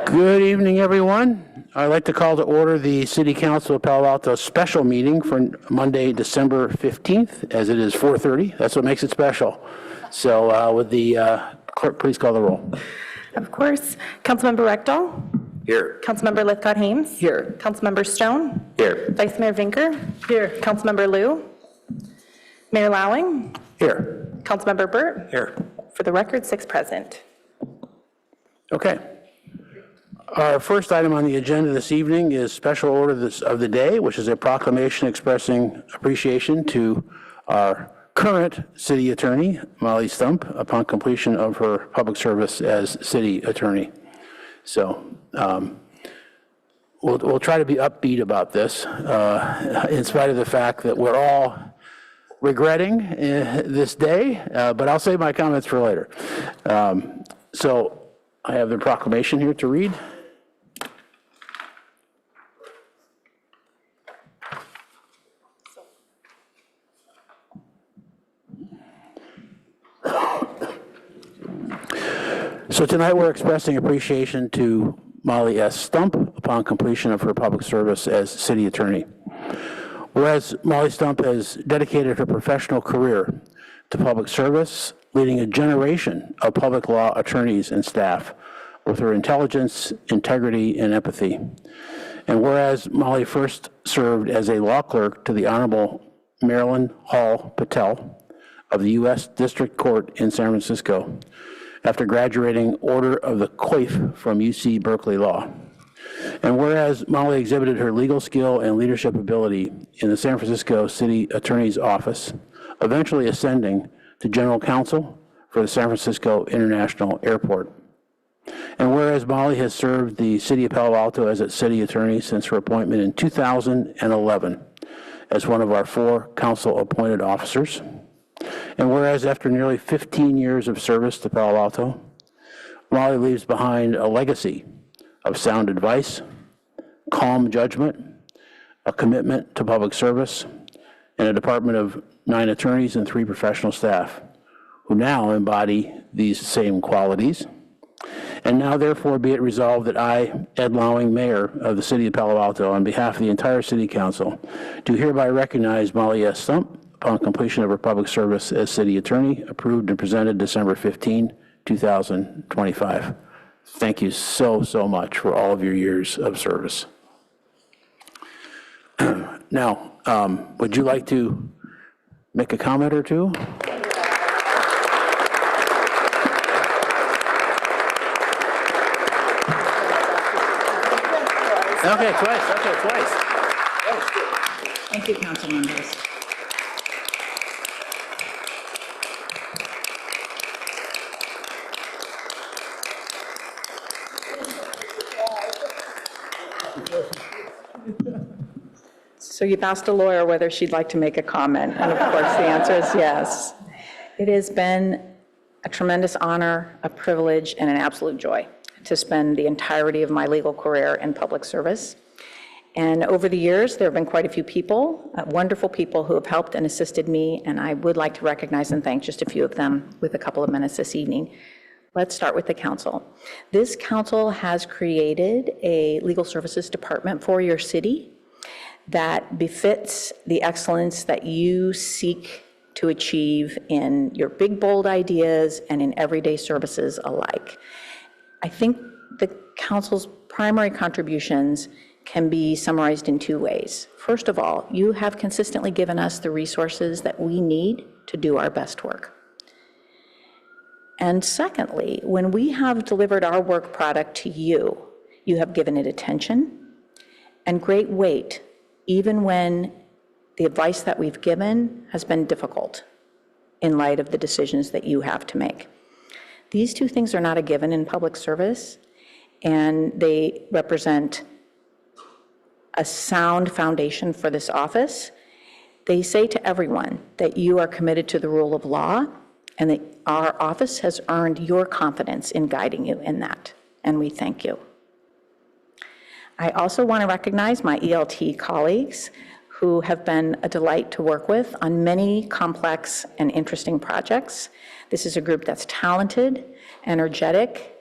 Good evening, everyone. I'd like to call to order the City Council of Palo Alto special meeting for Monday, December 15th, as it is 4:30. That's what makes it special. So would the clerk please call the roll? Of course. Councilmember Rectal? Here. Councilmember Lithcott-Hames? Here. Councilmember Stone? Here. Vice Mayor Vinker? Here. Councilmember Liu? Mayor Lowing? Here. Councilmember Burt? Here. For the record, 6 present. Okay. Our first item on the agenda this evening is special order of the day, which is a proclamation expressing appreciation to our current city attorney, Molly Stump, upon completion of her public service as city attorney. So we'll try to be upbeat about this, in spite of the fact that we're all regretting this day, but I'll save my comments for later. So I have the proclamation here to read. So tonight we're expressing appreciation to Molly S. Stump upon completion of her public service as city attorney. Whereas Molly Stump has dedicated her professional career to public service, leading a generation of public law attorneys and staff with her intelligence, integrity, and empathy. And whereas Molly first served as a law clerk to the Honorable Marilyn Hall Patel of the U.S. District Court in San Francisco, after graduating Order of the Coif from UC Berkeley Law. And whereas Molly exhibited her legal skill and leadership ability in the San Francisco City Attorney's Office, eventually ascending to General Counsel for the San Francisco International Airport. And whereas Molly has served the City of Palo Alto as its city attorney since her appointment in 2011 as one of our 4 council-appointed officers. And whereas after nearly 15 years of service to Palo Alto, Molly leaves behind a legacy of sound advice, calm judgment, a commitment to public service, and a department of 9 attorneys and 3 professional staff who now embody these same qualities. And now therefore be it resolved that I, Ed Lowing, Mayor of the City of Palo Alto, on behalf of the entire City Council, do hereby recognize Molly S. Stump upon completion of her public service as city attorney, approved and presented December 15, 2025. Thank you so much for all of your years of service. Now, would you like to make a comment or two? Okay, twice. Thank you, council members. So you've asked a lawyer whether she'd like to make a comment, and of course the answer is yes. It has been a tremendous honor, a privilege, and an absolute joy to spend the entirety of my legal career in public service. And over the years, there have been quite a few people, wonderful people who have helped and assisted me, and I would like to recognize and thank just a few of them with a couple of minutes this evening. Let's start with the council. This council has created a legal services department for your city that befits the excellence that you seek to achieve in your big, bold ideas and in everyday services alike. I think the council's primary contributions can be summarized in 2 ways. First of all, you have consistently given us the resources that we need to do our best work. And secondly, when we have delivered our work product to you, you have given it attention and great weight, even when the advice that we've given has been difficult in light of the decisions that you have to make. These 2 things are not a given in public service, and they represent a sound foundation for this office. They say to everyone that you are committed to the rule of law, and that our office has earned your confidence in guiding you in that, and we thank you. I also want to recognize my ELT colleagues who have been a delight to work with on many complex and interesting projects. This is a group that's talented, energetic,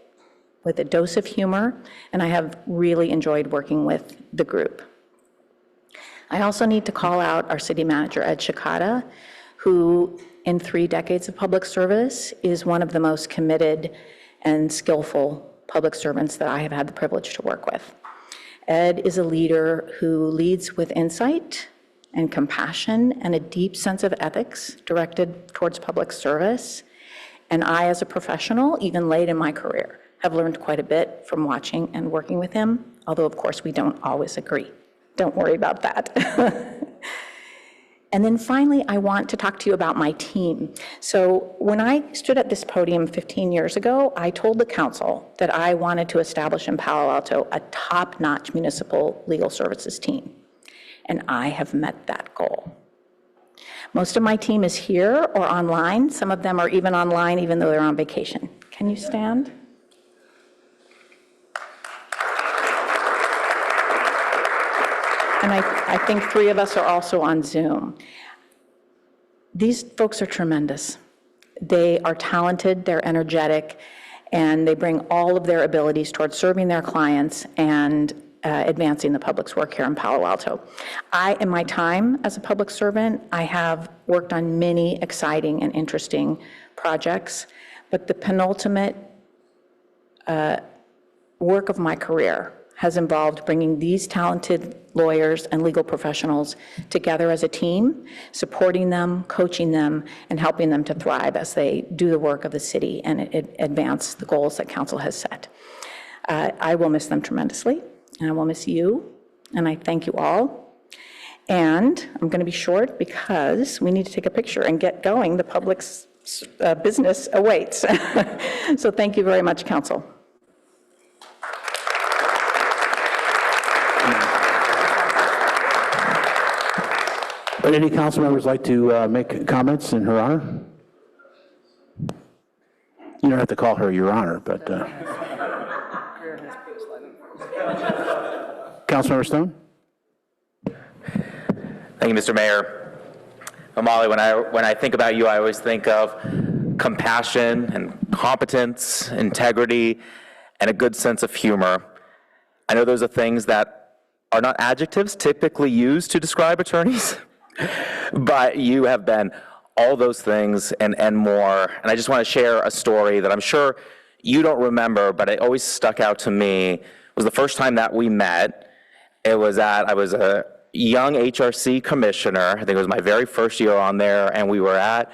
with a dose of humor, and I have really enjoyed working with the group. I also need to call out our city manager, Ed Shikata, who in 3 decades of public service is one of the most committed and skillful public servants that I have had the privilege to work with. Ed is a leader who leads with insight and compassion and a deep sense of ethics directed towards public service. And I, as a professional, even late in my career, have learned quite a bit from watching and working with him, although of course we don't always agree. Don't worry about that. And then finally, I want to talk to you about my team. So when I stood at this podium 15 years ago, I told the council that I wanted to establish in Palo Alto a top-notch municipal legal services team. And I have met that goal. Most of my team is here or online. Some of them are even online, even though they're on vacation. Can you stand? And I think 3 of us are also on Zoom. These folks are tremendous. They are talented, they're energetic, and they bring all of their abilities towards serving their clients and advancing the public's work here in Palo Alto. In my time as a public servant, I have worked on many exciting and interesting projects, but the penultimate work of my career has involved bringing these talented lawyers and legal professionals together as a team, supporting them, coaching them, and helping them to thrive as they do the work of the city and advance the goals that council has set. I will miss them tremendously, and I will miss you, and I thank you all. And I'm going to be short because we need to take a picture and get going. The public's business awaits. So thank you very much, council. Would any council members like to make comments in her honor? You don't have to call her your honor, but. Councilmember Stone? Thank you, Mr. Mayor. Molly, when I think about you, I always think of compassion and competence, integrity, and a good sense of humor. I know those are things that are not adjectives typically used to describe attorneys, but you have been all those things and more. And I just want to share a story that I'm sure you don't remember, but it always stuck out to me. It was the first time that we met. I was a young HRC commissioner. I think it was my very first year on there, and we were at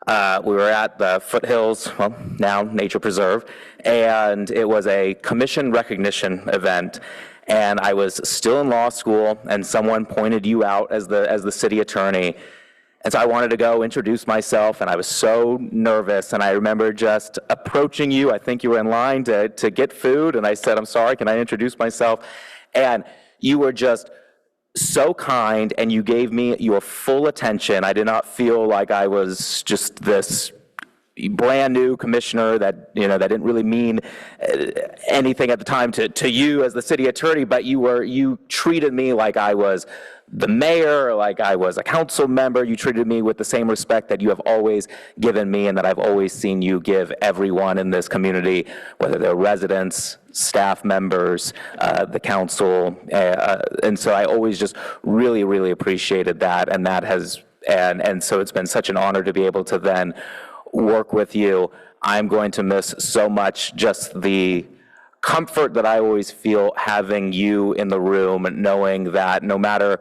the Foothills, well, now Nature Preserve, and it was a commission recognition event. And I was still in law school, and someone pointed you out as the city attorney. And so I wanted to go introduce myself, and I was so nervous. And I remember just approaching you. I think you were in line to get food, and I said, "I'm sorry, can I introduce myself?" And you were just so kind, and you gave me your full attention. I did not feel like I was just this brand new commissioner that didn't really mean anything at the time to you as the city attorney, but you treated me like I was the mayor, like I was a council member. You treated me with the same respect that you have always given me and that I've always seen you give everyone in this community, whether they're residents, staff members, the council. And so I always just really, really appreciated that. And that has, and so it's been such an honor to be able to then work with you. I'm going to miss so much just the comfort that I always feel having you in the room, knowing that no matter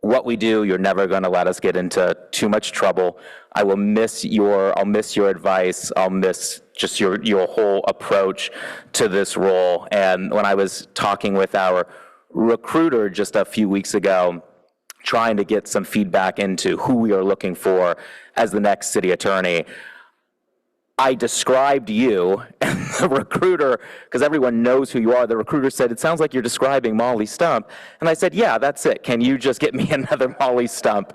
what we do, you're never going to let us get into too much trouble. I'll miss your advice. I'll miss just your whole approach to this role. And when I was talking with our recruiter just a few weeks ago, trying to get some feedback into who we are looking for as the next city attorney, I described you, and the recruiter, because everyone knows who you are, the recruiter said, "It sounds like you're describing Molly Stump." And I said, "Yeah, that's it. Can you just get me another Molly Stump?"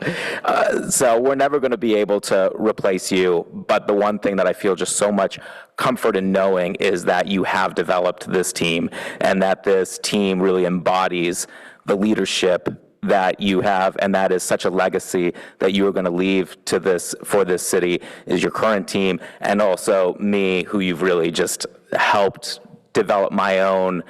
So we're never going to be able to replace you, but the one thing that I feel just so much comfort in knowing is that you have developed this team, and that this team really embodies the leadership that you have, and that is such a legacy that you are going to leave to this, for this city, is your current team, and also me, who you've really just helped develop my own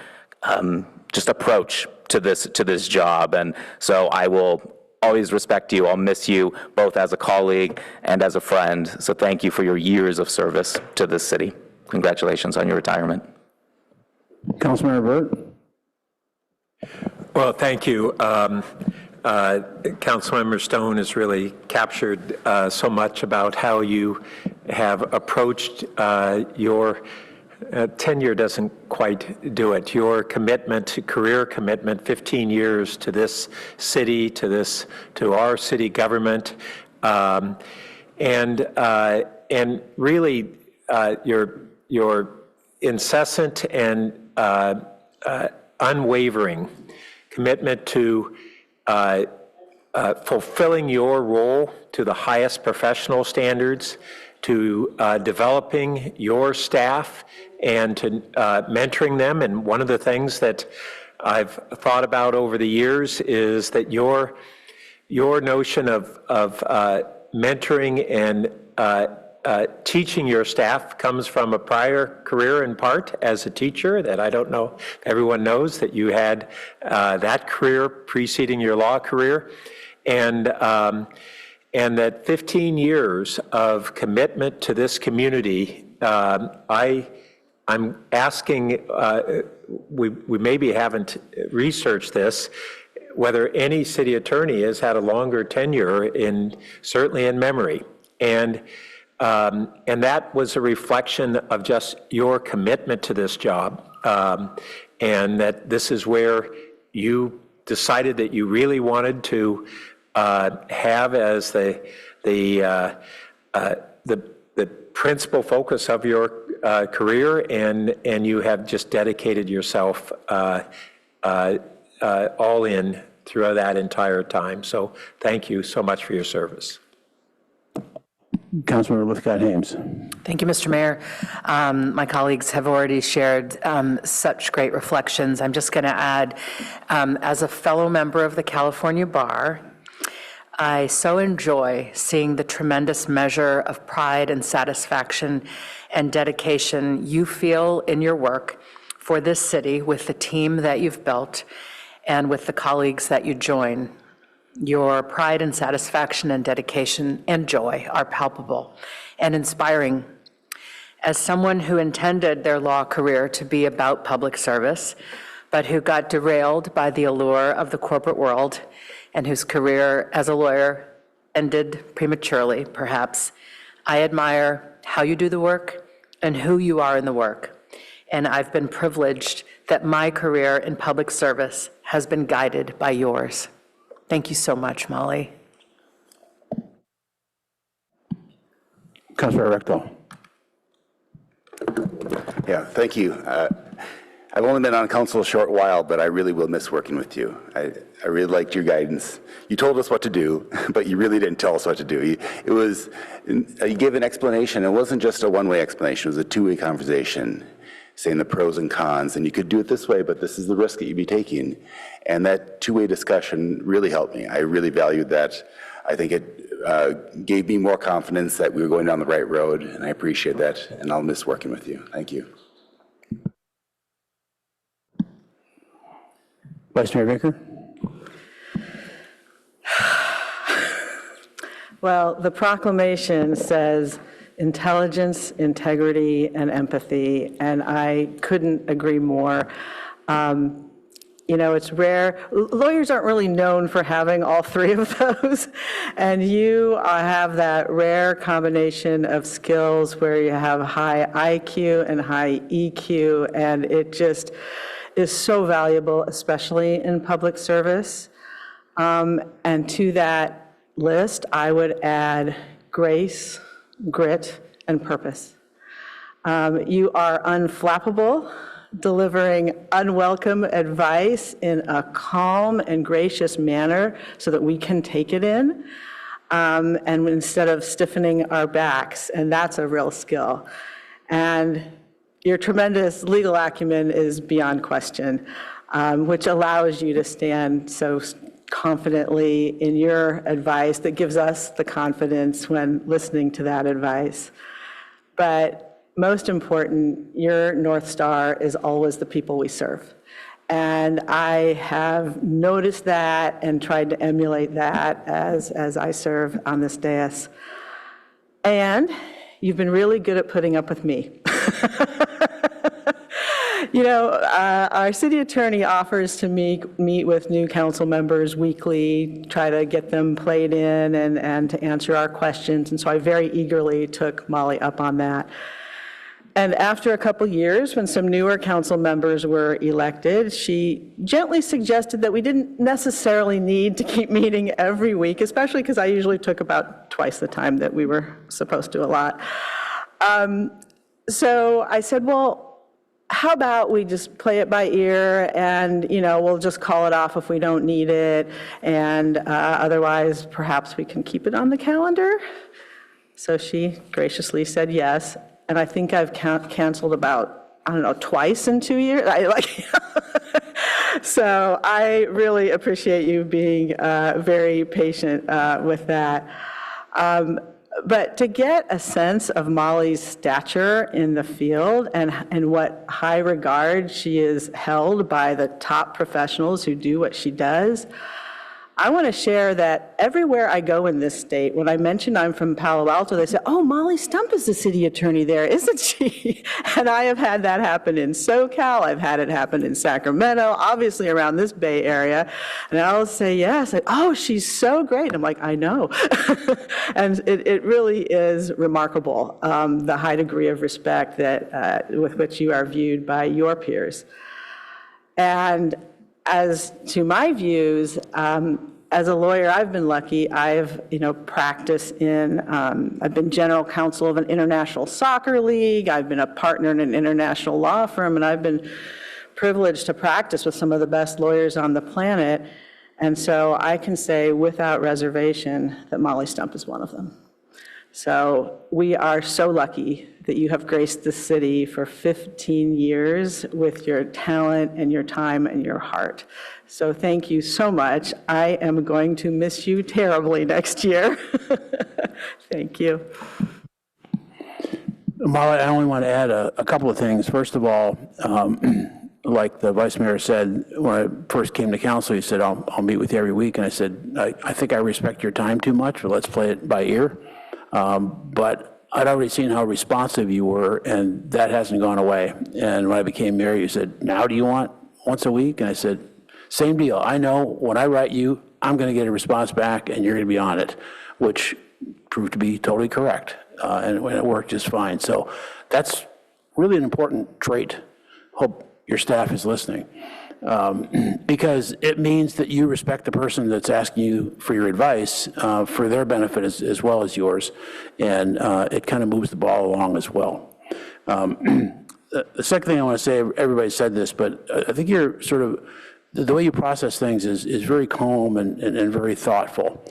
just approach to this job. And so I will always respect you. I'll miss you both as a colleague and as a friend. So thank you for your years of service to this city. Congratulations on your retirement. Councilmember Burt? Well, thank you. Councilmember Stone has really captured so much about how you have approached your tenure doesn't quite do it. Your commitment, career commitment, 15 years to this city, to our city government, and really your incessant and unwavering commitment to fulfilling your role to the highest professional standards, to developing your staff and to mentoring them. And one of the things that I've thought about over the years is that your notion of mentoring and teaching your staff comes from a prior career in part as a teacher that I don't know if everyone knows that you had that career preceding your law career. And that 15 years of commitment to this community, I'm asking, we maybe haven't researched this, whether any city attorney has had a longer tenure certainly in memory. And that was a reflection of just your commitment to this job, and that this is where you decided that you really wanted to have as the principal focus of your career, and you have just dedicated yourself all in throughout that entire time. So thank you so much for your service. Councilmember Lithcott-Hames. Thank you, Mr. Mayor. My colleagues have already shared such great reflections. I'm just going to add, as a fellow member of the California Bar, I so enjoy seeing the tremendous measure of pride and satisfaction and dedication you feel in your work for this city with the team that you've built and with the colleagues that you join. Your pride and satisfaction and dedication and joy are palpable and inspiring. As someone who intended their law career to be about public service, but who got derailed by the allure of the corporate world and whose career as a lawyer ended prematurely, perhaps, I admire how you do the work and who you are in the work. And I've been privileged that my career in public service has been guided by yours. Thank you so much, Molly. Councilor Rectal. Yeah, thank you. I've only been on council a short while, but I really will miss working with you. I really liked your guidance. You told us what to do, but you really didn't tell us what to do. You gave an explanation. It wasn't just a one-way explanation. It was a two-way conversation, saying the pros and cons, and you could do it this way, but this is the risk that you'd be taking. And that two-way discussion really helped me. I really valued that. I think it gave me more confidence that we were going down the right road, and I appreciate that, and I'll miss working with you. Thank you. Vice Mayor Baker. Well, the proclamation says intelligence, integrity, and empathy, and I couldn't agree more. You know, it's rare. Lawyers aren't really known for having all three of those, and you have that rare combination of skills where you have high IQ and high EQ, and it just is so valuable, especially in public service. And to that list, I would add grace, grit, and purpose. You are unflappable, delivering unwelcome advice in a calm and gracious manner so that we can take it in, and instead of stiffening our backs, and that's a real skill. And your tremendous legal acumen is beyond question, which allows you to stand so confidently in your advice that gives us the confidence when listening to that advice. But most important, your North Star is always the people we serve. And I have noticed that and tried to emulate that as I serve on this dais. And you've been really good at putting up with me. You know, our city attorney offers to meet with new council members weekly, try to get them played in and to answer our questions. And so I very eagerly took Molly up on that. And after a couple years, when some newer council members were elected, she gently suggested that we didn't necessarily need to keep meeting every week, especially because I usually took about twice the time that we were supposed to allot. So I said, well, how about we just play it by ear and, you know, we'll just call it off if we don't need it. And otherwise, perhaps we can keep it on the calendar. So she graciously said yes. And I think I've canceled about, I don't know, twice in 2 years. So I really appreciate you being very patient with that. But to get a sense of Molly's stature in the field and what high regard she is held by the top professionals who do what she does, I want to share that everywhere I go in this state, when I mention I'm from Palo Alto, they say, oh, Molly Stump is the city attorney there, isn't she? And I have had that happen in SoCal. I've had it happen in Sacramento, obviously around this Bay Area. And I'll say, yes. Oh, she's so great. And I'm like, I know. And it really is remarkable, the high degree of respect that with which you are viewed by your peers. And as to my views, as a lawyer, I've been lucky. I've, practiced in, I've been general counsel of an international soccer league. I've been a partner in an international law firm, and I've been privileged to practice with some of the best lawyers on the planet. And so I can say without reservation that Molly Stump is one of them. So we are so lucky that you have graced the city for 15 years with your talent and your time and your heart. So thank you so much. I am going to miss you terribly next year. Thank you. Molly, I only want to add a couple of things. First of all, like the vice mayor said, when I first came to council, he said, I'll meet with you every week. And I said, I think I respect your time too much, but let's play it by ear. But I'd already seen how responsive you were, and that hasn't gone away. And when I became mayor, you said, now do you want once a week? And I said, same deal. I know when I write you, I'm going to get a response back, and you're going to be on it, which proved to be totally correct. And it worked just fine. So that's really an important trait. Hope your staff is listening. Because it means that you respect the person that's asking you for your advice for their benefit as well as yours, and it kind of moves the ball along as well. The second thing I want to say, everybody said this, but I think you're sort of, the way you process things is very calm and very thoughtful,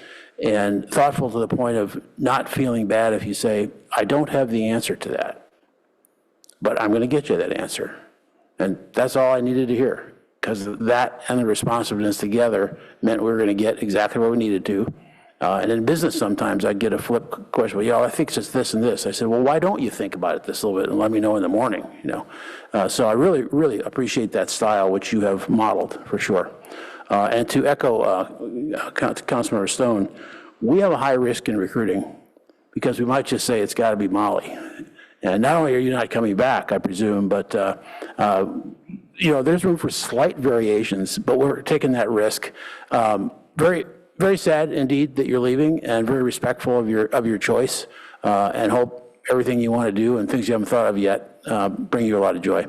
and thoughtful to the point of not feeling bad if you say, I don't have the answer to that, but I'm going to get you that answer. And that's all I needed to hear. Because that and the responsiveness together meant we were going to get exactly what we needed to. And in business, sometimes I'd get a flip question, well, I think it's this and this. I said, well, why don't you think about it this a little bit and let me know in the morning, So I really, really appreciate that style, which you have modeled for sure. And to echo Councilmember Stone, we have a high risk in recruiting because we might just say it's got to be Molly. And not only are you not coming back, I presume, but there's room for slight variations, but we're taking that risk. Very, very sad indeed that you're leaving, and very respectful of your choice, and hope everything you want to do and things you haven't thought of yet bring you a lot of joy.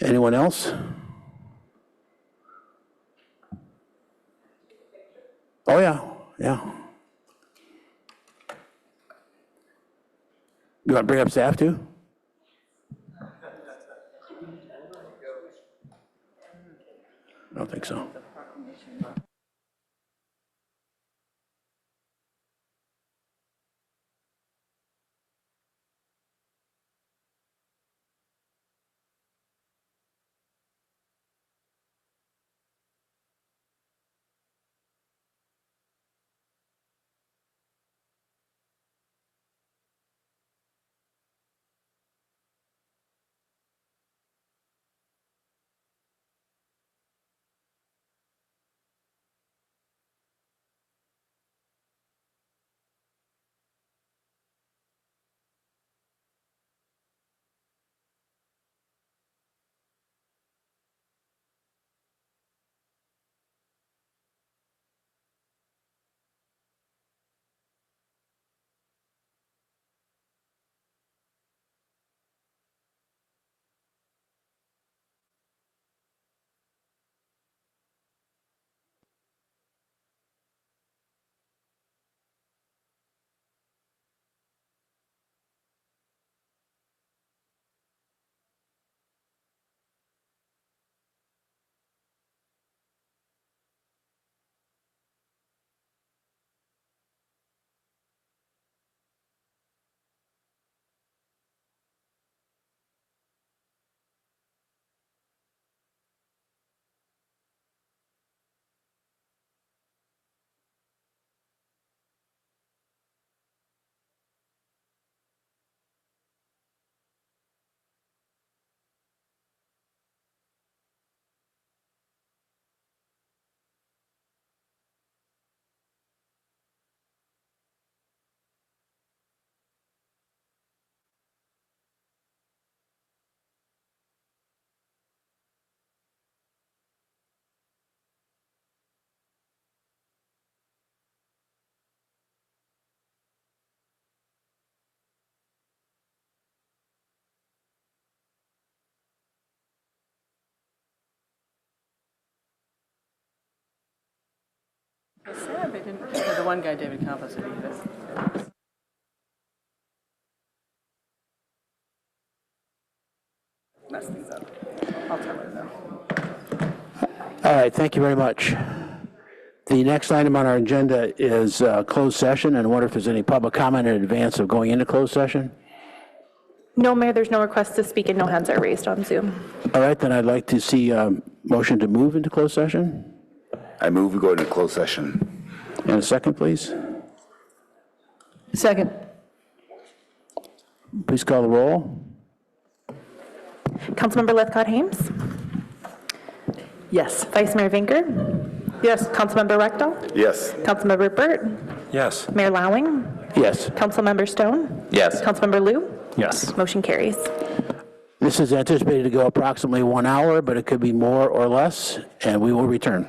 Anyone else? Oh, yeah. You want to bring up staff too? I don't think so. Sad they didn't, the one guy, David Campos, said either. Mess things up. I'll tell her though. All right, thank you very much. The next item on our agenda is closed session, and I wonder if there's any public comment in advance of going into closed session? No, Mayor, there's no request to speak and no hands are raised on Zoom. All right, then I'd like to see a motion to move into closed session. I move we go into closed session. And a second, please. Second. Please call the roll. Councilmember Lithcott-Hames, Yes. Vice Mayor Vinker, Yes. Councilmember Rectal, Yes. Councilmember Burt, Yes. Mayor Lowing, Yes. Councilmember Stone, Yes. Councilmember Liu, Yes. motion carries. This is anticipated to go approximately 1 hour, but it could be more or less, and we will return.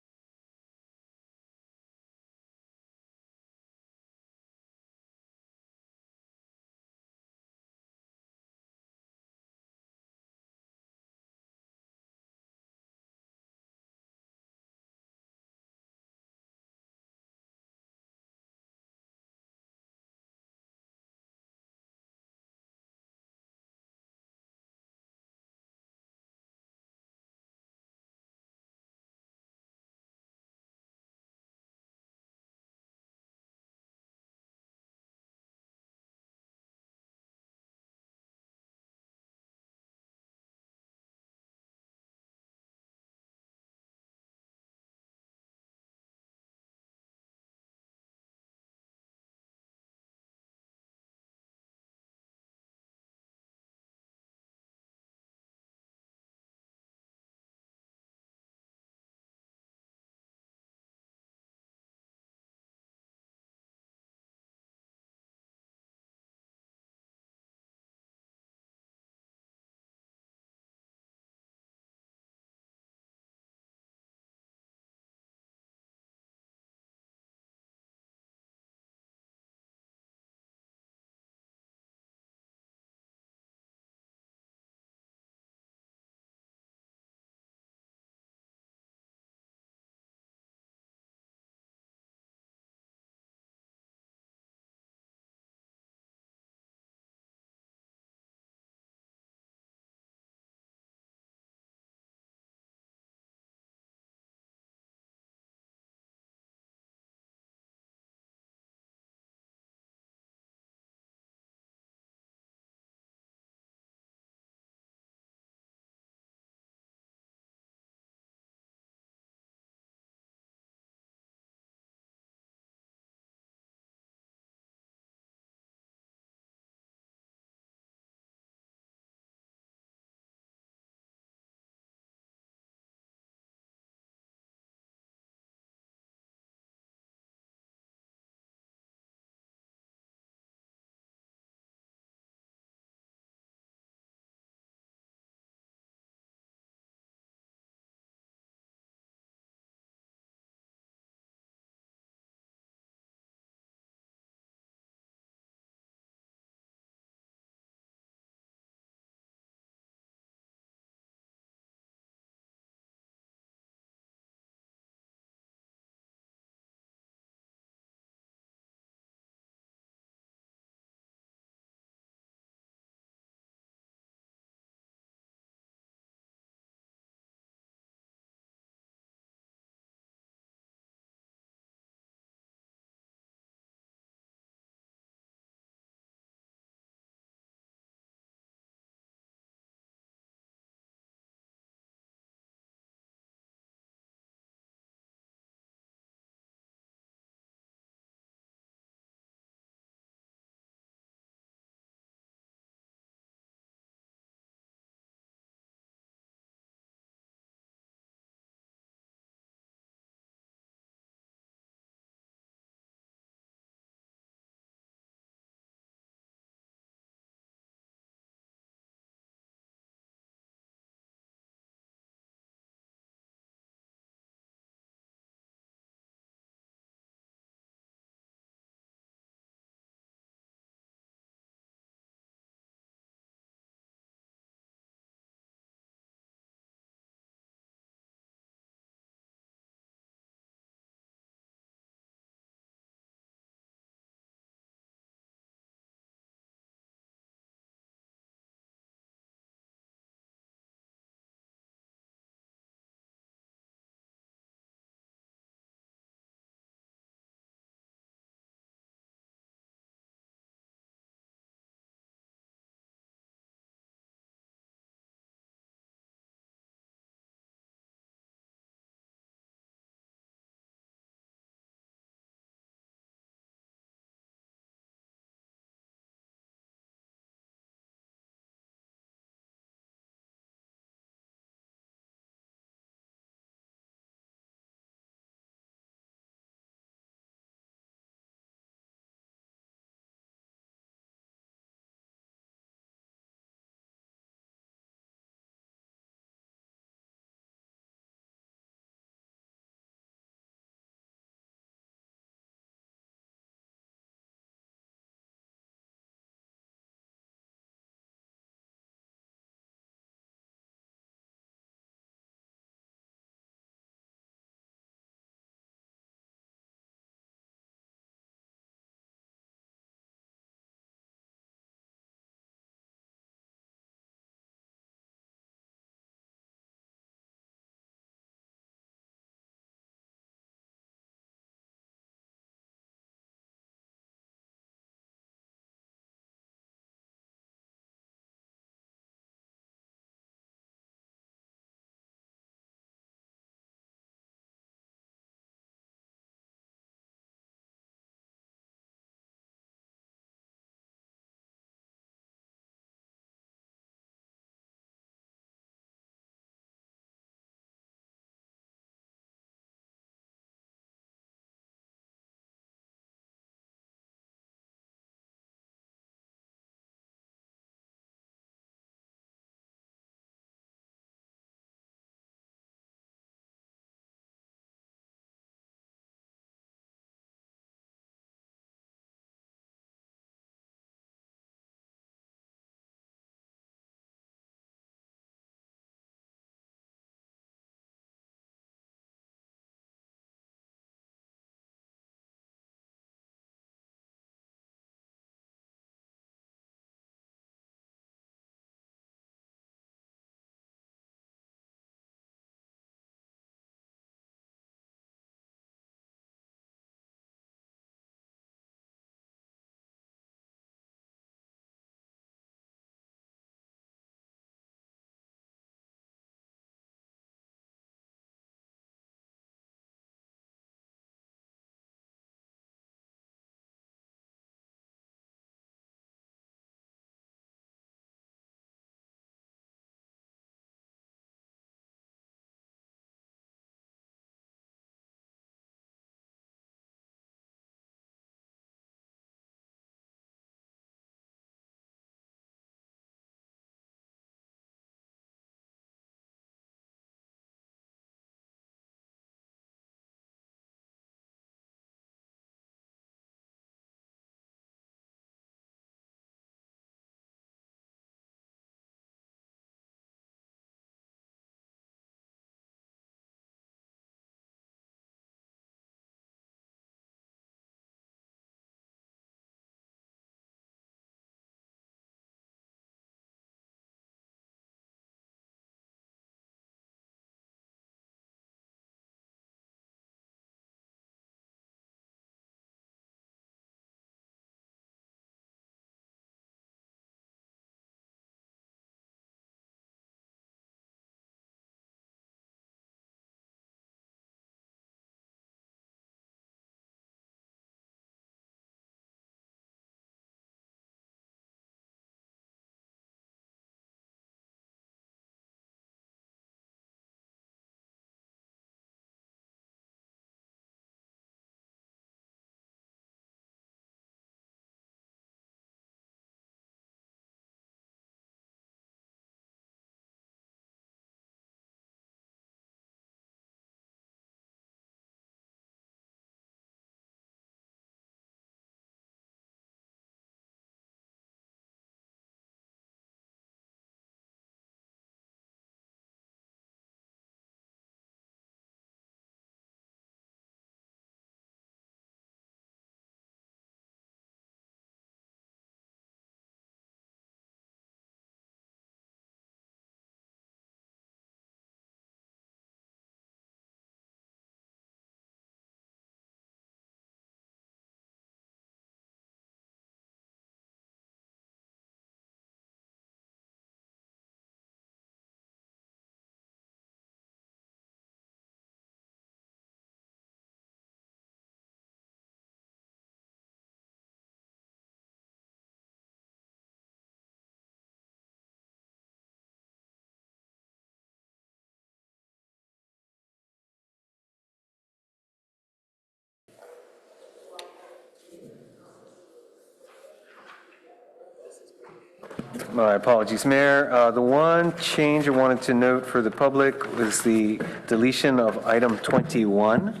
My apologies, Mayor. The one change I wanted to note for the public was the deletion of item 21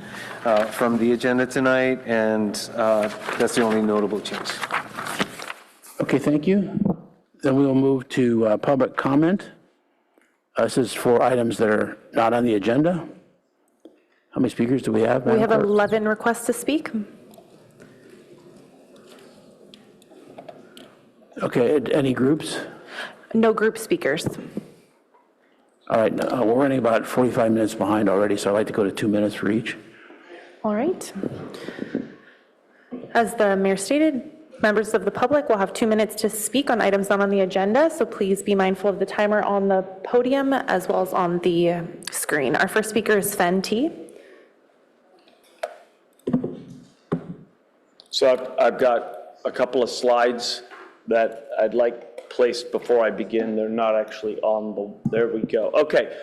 from the agenda tonight, and that's the only notable change. Okay, thank you. Then we will move to public comment. This is for items that are not on the agenda. How many speakers do we have, We Madam have Clerk? 11 requests to speak. Okay, any groups? No group speakers. All right, we're running about 45 minutes behind already, so I'd like to go to 2 minutes for each. All right. As the mayor stated, members of the public will have 2 minutes to speak on items not on the agenda, so please be mindful of the timer on the podium as well as on the screen. Our first speaker is Fen T. So I've got a couple of slides that I'd like placed before I begin. They're not actually on the, there we go. Okay.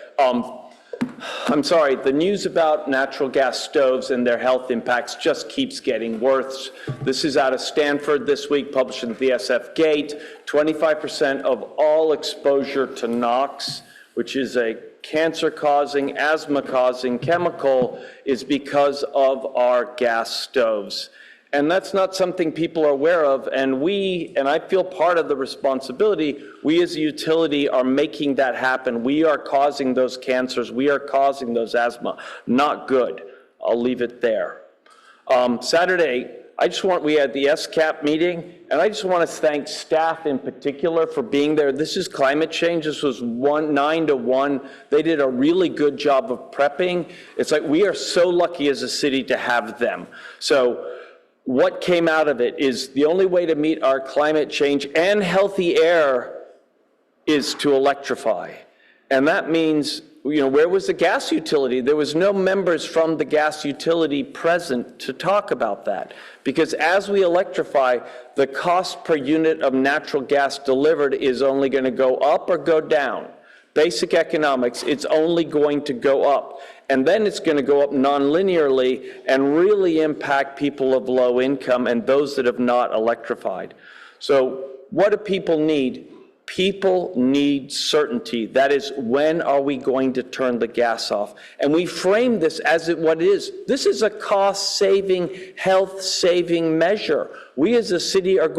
I'm sorry, the news about natural gas stoves and their health impacts just keeps getting worse. This is out of Stanford this week, published in the SF Gate. 25% of all exposure to NOx, which is a cancer-causing, asthma-causing chemical, is because of our gas stoves. And that's not something people are aware of, and I feel part of the responsibility, we as a utility are making that happen. We are causing those cancers, we are causing those asthma. Not good. I'll leave it there. Saturday, we had the SCAP meeting, and I just want to thank staff in particular for being there. This is climate change. This was 9 to 1. They did a really good job of prepping. It's like we are so lucky as a city to have them. So what came out of it is the only way to meet our climate change and healthy air is to electrify. And that means, where was the gas utility? There was no members from the gas utility present to talk about that. Because as we electrify, the cost per unit of natural gas delivered is only going to go up or go down. Basic economics, it's only going to go up. And then it's going to go up non-linearly and really impact people of low income and those that have not electrified. So what do people need? People need certainty. That is, when are we going to turn the gas off? And we frame this as what it is. This is a cost-saving, health-saving measure. We as a city are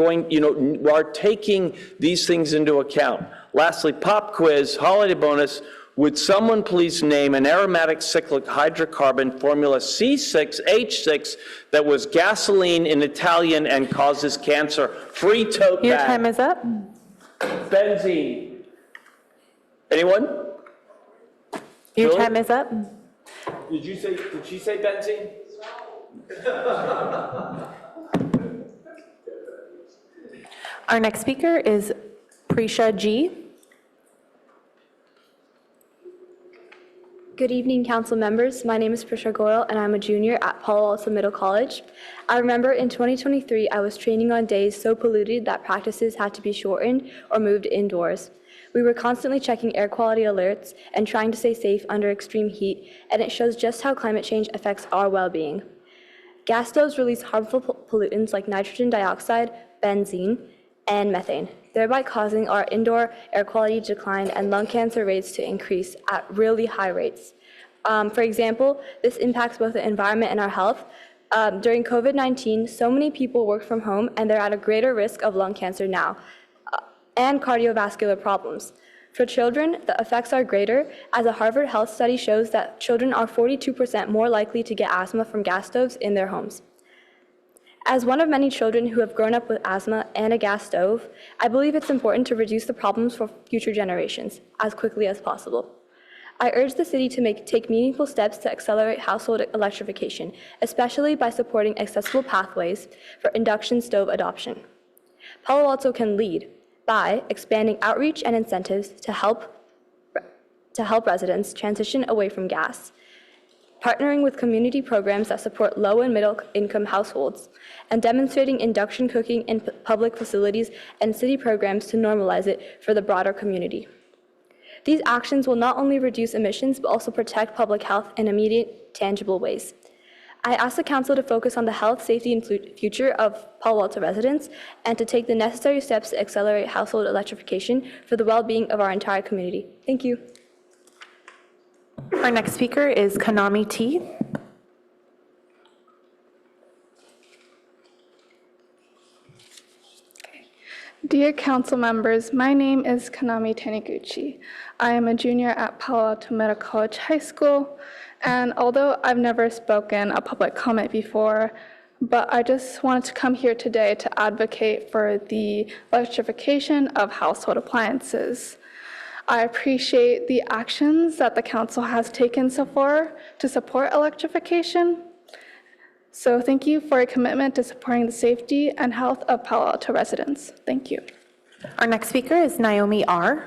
are taking these things into account. Lastly, pop quiz, holiday bonus. Would someone please name an aromatic cyclic hydrocarbon formula C6H6 that was gasoline in Italian and causes cancer? Free tote bag. Your time is up. Benzene. Anyone? Your Julie? time is up. Did she say benzene? Our next speaker is Prisha G. Good evening, council members. My name is Prisha Goyle, and I'm a junior at Palo Alto Middle College. I remember in 2023, I was training on days so polluted that practices had to be shortened or moved indoors. We were constantly checking air quality alerts and trying to stay safe under extreme heat, and it shows just how climate change affects our well-being. Gas stoves release harmful pollutants like nitrogen dioxide, benzene, and methane, thereby causing our indoor air quality to decline and lung cancer rates to increase at really high rates. For example, this impacts both the environment and our health. During COVID-19, so many people work from home and they're at a greater risk of lung cancer now and cardiovascular problems. For children, the effects are greater, as a Harvard Health study shows that children are 42% more likely to get asthma from gas stoves in their homes. As one of many children who have grown up with asthma and a gas stove, I believe it's important to reduce the problems for future generations as quickly as possible. I urge the city to take meaningful steps to accelerate household electrification, especially by supporting accessible pathways for induction stove adoption. Palo Alto can lead by expanding outreach and incentives to help residents transition away from gas, partnering with community programs that support low and middle income households, and demonstrating induction cooking in public facilities and city programs to normalize it for the broader community. These actions will not only reduce emissions, but also protect public health in immediate, tangible ways. I ask the council to focus on the health, safety, and future of Palo Alto residents and to take the necessary steps to accelerate household electrification for the well-being of our entire community. Thank you. Our next speaker is Kanami T. Dear council members, my name is Kanami Taniguchi. I am a junior at Palo Alto Middle College High School, and although I've never spoken a public comment before, but I just wanted to come here today to advocate for the electrification of household appliances. I appreciate the actions that the council has taken so far to support electrification. So thank you for your commitment to supporting the safety and health of Palo Alto residents. Thank you. Our next speaker is Naomi R.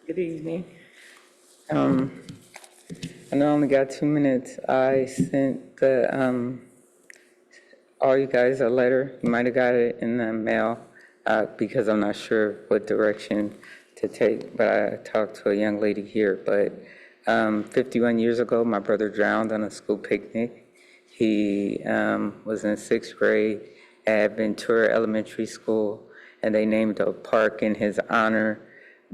Good evening. I know I only got 2 minutes. I sent all you guys a letter. You might have got it in the mail because I'm not sure what direction to take, but I talked to a young lady here. But 51 years ago, my brother drowned on a school picnic. He was in 6th grade at Ventura Elementary School, and they named a park in his honor.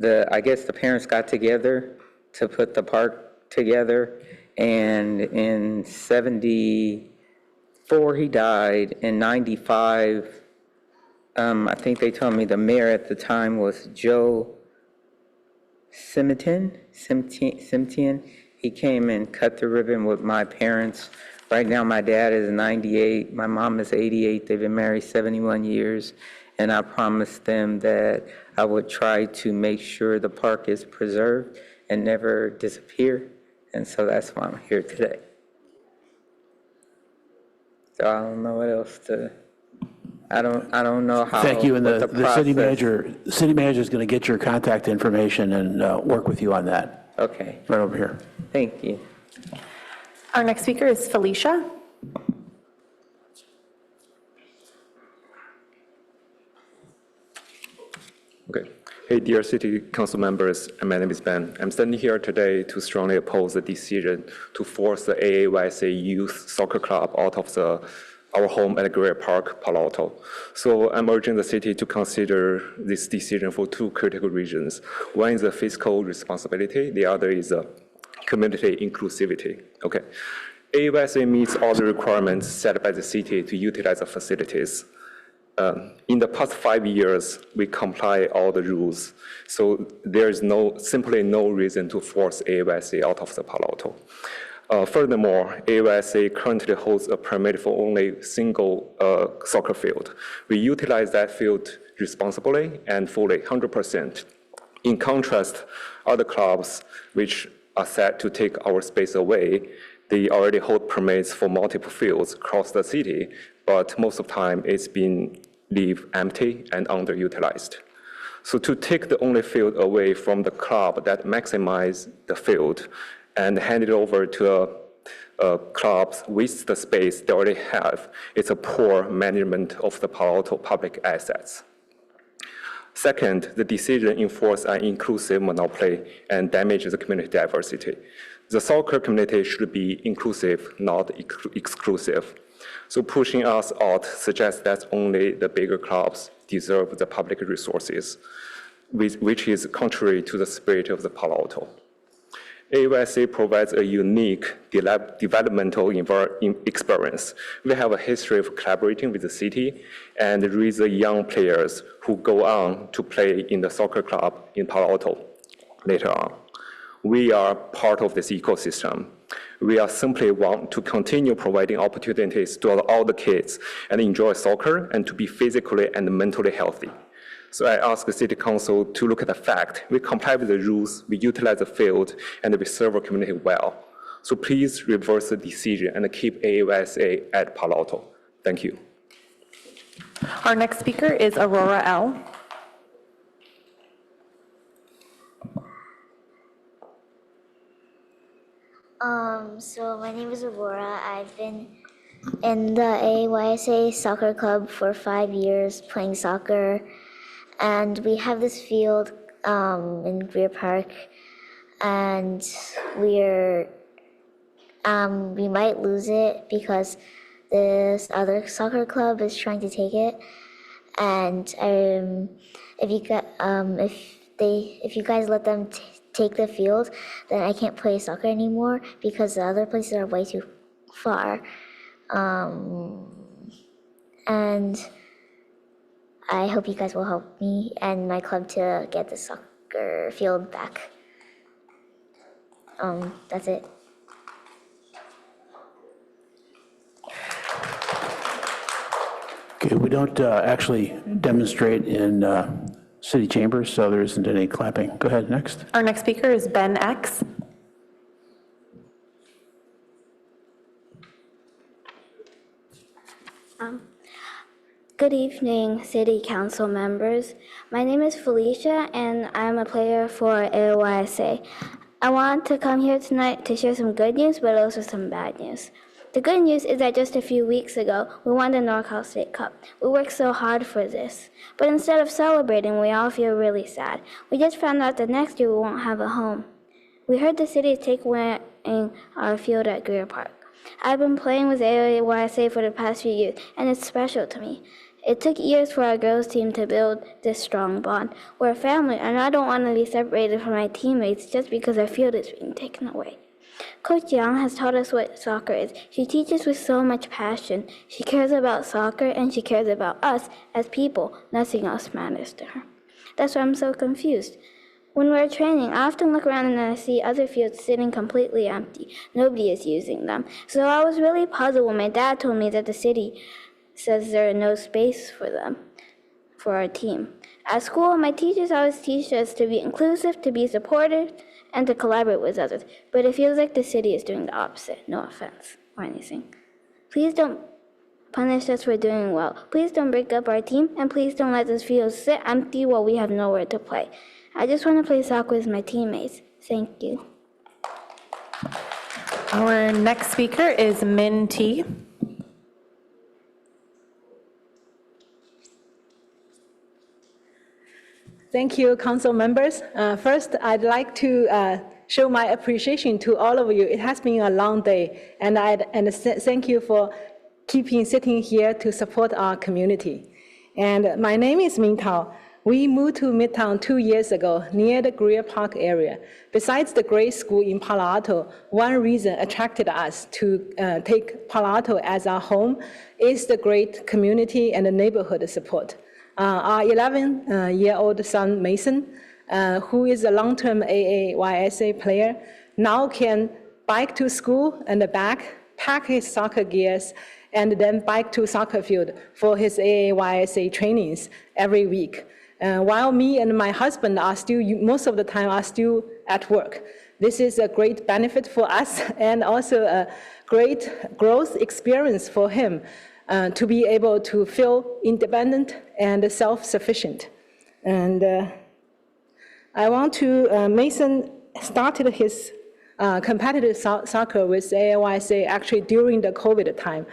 I guess the parents got together to put the park together, and in 74 he died. In 95, I think they told me the mayor at the time was Joe Simpson. He came and cut the ribbon with my parents. Right now my dad is 98, my mom is 88. They've been married 71 years. And I promised them that I would try to make sure the park is preserved and never disappear. And so that's why I'm here today. So I don't know what else to, I don't know how. Thank you, and what the city manager is going to get your contact information and work with you on that. Okay. Right over here. Thank you. Our next speaker is Felicia. Okay. Hey, dear City Council members, my name is Ben. I'm standing here today to strongly oppose the decision to force the AAYC Youth Soccer Club out of our home at Greer Park, Palo Alto. So I'm urging the city to consider this decision for 2 critical reasons. One is the fiscal responsibility, the other is community inclusivity. Okay. AAYC meets all the requirements set by the city to utilize the facilities. In the past 5 years, we comply all the rules. So there is simply no reason to force AAYC out of the Palo Alto. Furthermore, AAYC currently holds a permit for only single soccer field. We utilize that field responsibly and fully, 100%. In contrast, other clubs which are set to take our space away, they already hold permits for multiple fields across the city, but most of the time it's been leave empty and underutilized. So to take the only field away from the club that maximize the field and hand it over to clubs with the space they already have, it's a poor management of the Palo Alto public assets. Second, the decision enforces an inclusive monopoly and damages the community diversity. The soccer community should be inclusive, not exclusive. So pushing us out suggests that only the bigger clubs deserve the public resources, which is contrary to the spirit of the Palo Alto. AAYC provides a unique developmental experience. We have a history of collaborating with the city and raise the young players who go on to play in the soccer club in Palo Alto later on. We are part of this ecosystem. We are simply want to continue providing opportunities to all the kids and enjoy soccer and to be physically and mentally healthy. So I ask the City Council to look at the fact. We comply with the rules, we utilize the field, and we serve our community well. So please reverse the decision and keep AAYC at Palo Alto. Thank you. Our next speaker is Aurora L. So my name is Aurora. I've been in the AYSA soccer club for 5 years playing soccer. And we have this field in Greer Park, and we might lose it because this other soccer club is trying to take it. And if you guys let them take the field, then I can't play soccer anymore because the other places are way too far. And I hope you guys will help me and my club to get the soccer field back. That's it. Okay, we don't actually demonstrate in city chambers, so there isn't any clapping. Go ahead, next. Our next speaker is Ben X. Good evening, City Council members. My name is Felicia, and I'm a player for AOYSA. I want to come here tonight to share some good news, but also some bad news. The good news is that just a few weeks ago, we won the NorCal State Cup. We worked so hard for this. But instead of celebrating, we all feel really sad. We just found out that next year we won't have a home. We heard the city is taking away our field at Greer Park. I've been playing with AOYSA for the past few years, and it's special to me. It took years for our girls' team to build this strong bond. We're a family, and I don't want to be separated from my teammates just because our field is being taken away. Coach Yang has taught us what soccer is. She teaches with so much passion. She cares about soccer, and she cares about us as people. Nothing else matters to her. That's why I'm so confused. When we're training, I often look around and I see other fields sitting completely empty. Nobody is using them. So I was really puzzled when my dad told me that the city says there is no space for them, for our team. At school, my teachers always teach us to be inclusive, to be supportive, and to collaborate with others. But it feels like the city is doing the opposite. No offense or anything. Please don't punish us for doing well. Please don't break up our team, and please don't let this field sit empty while we have nowhere to play. I just want to play soccer with my teammates. Thank you. Our next speaker is Min T. Thank you, council members. First, I'd like to show my appreciation to all of you. It has been a long day, and thank you for sitting here to support our community. And my name is Min Tao. We moved to Midtown 2 years ago, near the Greer Park area. Besides the great school in Palo Alto, one reason attracted us to take Palo Alto as our home is the great community and the neighborhood support. Our 11-year-old son, Mason, who is a long-term AAYSA player, now can bike to school and back, pack his soccer gears, and then bike to soccer field for his AAYSA trainings every week. While me and my husband are still, most of the time, are still at work. This is a great benefit for us and also a great growth experience for him. To be able to feel independent and self-sufficient. And I want to, Mason started his competitive soccer with AOYSA actually during the COVID time.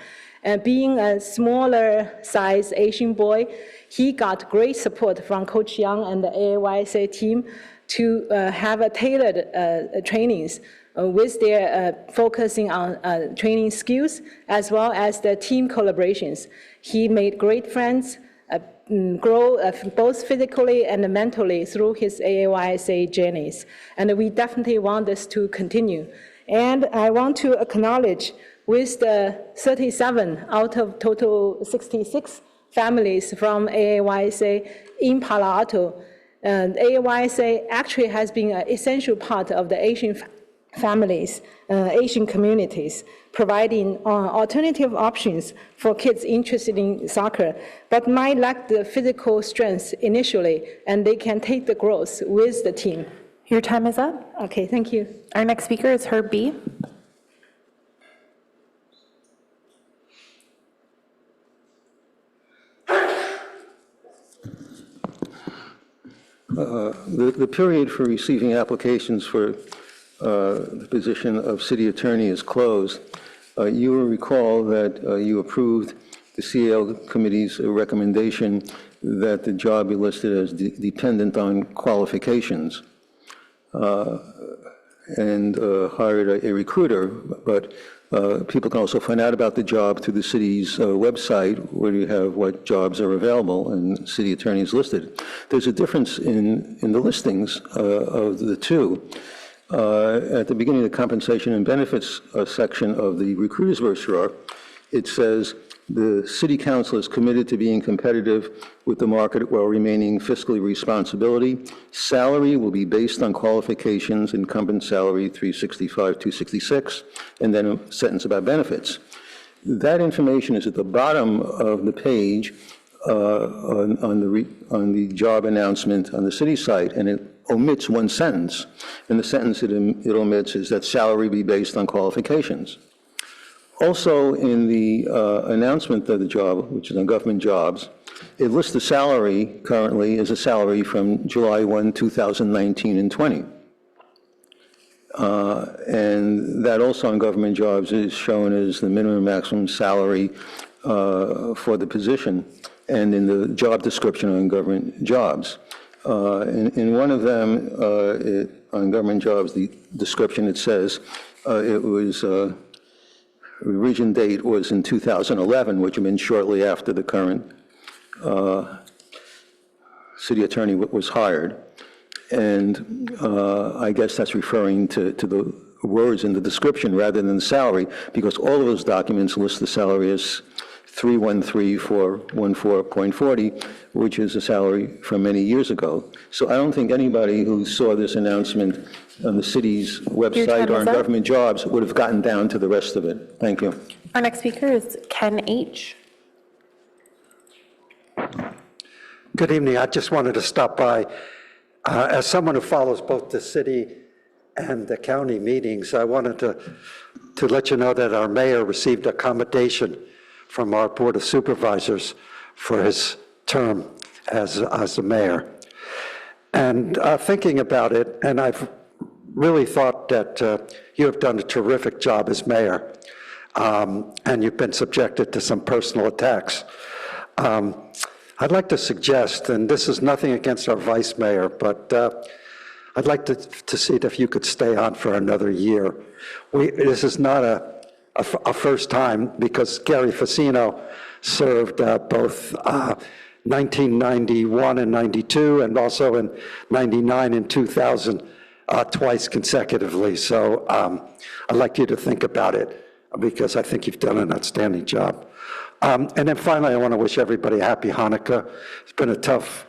Being a smaller size Asian boy, he got great support from Coach Yang and the AOYSA team to have a tailored trainings with their focusing on training skills as well as the team collaborations. He made great friends, grow both physically and mentally through his AAYSA journeys. And we definitely want this to continue. And I want to acknowledge with the 37 out of total 66 families from AAYSA in Palo Alto, AAYSA actually has been an essential part of the Asian families, Asian communities, providing alternative options for kids interested in soccer, but might lack the physical strength initially, and they can take the growth with the team. Your time is up. Okay, thank you. Our next speaker is Herb B. The period for receiving applications for the position of city attorney is closed. You will recall that you approved the CAL committee's recommendation that the job be listed as dependent on qualifications, and hired a recruiter, but people can also find out about the job through the city's website, where you have what jobs are available, and city attorney is listed. There's a difference in the listings of the two. At the beginning of the compensation and benefits section of the recruiter's brochure, it says, the City Council is committed to being competitive with the market while remaining fiscally responsibility. Salary will be based on qualifications, incumbent salary 365, 266, and then a sentence about benefits. That information is at the bottom of the page on the job announcement on the city site, and it omits one sentence. And the sentence it omits is that salary be based on qualifications. Also, in the announcement of the job, which is on government jobs, it lists the salary currently as a salary from July 1, 2019 and 20. And that also on government jobs is shown as the minimum maximum salary for the position, and in the job description on government jobs. In one of them, on government jobs, the description, it says it was revision date was in 2011, which had been shortly after the current city attorney was hired. And I guess that's referring to the words in the description rather than the salary, because all of those documents list the salary as 313,414.40, which is a salary from many years ago. So I don't think anybody who saw this announcement on the city's website or on government jobs would have gotten down to the rest of it. Thank you. Our next speaker is Ken H. Good evening. I just wanted to stop by. As someone who follows both the city and the county meetings, I wanted to let you know that our mayor received a commendation from our Board of Supervisors for his term as the mayor. And thinking about it, and I've really thought that you have done a terrific job as mayor, and you've been subjected to some personal attacks. I'd like to suggest, and this is nothing against our vice mayor, but I'd like to see if you could stay on for another year. This is not a first time, because Gary Facino served both 1991 and 92, and also in 99 and 2000, twice consecutively. So I'd like you to think about it, because I think you've done an outstanding job. And then finally, I want to wish everybody a happy Hanukkah. It's been a tough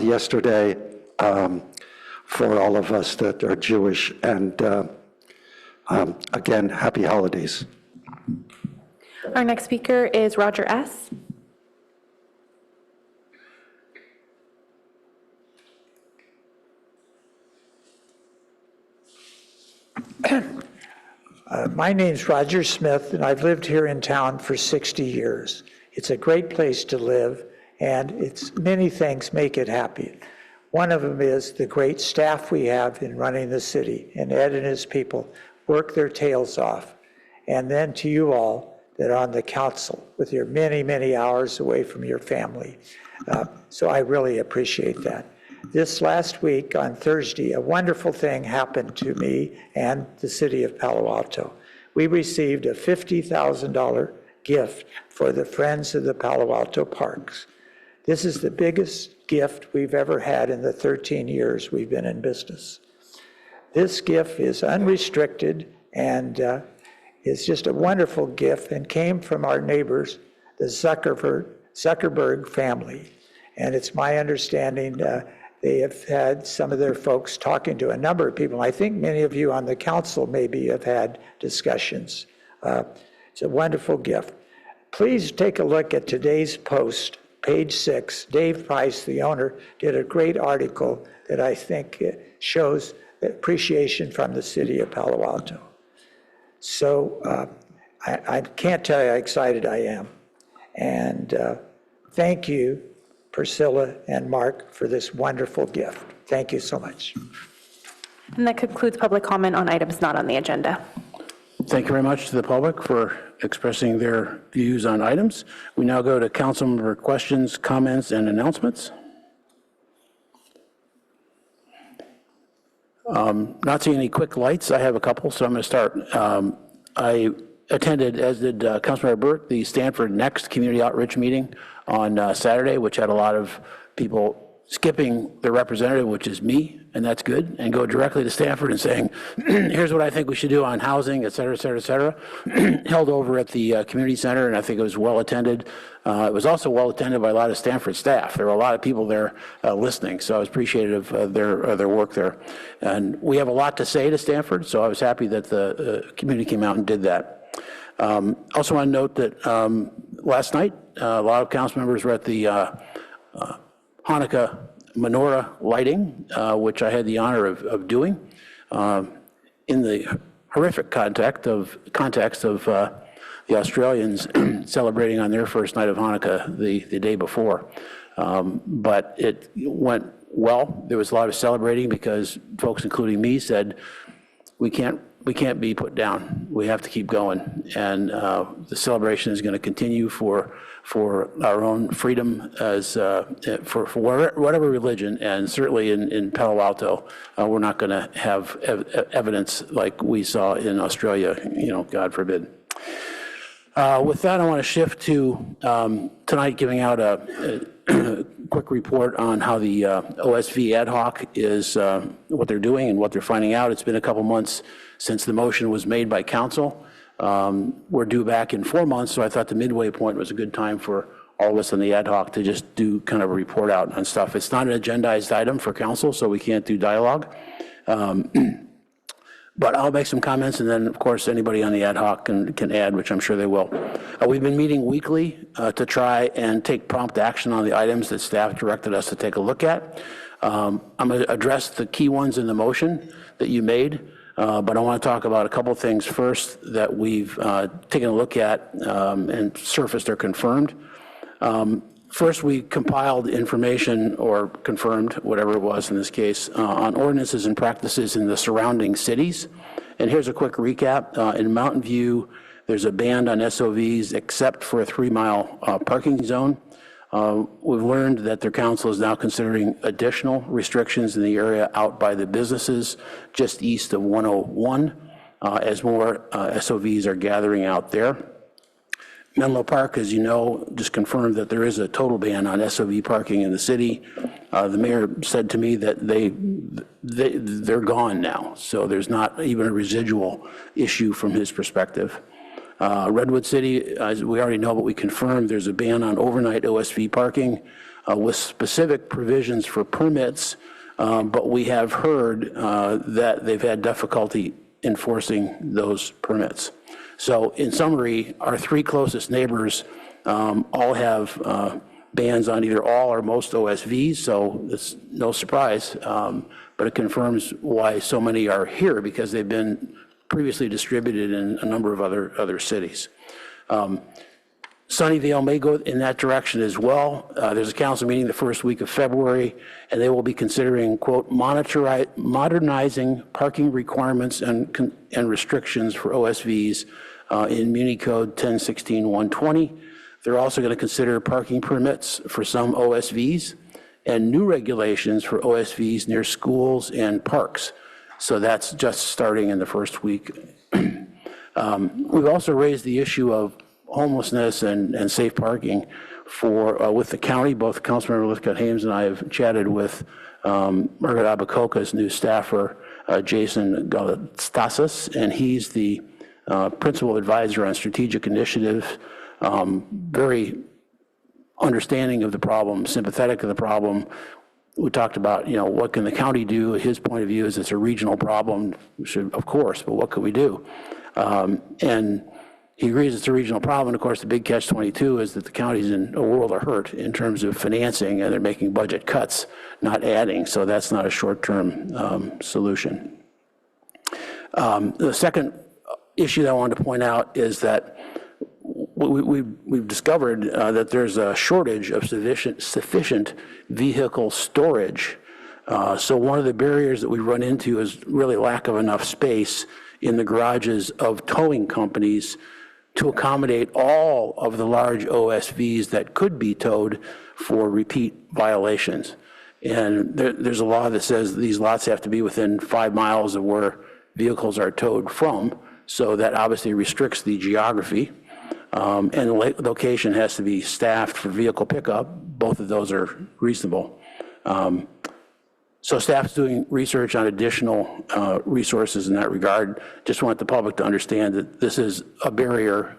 yesterday for all of us that are Jewish, and again, happy holidays. Our next speaker is Roger S. My name's Roger Smith, and I've lived here in town for 60 years. It's a great place to live, and many things make it happy. One of them is the great staff we have in running the city, and Ed and his people work their tails off. And then to you all that are on the council with your many, many hours away from your family. So I really appreciate that. This last week on Thursday, a wonderful thing happened to me and the city of Palo Alto. We received a $50,000 gift for the Friends of the Palo Alto Parks. This is the biggest gift we've ever had in the 13 years we've been in business. This gift is unrestricted and is just a wonderful gift, and came from our neighbors, the Zuckerberg family. And it's my understanding they have had some of their folks talking to a number of people. I think many of you on the council maybe have had discussions. It's a wonderful gift. Please take a look at today's Post, page 6. Dave Price, the owner, did a great article that I think shows appreciation from the city of Palo Alto. So I can't tell you how excited I am. And thank you, Priscilla and Mark, for this wonderful gift. Thank you so much. And that concludes public comment on items not on the agenda. Thank you very much to the public for expressing their views on items. We now go to council member questions, comments, and announcements. Not seeing any quick lights. I have a couple, so I'm going to start. I attended, as did Councilmember Burt, the Stanford Next Community Outreach Meeting on Saturday, which had a lot of people skipping their representative, which is me, and that's good, and go directly to Stanford and saying, here's what I think we should do on housing, et cetera, et cetera, et cether. Held over at the community center, and I think it was well attended. It was also well attended by a lot of Stanford staff. There were a lot of people there listening, so I was appreciative of their work there. And we have a lot to say to Stanford, so I was happy that the community came out and did that. Also want to note that last night, a lot of council members were at the Hanukkah menorah lighting, which I had the honor of doing in the horrific context of the Australians celebrating on their first night of Hanukkah the day before. But it went well. There was a lot of celebrating because folks, including me, said, we can't be put down. We have to keep going. And the celebration is going to continue for our own freedom as for whatever religion, and certainly in Palo Alto, we're not going to have evidence like we saw in Australia, God forbid. With that, I want to shift to tonight giving out a quick report on how the OSV ad hoc is, what they're doing and what they're finding out. It's been a couple months since the motion was made by council. We're due back in 4 months, so I thought the midway point was a good time for all of us on the ad hoc to just do kind of a report out on stuff. It's not an agendized item for council, so we can't do dialogue. But I'll make some comments, and then, of course, anybody on the ad hoc can add, which I'm sure they will. We've been meeting weekly to try and take prompt action on the items that staff directed us to take a look at. I'm going to address the key ones in the motion that you made, but I want to talk about a couple of things first that we've taken a look at and surfaced or confirmed. First, we compiled information, or confirmed, whatever it was in this case, on ordinances and practices in the surrounding cities. And here's a quick recap. In Mountain View, there's a ban on SOVs except for a 3-mile parking zone. We've learned that their council is now considering additional restrictions in the area out by the businesses just east of 101 as more SOVs are gathering out there. Menlo Park, as you know, just confirmed that there is a total ban on SOV parking in the city. The mayor said to me that they're gone now, so there's not even a residual issue from his perspective. Redwood City, as we already know, but we confirmed there's a ban on overnight OSV parking with specific provisions for permits, but we have heard that they've had difficulty enforcing those permits. So in summary, our 3 closest neighbors all have bans on either all or most OSVs, so it's no surprise, but it confirms why so many are here, because they've been previously distributed in a number of other cities. Sunnyvale may go in that direction as well. There's a council meeting the first week of February, and they will be considering, quote, modernizing parking requirements and restrictions for OSVs in Muni Code 1016-120. They're also going to consider parking permits for some OSVs and new regulations for OSVs near schools and parks. So that's just starting in the first week. We've also raised the issue of homelessness and safe parking with the county. Both Councilmember Lithcott Hames and I have chatted with Margaret Abacoca's new staffer, Jason Galastasas, and he's the principal advisor on strategic initiatives, very understanding of the problem, sympathetic of the problem. We talked about, what can the county do? His point of view is it's a regional problem, of course, but what could we do? And he agrees it's a regional problem. Of course, the big catch-22 is that the counties in a world of hurt in terms of financing, and they're making budget cuts, not adding. So that's not a short-term solution. The second issue that I wanted to point out is that we've discovered that there's a shortage of sufficient vehicle storage. So one of the barriers that we run into is really lack of enough space in the garages of towing companies to accommodate all of the large OSVs that could be towed for repeat violations. And there's a law that says these lots have to be within 5 miles of where vehicles are towed from, so that obviously restricts the geography. And the location has to be staffed for vehicle pickup. Both of those are reasonable. So staff's doing research on additional resources in that regard. Just want the public to understand that this is a barrier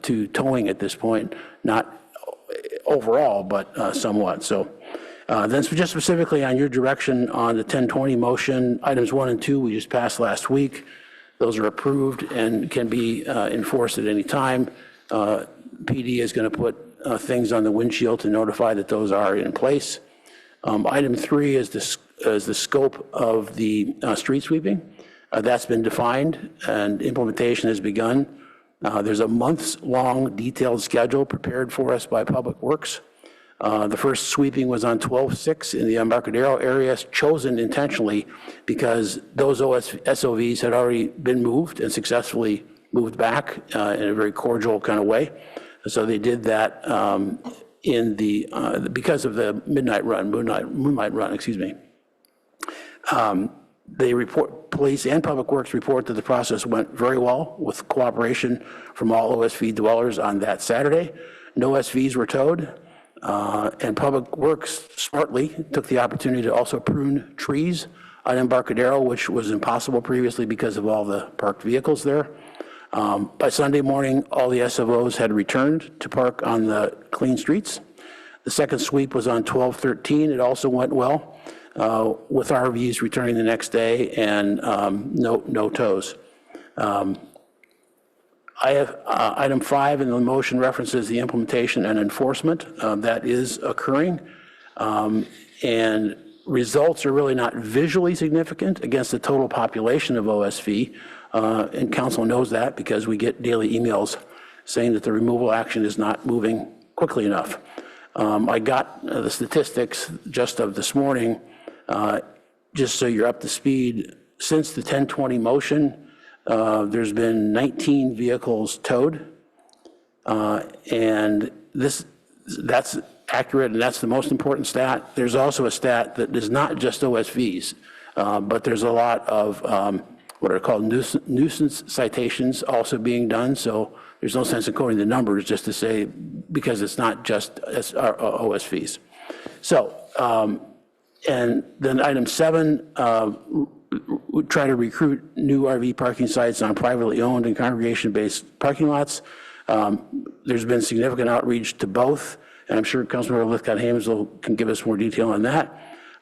to towing at this point, not overall, but somewhat. So then just specifically on your direction on the 1020 motion, items 1 and 2 we just passed last week. Those are approved and can be enforced at any time. PD is going to put things on the windshield to notify that those are in place. Item 3 is the scope of the street sweeping. That's been defined and implementation has begun. There's a months-long detailed schedule prepared for us by Public Works. The first sweeping was on 12/6 in the Embarcadero area, chosen intentionally because those SOVs had already been moved and successfully moved back in a very cordial kind of way. So they did that in because of the moonlight run, excuse me. Police and Public Works report that the process went very well with cooperation from all OSV dwellers on that Saturday. No SVs were towed, and Public Works smartly took the opportunity to also prune trees on Embarcadero, which was impossible previously because of all the parked vehicles there. By Sunday morning, all the SOVs had returned to park on the clean streets. The second sweep was on 12/13. It also went well, with RVs returning the next day and no tows. I have item 5 in the motion references the implementation and enforcement. That is occurring. And results are really not visually significant against the total population of OSV. And council knows that because we get daily emails saying that the removal action is not moving quickly enough. I got the statistics just of this morning, just so you're up to speed. Since the 1020 motion, there's been 19 vehicles towed, and that's accurate, and that's the most important stat. There's also a stat that is not just OSVs, but there's a lot of what are called nuisance citations also being done. So there's no sense in quoting the numbers just to say, because it's not just OSVs. So, and then item 7, we try to recruit new RV parking sites on privately owned and congregation-based parking lots. There's been significant outreach to both, and I'm sure Councilmember Lithcott-Hamsel can give us more detail on that.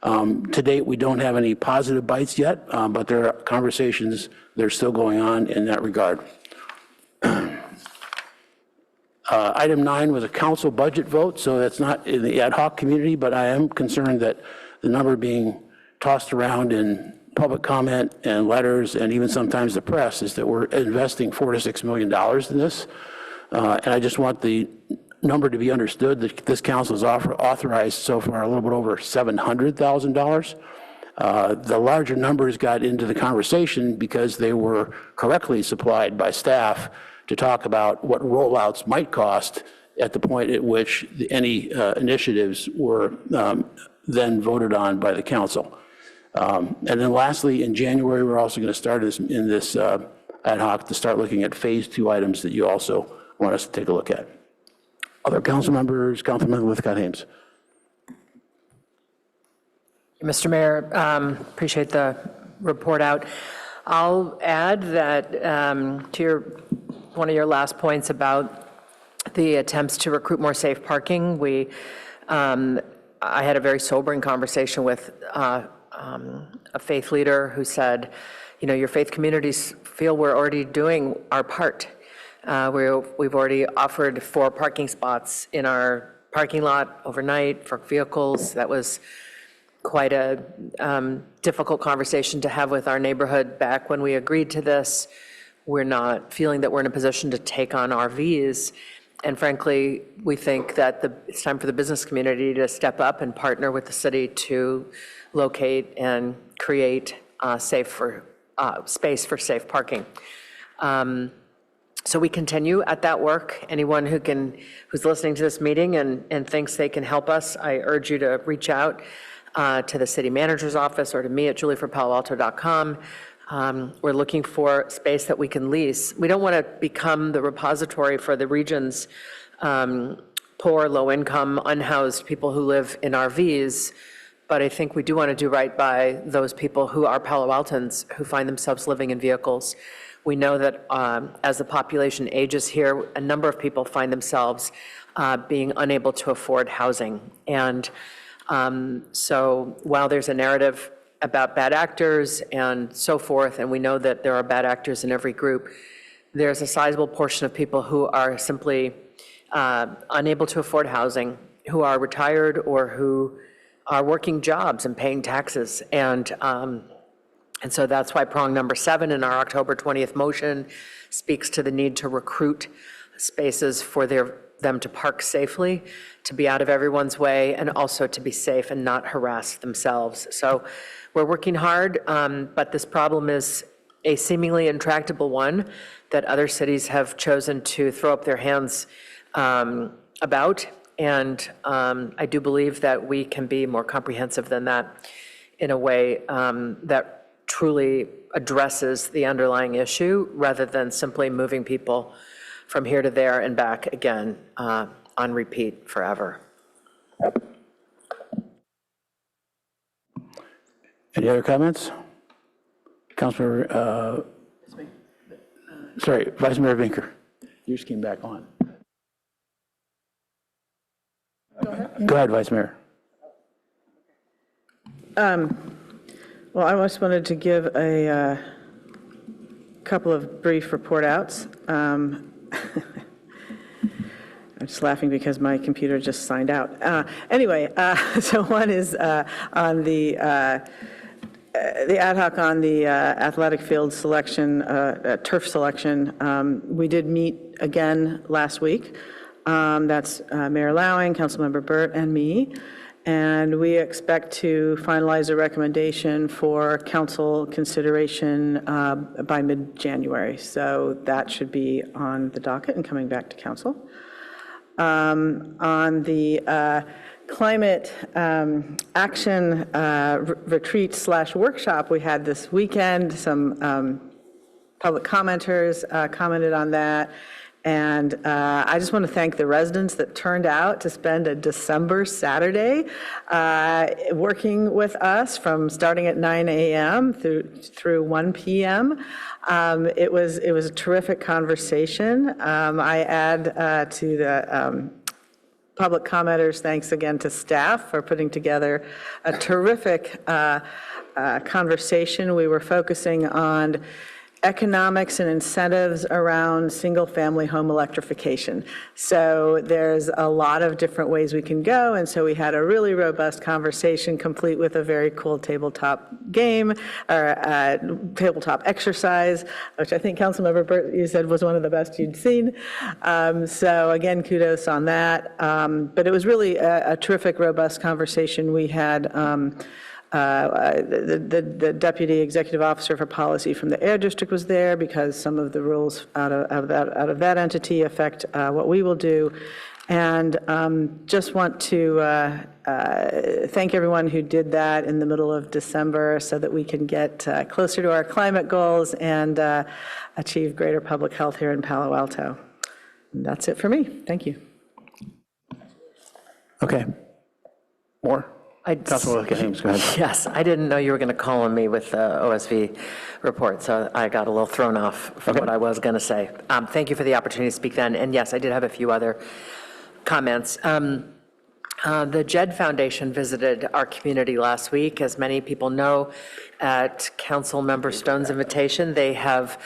To date, we don't have any positive bites yet, but there are conversations that are still going on in that regard. Item 9 was a council budget vote, so that's not in the ad hoc community, but I am concerned that the number being tossed around in public comment and letters and even sometimes the press is that we're investing $4 to $6 million in this. And I just want the number to be understood that this council has authorized so far a little bit over $700,000. The larger numbers got into the conversation because they were correctly supplied by staff to talk about what rollouts might cost at the point at which any initiatives were then voted on by the council. And then lastly, in January, we're also going to start in this ad hoc to start looking at phase 2 items that you also want us to take a look at. Other council members, Councilmember Lithcott-Hames. Mr. Mayor, appreciate the report out. I'll add that to one of your last points about the attempts to recruit more safe parking. I had a very sobering conversation with a faith leader who said, you know, your faith communities feel we're already doing our part. We've already offered 4 parking spots in our parking lot overnight for vehicles. That was quite a difficult conversation to have with our neighborhood back when we agreed to this. We're not feeling that we're in a position to take on RVs. And frankly, we think that it's time for the business community to step up and partner with the city to locate and create safe for space for safe parking. So we continue at that work. Anyone who's listening to this meeting and thinks they can help us, I urge you to reach out to the city manager's office or to me at julieforpaloalto.com. We're looking for space that we can lease. We don't want to become the repository for the region's poor, low-income, unhoused people who live in RVs, but I think we do want to do right by those people who are Palo Altans who find themselves living in vehicles. We know that as the population ages here, a number of people find themselves being unable to afford housing. And so while there's a narrative about bad actors and so forth, and we know that there are bad actors in every group, there's a sizable portion of people who are simply unable to afford housing, who are retired or who are working jobs and paying taxes. And so that's why prong number 7 in our October 20th motion speaks to the need to recruit spaces for them to park safely, to be out of everyone's way, and also to be safe and not harass themselves. So we're working hard, but this problem is a seemingly intractable one that other cities have chosen to throw up their hands about. And I do believe that we can be more comprehensive than that in a way that truly addresses the underlying issue rather than simply moving people from here to there and back again on repeat forever. Any other comments? Councilmember, sorry, Vice Mayor Vinker. You just came back on. Go ahead, Vice Mayor. Well, I just wanted to give a couple of brief report outs. I'm just laughing because my computer just signed out. Anyway, so one is on the ad hoc on the athletic field selection, turf selection. We did meet again last week. That's Mayor Lowing, Councilmember Burt, and me. And we expect to finalize a recommendation for council consideration by mid-January. So that should be on the docket and coming back to council. On the climate action retreat/workshop we had this weekend, some public commenters commented on that. And I just want to thank the residents that turned out to spend a December Saturday working with us from starting at 9 a.m. through 1 p.m. It was a terrific conversation. I add to the public commenters, thanks again to staff for putting together a terrific conversation. We were focusing on economics and incentives around single-family home electrification. So there's a lot of different ways we can go, and so we had a really robust conversation, complete with a very cool tabletop game, or tabletop exercise, which I think Councilmember Burt, you said was one of the best you'd seen. So again, kudos on that. But it was really a terrific, robust conversation. We had the Deputy Executive Officer for Policy from the Air District was there because some of the rules out of that entity affect what we will do. And just want to thank everyone who did that in the middle of December so that we can get closer to our climate goals and achieve greater public health here in Palo Alto. And that's it for me. Thank you. Okay. More? Councilwoman James, go ahead. Yes, I didn't know you were going to call on me with the OSV report, so I got a little thrown off from what I was going to say. Thank you for the opportunity to speak then. And yes, I did have a few other comments. The JED Foundation visited our community last week. As many people know, at Council Member Stone's invitation, they have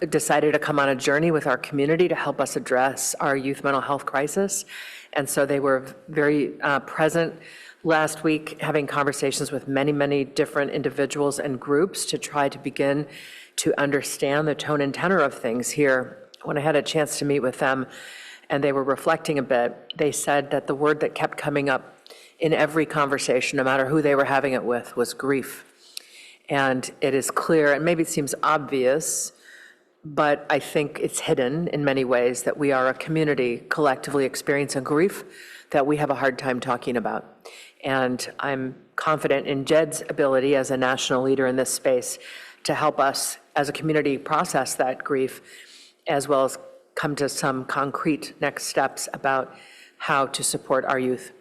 decided to come on a journey with our community to help us address our youth mental health crisis. And so they were very present last week, having conversations with many, many different individuals and groups to try to begin to understand the tone and tenor of things here. When I had a chance to meet with them and they were reflecting a bit, they said that the word that kept coming up in every conversation, no matter who they were having it with, was grief. And it is clear, and maybe it seems obvious, but I think it's hidden in many ways, that we are a community collectively experiencing grief that we have a hard time talking about. And I'm confident in Jed's ability as a national leader in this space to help us as a community process that grief, as well as come to some concrete next steps about how to support our youth.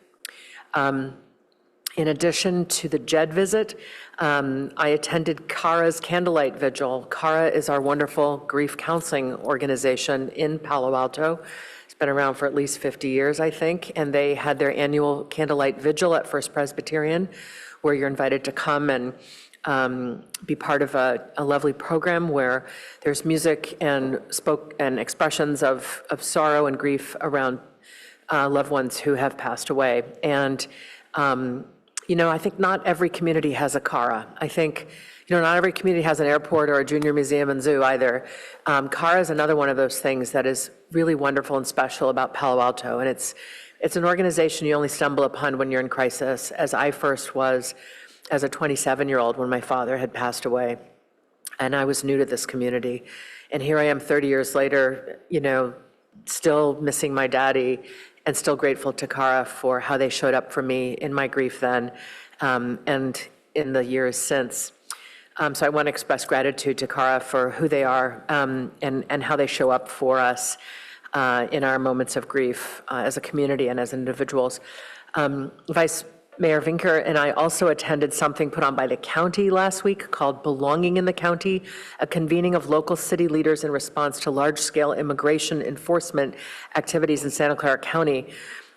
In addition to the JED visit, I attended CARA's Candlelight Vigil. CARA is our wonderful grief counseling organization in Palo Alto. It's been around for at least 50 years, I think, and they had their annual Candlelight Vigil at First Presbyterian, where you're invited to come and be part of a lovely program where there's music and expressions of sorrow and grief around loved ones who have passed away. And I think not every community has a CARA. I think, not every community has an airport or a junior museum and zoo either. CARA is another one of those things that is really wonderful and special about Palo Alto. And it's an organization you only stumble upon when you're in crisis, as I first was as a 27-year-old when my father had passed away. And I was new to this community. And here I am 30 years later, still missing my daddy, and still grateful to CARA for how they showed up for me in my grief then, and in the years since. So I want to express gratitude to CARA for who they are, and how they show up for us in our moments of grief as a community and as individuals. Vice Mayor Vinker and I also attended something put on by the county last week called Belonging in the County, a convening of local city leaders in response to large-scale immigration enforcement activities in Santa Clara County,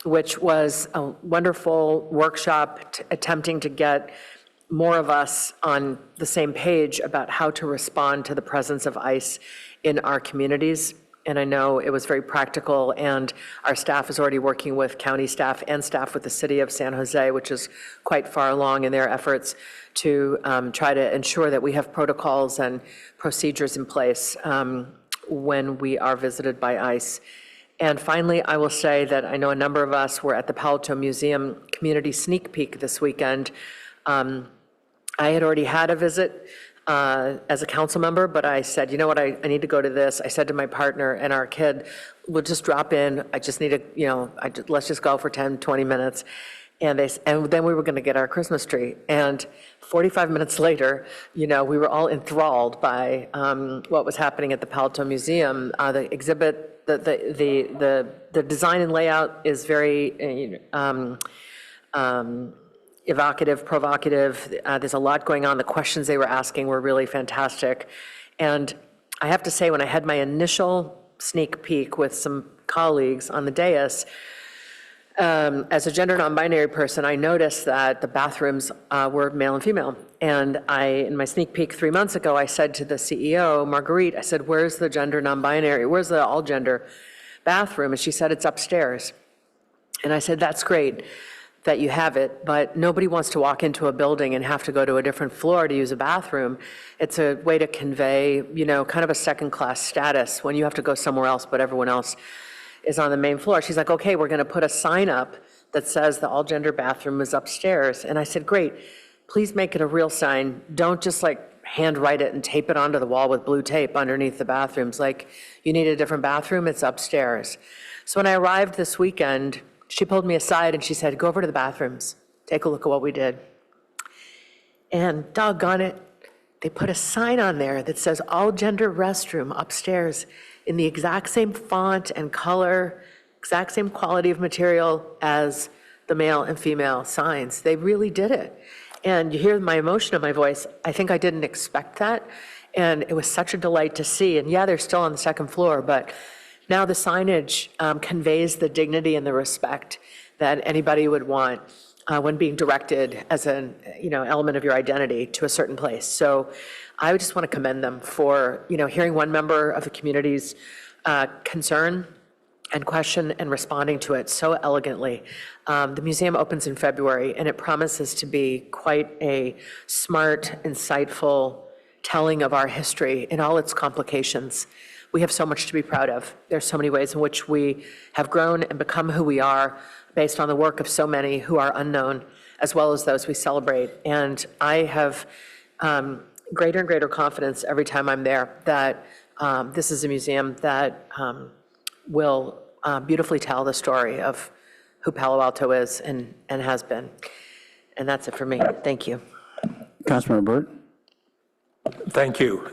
which was a wonderful workshop attempting to get more of us on the same page about how to respond to the presence of ICE in our communities. And I know it was very practical, and our staff is already working with county staff and staff with the city of San Jose, which is quite far along in their efforts to try to ensure that we have protocols and procedures in place when we are visited by ICE. And finally, I will say that I know a number of us were at the Palo Alto Museum Community Sneak Peek this weekend. I had already had a visit as a council member, but I said, you know what, I need to go to this. I said to my partner and our kid, we'll just drop in. I just need to, let's just go for 10, 20 minutes. And then we were going to get our Christmas tree. And 45 minutes later, we were all enthralled by what was happening at the Palo Alto Museum. The exhibit, the design and layout is very evocative, provocative. There's a lot going on. The questions they were asking were really fantastic. And I have to say, when I had my initial sneak peek with some colleagues on the dais, as a gender non-binary person, I noticed that the bathrooms were male and female. And in my sneak peek 3 months ago, I said to the CEO, Marguerite, I said, where's the gender non-binary? Where's the all-gender bathroom? And she said, it's upstairs. And I said, that's great that you have it, but nobody wants to walk into a building and have to go to a different floor to use a bathroom. It's a way to convey, kind of a second-class status when you have to go somewhere else, but everyone else is on the main floor. She's like, okay, we're going to put a sign up that says the all-gender bathroom is upstairs. And I said, great, please make it a real sign. Don't just hand write it and tape it onto the wall with blue tape underneath the bathrooms. You need a different bathroom, it's upstairs. So when I arrived this weekend, she pulled me aside and she said, go over to the bathrooms, take a look at what we did. And doggone it, they put a sign on there that says all gender restroom upstairs in the exact same font and color, exact same quality of material as the male and female signs. They really did it. And you hear my emotion in my voice. I think I didn't expect that. And it was such a delight to see. And yeah, they're still on the second floor, but now the signage conveys the dignity and the respect that anybody would want when being directed as an element of your identity to a certain place. So I would just want to commend them for hearing one member of the community's concern and question and responding to it so elegantly. The museum opens in February, and it promises to be quite a smart, insightful telling of our history in all its complications. We have so much to be proud of. There's so many ways in which we have grown and become who we are based on the work of so many who are unknown, as well as those we celebrate. And I have greater and greater confidence every time I'm there that this is a museum that will beautifully tell the story of who Palo Alto is and has been. And that's it for me. Thank you. Councilmember Burt. Thank you.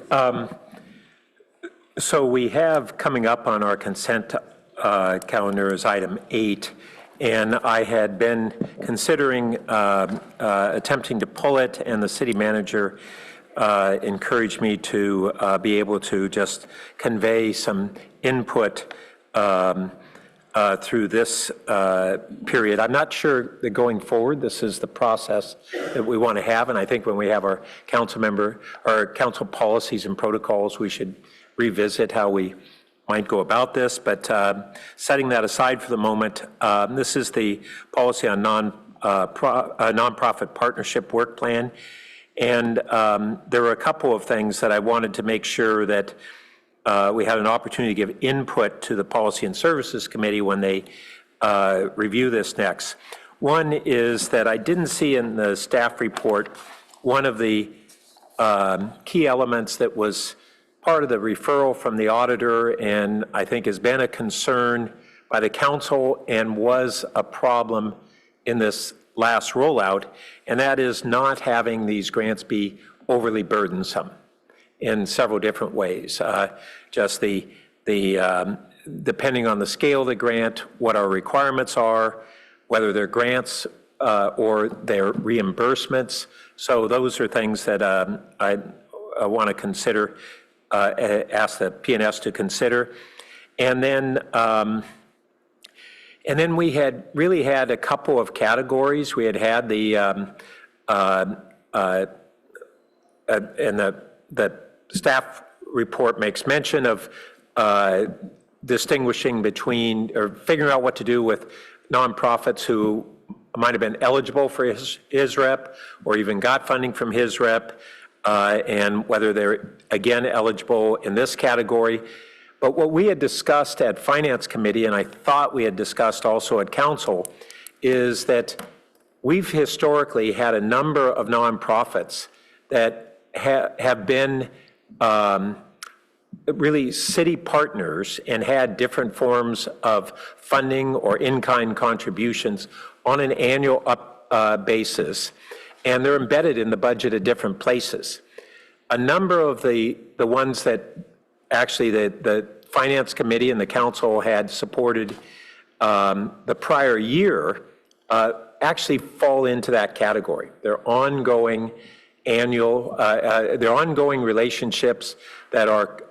So we have coming up on our consent calendar is item 8, and I had been considering attempting to pull it, and the city manager encouraged me to be able to just convey some input through this period. I'm not sure that going forward, this is the process that we want to have, and I think when we have our council policies and protocols, we should revisit how we might go about this. But setting that aside for the moment, this is the policy on nonprofit partnership work plan, and there were a couple of things that I wanted to make sure that we had an opportunity to give input to the Policy and Services Committee when they review this next. One is that I didn't see in the staff report one of the key elements that was part of the referral from the auditor, and I think has been a concern by the council and was a problem in this last rollout, and that is not having these grants be overly burdensome in several different ways. Just depending on the scale of the grant, what our requirements are, whether they're grants or they're reimbursements. So those are things that I want to consider, ask the P&S to consider. And then we had really had a couple of categories. We had the, and the staff report makes mention of distinguishing between, or figuring out what to do with nonprofits who might have been eligible for his rep or even got funding from his rep, and whether they're again eligible in this category. But what we had discussed at Finance Committee, and I thought we had discussed also at Council, is that we've historically had a number of nonprofits that have been really city partners and had different forms of funding or in-kind contributions on an annual basis, and they're embedded in the budget at different places. A number of the ones that actually the Finance Committee and the Council had supported the prior year actually fall into that category. They're ongoing they're ongoing relationships that are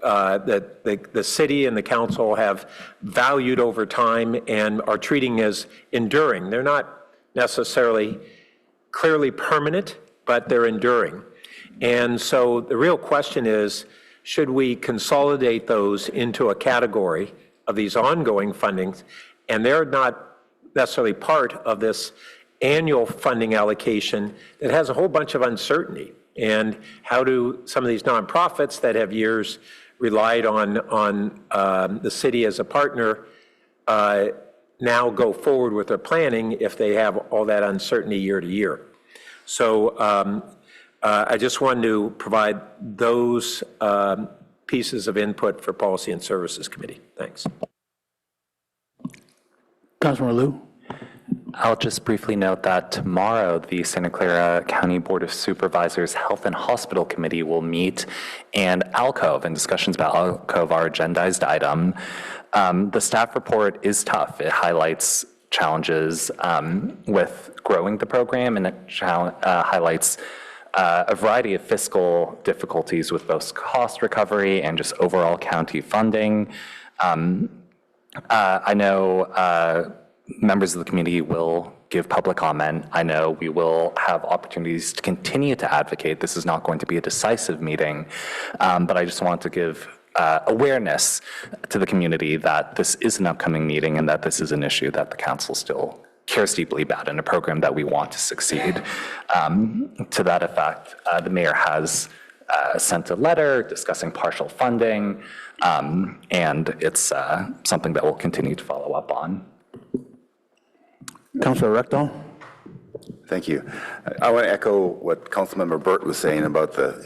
that the city and the council have valued over time and are treating as enduring. They're not necessarily clearly permanent, but they're enduring. And so the real question is, should we consolidate those into a category of these ongoing fundings? And they're not necessarily part of this annual funding allocation that has a whole bunch of uncertainty. And how do some of these nonprofits that have years relied on the city as a partner now go forward with their planning if they have all that uncertainty year to year? So I just wanted to provide those pieces of input for Policy and Services Committee. Thanks. Councilmember Liu. I'll just briefly note that tomorrow, the Santa Clara County Board of Supervisors Health and Hospital Committee will meet, and ALCOVE and discussions about ALCOVE are agendized item. The staff report is tough. It highlights challenges with growing the program, and it highlights a variety of fiscal difficulties with both cost recovery and just overall county funding. I know members of the community will give public comment. I know we will have opportunities to continue to advocate. This is not going to be a decisive meeting, but I just want to give awareness to the community that this is an upcoming meeting and that this is an issue that the council still cares deeply about and a program that we want to succeed. To that effect, the mayor has sent a letter discussing partial funding, and it's something that we'll continue to follow up on. Councilor Rectal. Thank you. I want to echo what Councilmember Burt was saying about our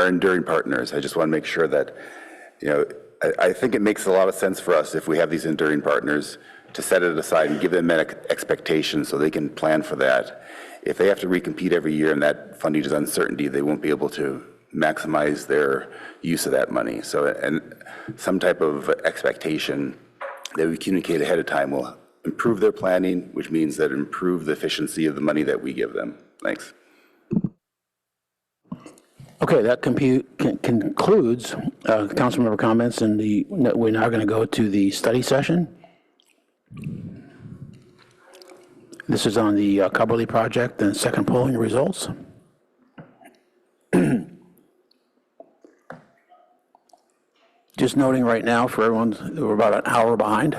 enduring partners. I just want to make sure that, I think it makes a lot of sense for us if we have these enduring partners to set it aside and give them an expectation so they can plan for that. If they have to recompete every year and that funding is uncertainty, they won't be able to maximize their use of that money. So, and some type of expectation that we communicate ahead of time will improve their planning, which means that improve the efficiency of the money that we give them. Thanks. Okay, that concludes council member comments, and we're now going to go to the study session. This is on the Cubberley project and second polling results. Just noting right now for everyone, we're about an hour behind.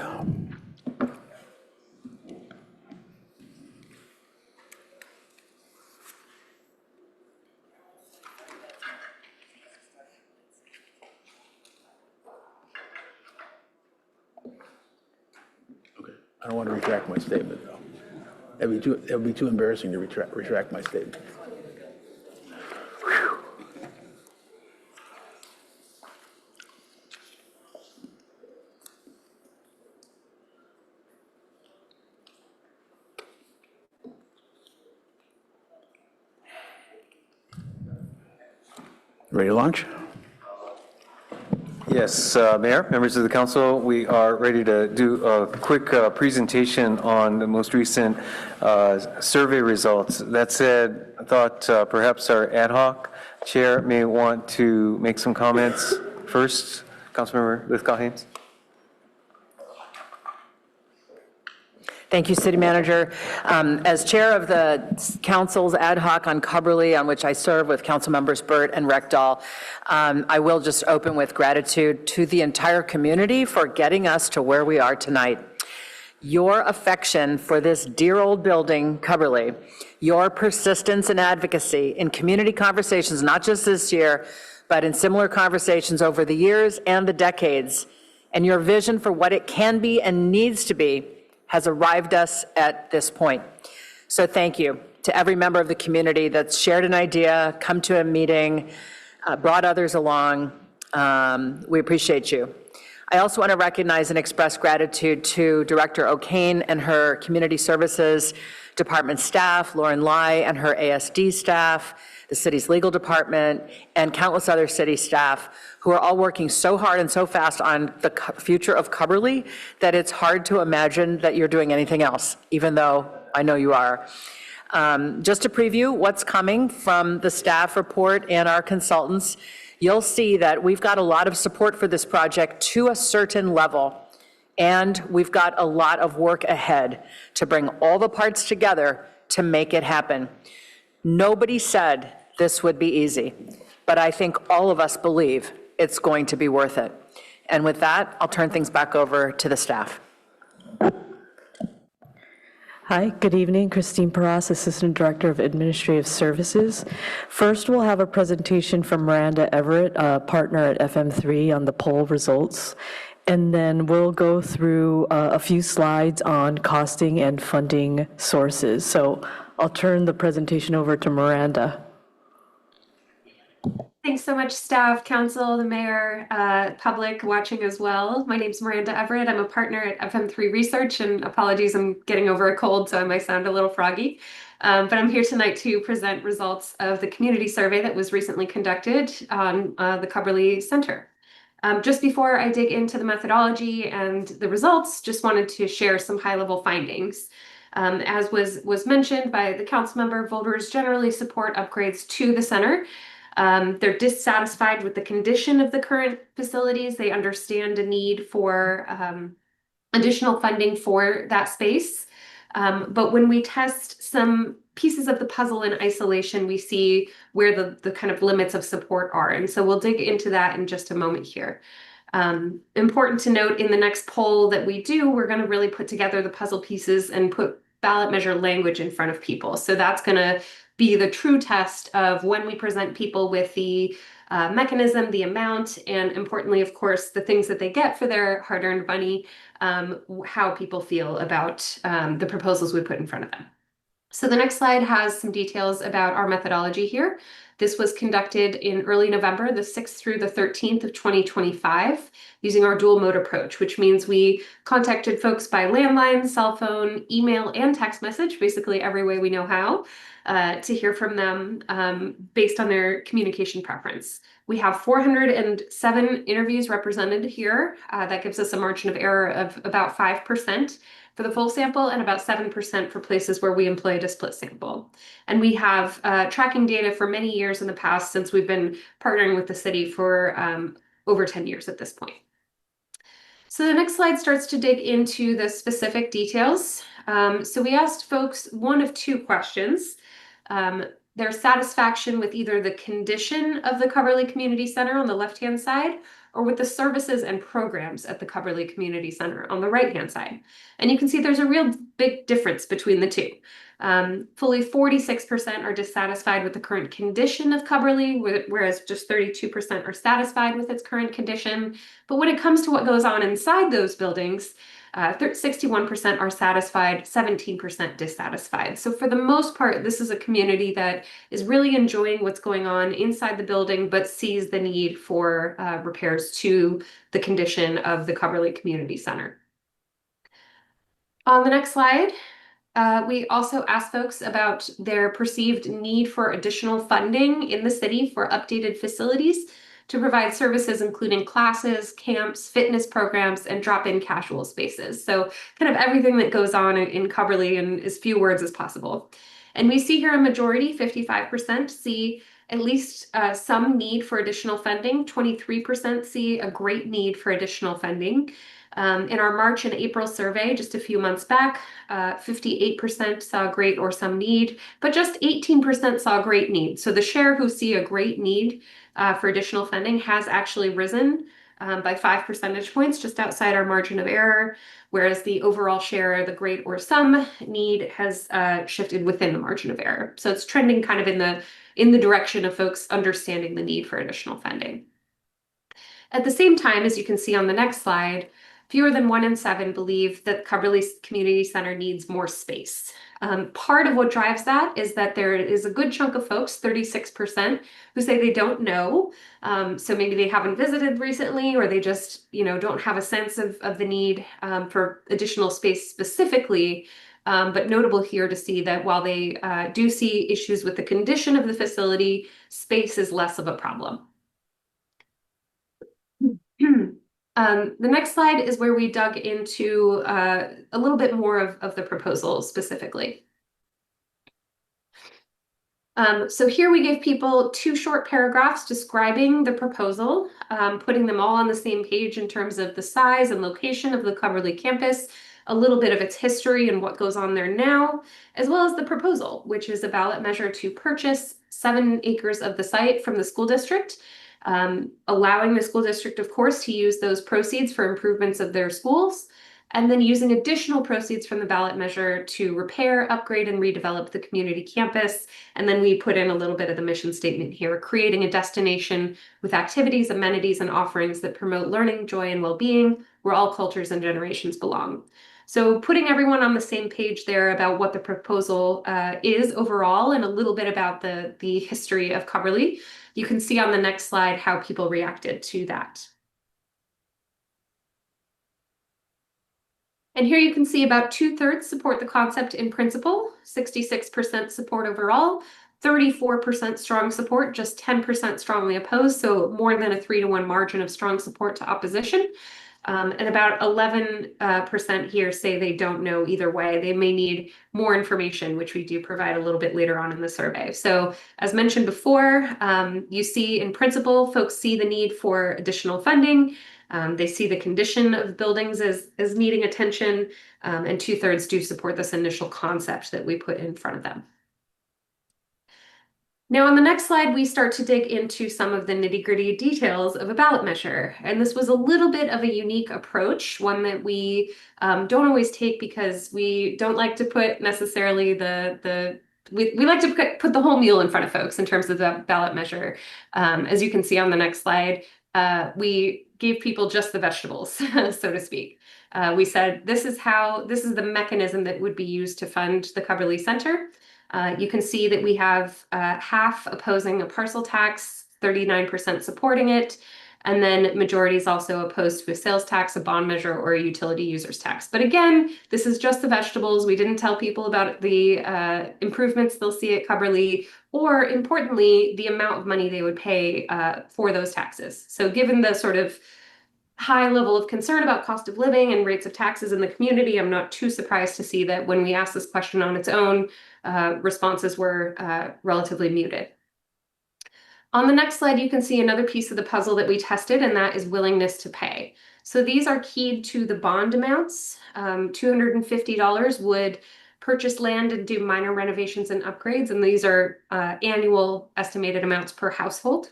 I don't want to retract my statement, though. It would be too embarrassing to retract my statement. Whew. Ready to launch? Yes, Mayor, members of the council, we are ready to do a quick presentation on the most recent survey results. That said, I thought perhaps our ad hoc chair may want to make some comments first. Councilmember Lithgow-Haynes. Thank you, City Manager. As chair of the council's ad hoc on Cubberley, on which I serve with council members Burt and Reckdahl, I will just open with gratitude to the entire community for getting us to where we are tonight. Your affection for this dear old building, Cubberley, your persistence and advocacy in community conversations, not just this year, but in similar conversations over the years and the decades, and your vision for what it can be and needs to be has arrived us at this point. So thank you to every member of the community that's shared an idea, come to a meeting, brought others along. We appreciate you. I also want to recognize and express gratitude to Director O'Kane and her Community Services Department staff, Lauren Lai and her ASD staff, the city's legal department, and countless other city staff who are all working so hard and so fast on the future of Cubberley that it's hard to imagine that you're doing anything else, even though I know you are. Just to preview what's coming from the staff report and our consultants, you'll see that we've got a lot of support for this project to a certain level, and we've got a lot of work ahead to bring all the parts together to make it happen. Nobody said this would be easy, but I think all of us believe it's going to be worth it. And with that, I'll turn things back over to the staff. Hi, good evening. Christine Paras, Assistant Director of Administrative Services. First, we'll have a presentation from Miranda Everett, a partner at FM3, on the poll results. And then we'll go through a few slides on costing and funding sources. So I'll turn the presentation over to Miranda. Thanks so much, staff, council, the mayor, public watching as well. My name is Miranda Everett. I'm a partner at FM3 Research, and apologies, I'm getting over a cold, so I might sound a little froggy. But I'm here tonight to present results of the community survey that was recently conducted on the Cubberley Center. Just before I dig into the methodology and the results, just wanted to share some high-level findings. As was mentioned by the council member, voters generally support upgrades to the center. They're dissatisfied with the condition of the current facilities. They understand a need for additional funding for that space. But when we test some pieces of the puzzle in isolation, we see where the kind of limits of support are. And so we'll dig into that in just a moment here. Important to note, in the next poll that we do, we're going to really put together the puzzle pieces and put ballot measure language in front of people. So that's going to be the true test of when we present people with the mechanism, the amount, and importantly, of course, the things that they get for their hard-earned money, how people feel about the proposals we put in front of them. So the next slide has some details about our methodology here. This was conducted in early November, the 6th through the 13th of 2025, using our dual mode approach, which means we contacted folks by landline, cell phone, email, and text message, basically every way we know how, to hear from them based on their communication preference. We have 407 interviews represented here. That gives us a margin of error of about 5% for the full sample and about 7% for places where we employed a split sample. And we have tracking data for many years in the past since we've been partnering with the city for over 10 years at this point. So the next slide starts to dig into the specific details. So we asked folks one of two questions. Their satisfaction with either the condition of the Coverly Community Center on the left-hand side or with the services and programs at the Coverly Community Center on the right-hand side. And you can see there's a real big difference between the two. Fully 46% are dissatisfied with the current condition of Coverly, whereas just 32% are satisfied with its current condition. But when it comes to what goes on inside those buildings, 61% are satisfied, 17% dissatisfied. So for the most part, this is a community that is really enjoying what's going on inside the building, but sees the need for repairs to the condition of the Coverly Community Center. On the next slide, we also asked folks about their perceived need for additional funding in the city for updated facilities to provide services including classes, camps, fitness programs, and drop-in casual spaces. So kind of everything that goes on in Coverly in as few words as possible. And we see here a majority, 55%, see at least some need for additional funding. 23% see a great need for additional funding. In our March and April survey, just a few months back, 58% saw great or some need, but just 18% saw great need. So the share who see a great need for additional funding has actually risen by 5 percentage points, just outside our margin of error, whereas the overall share, the great or some need, has shifted within the margin of error. So it's trending kind of in the direction of folks understanding the need for additional funding. At the same time, as you can see on the next slide, fewer than 1 in 7 believe that Coverly Community Center needs more space. Part of what drives that is that there is a good chunk of folks, 36%, who say they don't know. So maybe they haven't visited recently, or they just, don't have a sense of the need for additional space specifically. But notable here to see that while they do see issues with the condition of the facility, space is less of a problem. The next slide is where we dug into a little bit more of the proposal specifically. So here we gave people 2 short paragraphs describing the proposal, putting them all on the same page in terms of the size and location of the Coverly campus, a little bit of its history and what goes on there now, as well as the proposal, which is a ballot measure to purchase 7 acres of the site from the school district, allowing the school district, of course, to use those proceeds for improvements of their schools, and then using additional proceeds from the ballot measure to repair, upgrade, and redevelop the community campus. And then we put in a little bit of the mission statement here, creating a destination with activities, amenities, and offerings that promote learning, joy, and well-being, where all cultures and generations belong. So putting everyone on the same page there about what the proposal is overall, and a little bit about the history of Coverly. You can see on the next slide how people reacted to that. And here you can see about 2/3 support the concept in principle, 66% support overall, 34% strong support, just 10% strongly opposed, so more than a 3-to-1 margin of strong support to opposition. And about 11% here say they don't know either way. They may need more information, which we do provide a little bit later on in the survey. So as mentioned before, you see in principle, folks see the need for additional funding. They see the condition of buildings as needing attention, and 2/3 do support this initial concept that we put in front of them. Now on the next slide, we start to dig into some of the nitty-gritty details of a ballot measure. And this was a little bit of a unique approach, one that we don't always take because we don't like to put necessarily we like to put the whole meal in front of folks in terms of the ballot measure. As you can see on the next slide, we gave people just the vegetables, so to speak. We said, this is the mechanism that would be used to fund the Cubberley Center. You can see that we have half opposing a parcel tax, 39% supporting it, and then majority is also opposed to a sales tax, a bond measure, or a utility users tax. But again, this is just the vegetables. We didn't tell people about the improvements they'll see at Cubberley, or importantly, the amount of money they would pay for those taxes. So given the sort of high level of concern about cost of living and rates of taxes in the community, I'm not too surprised to see that when we asked this question on its own, responses were relatively muted. On the next slide, you can see another piece of the puzzle that we tested, and that is willingness to pay. So these are keyed to the bond amounts. $250 would purchase land and do minor renovations and upgrades, and these are annual estimated amounts per household.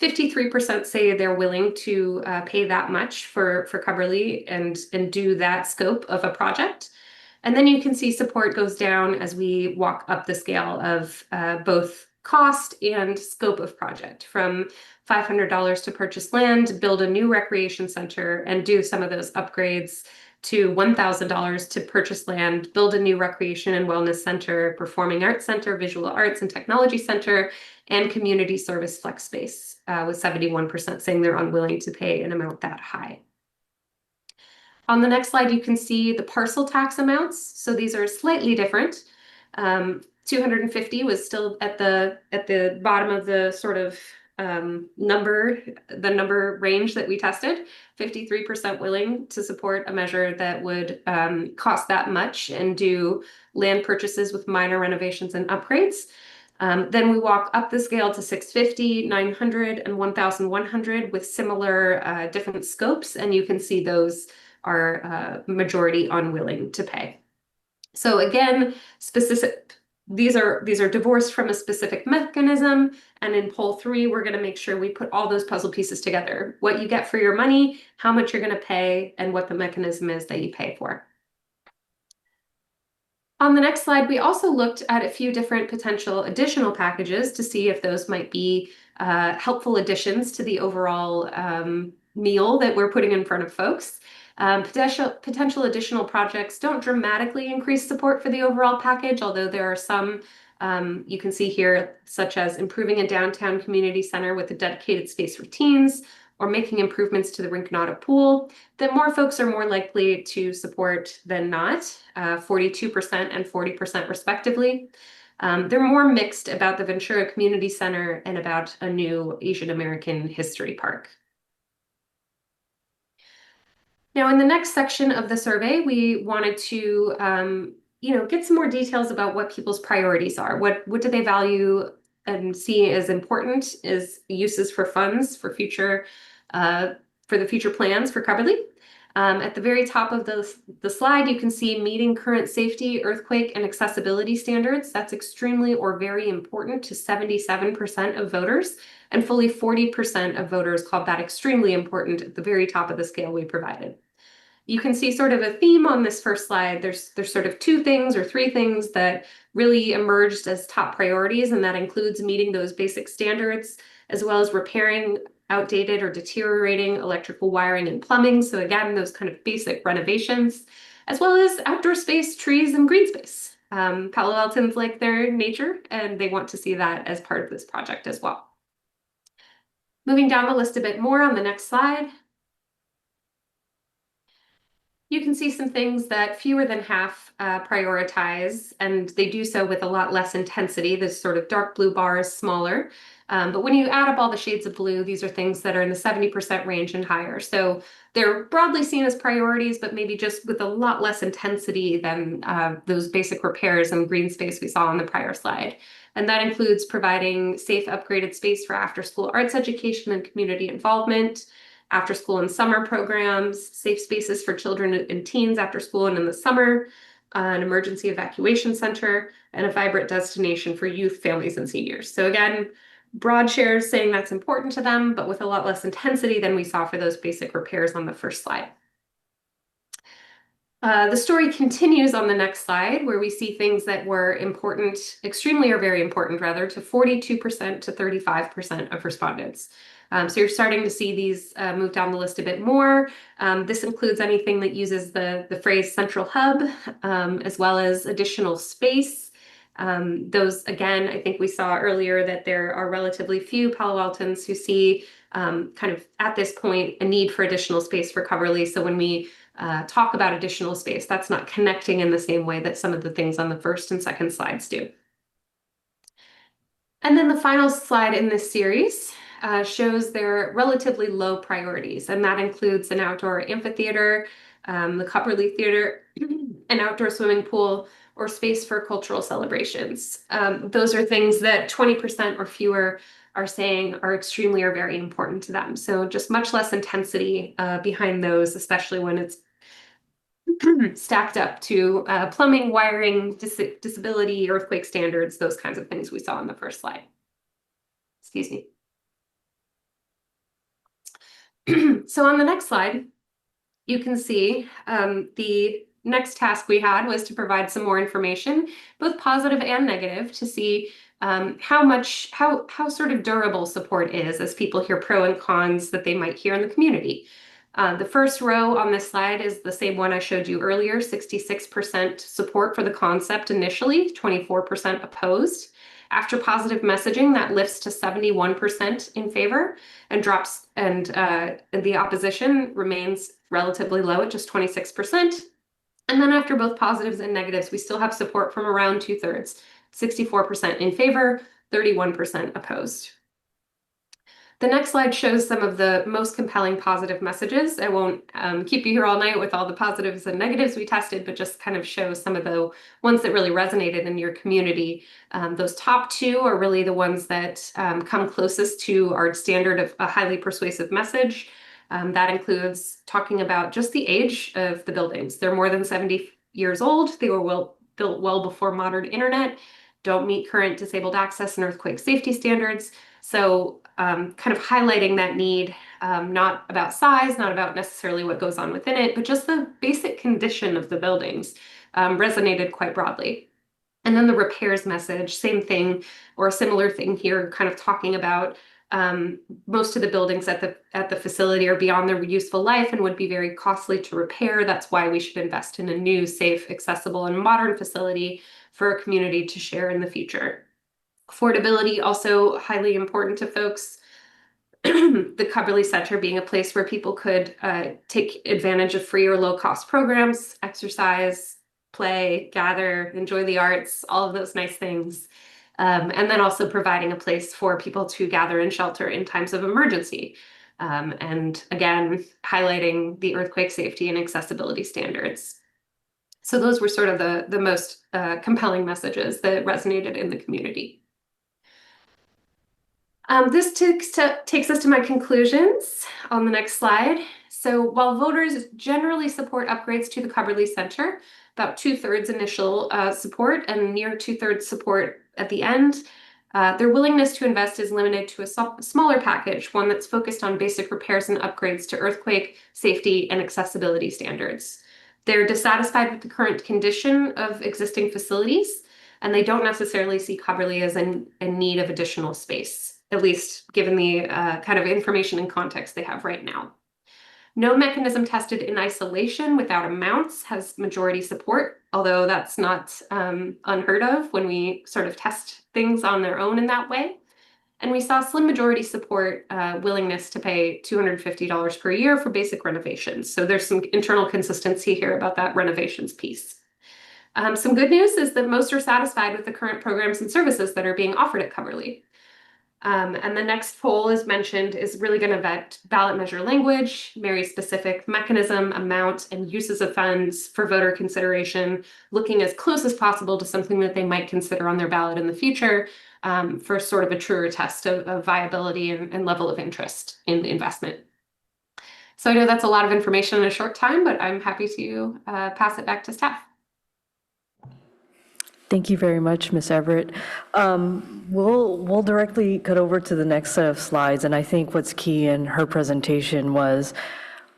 53% say they're willing to pay that much for Cubberley and do that scope of a project. And then you can see support goes down as we walk up the scale of both cost and scope of project, from $500 to purchase land, build a new recreation center, and do some of those upgrades, to $1,000 to purchase land, build a new recreation and wellness center, performing arts center, visual arts and technology center, and community service flex space, with 71% saying they're unwilling to pay an amount that high. On the next slide, you can see the parcel tax amounts. So these are slightly different. 250 was still at the bottom of the sort of number range that we tested. 53% willing to support a measure that would cost that much and do land purchases with minor renovations and upgrades. Then we walk up the scale to 650, 900, and 1,100 with similar different scopes, and you can see those are majority unwilling to pay. So again, these are divorced from a specific mechanism, and in poll 3, we're going to make sure we put all those puzzle pieces together. What you get for your money, how much you're going to pay, and what the mechanism is that you pay for. On the next slide, we also looked at a few different potential additional packages to see if those might be helpful additions to the overall meal that we're putting in front of folks. Potential additional projects don't dramatically increase support for the overall package, although there are some you can see here, such as improving a downtown community center with a dedicated space for teens, or making improvements to the Rinconada pool, that more folks are more likely to support than not, 42% and 40% respectively. They're more mixed about the Ventura Community Center and about a new Asian American History Park. Now, in the next section of the survey, we wanted to get some more details about what people's priorities are. What do they value and see as important as uses for funds for the future plans for Cubberley. At the very top of the slide, you can see meeting current safety, earthquake, and accessibility standards. That's extremely or very important to 77% of voters, and fully 40% of voters called that extremely important at the very top of the scale we provided. You can see sort of a theme on this first slide. There's sort of 2 things or 3 things that really emerged as top priorities, and that includes meeting those basic standards, as well as repairing outdated or deteriorating electrical wiring and plumbing. So again, those kind of basic renovations, as well as outdoor space, trees, and green space. Palo Altans like their nature, and they want to see that as part of this project as well. Moving down the list a bit more on the next slide, you can see some things that fewer than half prioritize, and they do so with a lot less intensity. This sort of dark blue bar is smaller. But when you add up all the shades of blue, these are things that are in the 70% range and higher. So they're broadly seen as priorities, but maybe just with a lot less intensity than those basic repairs and green space we saw on the prior slide. And that includes providing safe, upgraded space for after-school arts education and community involvement, after school and summer programs, safe spaces for children and teens after school and in the summer, an emergency evacuation center, and a vibrant destination for youth, families, and seniors. So again, broad shares saying that's important to them, but with a lot less intensity than we saw for those basic repairs on the first slide. The story continues on the next slide, where we see things that were important, extremely or very important rather, to 42% to 35% of respondents. So you're starting to see these move down the list a bit more. This includes anything that uses the phrase central hub, as well as additional space. Those, again, I think we saw earlier that there are relatively few Palo Altans who see kind of at this point a need for additional space for Coverly. So when we talk about additional space, that's not connecting in the same way that some of the things on the first and second slides do. And then the final slide in this series shows their relatively low priorities, and that includes an outdoor amphitheater, the Coverly Theater, an outdoor swimming pool, or space for cultural celebrations. Those are things that 20% or fewer are saying are extremely or very important to them. So just much less intensity behind those, especially when it's stacked up to plumbing, wiring, disability, earthquake standards, those kinds of things we saw on the first slide. Excuse me. So on the next slide, you can see the next task we had was to provide some more information, both positive and negative, to see how sort of durable support is as people hear pro and cons that they might hear in the community. The first row on this slide is the same one I showed you earlier, 66% support for the concept initially, 24% opposed. After positive messaging, that lifts to 71% in favor and drops, and the opposition remains relatively low at just 26%. And then after both positives and negatives, we still have support from around 2/3, 64% in favor, 31% opposed. The next slide shows some of the most compelling positive messages. I won't keep you here all night with all the positives and negatives we tested, but just kind of show some of the ones that really resonated in your community. Those top two are really the ones that come closest to our standard of a highly persuasive message. That includes talking about just the age of the buildings. They're more than 70 years old. They were built well before modern internet, don't meet current disabled access and earthquake safety standards. So kind of highlighting that need, not about size, not about necessarily what goes on within it, but just the basic condition of the buildings resonated quite broadly. And then the repairs message, same thing or a similar thing here, kind of talking about most of the buildings at the facility are beyond their useful life and would be very costly to repair. That's why we should invest in a new, safe, accessible, and modern facility for a community to share in the future. Affordability also highly important to folks. The Coverly Center being a place where people could take advantage of free or low-cost programs, exercise, play, gather, enjoy the arts, all of those nice things. And then also providing a place for people to gather and shelter in times of emergency. And again, highlighting the earthquake safety and accessibility standards. So those were sort of the most compelling messages that resonated in the community. This takes us to my conclusions on the next slide. So while voters generally support upgrades to the Coverly Center, about 2/3 initial support and near 2/3 support at the end, their willingness to invest is limited to a smaller package, one that's focused on basic repairs and upgrades to earthquake safety and accessibility standards. They're dissatisfied with the current condition of existing facilities, and they don't necessarily see Coverly as in need of additional space, at least given the kind of information and context they have right now. No mechanism tested in isolation without amounts has majority support, although that's not unheard of when we sort of test things on their own in that way. And we saw slim majority support willingness to pay $250 per year for basic renovations. So there's some internal consistency here about that renovations piece. Some good news is that most are satisfied with the current programs and services that are being offered at Coverly. And the next poll, as mentioned, is really going to vet ballot measure language, marry specific mechanism, amount, and uses of funds for voter consideration, looking as close as possible to something that they might consider on their ballot in the future for sort of a truer test of viability and level of interest in the investment. So I know that's a lot of information in a short time, but I'm happy to pass it back to staff. Thank you very much, Ms. Everett. We'll directly cut over to the next set of slides, and I think what's key in her presentation was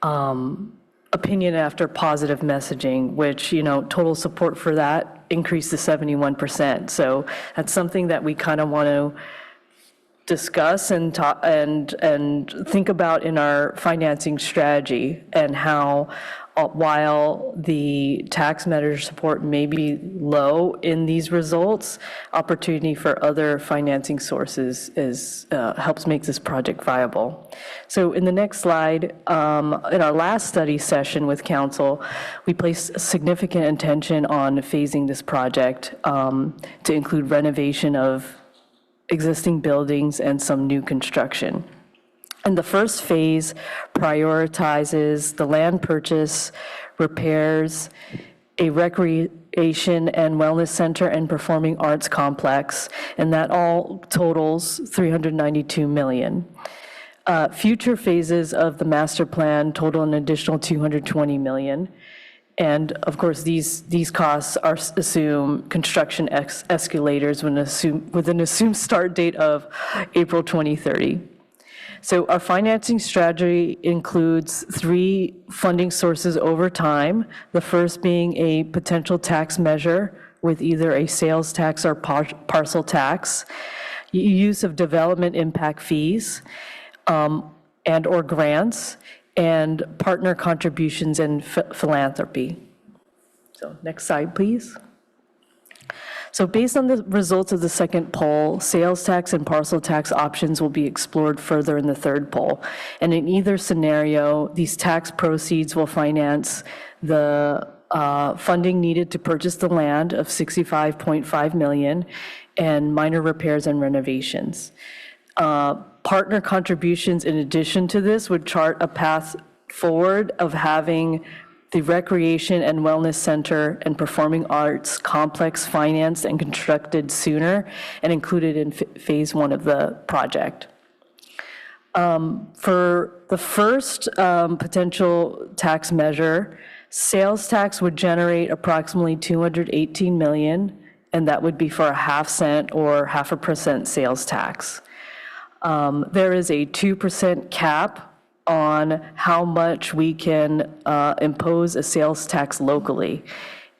opinion after positive messaging, which, total support for that increased to 71%. So that's something that we kind of want to discuss and talk and think about in our financing strategy, and how while the tax measure support may be low in these results, opportunity for other financing sources is helps make this project viable. So in the next slide, in our last study session with council, we placed significant attention on phasing this project to include renovation of existing buildings and some new construction. And the first phase prioritizes the land purchase, repairs, a recreation and wellness center, and performing arts complex, and that all totals $392 million. Future phases of the master plan total an additional $220 million. And of course, these costs assume construction escalators with an assumed start date of April 2030. So our financing strategy includes 3 funding sources over time, the first being a potential tax measure with either a sales tax or parcel tax, use of development impact fees, and or grants, and partner contributions and philanthropy. So next slide, please. So based on the results of the second poll, sales tax and parcel tax options will be explored further in the third poll. And in either scenario, these tax proceeds will finance the funding needed to purchase the land of $65.5 million and minor repairs and renovations. Partner contributions in addition to this would chart a path forward of having the recreation and wellness center and performing arts complex financed and constructed sooner and included in phase 1 of the project. For the first potential tax measure, sales tax would generate approximately $218 million, and that would be for a 0.5 cent or 0.5% sales tax. There is a 2% cap on how much we can impose a sales tax locally.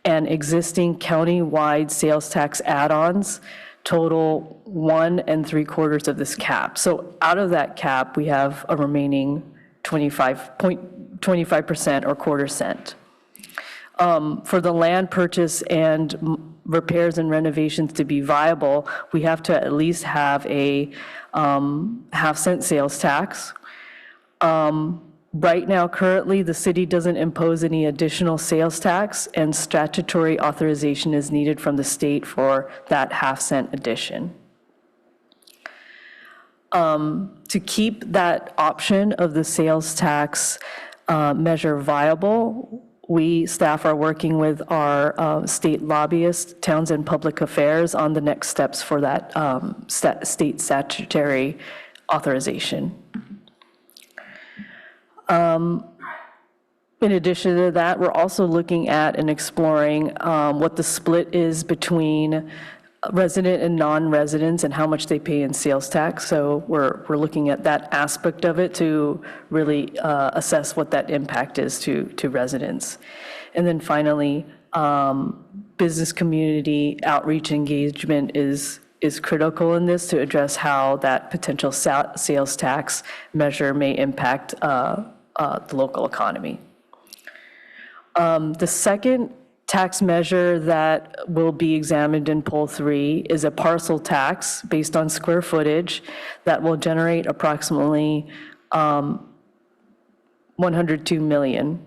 And existing county-wide sales tax add-ons total 1 3/4 of this cap. So out of that cap, we have a remaining 25% or 1/4 cent. For the land purchase and repairs and renovations to be viable, we have to at least have a 0.5 cent sales tax. Right now, currently, the city doesn't impose any additional sales tax, and statutory authorization is needed from the state for that 0.5 cent addition. To keep that option of the sales tax measure viable, we staff are working with our state lobbyist, Townsend Public Affairs, on the next steps for that state statutory authorization. In addition to that, we're also looking at and exploring what the split is between resident and non-residents and how much they pay in sales tax. So we're looking at that aspect of it to really assess what that impact is to residents. And then finally, business community outreach engagement is critical in this to address how that potential sales tax measure may impact the local economy. The second tax measure that will be examined in poll 3 is a parcel tax based on square footage that will generate approximately $102 million,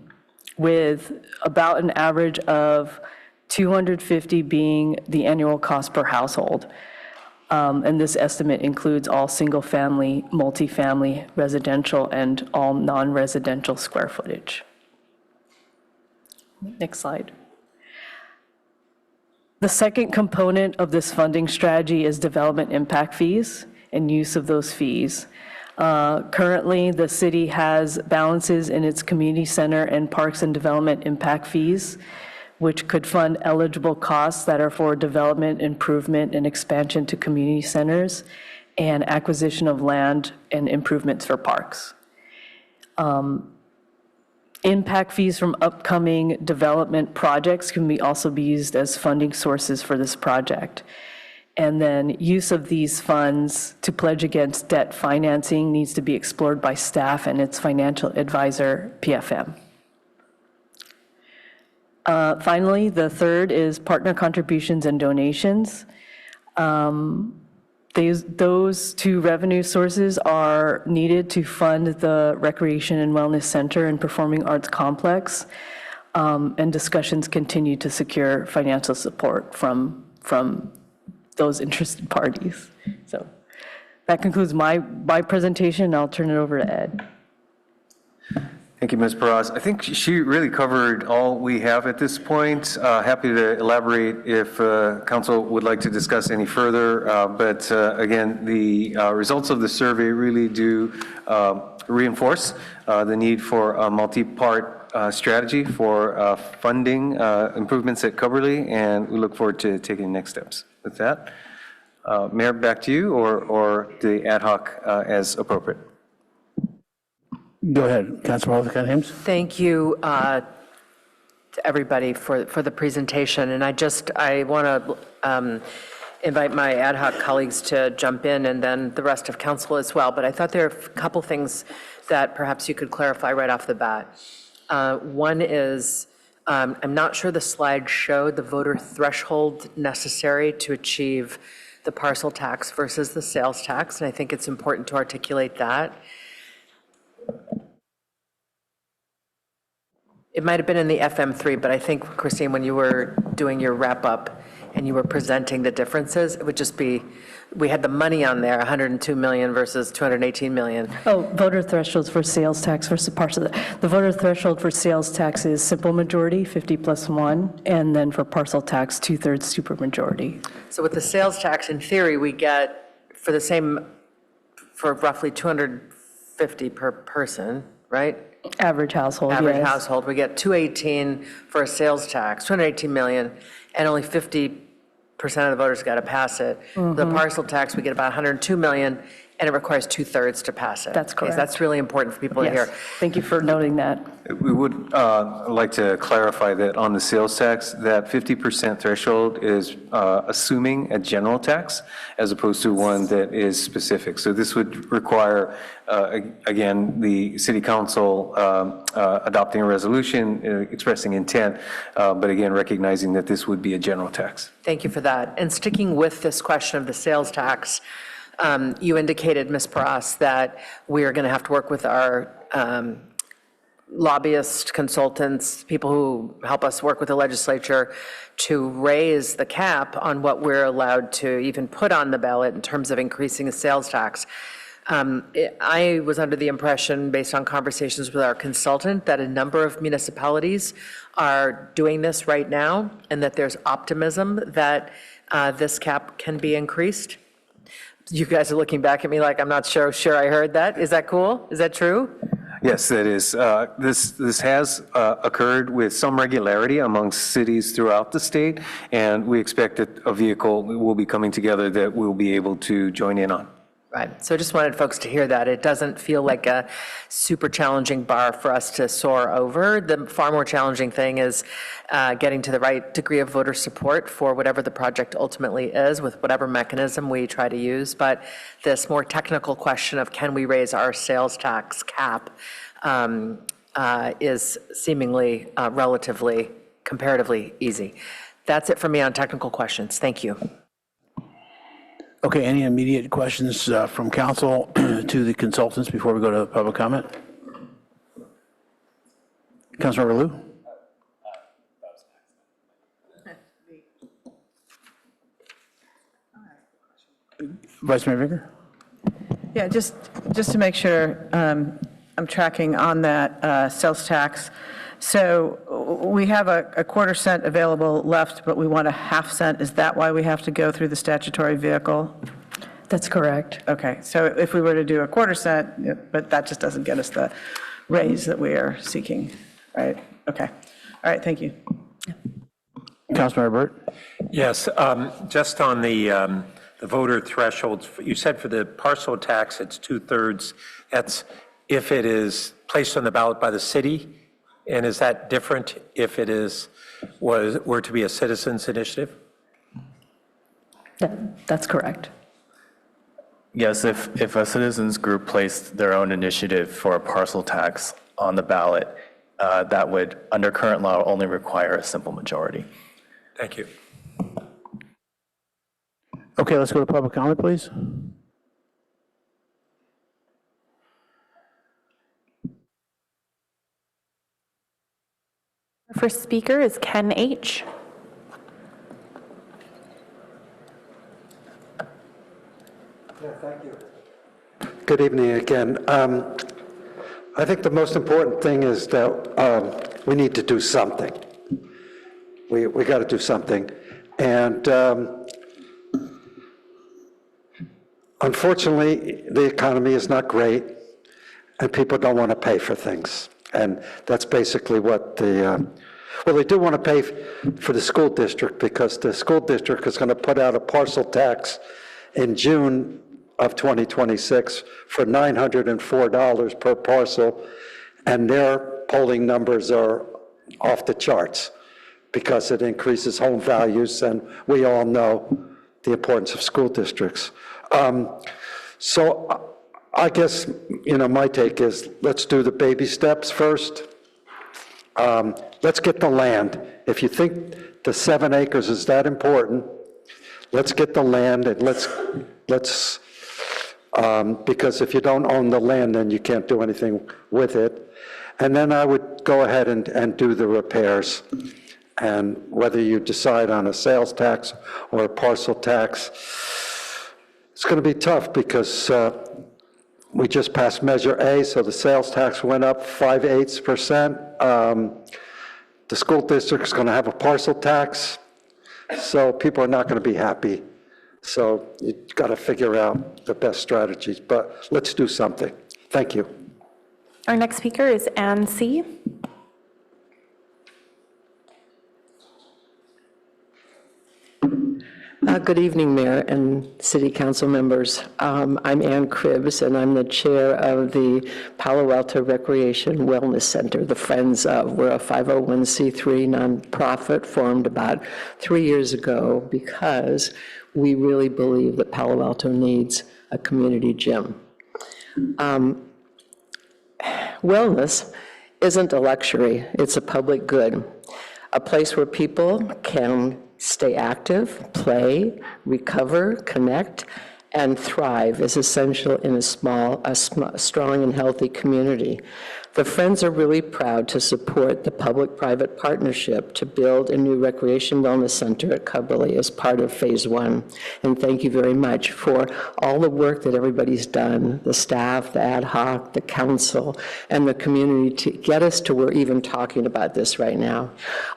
with about an average of $250 being the annual cost per household. And this estimate includes all single-family, multifamily, residential, and all non-residential square footage. Next slide. The second component of this funding strategy is development impact fees and use of those fees. Currently, the city has balances in its community center and parks and development impact fees, which could fund eligible costs that are for development, improvement, and expansion to community centers, and acquisition of land and improvements for parks. Impact fees from upcoming development projects can also be used as funding sources for this project. And then use of these funds to pledge against debt financing needs to be explored by staff and its financial advisor, PFM. Finally, the third is partner contributions and donations. Those two revenue sources are needed to fund the Recreation and Wellness Center and Performing Arts Complex, and discussions continue to secure financial support from those interested parties. So that concludes my presentation. I'll turn it over to Ed. Thank you, Ms. Perez. I think she really covered all we have at this point. Happy to elaborate if council would like to discuss any further. But again, the results of the survey really do reinforce the need for a multi-part strategy for funding improvements at Cubberley, and we look forward to taking next steps. With that, Mayor, back to you, or the ad hoc as appropriate. Go ahead, Councilor Ames. Thank you to everybody for the presentation. And I want to invite my ad hoc colleagues to jump in, and then the rest of council as well. But I thought there are a couple things that perhaps you could clarify right off the bat. One is, I'm not sure the slide showed the voter threshold necessary to achieve the parcel tax versus the sales tax, and I think it's important to articulate that. It might have been in the FM3, but I think, Christine, when you were doing your wrap-up and you were presenting the differences, it would just be, we had the money on there, 102 million versus 218 million. Oh, voter thresholds for sales tax versus parcel. The voter threshold for sales tax is simple majority, 50+1, and then for parcel tax, 2/3 supermajority. So with the sales tax, in theory, we get for roughly 250 per person, right? Average household, Average yes. household, we get 218 for a sales tax, 218 million, and only 50% of the voters got to pass it. The parcel tax, we get about 102 million, and it requires 2/3 to pass it. That's Okay, so correct. that's really important for people to Yes. hear. Thank you for noting that. We would like to clarify that on the sales tax, that 50% threshold is assuming a general tax as opposed to one that is specific. So this would require, again, the city council adopting a resolution expressing intent, but again, recognizing that this would be a general tax. Thank you for that. And sticking with this question of the sales tax, you indicated, Ms. Paras, that we are going to have to work with our lobbyists, consultants, people who help us work with the legislature to raise the cap on what we're allowed to even put on the ballot in terms of increasing the sales tax. I was under the impression, based on conversations with our consultant, that a number of municipalities are doing this right now, and that there's optimism that this cap can be increased. You guys are looking back at me like I'm not sure I heard that. Is that cool? Is that true? Yes, that is. This has occurred with some regularity amongst cities throughout the state, and we expect that a vehicle will be coming together that we'll be able to join in on. Right. So I just wanted folks to hear that. It doesn't feel like a super challenging bar for us to soar over. The far more challenging thing is getting to the right degree of voter support for whatever the project ultimately is, with whatever mechanism we try to use. But this more technical question of can we raise our sales tax cap is seemingly relatively, comparatively easy. That's it for me on technical questions. Thank you. Okay, any immediate questions from council to the consultants before we go to public comment? Councilmember Liu? Vice Mayor Vicker? Yeah, just to make sure I'm tracking on that sales tax. So we have a 1/4 cent available left, but we want a 1/2 cent. Is that why we have to go through the statutory vehicle? That's correct. Okay, so if we were to do a 1/4 cent, but that just doesn't get us the raise that we are seeking, right? Okay, all right, thank you. Councilmember Burt? Yes, just on the voter thresholds, you said for the parcel tax, it's 2/3. That's if it is placed on the ballot by the city, and is that different if it were to be a citizens initiative? That's correct. Yes, if a citizens group placed their own initiative for a parcel tax on the ballot, that would, under current law, only require a simple majority. Thank you. Okay, let's go to public comment, please. Our first speaker is Ken H. Thank you. Good evening again. I think the most important thing is that we need to do something. We got to do something. And unfortunately, the economy is not great, and people don't want to pay for things. And that's basically what well, they do want to pay for the school district, because the school district is going to put out a parcel tax in June of 2026 for $904 per parcel, and their polling numbers are off the charts because it increases home values, and we all know the importance of school districts. So I guess, my take is, let's do the baby steps first. Let's get the land. If you think the 7 acres is that important, let's get the land, and let's because if you don't own the land, then you can't do anything with it. And then I would go ahead and do the repairs. And whether you decide on a sales tax or a parcel tax, it's going to be tough, because we just passed Measure A, so the sales tax went up 5/8%. The school district's going to have a parcel tax, so people are not going to be happy. So you've got to figure out the best strategies, but let's do something. Thank you. Our next speaker is Ann C. Good evening, Mayor and City Council members. I'm Ann Cribbs, and I'm the chair of the Palo Alto Recreation Wellness Center, the Friends of. We're a 501c3 nonprofit formed about 3 years ago because we really believe that Palo Alto needs a community gym. Wellness isn't a luxury, it's a public good, a place where people can stay active, play, recover, connect, and thrive is essential in a strong and healthy community. The Friends are really proud to support the public-private partnership to build a new recreation wellness center at Cubberley as part of Phase 1. And thank you very much for all the work that everybody's done, the staff, the ad hoc, the council, and the community to get us to where we're even talking about this right now.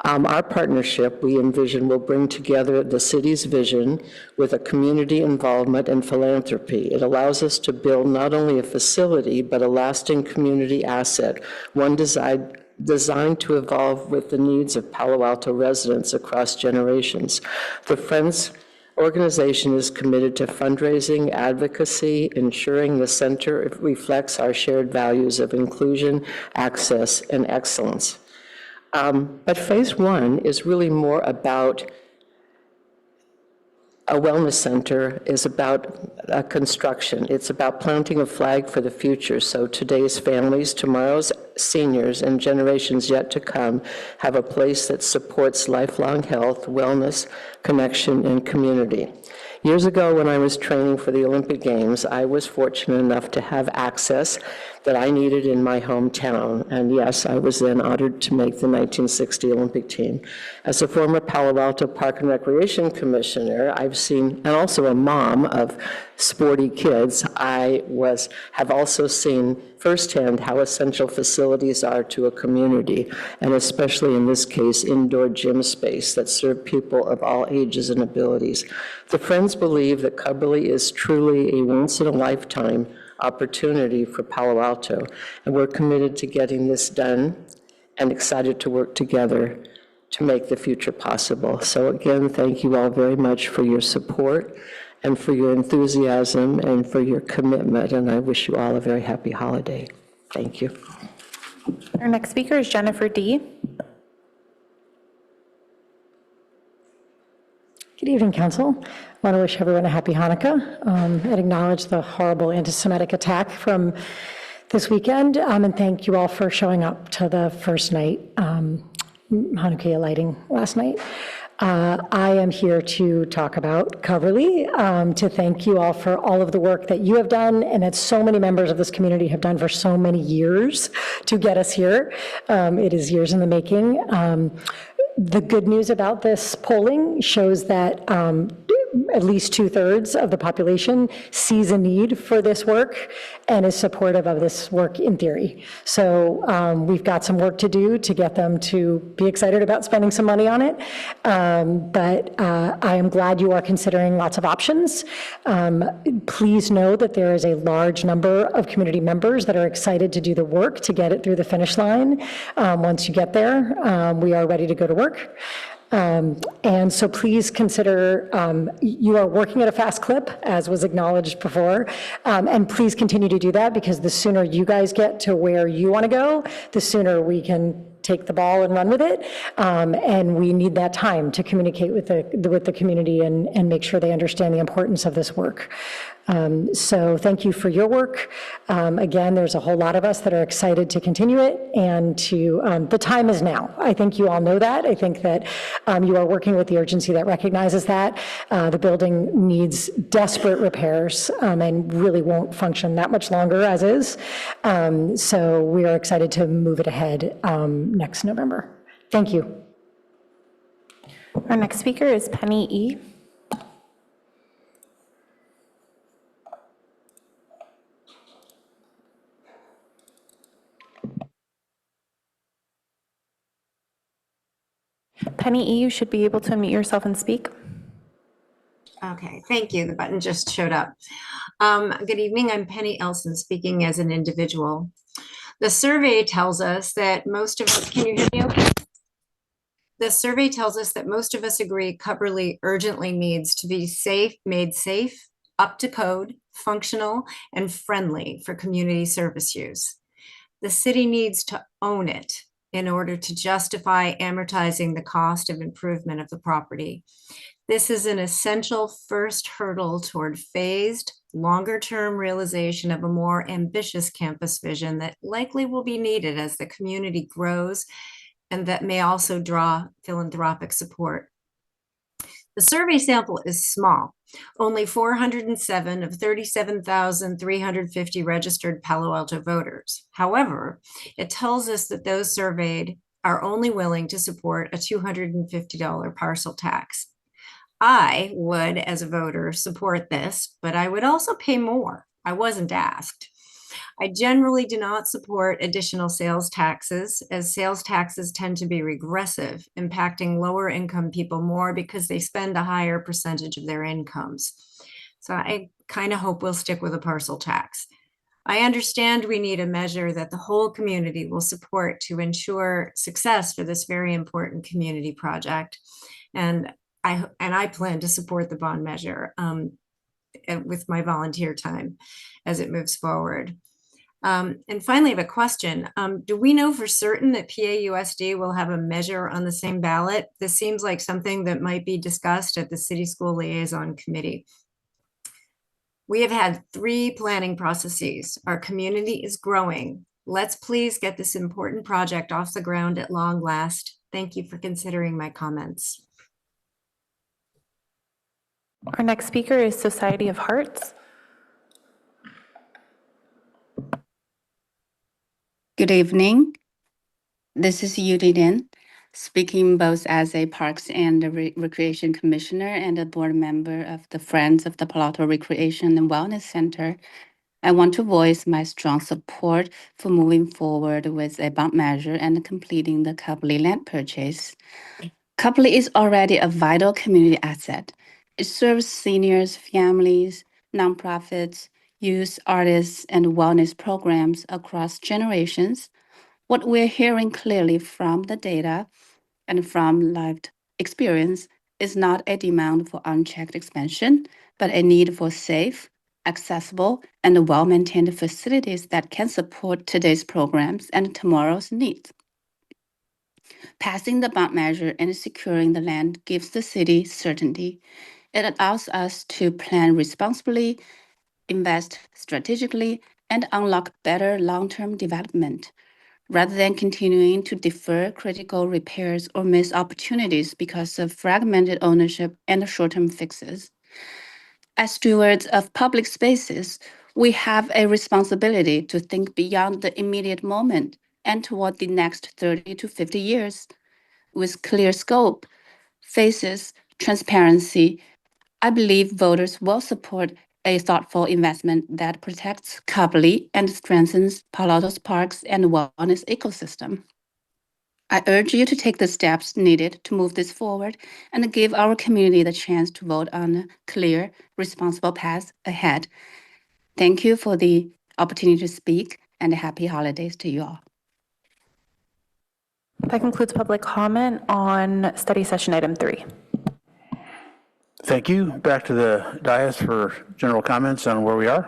Our partnership, we envision, will bring together the city's vision with a community involvement and philanthropy. It allows us to build not only a facility, but a lasting community asset, one designed to evolve with the needs of Palo Alto residents across generations. The Friends organization is committed to fundraising, advocacy, ensuring the center reflects our shared values of inclusion, access, and excellence. But Phase 1 is really more about a wellness center, is about construction. It's about planting a flag for the future, so today's families, tomorrow's seniors, and generations yet to come have a place that supports lifelong health, wellness, connection, and community. Years ago, when I was training for the Olympic Games, I was fortunate enough to have access that I needed in my hometown. And yes, I was then honored to make the 1960 Olympic team. As a former Palo Alto Park and Recreation Commissioner, I've seen, and also a mom of sporty kids, have also seen firsthand how essential facilities are to a community, and especially in this case, indoor gym space that serve people of all ages and abilities. The Friends believe that Cubberley is truly a once-in-a-lifetime opportunity for Palo Alto, and we're committed to getting this done and excited to work together to make the future possible. So again, thank you all very much for your support and for your enthusiasm and for your commitment, and I wish you all a very happy holiday. Thank you. Our next speaker is Jennifer D. Good evening, Council. want to wish everyone a happy Hanukkah and acknowledge the horrible anti-Semitic attack from this weekend. And thank you all for showing up to the first night Hanukkah lighting last night. I am here to talk about Coverly, to thank you all for all of the work that you have done and that so many members of this community have done for so many years to get us here. It is years in the making. The good news about this polling shows that at least 2/3 of the population sees a need for this work and is supportive of this work in theory. So we've got some work to do to get them to be excited about spending some money on it. But I am glad you are considering lots of options. Please know that there is a large number of community members that are excited to do the work to get it through the finish line. Once you get there, we are ready to go to work. And so please consider, you are working at a fast clip, as was acknowledged before, and please continue to do that, because the sooner you guys get to where you want to go, the sooner we can take the ball and run with it. And we need that time to communicate with the community and make sure they understand the importance of this work. So thank you for your work. Again, there's a whole lot of us that are excited to continue it, and the time is now. I think you all know that. I think that you are working with the urgency that recognizes that. The building needs desperate repairs and really won't function that much longer as is. So we are excited to move it ahead next November. Thank you. Our next speaker is Penny E. Penny E., you should be able to unmute yourself and speak. Okay, thank you. The button just showed up. Good evening. I'm Penny Elson, speaking as an individual. The survey tells us that most of us, can you hear me okay? The survey tells us that most of us agree Coverly urgently needs to be made safe, up to code, functional, and friendly for community service use. The city needs to own it in order to justify amortizing the cost of improvement of the property. This is an essential first hurdle toward phased, longer-term realization of a more ambitious campus vision that likely will be needed as the community grows and that may also draw philanthropic support. The survey sample is small. Only 407 of 37,350 registered Palo Alto voters. However, it tells us that those surveyed are only willing to support a $250 parcel tax. I would, as a voter, support this, but I would also pay more. I wasn't asked. I generally do not support additional sales taxes, as sales taxes tend to be regressive, impacting lower income people more because they spend a higher percentage of their incomes. So I kind of hope we'll stick with a parcel tax. I understand we need a measure that the whole community will support to ensure success for this very important community project. And I plan to support the bond measure with my volunteer time as it moves forward. And finally, I have a question. Do we know for certain that PAUSD will have a measure on the same ballot? This seems like something that might be discussed at the City School Liaison Committee. We have had 3 planning processes. Our community is growing. Let's please get this important project off the ground at long last. Thank you for considering my comments. Our next speaker is Society of Hearts. Good evening. This is Yudin, speaking both as a Parks and Recreation Commissioner and a board member of the Friends of the Palo Alto Recreation and Wellness Center. I want to voice my strong support for moving forward with a bond measure and completing the Coverly land purchase. Coverly is already a vital community asset. It serves seniors, families, nonprofits, youth, artists, and wellness programs across generations. What we're hearing clearly from the data and from lived experience is not a demand for unchecked expansion, but a need for safe, accessible, and well-maintained facilities that can support today's programs and tomorrow's needs. Passing the bond measure and securing the land gives the city certainty. It allows us to plan responsibly, invest strategically, and unlock better long-term development, rather than continuing to defer critical repairs or miss opportunities because of fragmented ownership and short-term fixes. As stewards of public spaces, we have a responsibility to think beyond the immediate moment and toward the next 30 to 50 years. With clear scope, faces, transparency, I believe voters will support a thoughtful investment that protects Copley and strengthens Palo Alto's parks and wellness ecosystem. I urge you to take the steps needed to move this forward and give our community the chance to vote on a clear, responsible path ahead. Thank you for the opportunity to speak, and happy holidays to you all. That concludes public comment on study session item 3. Thank you. Back to the dais for general comments on where we are.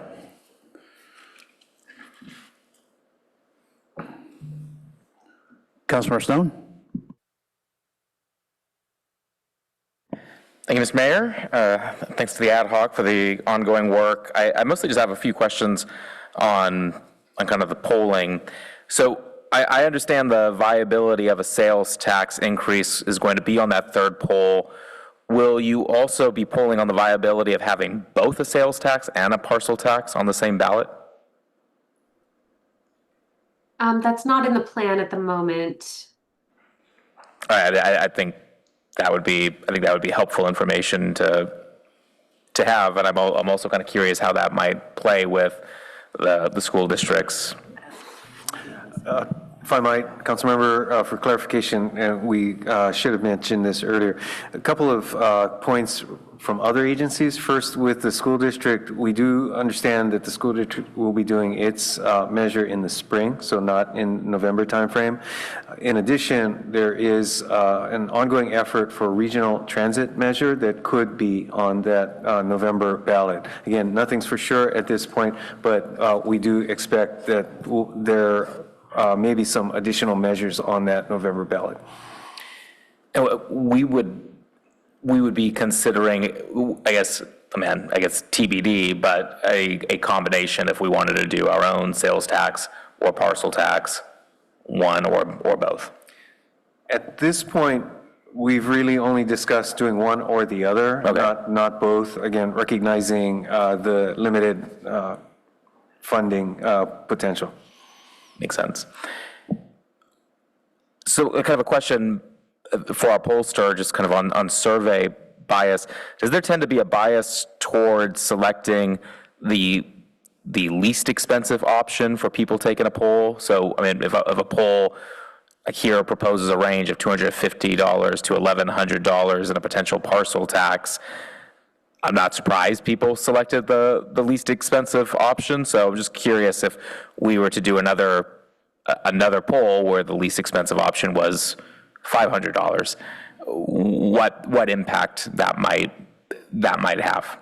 Councilmember Stone. Thank you, Mr. Mayor. Thanks to the ad hoc for the ongoing work. I mostly just have a few questions on kind of the polling. So I understand the viability of a sales tax increase is going to be on that third poll. Will you also be polling on the viability of having both a sales tax and a parcel tax on the same ballot? That's not in the plan at the moment. I think that would be helpful information to have, and I'm also kind of curious how that might play with the school districts. If I might, Councilmember, for clarification, we should have mentioned this earlier. A couple of points from other agencies. First, with the school district, we do understand that the school district will be doing its measure in the spring, so not in November timeframe. In addition, there is an ongoing effort for a regional transit measure that could be on that November ballot. Again, nothing's for sure at this point, but we do expect that there may be some additional measures on that November ballot. We would be considering, I guess TBD, but a combination if we wanted to do our own sales tax or parcel tax, one or both. At this point, we've really only discussed doing one or the other, not both. Again, recognizing the limited funding potential. Makes sense. So kind of a question for our pollster, just kind of on survey bias. Does there tend to be a bias towards selecting the least expensive option for people taking a poll? So, I mean, if a poll here proposes a range of $250 to $1,100 in a potential parcel tax, I'm not surprised people selected the least expensive option. So I'm just curious if we were to do another poll where the least expensive option was $500, what impact that might have.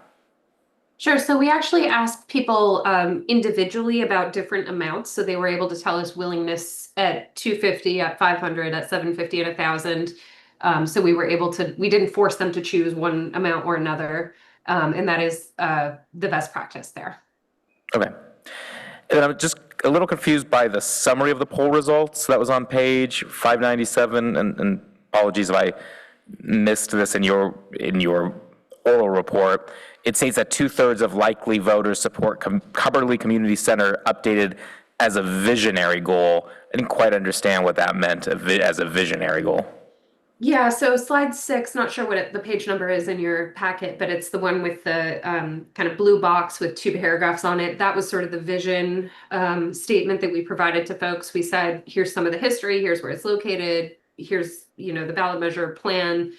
Sure. So we actually asked people individually about different amounts. So they were able to tell us willingness at $250, at $500, at $750, at $1,000. So we didn't force them to choose one amount or another. And that is the best practice there. Okay. And I'm just a little confused by the summary of the poll results that was on page 597, and apologies if I missed this in your oral report. It states that 2/3 of likely voters support Cumberland Community Center updated as a visionary goal. I didn't quite understand what that meant as a visionary goal. Yeah, so slide 6, not sure what the page number is in your packet, but it's the one with the kind of blue box with 2 paragraphs on it. That was sort of the vision statement that we provided to folks. We said, here's some of the history, here's where it's located, here's the ballot measure plan.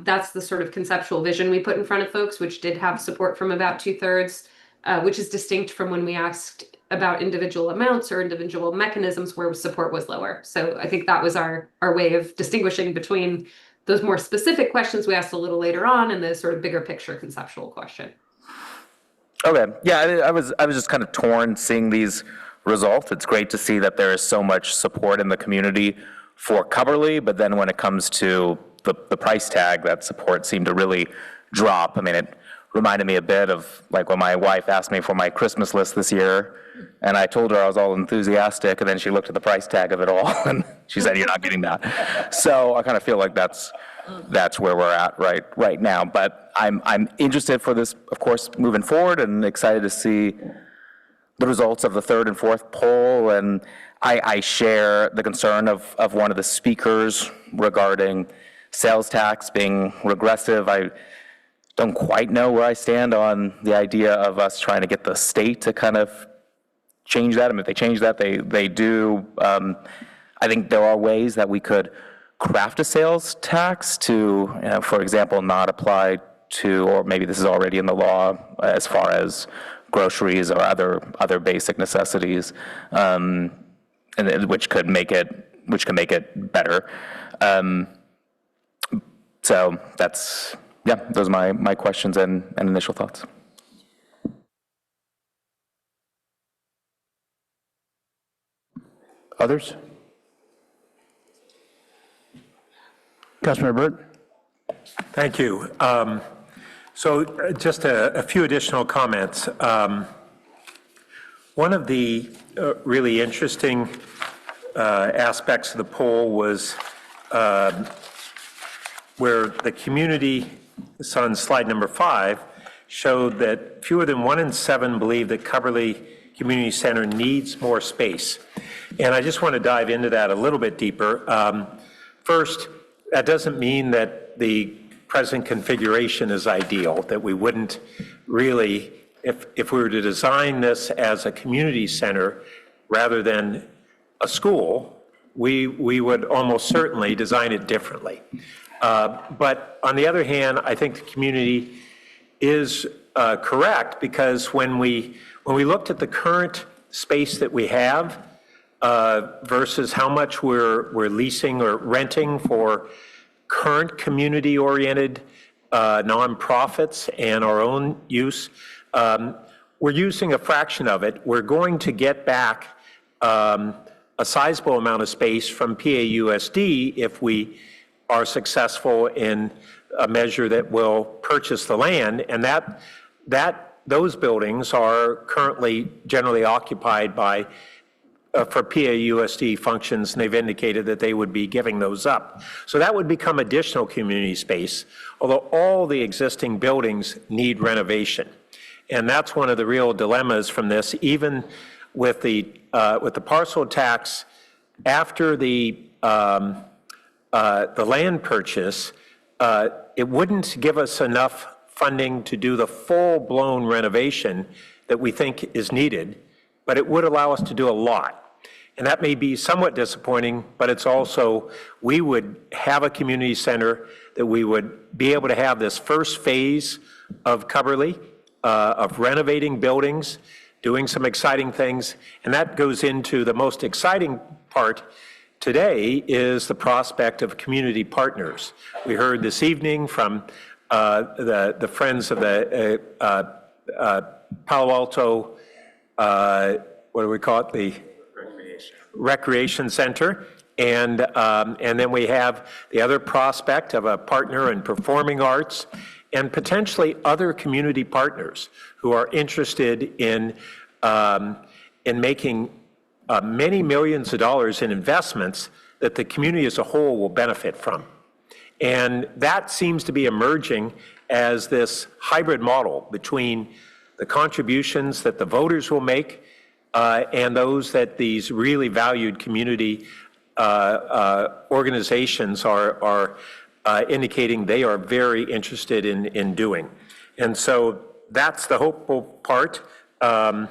That's the sort of conceptual vision we put in front of folks, which did have support from about 2/3, which is distinct from when we asked about individual amounts or individual mechanisms where support was lower. So I think that was our way of distinguishing between those more specific questions we asked a little later on and the sort of bigger picture conceptual question. Okay, yeah, I was just kind of torn seeing these results. It's great to see that there is so much support in the community for Cumberland, but then when it comes to the price tag, that support seemed to really drop. I mean, it reminded me a bit of like when my wife asked me for my Christmas list this year, and I told her I was all enthusiastic, and then she looked at the price tag of it all, and she said, "You're not getting that." So I kind of feel like that's where we're at right now. But I'm interested for this, of course, moving forward, and excited to see the results of the third and fourth poll. And I share the concern of one of the speakers regarding sales tax being regressive. I don't quite know where I stand on the idea of us trying to get the state to kind of change that. I mean, if they change that, they do. I think there are ways that we could craft a sales tax to, for example, not apply to, or maybe this is already in the law as far as groceries or other basic necessities, and which could make it better. So that's, yeah, those are my questions and initial thoughts. Others? Councilmember Burt? Thank you. So just a few additional comments. One of the really interesting aspects of the poll was where the community, it's on slide number 5, showed that fewer than 1 in 7 believe that Coverly Community Center needs more space. And I just want to dive into that a little bit deeper. First, that doesn't mean that the present configuration is ideal, that we wouldn't really, if we were to design this as a community center rather than a school, we would almost certainly design it differently. But on the other hand, I think the community is correct, because when we looked at the current space that we have versus how much we're leasing or renting for current community-oriented nonprofits and our own use, we're using a fraction of it. We're going to get back a sizable amount of space from PAUSD if we are successful in a measure that will purchase the land, and those buildings are currently generally occupied by for PAUSD functions, and they've indicated that they would be giving those up. So that would become additional community space, although all the existing buildings need renovation. And that's one of the real dilemmas from this, even with the parcel tax after the land purchase, it wouldn't give us enough funding to do the full-blown renovation that we think is needed, but it would allow us to do a lot. And that may be somewhat disappointing, but it's also, we would have a community center that we would be able to have this first phase of Coverly, of renovating buildings, doing some exciting things, and that goes into the most exciting part today is the prospect of community partners. We heard this evening from the friends of the Palo Alto, what do we call it? The Recreation Center. And then we have the other prospect of a partner in performing arts and potentially other community partners who are interested in making many millions of dollars in investments that the community as a whole will benefit from. And that seems to be emerging as this hybrid model between the contributions that the voters will make and those that these really valued community organizations are indicating they are very interested in doing. And so that's the hopeful part. But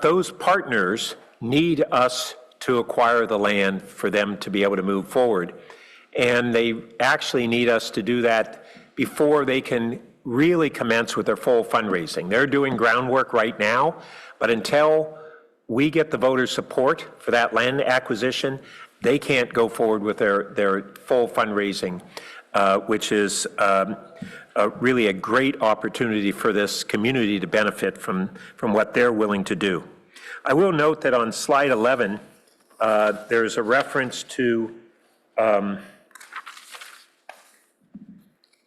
those partners need us to acquire the land for them to be able to move forward. And they actually need us to do that before they can really commence with their full fundraising. They're doing groundwork right now, but until we get the voter support for that land acquisition, they can't go forward with their full fundraising, which is really a great opportunity for this community to benefit from what they're willing to do. I will note that on slide 11, there's a reference to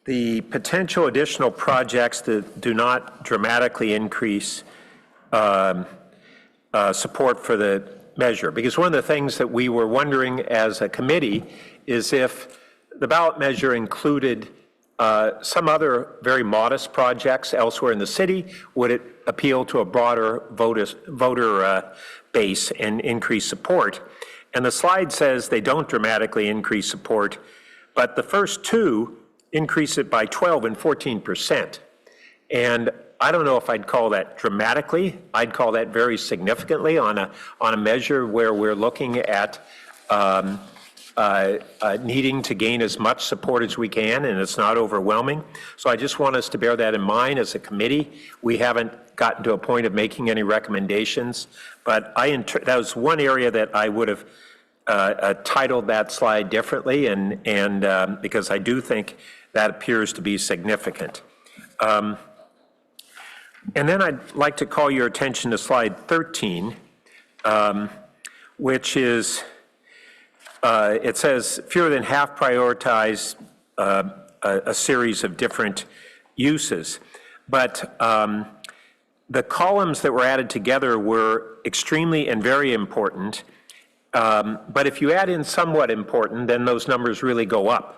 the potential additional projects that do not dramatically increase support for the measure. Because one of the things that we were wondering as a committee is if the ballot measure included some other very modest projects elsewhere in the city, would it appeal to a broader voter base and increase support? And the slide says they don't dramatically increase support, but the first two increase it by 12 and 14%. And I don't know if I'd call that dramatically. I'd call that very significantly on a measure where we're looking at needing to gain as much support as we can, and it's not overwhelming. So I just want us to bear that in mind as a committee. We haven't gotten to a point of making any recommendations, but that was one area that I would have titled that slide differently, and because I do think that appears to be significant. And then I'd like to call your attention to slide 13, which is, it says fewer than half prioritize a series of different uses. But the columns that were added together were extremely and very important. But if you add in somewhat important, then those numbers really go up.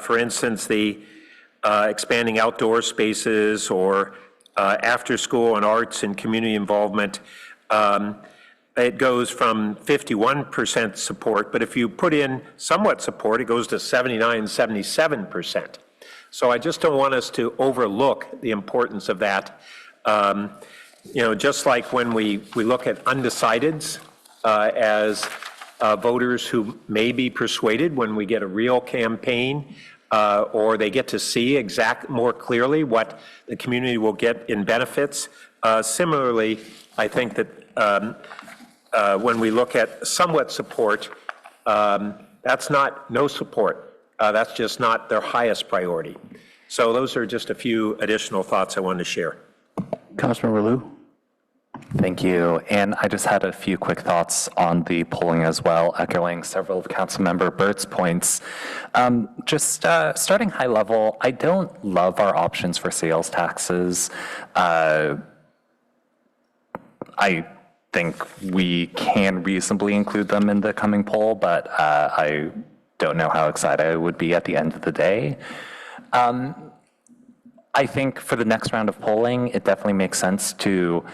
For instance, the expanding outdoor spaces or after school and arts and community involvement, it goes from 51% support, but if you put in somewhat support, it goes to 79, 77%. So I just don't want us to overlook the importance of that. Just like when we look at undecideds as voters who may be persuaded when we get a real campaign, or they get to see more clearly what the community will get in benefits. Similarly, I think that when we look at somewhat support, that's not no support. That's just not their highest priority. So those are just a few additional thoughts I wanted to share. Councilmember Liu. Thank you. And I just had a few quick thoughts on the polling as well, echoing several of Councilmember Burt's points. Starting high level, I don't love our options for sales taxes. I think we can reasonably include them in the coming poll, but I don't know how excited I would be at the end of the day. I think for the next round of polling, it definitely makes sense to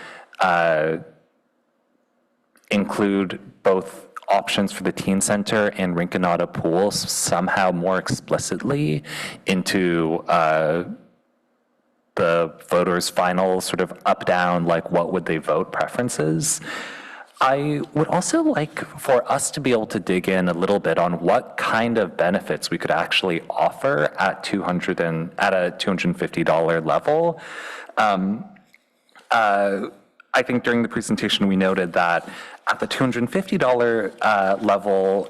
include both options for the teen center and Rinconada pools somehow more explicitly into the voters' final sort of up-down, like what would they vote preferences. I would also like for us to be able to dig in a little bit on what kind of benefits we could actually offer at a $250 level. I think during the presentation we noted that at the $250 level,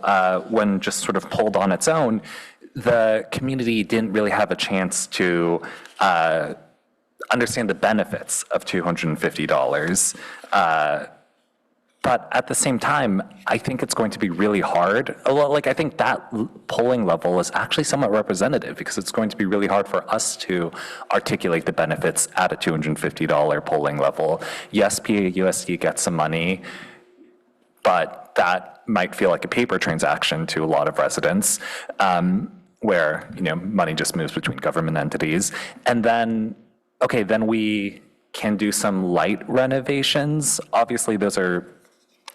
when just sort of pulled on its own, the community didn't really have a chance to understand the benefits of $250. But at the same time, I think it's going to be really hard. I think that polling level is actually somewhat representative because it's going to be really hard for us to articulate the benefits at a $250 polling level. Yes, PAUSD gets some money, but that might feel like a paper transaction to a lot of residents, where money just moves between government entities. And then, then we can do some light renovations. Obviously, those are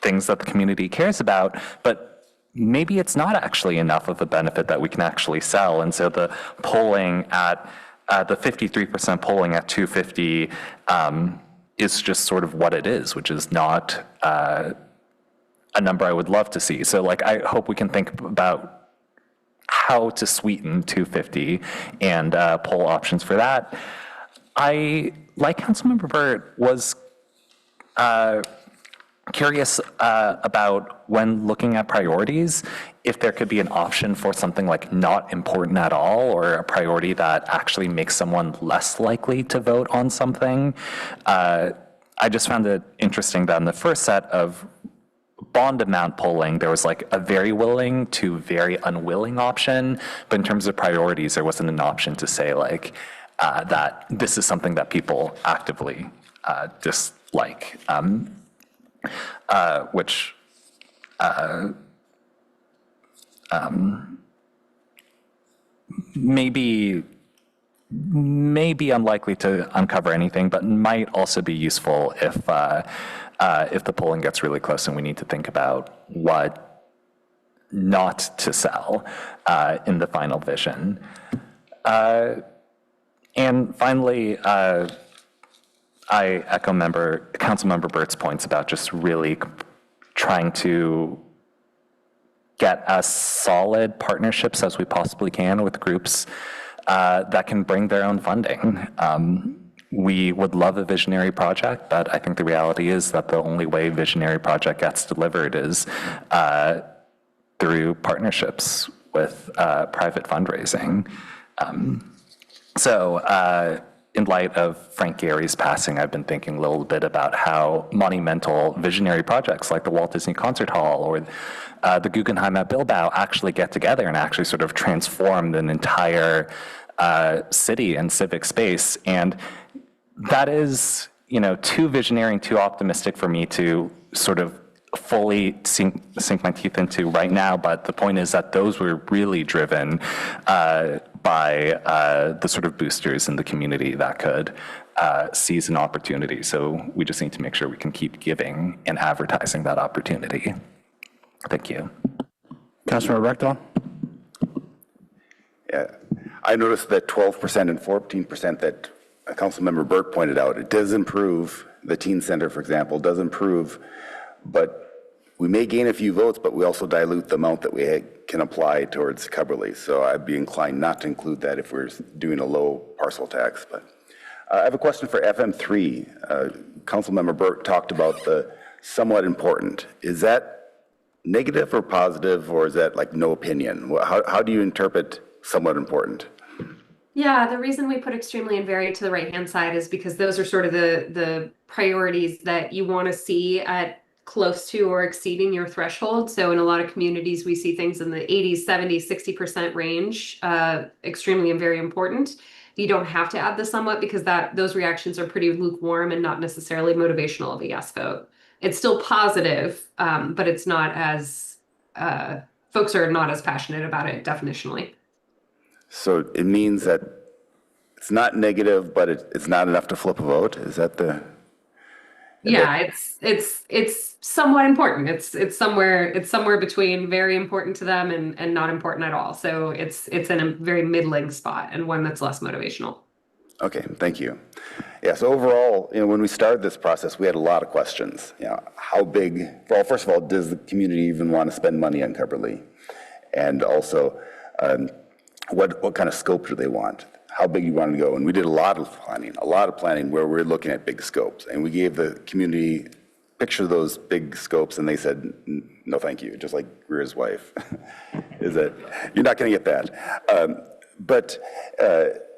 things that the community cares about, but maybe it's not actually enough of a benefit that we can actually sell. And so the polling at the 53% polling at 250 is just sort of what it is, which is not a number I would love to see. So I hope we can think about how to sweeten 250 and poll options for that. I, like Councilmember Burt, was curious about when looking at priorities, if there could be an option for something like not important at all, or a priority that actually makes someone less likely to vote on something. I just found it interesting that in the first set of bond amount polling, there was like a very willing to very unwilling option. But in terms of priorities, there wasn't an option to say like that this is something that people actively dislike, which maybe unlikely to uncover anything, but might also be useful if the polling gets really close and we need to think about what not to sell in the final vision. And finally, I echo Councilmember Burt's points about just really trying to get as solid partnerships as we possibly can with groups that can bring their own funding. We would love a visionary project, but I think the reality is that the only way visionary project gets delivered is through partnerships with private fundraising. So in light of Frank Gehry's passing, I've been thinking a little bit about how monumental visionary projects like the Walt Disney Concert Hall or the Guggenheim at Bilbao actually get together and actually sort of transform an entire city and civic space. And that is, too visionary and too optimistic for me to sort of fully sink my teeth into right now. But the point is that those were really driven by the sort of boosters in the community that could seize an opportunity. So we just need to make sure we can keep giving and advertising that opportunity. Thank you. Councilmember Rectal? Yeah, I noticed that 12% and 14% that Councilmember Burke pointed out, it does improve. The teen center, for example, does improve, but we may gain a few votes, but we also dilute the amount that we can apply towards Cubberley. So I'd be inclined not to include that if we're doing a low parcel tax. But I have a question for FM3. Councilmember Burke talked about the somewhat important. Is that negative or positive, or is that like no opinion? How do you interpret somewhat important? Yeah, the reason we put extremely and very to the right-hand side is because those are sort of the priorities that you want to see at close to or exceeding your threshold. So in a lot of communities, we see things in the 80s, 70s, 60% range, extremely and very important. You don't have to add the somewhat because those reactions are pretty lukewarm and not necessarily motivational of a yes vote. It's still positive, but it's not as, folks are not as passionate about it definitionally. So it means that it's not negative, but it's not enough to flip a vote? Is that the? Yeah, it's somewhat important. It's somewhere between very important to them and not important at all. So it's in a very middling spot and one that's less motivational. Okay, thank you. Yeah, so overall, when we started this process, we had a lot of questions. How big, well, first of all, does the community even want to spend money on Cubberley? And also, what kind of scope do they want? How big you want to go? And we did a lot of planning where we're looking at big scopes. And we gave the community picture of those big scopes, and they said, no, thank you, just like Greer's wife. Is that, you're not going to get that. But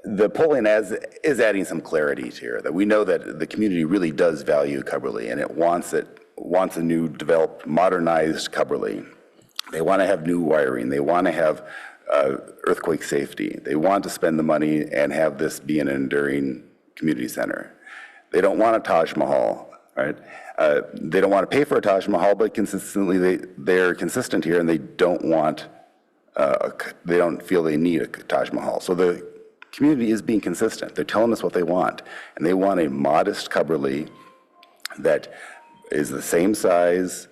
the polling is adding some clarity here, that we know that the community really does value Cubberley, and it wants a new, developed, modernized Cubberley. They want to have new wiring. They want to have earthquake safety. They want to spend the money and have this be an enduring community center. They don't want a Taj Mahal, right? They don't want to pay for a Taj Mahal, but consistently they're consistent here, and they don't want, they don't feel they need a Taj Mahal. So the community is being consistent. They're telling us what they want, and they want a modest Cubberley that is the same size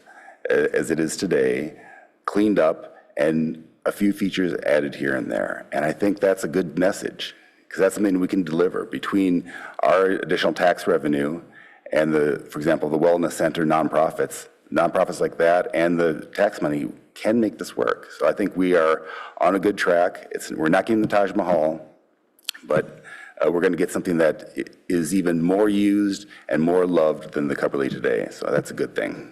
as it is today, cleaned up, and a few features added here and there. And I think that's a good message, because that's something we can deliver between our additional tax revenue and for example, the wellness center nonprofits like that, and the tax money can make this work. So I think we are on a good track. We're not getting the Taj Mahal, but we're going to get something that is even more used and more loved than the Cubberley today. So that's a good thing.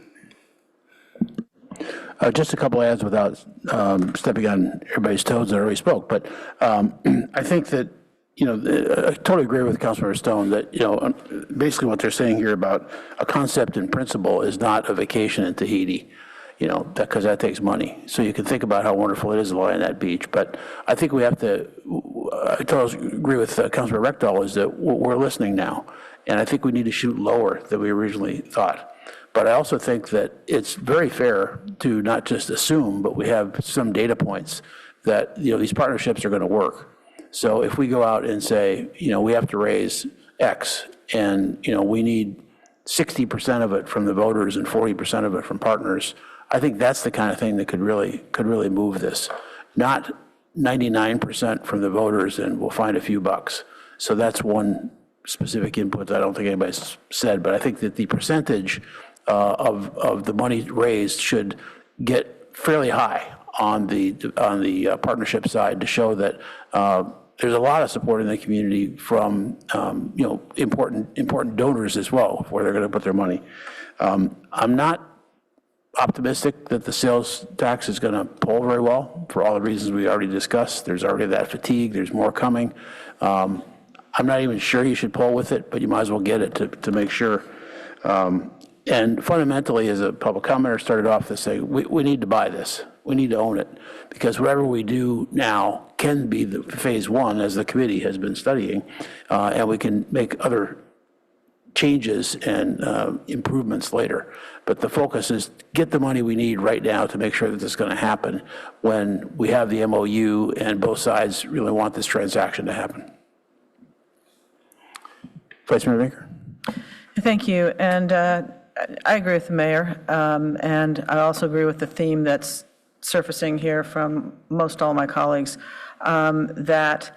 Just a couple ads without stepping on everybody's toes that already spoke, but I think that, I totally agree with Councilmember Stone that, basically what they're saying here about a concept in principle is not a vacation in Tahiti. because that takes money. So you can think about how wonderful it is to lie on that beach. But I think we have to, I totally agree with Councilor Rectal, is that we're listening now. And I think we need to shoot lower than we originally thought. But I also think that it's very fair to not just assume, but we have some data points that, these partnerships are going to work. So if we go out and say, we have to raise X, and, we need 60% of it from the voters and 40% of it from partners, I think that's the kind of thing that could really move this. Not 99% from the voters and we'll find a few bucks. So that's one specific input that I don't think anybody's said, but I think that the percentage of the money raised should get fairly high on the partnership side to show that there's a lot of support in the community from important donors as well, where they're going to put their money. I'm not optimistic that the sales tax is going to poll very well for all the reasons we already discussed. There's already that fatigue. There's more coming. I'm not even sure you should poll with it, but you might as well get it to make sure. And fundamentally, as a public commenter started off to say, we need to buy this. We need to own it, because whatever we do now can be the phase one, as the committee has been studying, and we can make other changes and improvements later. But the focus is get the money we need right now to make sure that this is going to happen when we have the MOU and both sides really want this transaction to happen. Vice Mayor Baker. Thank you. And I agree with the mayor. And I also agree with the theme that's surfacing here from most all my colleagues, that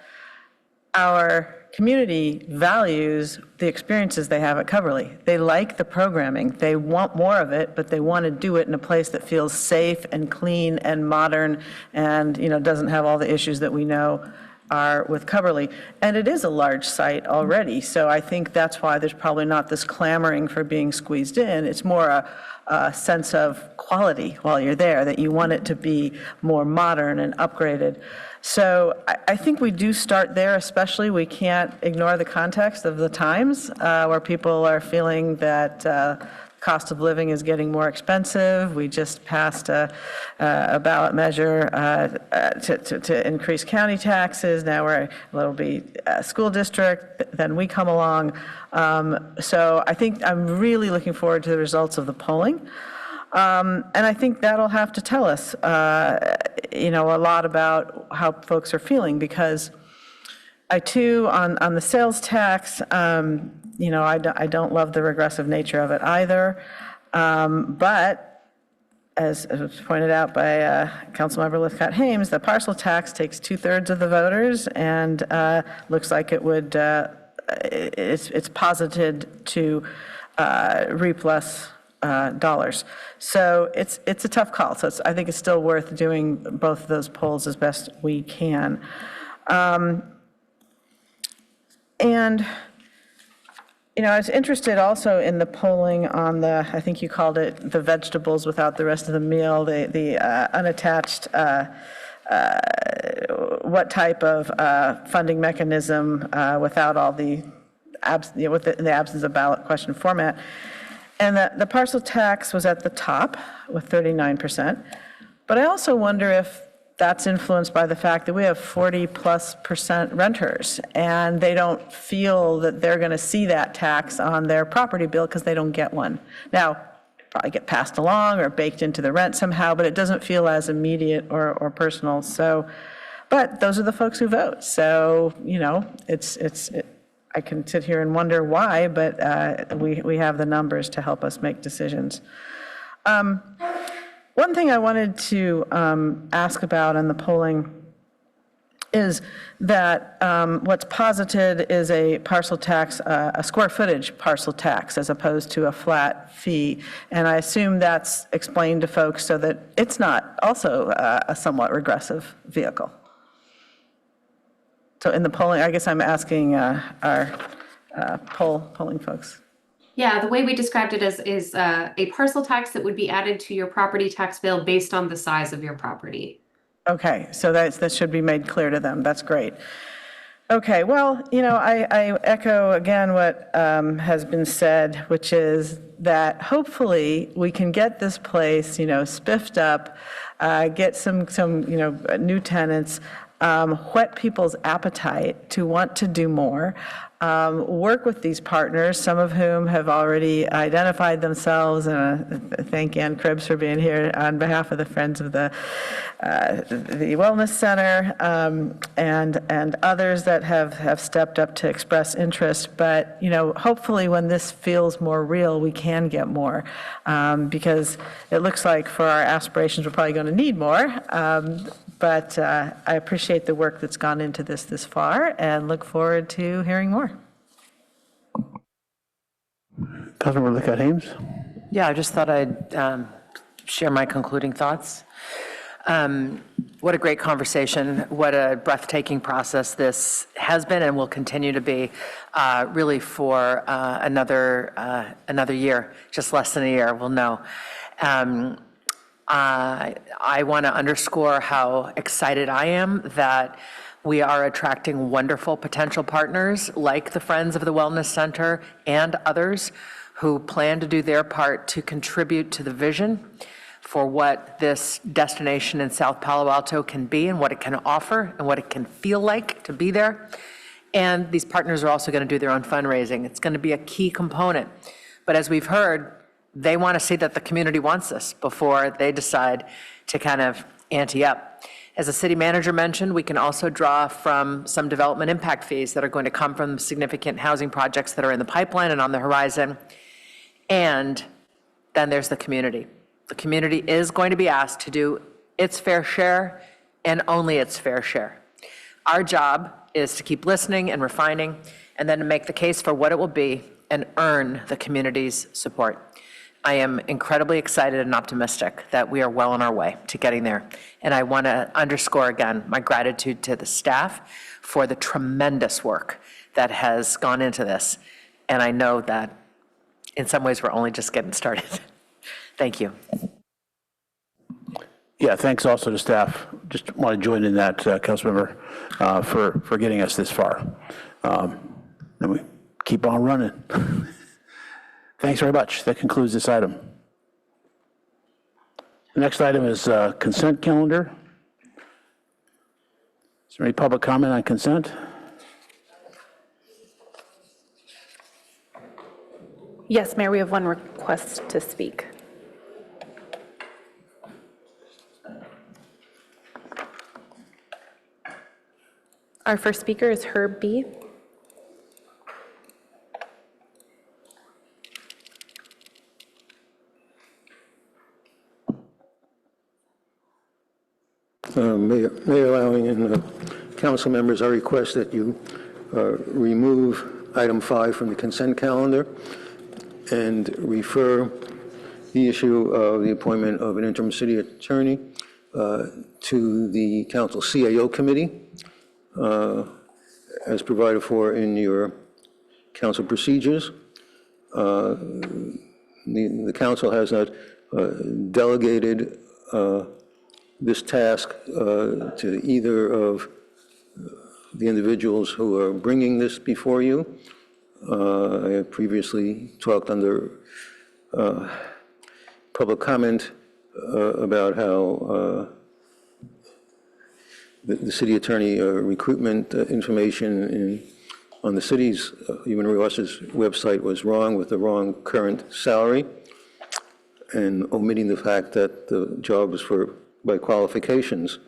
our community values the experiences they have at Coverly. They like the programming. They want more of it, but they want to do it in a place that feels safe and clean and modern and, doesn't have all the issues that we know are with Coverly. And it is a large site already, so I think that's why there's probably not this clamoring for being squeezed in. It's more a sense of quality while you're there, that you want it to be more modern and upgraded. So I think we do start there, especially. We can't ignore the context of the times where people are feeling that cost of living is getting more expensive. We just passed a ballot measure to increase county taxes. Now it'll be a school district, then we come along. So I think I'm really looking forward to the results of the polling. And I think that'll have to tell us, a lot about how folks are feeling, because I too, on the sales tax, I don't love the regressive nature of it either. But as was pointed out by Councilmember Lithcott-Hames, the parcel tax takes 2/3 of the voters, and looks like it would, it's posited to reap less dollars. So it's a tough call. So I think it's still worth doing both of those polls as best we can. And I was interested also in the polling on I think you called it the vegetables without the rest of the meal, the unattached, what type of funding mechanism without all the, in the absence of ballot question format. And the parcel tax was at the top with 39%. But I also wonder if that's influenced by the fact that we have 40+% renters, and they don't feel that they're going to see that tax on their property bill because they don't get one. Now, probably get passed along or baked into the rent somehow, but it doesn't feel as immediate or personal. So, but those are the folks who vote. So, I can sit here and wonder why, but we have the numbers to help us make decisions. One thing I wanted to ask about in the polling is that what's posited is a parcel tax, a square footage parcel tax, as opposed to a flat fee. And I assume that's explained to folks so that it's not also a somewhat regressive vehicle. So in the polling, I guess I'm asking our polling folks. Yeah, the way we described it is a parcel tax that would be added to your property tax bill based on the size of your property. Okay, so that should be made clear to them. That's great. Okay, well, I echo again what has been said, which is that hopefully we can get this place, spiffed up, get some new tenants, whet people's appetite to want to do more, work with these partners, some of whom have already identified themselves, and thank Ann Cribbs for being here on behalf of the Friends of the Wellness Center, and others that have stepped up to express interest. But, hopefully when this feels more real, we can get more, because it looks like for our aspirations, we're probably going to need more. But I appreciate the work that's gone into this far and look forward to hearing more. Councilmember Lickett-Hames? Yeah, I just thought I'd share my concluding thoughts. What a great conversation. What a breathtaking process this has been and will continue to be, really for another year, just less than a year, we'll know. I want to underscore how excited I am that we are attracting wonderful potential partners like the Friends of the Wellness Center and others who plan to do their part to contribute to the vision for what this destination in South Palo Alto can be and what it can offer and what it can feel like to be there. And these partners are also going to do their own fundraising. It's going to be a key component. But as we've heard, they want to see that the community wants this before they decide to kind of ante up. As the city manager mentioned, we can also draw from some development impact fees that are going to come from significant housing projects that are in the pipeline and on the horizon. And then there's the community. The community is going to be asked to do its fair share and only its fair share. Our job is to keep listening and refining and then to make the case for what it will be and earn the community's support. I am incredibly excited and optimistic that we are well on our way to getting there. And I want to underscore again my gratitude to the staff for the tremendous work that has gone into this. And I know that in some ways we're only just getting started. Thank you. Yeah, thanks also to staff. Just want to join in that, Councilmember, for getting us this far. And we keep on running. Thanks very much. That concludes this item. The next item is consent calendar. Is there any public comment on consent? Yes, Mayor, we have one request to speak. Our first speaker is Herb B. Mayor Lowing and council members, I request that you remove item 5 from the consent calendar and refer the issue of the appointment of an interim city attorney to the council CAO committee as provided for in your council procedures. The council has not delegated this task to either of the individuals who are bringing this before you. I have previously talked under public comment about how the city attorney recruitment information on the city's human resources website was wrong with the wrong current salary and omitting the fact that the job was by qualifications.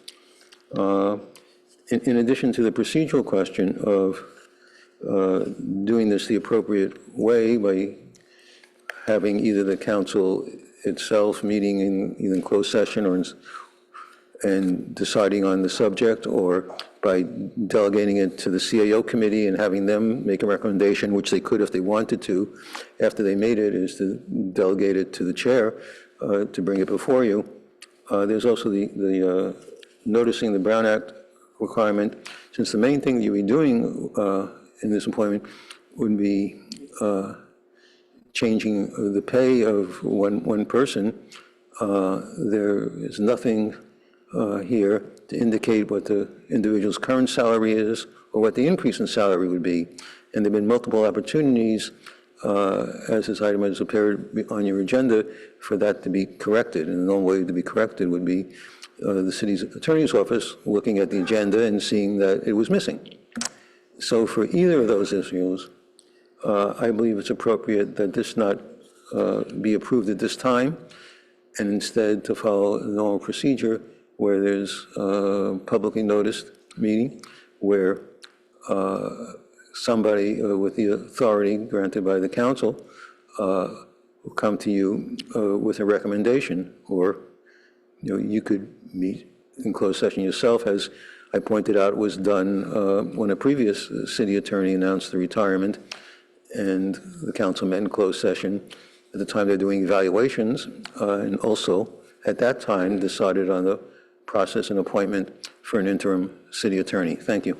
In addition to the procedural question of doing this the appropriate way by having either the council itself meeting in either closed session or and deciding on the subject, or by delegating it to the CAO committee and having them make a recommendation, which they could if they wanted to, after they made it, is to delegate it to the chair to bring it before you. There's also the noticing the Brown Act requirement, since the main thing that you'll be doing in this appointment would be changing the pay of one person. There is nothing here to indicate what the individual's current salary is or what the increase in salary would be. And there have been multiple opportunities, as this item has appeared on your agenda, for that to be corrected. And the only way to be corrected would be the city's attorney's office looking at the agenda and seeing that it was missing. So for either of those issues, I believe it's appropriate that this not be approved at this time, and instead to follow a normal procedure where there's a publicly noticed meeting where somebody with the authority granted by the council will come to you with a recommendation, or you could meet in closed session yourself, as I pointed out was done when a previous city attorney announced the retirement, and the council met in closed session at the time they're doing evaluations, and also at that time decided on the process and appointment for an interim city attorney. Thank you.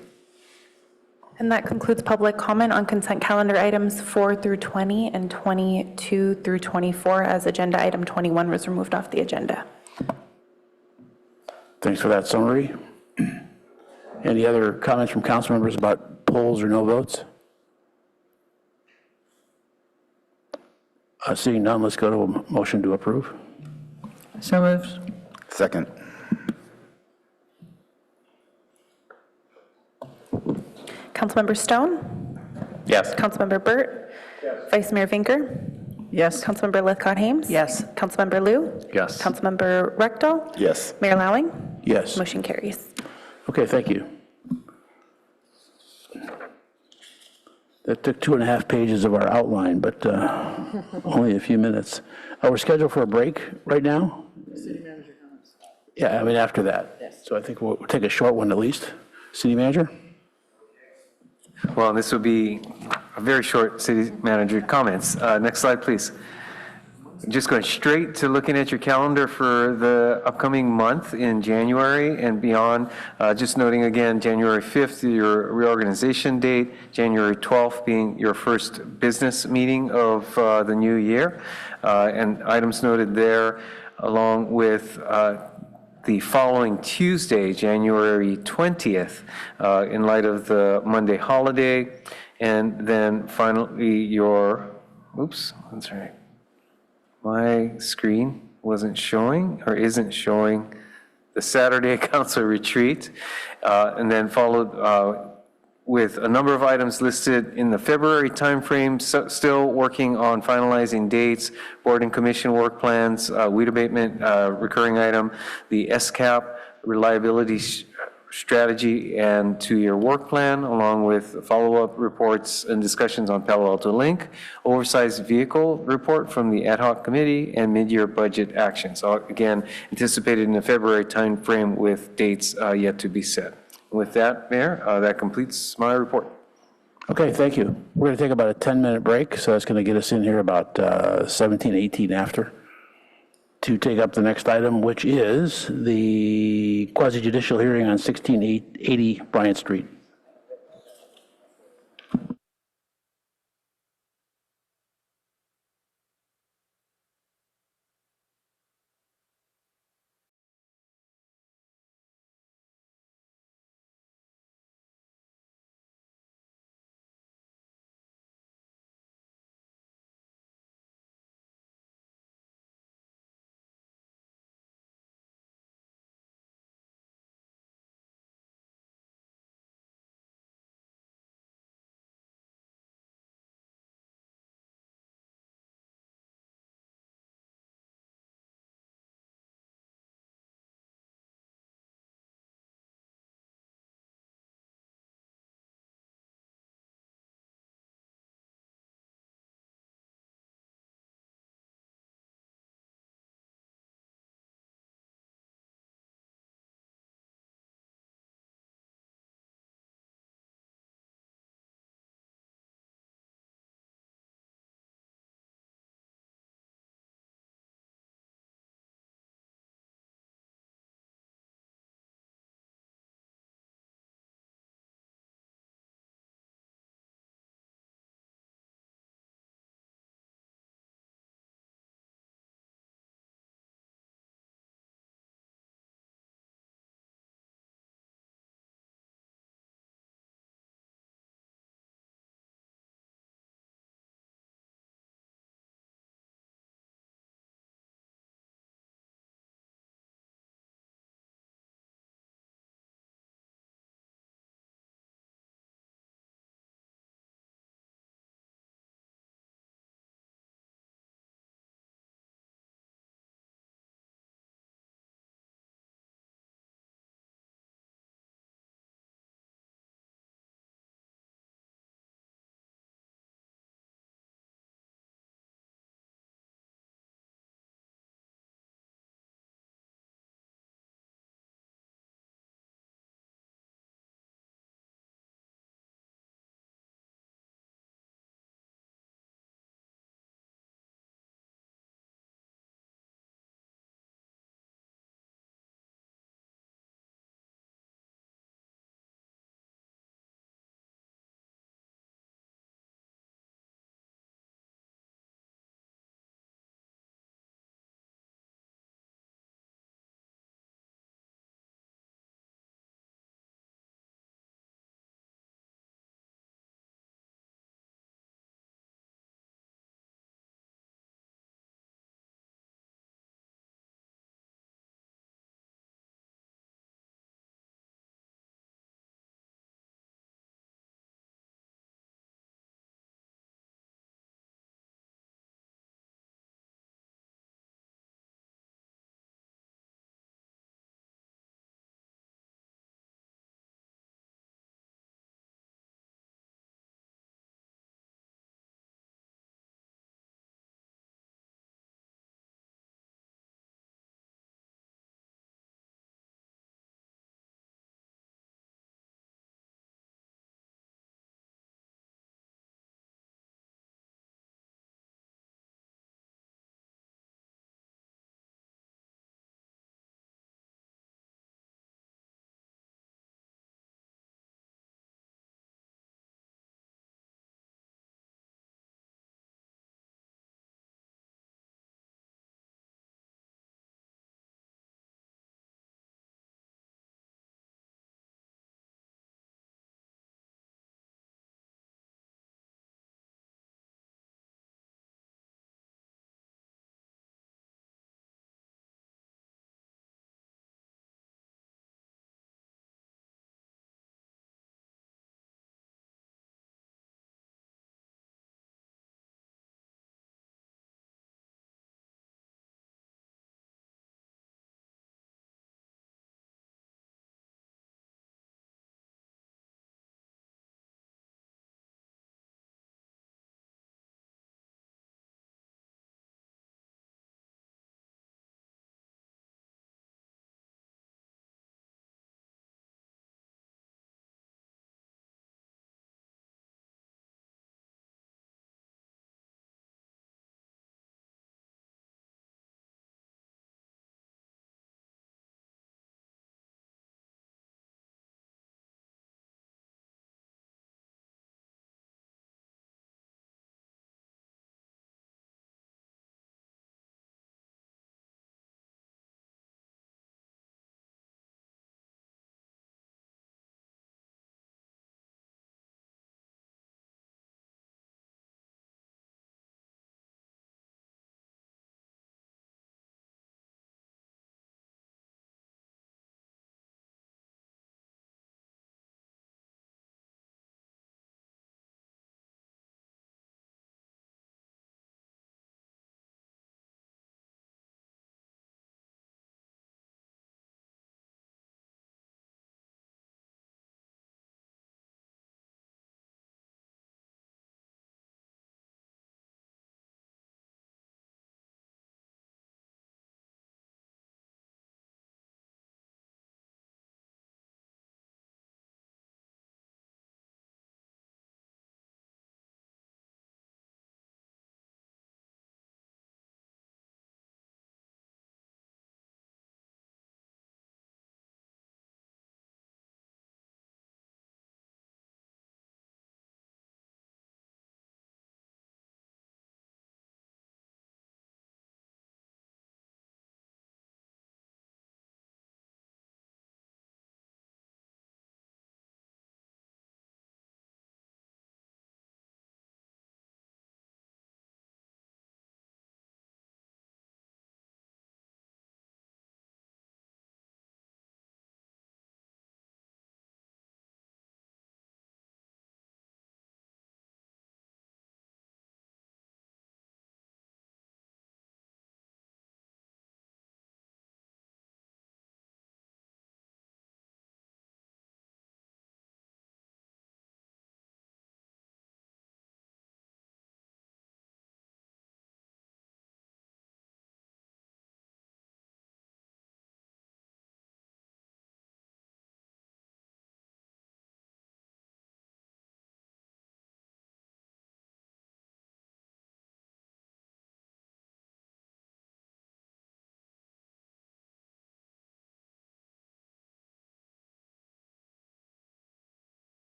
And that concludes public comment on consent calendar items 4 through 20 and 22 through 24, as agenda item 21 was removed off the agenda. Thanks for that summary. Any other comments from council members about polls or no votes? Seeing none, let's go to a motion to approve. So moved. Second. Councilmember Stone? Yes. Councilmember Burt? Yes. Vice Mayor Vinker? Yes. Councilmember Lithcott-Hames? Yes. Councilmember Liu? Yes. Councilmember Rectal? Yes. Mayor Lowing? Yes. Motion carries. Okay, thank you. That took 2.5 pages of our outline, but only a few minutes. We're scheduled for a break right now? City manager comments. Yeah, I mean, after that. Yes. So I think we'll take a short one at least. City manager? Well, this will be a very short city manager comments. Next slide, please. Just going straight to looking at your calendar for the upcoming month in January and beyond. Just noting again, January 5th, your reorganization date, January 12th being your first business meeting of the new year. And items noted there, along with the following Tuesday, January 20th, in light of the Monday holiday. And then finally your, oops, that's right. My screen wasn't showing or isn't showing the Saturday council retreat, and then followed with a number of items listed in the February timeframe, still working on finalizing dates, board and commission work plans, weed abatement recurring item, the SCAP reliability strategy and 2-year work plan, along with follow-up reports and discussions on Palo Alto Link, oversized vehicle report from the ad hoc committee, and mid-year budget actions. Again, anticipated in the February timeframe with dates yet to be set. With that, Mayor, that completes my report. Okay, thank you. We're going to take about a 10-minute break, so that's going to get us in here about 17, 18 after, to take up the next item, which is the quasi-judicial hearing on 1680 Bryant Street.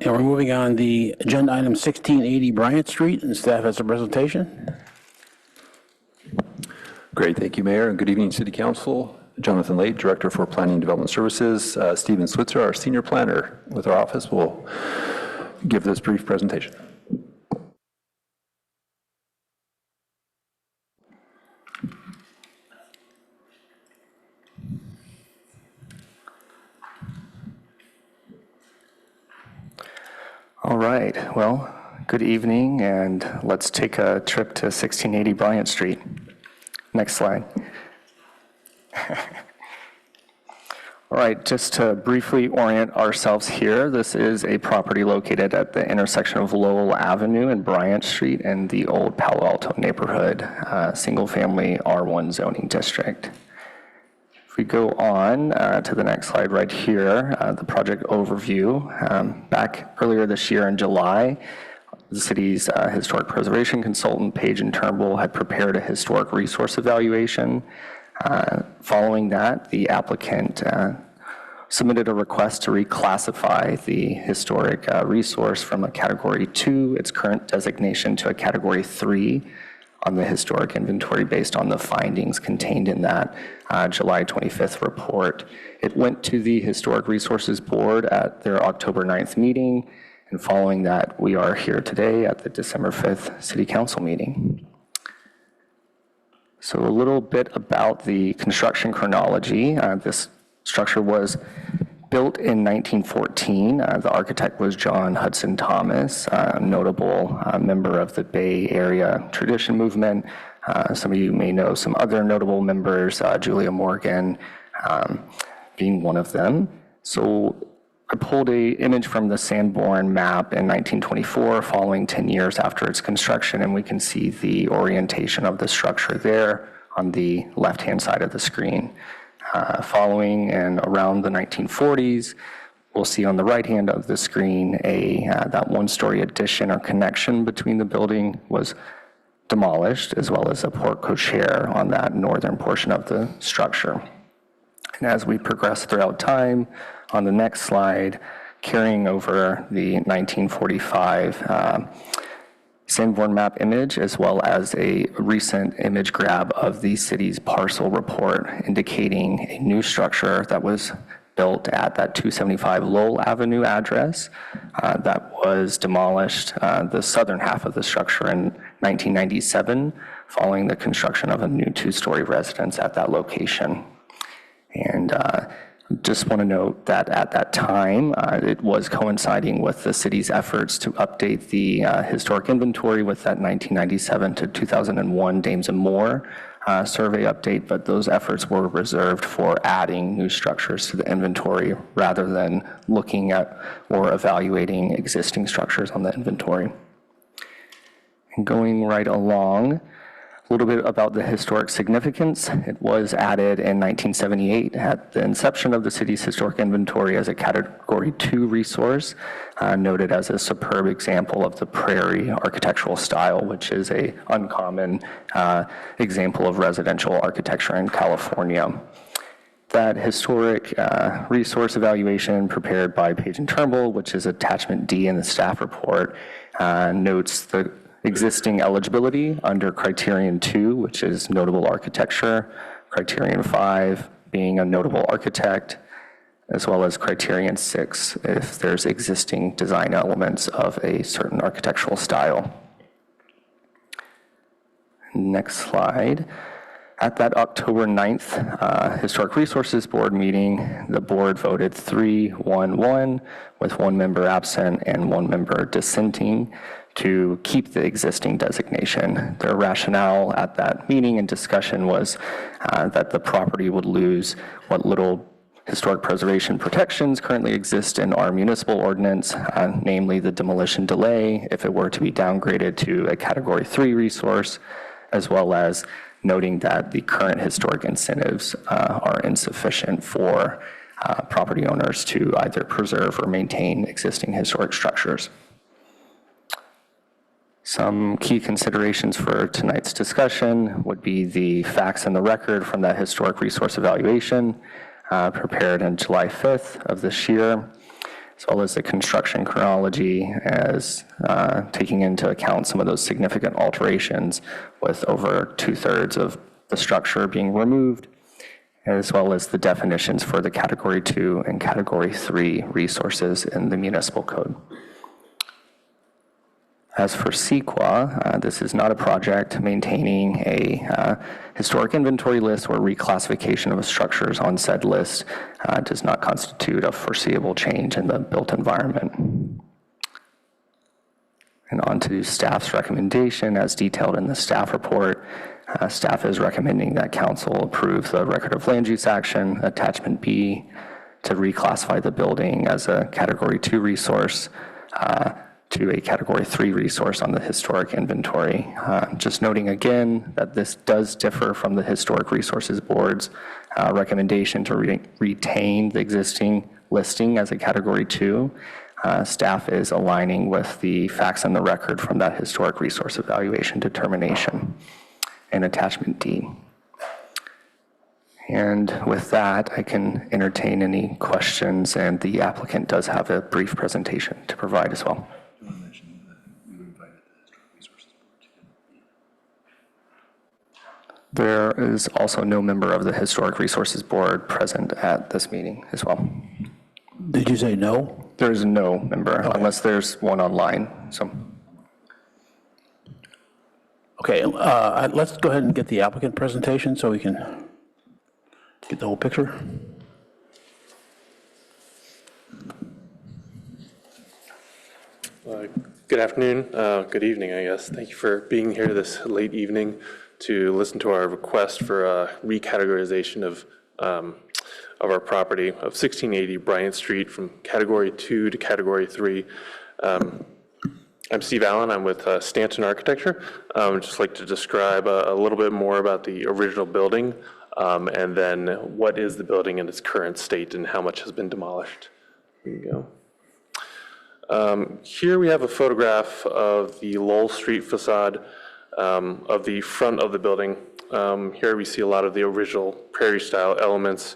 And we're moving on the agenda item 1680 Bryant Street, and staff has a presentation. Great, thank you, Mayor, and good evening, City Council. Jonathan Late, Director for Planning and Development Services. Stephen Switzer, our Senior Planner with our office, will give this brief presentation. All right, well, good evening, and let's take a trip to 1680 Bryant Street. Next slide. All right, just to briefly orient ourselves here, this is a property located at the intersection of Lowell Avenue and Bryant Street in the old Palo Alto neighborhood, single-family R1 zoning district. If we go on to the next slide right here, the project overview. Back earlier this year in July, the city's historic preservation consultant, Page and Turnbull, had prepared a historic resource evaluation. Following that, the applicant submitted a request to reclassify the historic resource from a Category 2, its current designation, to a Category 3 on the historic inventory based on the findings contained in that July 25th report. It went to the Historic Resources Board at their October 9th meeting, and following that, we are here today at the December 5th City Council meeting. So a little bit about the construction chronology. This structure was built in 1914. The architect was John Hudson Thomas, a notable member of the Bay Area tradition movement. Some of you may know some other notable members, Julia Morgan being one of them. So I pulled an image from the Sanborn map in 1924, following 10 years after its construction, and we can see the orientation of the structure there on the left-hand side of the screen. Following and around the 1940s, we'll see on the right hand of the screen that one-story addition or connection between the building was demolished, as well as a porte cochere on that northern portion of the structure. And as we progress throughout time, on the next slide, carrying over the 1945 Sanborn map image, as well as a recent image grab of the city's parcel report indicating a new structure that was built at that 275 Lowell Avenue address that was demolished, the southern half of the structure, in 1997, following the construction of a new two-story residence at that location. And just want to note that at that time, it was coinciding with the city's efforts to update the historic inventory with that 1997 to 2001 Dames and Moore survey update, but those efforts were reserved for adding new structures to the inventory rather than looking at or evaluating existing structures on the inventory. And going right along, a little bit about the historic significance. It was added in 1978 at the inception of the city's historic inventory as a Category 2 resource, noted as a superb example of the prairie architectural style, which is an uncommon example of residential architecture in California. That historic resource evaluation prepared by Page and Turnbull, which is attachment D in the staff report, notes the existing eligibility under Criterion 2, which is notable architecture, Criterion 5 being a notable architect, as well as Criterion 6 if there's existing design elements of a certain architectural style. Next slide. At that October 9th Historic Resources Board meeting, the board voted 3-1-1 with one member absent and one member dissenting to keep the existing designation. Their rationale at that meeting and discussion was that the property would lose what little historic preservation protections currently exist in our municipal ordinance, namely the demolition delay if it were to be downgraded to a Category 3 resource, as well as noting that the current historic incentives are insufficient for property owners to either preserve or maintain existing historic structures. Some key considerations for tonight's discussion would be the facts and the record from that historic resource evaluation prepared on July 5th of this year. as well as the construction chronology, as taking into account some of those significant alterations with over 2/3 of the structure being removed, as well as the definitions for the Category 2 and Category 3 resources in the municipal code. As for CEQA, this is not a project maintaining a historic inventory list or reclassification of structures on said list. Does not constitute a foreseeable change in the built environment. And on to staff's recommendation as detailed in the staff report. Staff is recommending that council approve the record of land use action, attachment B, to reclassify the building as a Category 2 resource to a Category 3 resource on the historic inventory. Just noting again that this does differ from the Historic Resources Board's recommendation to retain the existing listing as a Category 2. Staff is aligning with the facts in the record from that historic resource evaluation determination and attachment D. And with that, I can entertain any questions, and the applicant does have a brief presentation to provide as well. There is also no member of the Historic Resources Board present at this meeting as well. Did you say no? There is no member, unless there's one online, so. Okay, let's go ahead and get the applicant presentation so we can get the whole picture. Good afternoon, good evening, I guess. Thank you for being here this late evening to listen to our request for recategorization of our property of 1680 Bryant Street from Category 2 to Category 3. I'm Steve Allen. I'm with Stanton Architecture. I'd just like to describe a little bit more about the original building and then what is the building in its current state and how much has been demolished. Here you go. Here we have a photograph of the Lowell Street facade of the front of the building. Here we see a lot of the original prairie-style elements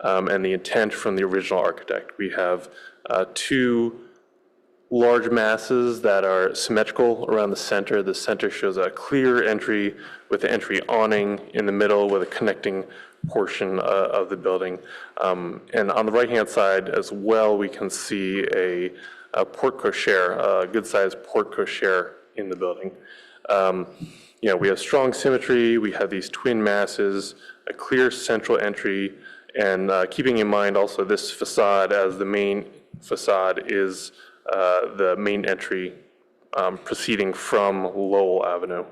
and the intent from the original architect. We have two large masses that are symmetrical around the center. The center shows a clear entry with the entry awning in the middle with a connecting portion of the building. And on the right-hand side as well, we can see a porte cochere, a good-sized porte cochere in the building. We have strong symmetry, we have these twin masses, a clear central entry, and keeping in mind also this facade as the main facade is the main entry proceeding from Lowell Avenue.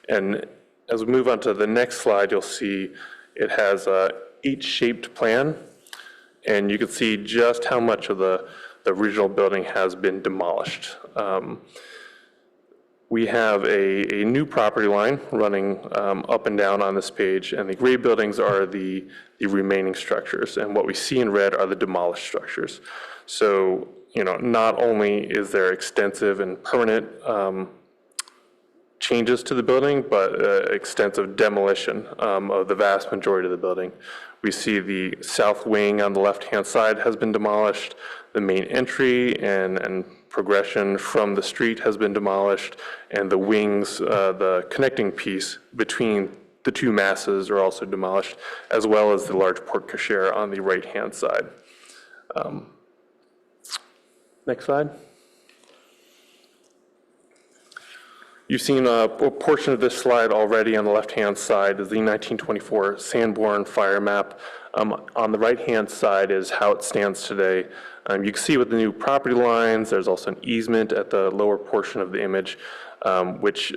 And as we move on to the next slide, you'll see it has a H-shaped plan, and you can see just how much of the original building has been demolished. We have a new property line running up and down on this page, and the gray buildings are the remaining structures, and what we see in red are the demolished structures. So, not only is there extensive and permanent changes to the building, but extensive demolition of the vast majority of the building. We see the south wing on the left-hand side has been demolished, the main entry and progression from the street has been demolished, and the wings, the connecting piece between the two masses are also demolished, as well as the large porte cochere on the right-hand side. Next slide. You've seen a portion of this slide already on the left-hand side is the 1924 Sanborn fire map. On the right-hand side is how it stands today. You can see with the new property lines, there's also an easement at the lower portion of the image, which,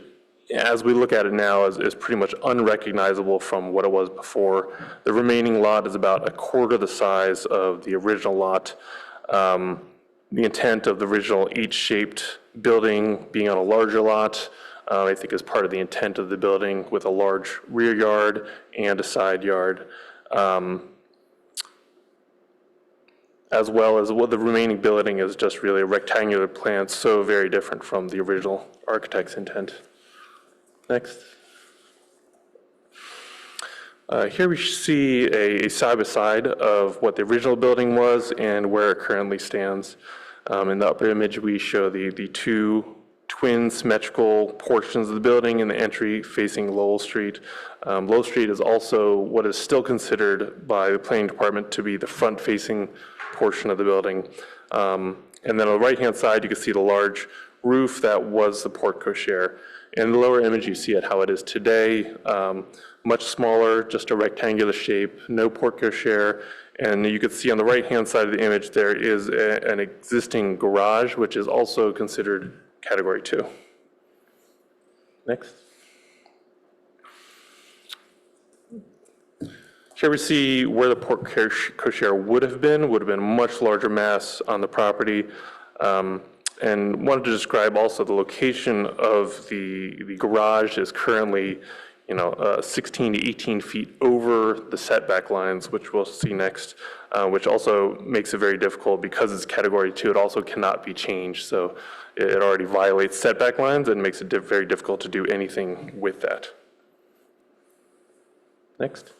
as we look at it now, is pretty much unrecognizable from what it was before. The remaining lot is about a quarter the size of the original lot. The intent of the original H-shaped building being on a larger lot, I think is part of the intent of the building with a large rear yard and a side yard. As well as what the remaining building is just really a rectangular plan, so very different from the original architect's intent. Next. Here we see a side-by-side of what the original building was and where it currently stands. In the upper image, we show the two twin symmetrical portions of the building and the entry facing Lowell Street. Lowell Street is also what is still considered by the planning department to be the front-facing portion of the building. And then on the right-hand side, you can see the large roof that was the porte cochere. In the lower image, you see it how it is today, much smaller, just a rectangular shape, no porte cochere. And you can see on the right-hand side of the image, there is an existing garage, which is also considered Category 2. Next. Here we see where the porte cochere would have been a much larger mass on the property. And wanted to describe also the location of the garage is currently 16 to 18 feet over the setback lines, which we'll see next, which also makes it very difficult because it's Category 2. It also cannot be changed, so it already violates setback lines and makes it very difficult to do anything with that. Next.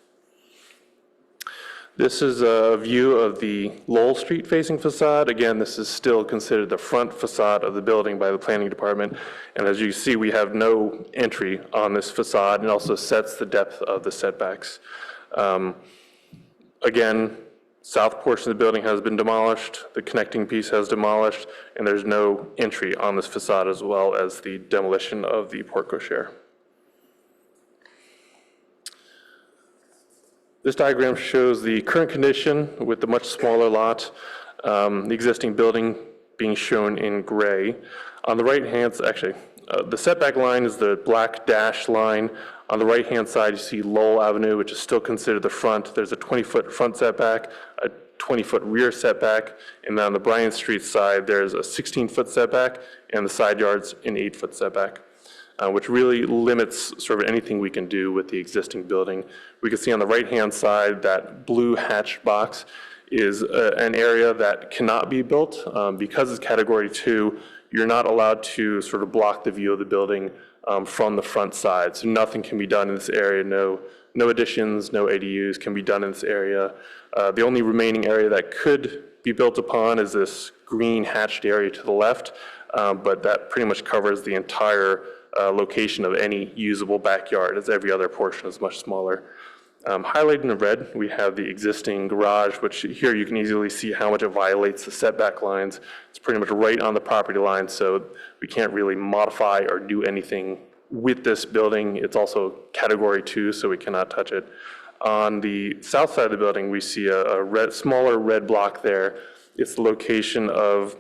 This is a view of the Lowell Street facing facade. Again, this is still considered the front facade of the building by the planning department. And as you see, we have no entry on this facade, and also sets the depth of the setbacks. Again, south portion of the building has been demolished, the connecting piece has demolished, and there's no entry on this facade, as well as the demolition of the porte cochere. This diagram shows the current condition with the much smaller lot, the existing building being shown in gray. On the right-hand side, actually, the setback line is the black dashed line. On the right-hand side, you see Lowell Avenue, which is still considered the front. There's a 20-foot front setback, a 20-foot rear setback, and then on the Bryan Street side, there's a 16-foot setback, and the side yard's an 8-foot setback. Which really limits sort of anything we can do with the existing building. We can see on the right-hand side that blue hatched box is an area that cannot be built. Because it's Category 2, you're not allowed to sort of block the view of the building from the front side. So nothing can be done in this area. No additions, no ADUs can be done in this area. The only remaining area that could be built upon is this green hatched area to the left, but that pretty much covers the entire location of any usable backyard, as every other portion is much smaller. Highlighted in red, we have the existing garage, which here you can easily see how much it violates the setback lines. It's pretty much right on the property line, so we can't really modify or do anything with this building. It's also Category 2, so we cannot touch it. On the south side of the building, we see a smaller red block there. It's the location of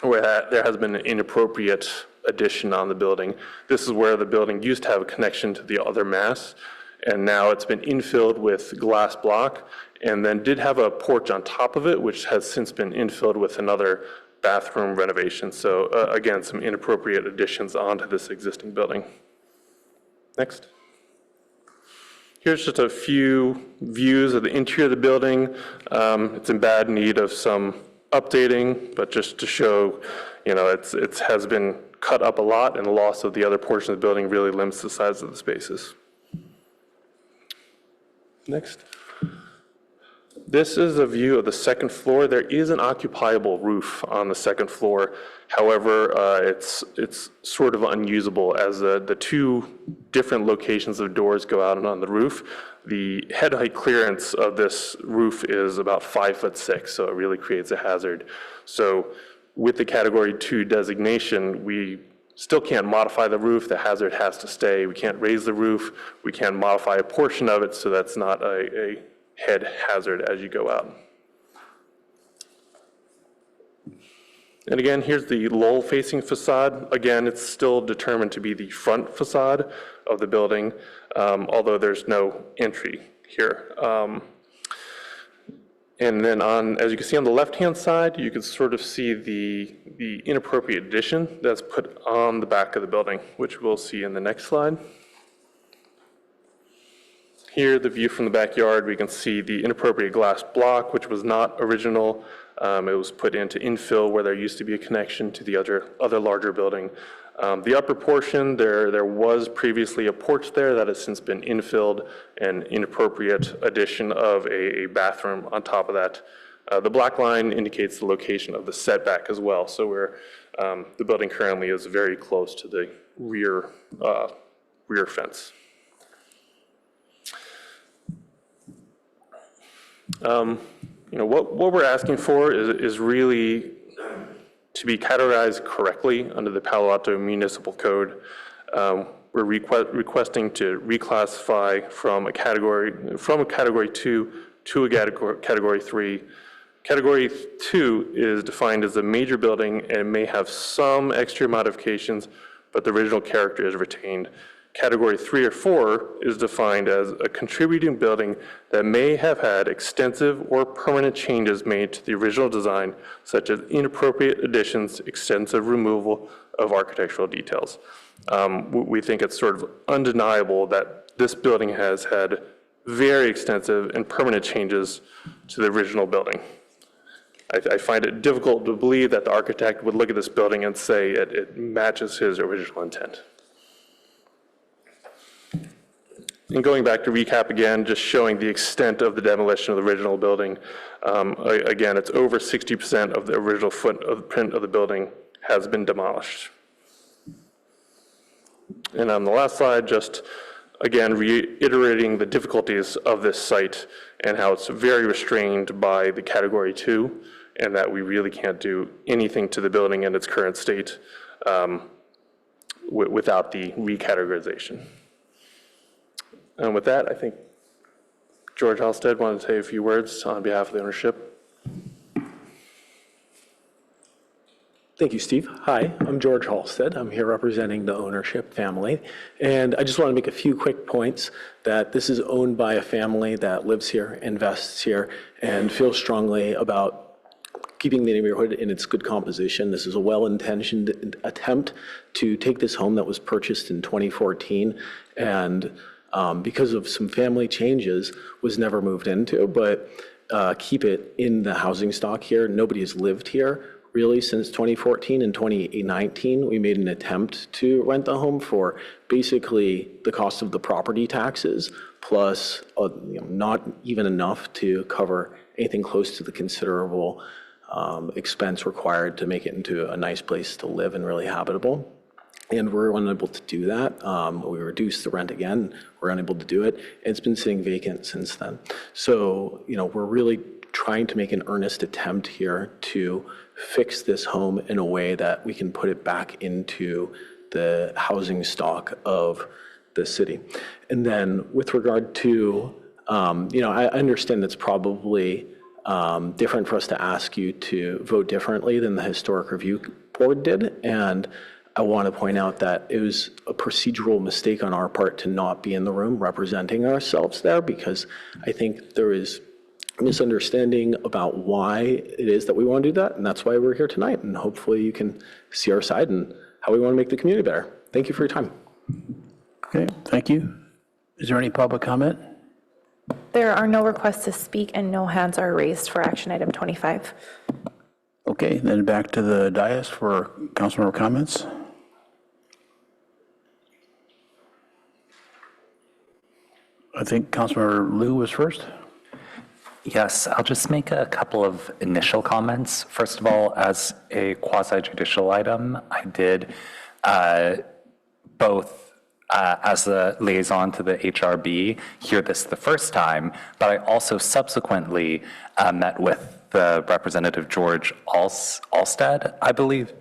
where there has been an inappropriate addition on the building. This is where the building used to have a connection to the other mass, and now it's been infilled with glass block, and then did have a porch on top of it, which has since been infilled with another bathroom renovation. So again, some inappropriate additions onto this existing building. Next. Here's just a few views of the interior of the building. It's in bad need of some updating, but just to show, it has been cut up a lot, and the loss of the other portion of the building really limits the size of the spaces. Next. This is a view of the second floor. There is an occupiable roof on the second floor. However, it's sort of unusable, as the two different locations of doors go out and on the roof. The head height clearance of this roof is about 5'6", so it really creates a hazard. So with the Category 2 designation, we still can't modify the roof. The hazard has to stay. We can't raise the roof. We can't modify a portion of it, so that's not a head hazard as you go out. And again, here's the Lowell facing facade. Again, it's still determined to be the front facade of the building, although there's no entry here. And then as you can see on the left-hand side, you can sort of see the inappropriate addition that's put on the back of the building, which we'll see in the next slide. Here, the view from the backyard, we can see the inappropriate glass block, which was not original. It was put into infill where there used to be a connection to the other larger building. The upper portion, there was previously a porch there that has since been infilled, an inappropriate addition of a bathroom on top of that. The black line indicates the location of the setback as well. So the building currently is very close to the rear fence. What we're asking for is really to be categorized correctly under the Palo Alto Municipal Code. We're requesting to reclassify from a category 2 to a category 3. Category 2 is defined as a major building and may have some exterior modifications, but the original character is retained. Category 3 or 4 is defined as a contributing building that may have had extensive or permanent changes made to the original design, such as inappropriate additions, extensive removal of architectural details. We think it's sort of undeniable that this building has had very extensive and permanent changes to the original building. I find it difficult to believe that the architect would look at this building and say it matches his original intent. And going back to recap again, just showing the extent of the demolition of the original building. Again, it's over 60% of the original footprint of the building has been demolished. And on the last slide, just again, reiterating the difficulties of this site and how it's very restrained by the category 2, and that we really can't do anything to the building in its current state without the recategorization. And with that, I think George Halstead wanted to say a few words on behalf of the ownership. Thank you, Steve. Hi, I'm George Halstead. I'm here representing the ownership family. And I just want to make a few quick points that this is owned by a family that lives here, invests here, and feels strongly about keeping the neighborhood in its good composition. This is a well-intentioned attempt to take this home that was purchased in 2014 and because of some family changes, was never moved into, but keep it in the housing stock here. Nobody has lived here really since 2014. In 2019, we made an attempt to rent the home for basically the cost of the property taxes, plus not even enough to cover anything close to the considerable expense required to make it into a nice place to live and really habitable. And we're unable to do that. We reduced the rent again. We're unable to do it. It's been sitting vacant since then. So, we're really trying to make an earnest attempt here to fix this home in a way that we can put it back into the housing stock of the city. And then with regard to, I understand that's probably different for us to ask you to vote differently than the Historic Review Board did. And I want to point out that it was a procedural mistake on our part to not be in the room representing ourselves there, because I think there is misunderstanding about why it is that we want to do that, and that's why we're here tonight, and hopefully you can see our side and how we want to make the community better. Thank you for your time. Okay, thank you. Is there any public comment? There are no requests to speak and no hands are raised for action item 25. Okay, then back to the dais for councilmember comments. I think Councilmember Liu was first. Yes, I'll just make a couple of initial comments. First of all, as a quasi-judicial item, I did both as a liaison to the HRB hear this the first time, but I also subsequently met with the Representative George Alstead, I believe,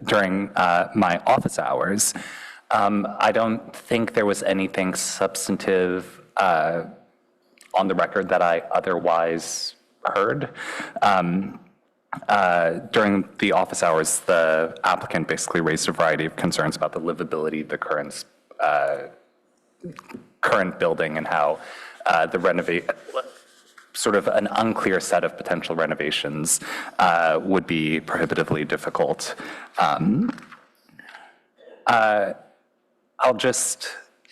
during my office hours. I don't think there was anything substantive on the record that I otherwise heard. During the office hours, the applicant basically raised a variety of concerns about the livability of the current building and how sort of an unclear set of potential renovations would be prohibitively difficult. I'll just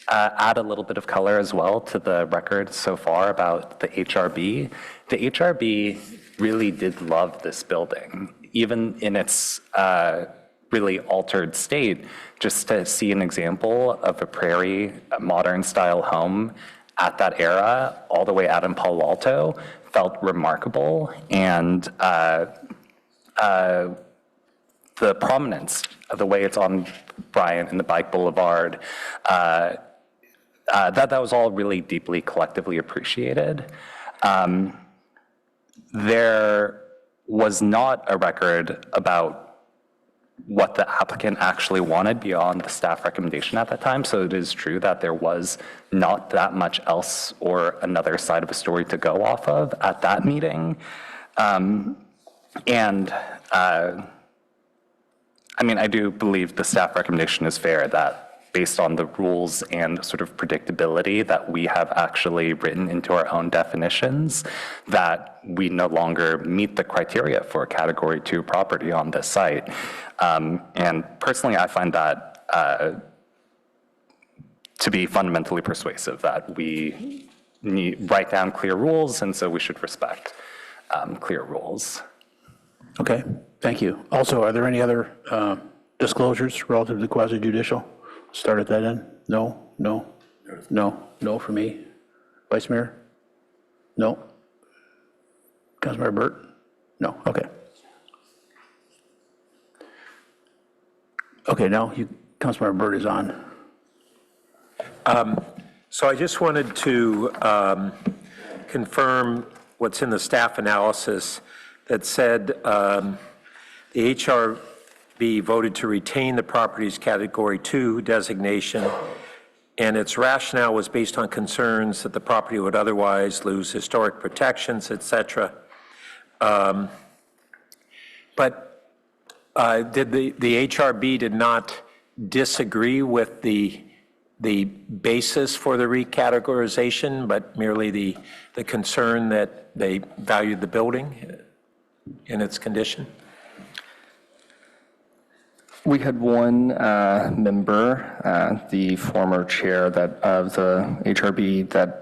add a little bit of color as well to the record so far about the HRB. The HRB really did love this building, even in its really altered state, just to see an example of a prairie, a modern style home at that era, all the way out in Palo Alto, felt remarkable. And the prominence of the way it's on Bryant and the Bike Boulevard, that was all really deeply collectively appreciated. There was not a record about what the applicant actually wanted beyond the staff recommendation at that time. So it is true that there was not that much else or another side of a story to go off of at that meeting. I mean, I do believe the staff recommendation is fair, that based on the rules and sort of predictability that we have actually written into our own definitions, that we no longer meet the criteria for a Category 2 property on this site. And personally, I find that to be fundamentally persuasive, that we write down clear rules, and so we should respect clear rules. Okay, thank you. Also, are there any other disclosures relative to quasi-judicial? Start at that end? No, no, no, no for me. Vice Mayor? No. Councilmember Burt? No, okay. Okay, now Councilmember Burt is on. So I just wanted to confirm what's in the staff analysis that said the HRB voted to retain the property's Category 2 designation, and its rationale was based on concerns that the property would otherwise lose historic protections, et cetera. But did the HRB did not disagree with the basis for the recategorization, but merely the concern that they valued the building in its condition? We had one member, the former chair of the HRB, that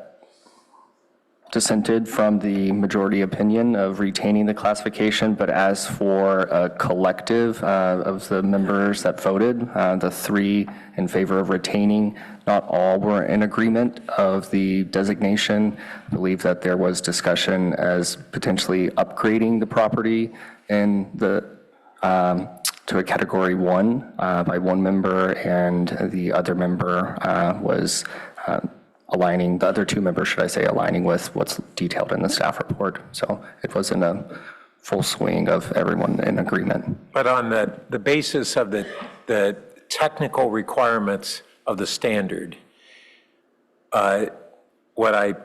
dissented from the majority opinion of retaining the classification, but as for a collective of the members that voted, the 3 in favor of retaining, not all were in agreement of the designation. I believe that there was discussion as potentially upgrading the property in the to a Category 1 by one member, and the other member was aligning, the other 2 members, should I say, aligning with what's detailed in the staff report. So it wasn't a full swing of everyone in agreement. But on the basis of the technical requirements of the standard, what I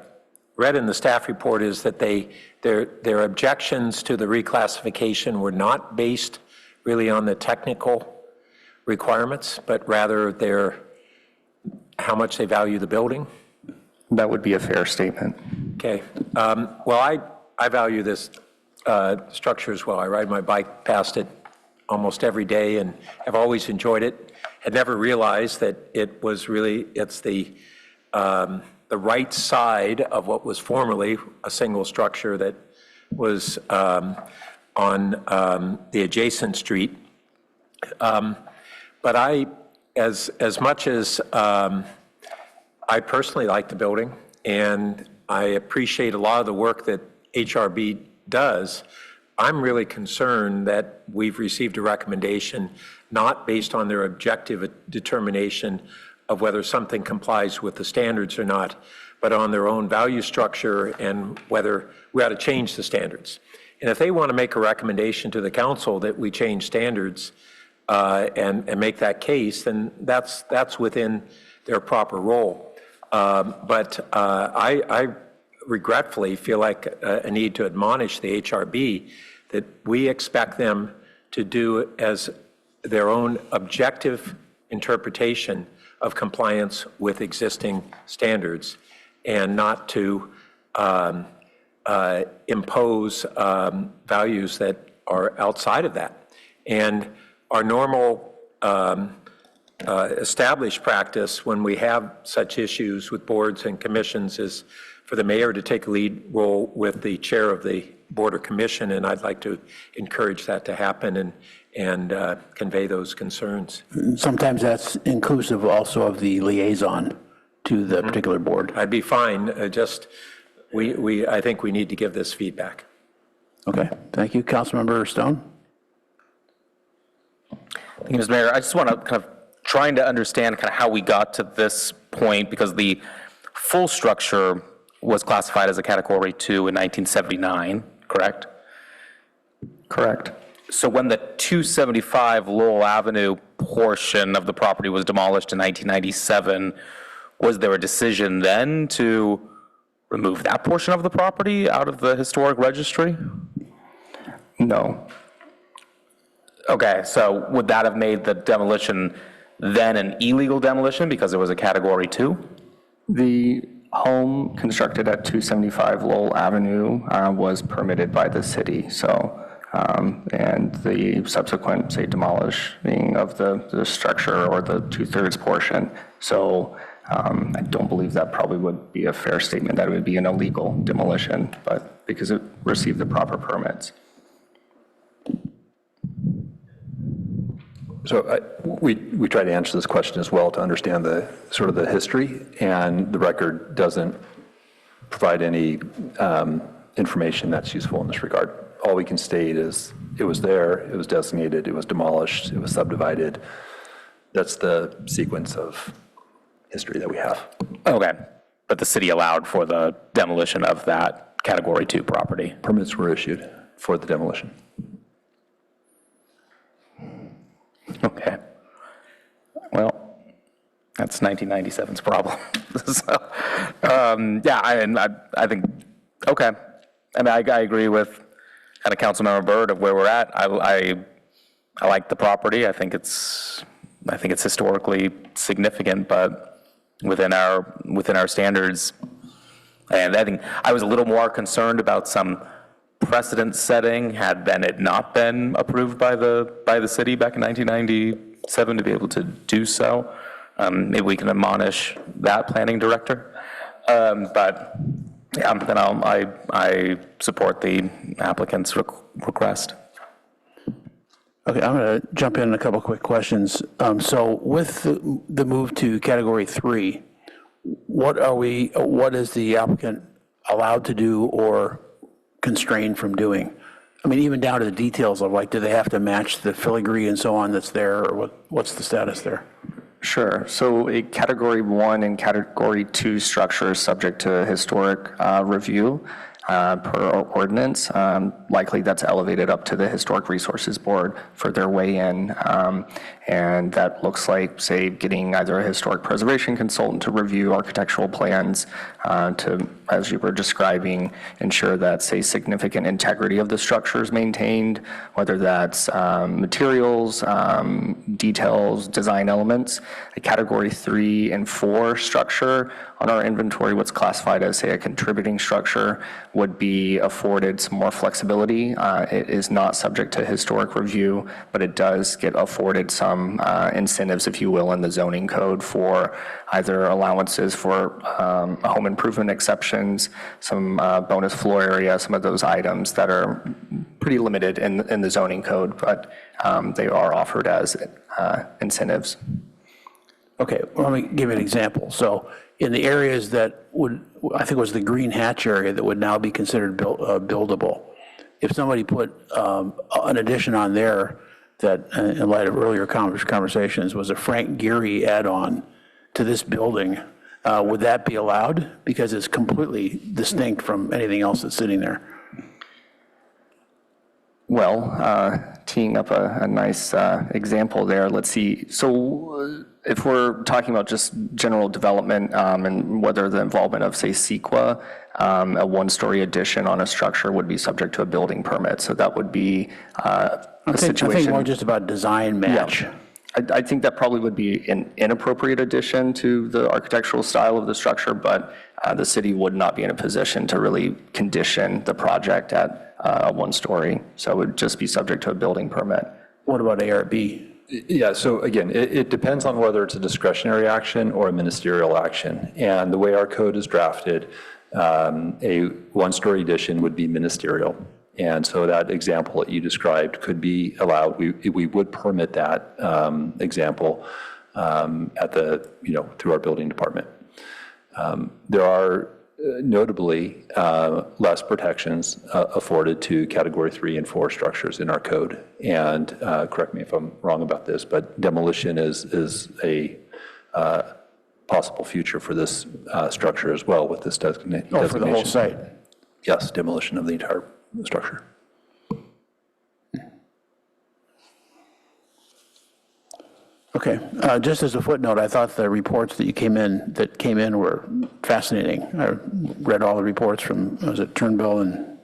read in the staff report is that their objections to the reclassification were not based really on the technical requirements, but rather how much they value the building. That would be a fair statement. Okay. Well, I value this structure as well. I ride my bike past it almost every day and have always enjoyed it. Had never realized that it's the right side of what was formerly a single structure that was on the adjacent street. But as much as I personally like the building, and I appreciate a lot of the work that HRB does, I'm really concerned that we've received a recommendation not based on their objective determination of whether something complies with the standards or not, but on their own value structure and whether we ought to change the standards. And if they want to make a recommendation to the council that we change standards and make that case, then that's within their proper role. But I regretfully feel like a need to admonish the HRB that we expect them to do as their own objective interpretation of compliance with existing standards, and not to impose values that are outside of that. And our normal established practice when we have such issues with boards and commissions is for the mayor to take a lead role with the chair of the board or commission, and I'd like to encourage that to happen and convey those concerns. Sometimes that's inclusive also of the liaison to the particular board. I'd be fine, I think we need to give this feedback. Okay, thank you. Councilmember Stone? Thank you, Mr. Mayor. I just want to kind of trying to understand kind of how we got to this point, because the full structure was classified as a Category 2 in 1979, correct? Correct. So when the 275 Lowell Avenue portion of the property was demolished in 1997, was there a decision then to remove that portion of the property out of the historic registry? No. Okay, so would that have made the demolition then an illegal demolition because it was a Category 2? The home constructed at 275 Lowell Avenue was permitted by the city, so, and the subsequent, say, demolishing of the structure or the 2/3 portion. So I don't believe that probably would be a fair statement that it would be an illegal demolition, but because it received the proper permits. So we try to answer this question as well to understand the sort of the history, and the record doesn't provide any information that's useful in this regard. All we can state is it was there, it was designated, it was demolished, it was subdivided. That's the sequence of history that we have. Okay, but the city allowed for the demolition of that Category 2 property? Permits were issued for the demolition. Okay. Well, that's 1997's problem. So, yeah, I think, okay. I mean, I agree with kind of Councilmember Byrd of where we're at. I like the property. I think it's historically significant, but within our standards. And I think I was a little more concerned about some precedent setting had it not been approved by the city back in 1997 to be able to do so. Maybe we can admonish that planning director. But yeah, then I support the applicant's request. Okay, I'm going to jump in a couple quick questions. So with the move to Category 3, what is the applicant allowed to do or constrained from doing? I mean, even down to the details of like, do they have to match the filigree and so on that's there, or what's the status there? Sure. So a Category 1 and Category 2 structure is subject to historic review per ordinance. Likely that's elevated up to the Historic Resources Board for their weigh-in. And that looks like, say, getting either a historic preservation consultant to review architectural plans to, as you were describing, ensure that, say, significant integrity of the structure is maintained, whether that's materials, details, design elements. A Category 3 and 4 structure on our inventory, what's classified as, say, a contributing structure, would be afforded some more flexibility. It is not subject to historic review, but it does get afforded some incentives, if you will, in the zoning code for either allowances for home improvement exceptions, some bonus floor area, some of those items that are pretty limited in the zoning code, but they are offered as incentives. Okay, well, let me give you an example. So in the areas that would, I think it was the green hatch area that would now be considered buildable, if somebody put an addition on there that, in light of earlier conversations, was a Frank Gehry add-on to this building, would that be allowed? Because it's completely distinct from anything else that's sitting there. Well, teeing up a nice example there, let's see. So if we're talking about just general development and whether the involvement of, say, CEQA, a one-story addition on a structure would be subject to a building permit. So that would be a situation. I think more just about design match. Yeah. I think that probably would be an inappropriate addition to the architectural style of the structure, but the city would not be in a position to really condition the project at one story. So it would just be subject to a building permit. What about ARB? Yeah, so again, it depends on whether it's a discretionary action or a ministerial action. And the way our code is drafted, a one-story addition would be ministerial. And so that example that you described could be allowed. We would permit that example at the, through our building department. There are notably less protections afforded to Category 3 and 4 structures in our code. And correct me if I'm wrong about this, but demolition is a possible future for this structure as well with this designation. Oh, for the whole site? Yes, demolition of the entire structure. Okay, just as a footnote, I thought the reports that came in were fascinating. I read all the reports from, was it Turnbull and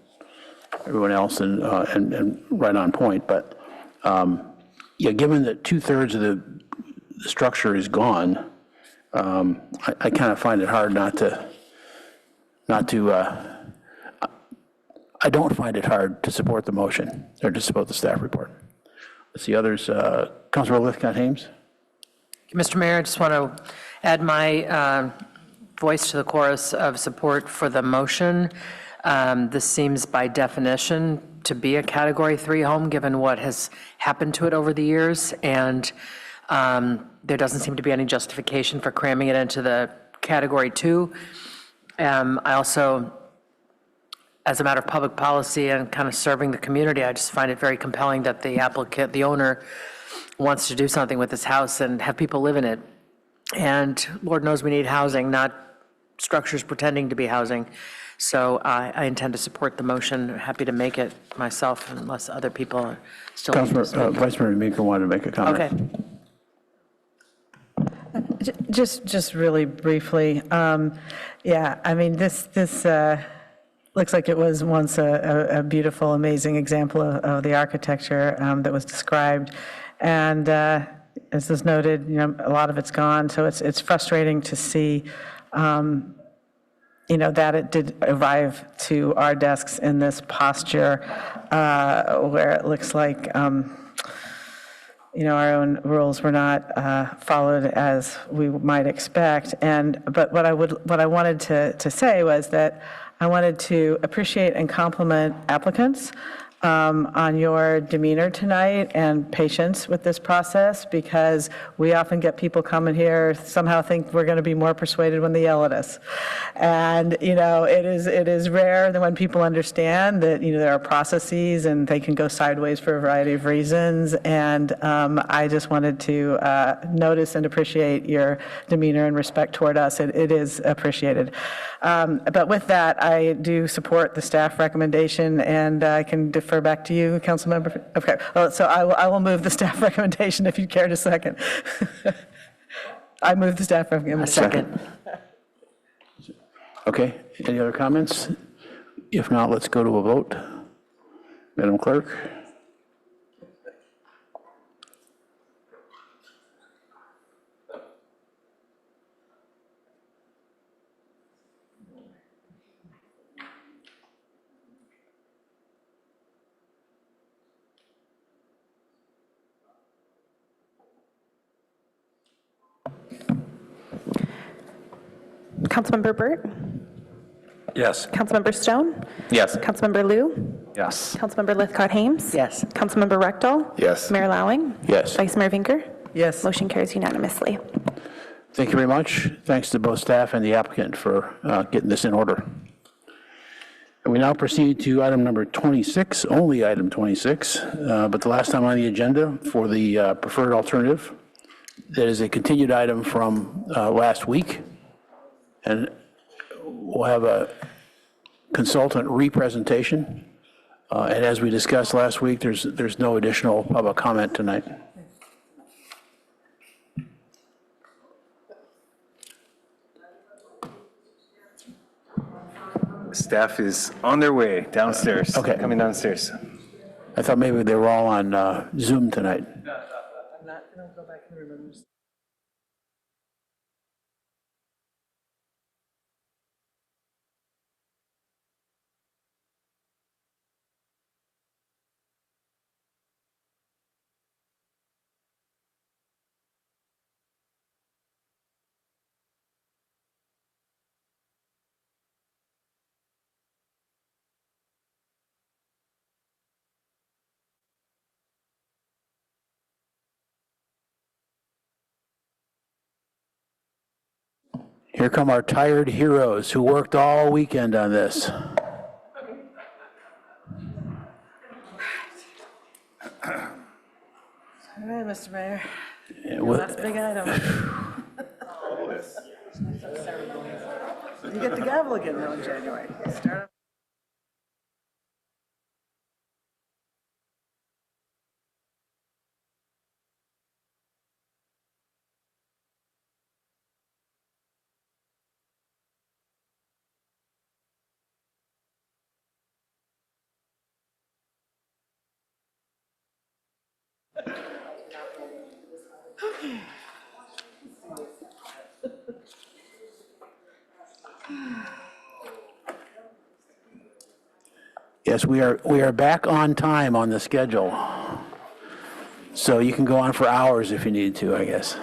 everyone else, and right on point. But yeah, given that 2/3 of the structure is gone, I kind of find it hard not to. I don't find it hard to support the motion or to support the staff report. Let's see others. Councilor Lithcott-Hames. Mr. Mayor, I just want to add my voice to the chorus of support for the motion. This seems by definition to be a Category 3 home, given what has happened to it over the years, and there doesn't seem to be any justification for cramming it into the Category 2. I also, as a matter of public policy and kind of serving the community, I just find it very compelling that the applicant, the owner, wants to do something with this house and have people live in it. And Lord knows we need housing, not structures pretending to be housing. So I intend to support the motion. Happy to make it myself unless other people are still. Councilor, Vice Mayor Meeker wanted to make a comment. Okay. Just really briefly, yeah, I mean, this looks like it was once a beautiful, amazing example of the architecture that was described. And as is noted, a lot of it's gone, so it's frustrating to see, that it did arrive to our desks in this posture where it looks like, our own rules were not followed as we might expect. But what I wanted to say was that I wanted to appreciate and compliment applicants on your demeanor tonight and patience with this process, because we often get people coming here, somehow think we're going to be more persuaded when they yell at us. And, it is rare that when people understand that, there are processes and they can go sideways for a variety of reasons. And I just wanted to notice and appreciate your demeanor and respect toward us. It is appreciated. But with that, I do support the staff recommendation, and I can defer back to you, council member. Okay, well, so I will move the staff recommendation if you care to second. I move the staff recommendation. Second. Okay, any other comments? If not, let's go to a vote. Madam Clerk? Councilmember Burt? Yes. Councilmember Stone? Yes. Councilmember Liu? Yes. Councilmember Lithcott-Hames? Yes. Councilmember Rechtel? Yes. Mayor Lowing? Yes. Vice Mayor Vinker? Yes. Motion carries unanimously. Thank you very much. Thanks to both staff and the applicant for getting this in order. And we now proceed to item number 26, only item 26, but the last time on the agenda for the preferred alternative. That is a continued item from last week. And we'll have a consultant representation. And as we discussed last week, there's no additional public comment tonight. Staff is on their way downstairs. Okay. Coming downstairs. I thought maybe they were all on Zoom tonight. I'm not going to go back and remember. Here come our tired heroes who worked all weekend on this. All right, Mr. Mayor. Last big item. You get the gavel again though in January. Start. Yes, we are back on time on the schedule. So you can go on for hours if you need to, I guess.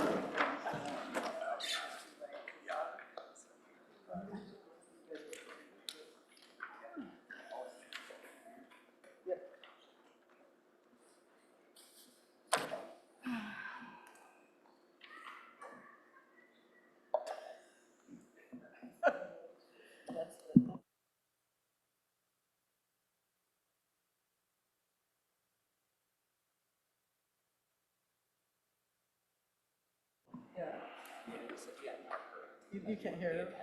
You can't hear it.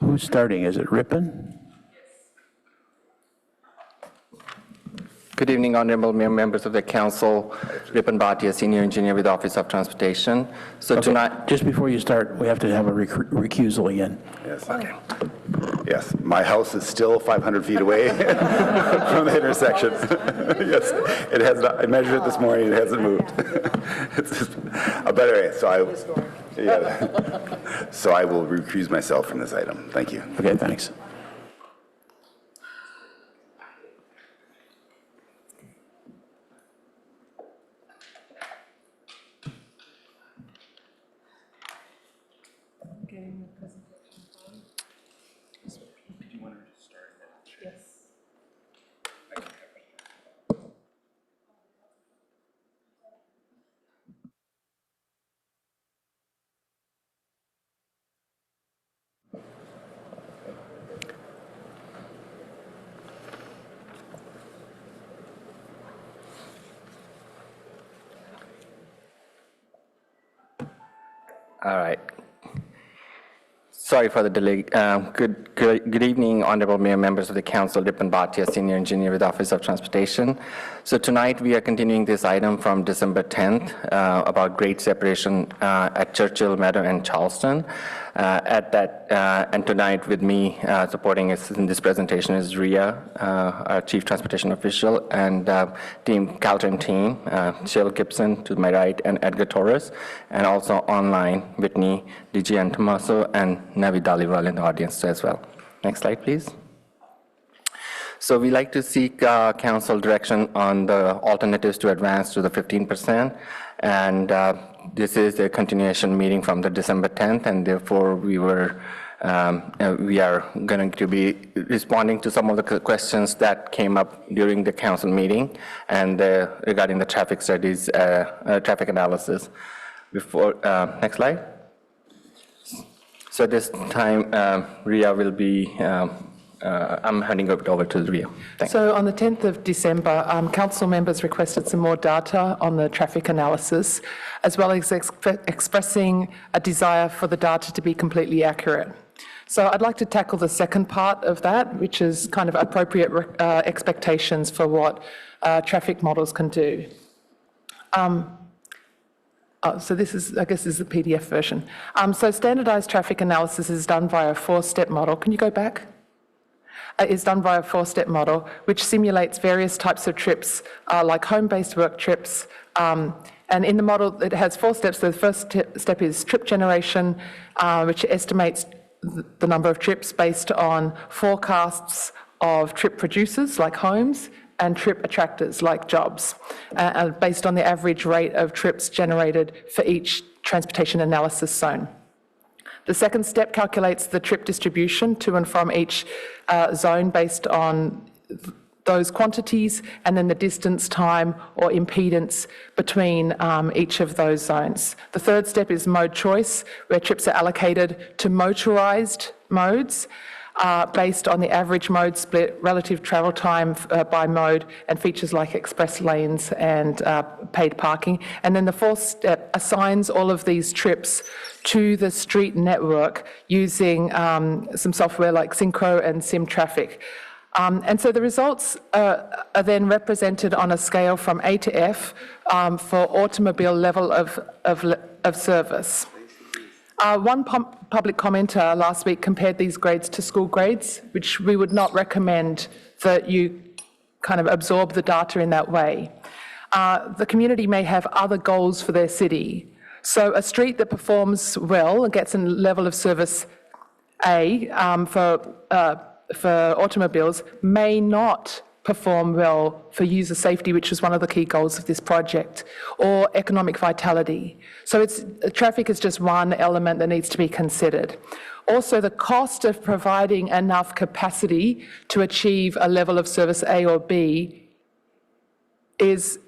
Who's starting? Is it Ripon? Good evening, honorable members of the council. Ripon Bhatia, senior engineer with the Office of Transportation. So Okay, tonight, just before you start, we have to have a recusal again. Yes. Okay. Yes, my house is still 500 feet away from the intersection. Yes, it has not, I measured it this morning, it hasn't moved. It's just, but anyway, so I will recuse myself from this item. Thank you. Okay, thanks. all right. Sorry for the delay. Good evening, honorable mayor, members of the council. Ripon Bhatia, senior engineer with the Office of Transportation. So tonight we are continuing this item from December 10th about grade separation at Churchill, Meadow, and Charleston. And tonight with me supporting us in this presentation is Ria, our chief transportation official, and team Caltrim team, Cheryl Gibson to my right, and Edgar Torres, and also online Whitney, DG and Tomaso, and Navi Dalival in the audience as well. Next slide, please. So we like to seek council direction on the alternatives to advance to the 15%. And this is a continuation meeting from the December 10th, and therefore we are going to be responding to some of the questions that came up during the council meeting and regarding the traffic studies, traffic analysis. Next slide. So this time, Ria will be, I'm handing it over to Ria. Thanks. So on the 10th of December, council members requested some more data on the traffic analysis, as well as expressing a desire for the data to be completely accurate. So I'd like to tackle the second part of that, which is kind of appropriate expectations for what traffic models can do. So this is, I guess, is the PDF version. So standardized traffic analysis is done via a 4-step model. Can you go back? Is done via a 4-step model, which simulates various types of trips, like home-based work trips. And in the model, it has 4 steps. The first step is trip generation, which estimates the number of trips based on forecasts of trip producers, like homes, and trip attractors like jobs, based on the average rate of trips generated for each transportation analysis zone. The second step calculates the trip distribution to and from each zone based on those quantities, and then the distance, time, or impedance between each of those zones. The third step is mode choice, where trips are allocated to motorised modes based on the average mode split, relative travel time by mode, and features like express lanes and paid parking. And then the fourth step assigns all of these trips to the street network using some software like Synchro and SimTraffic. And so the results are then represented on a scale from A to F for automobile level of service. One public commenter last week compared these grades to school grades, which we would not recommend that you kind of absorb the data in that way. The community may have other goals for their city. So a street that performs well and gets a level of service A for automobiles may not perform well for user safety, which is one of the key goals of this project, or economic vitality. So traffic is just one element that needs to be considered. Also, the cost of providing enough capacity to achieve a level of service A or B is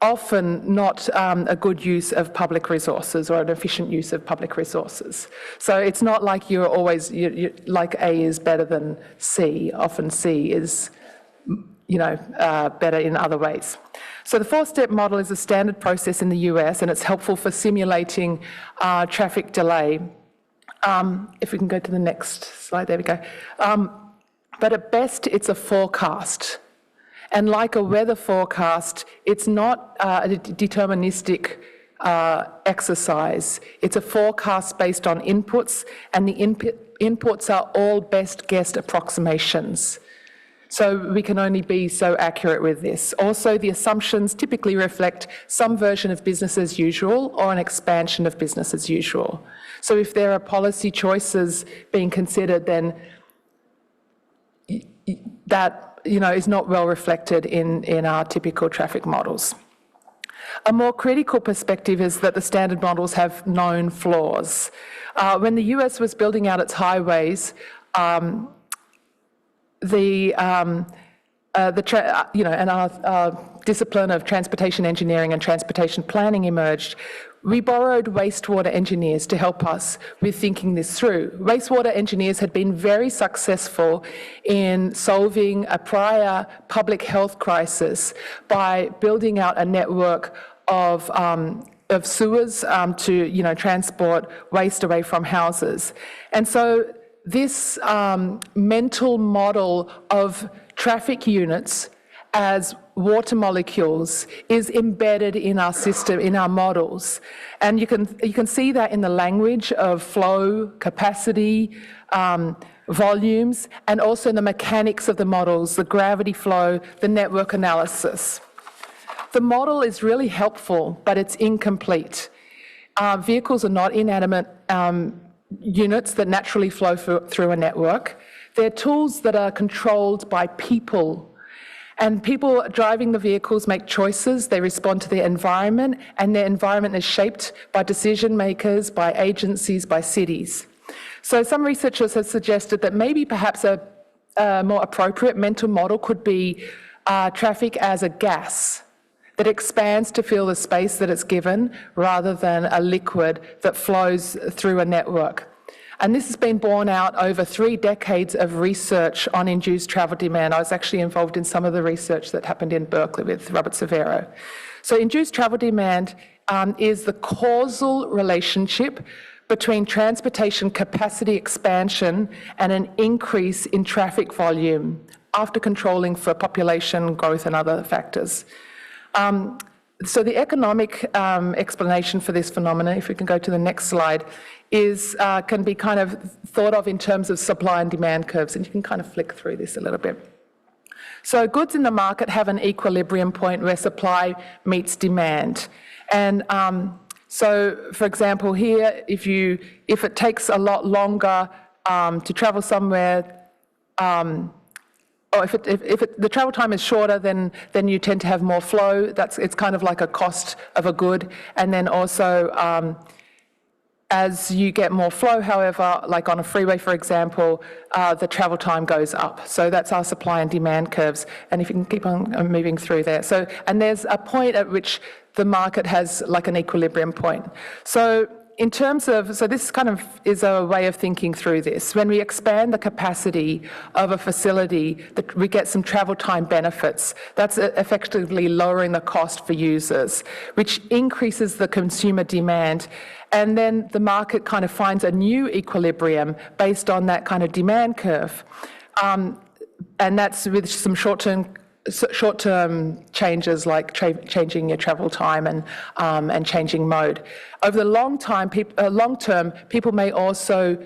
often not a good use of public resources or an efficient use of public resources. So it's not like you're always, like A is better than C. Often C is better in other ways. So the four-step model is a standard process in the US, and it's helpful for simulating traffic delay. If we can go to the next slide, there we go. But at best, it's a forecast. And like a weather forecast, it's not a deterministic exercise. It's a forecast based on inputs, and the inputs are all best guessed approximations. So we can only be so accurate with this. Also, the assumptions typically reflect some version of business as usual or an expansion of business as usual. So if there are policy choices being considered, then that is not well reflected in our typical traffic models. A more critical perspective is that the standard models have known flaws. When the US was building out its highways, and our discipline of transportation engineering and transportation planning emerged, we borrowed wastewater engineers to help us with thinking this through. Wastewater engineers had been very successful in solving a prior public health crisis by building out a network of sewers to transport waste away from houses. And so this mental model of traffic units as water molecules is embedded in our system, in our models. And you can see that in the language of flow, capacity, volumes, and also in the mechanics of the models, the gravity flow, the network analysis. The model is really helpful, but it's incomplete. Vehicles are not inanimate units that naturally flow through a network. They're tools that are controlled by people. And people driving the vehicles make choices, they respond to their environment, and their environment is shaped by decision makers, by agencies, by cities. So some researchers have suggested that maybe perhaps a more appropriate mental model could be traffic as a gas that expands to fill the space that it's given rather than a liquid that flows through a network. And this has been borne out over 3 decades of research on induced travel demand. I was actually involved in some of the research that happened in Berkeley with Robert Severo. So induced travel demand is the causal relationship between transportation capacity expansion and an increase in traffic volume after controlling for population growth and other factors. So the economic explanation for this phenomenon, if we can go to the next slide, can be kind of thought of in terms of supply and demand curves, and you can kind of flick through this a little bit. So goods in the market have an equilibrium point where supply meets demand. And so, for example, here, if it takes a lot longer to travel somewhere, or if the travel time is shorter, then you tend to have more flow. It's kind of like a cost of a good. And then also, As you get more flow, however, like on a freeway, for example, the travel time goes up. So that's our supply and demand curves. And if you can keep on moving through there. So, and there's a point at which the market has like an equilibrium point. So in terms of, so this kind of is a way of thinking through this. When we expand the capacity of a facility, that we get some travel time benefits. That's effectively lowering the cost for users, which increases the consumer demand. And then the market kind of finds a new equilibrium based on that kind of demand curve. And that's with some short-term changes like changing your travel time and changing mode. Over the long term, people may also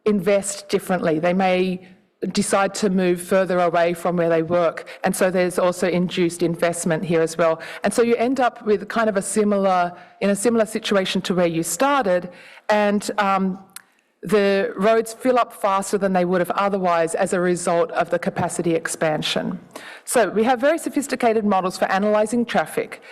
invest differently. They may decide to move further away from where they work. And so there's also induced investment here as well. And so you end up with kind of a similar situation to where you started, and the roads fill up faster than they would have otherwise as a result of the capacity expansion. So we have very sophisticated models for analysing traffic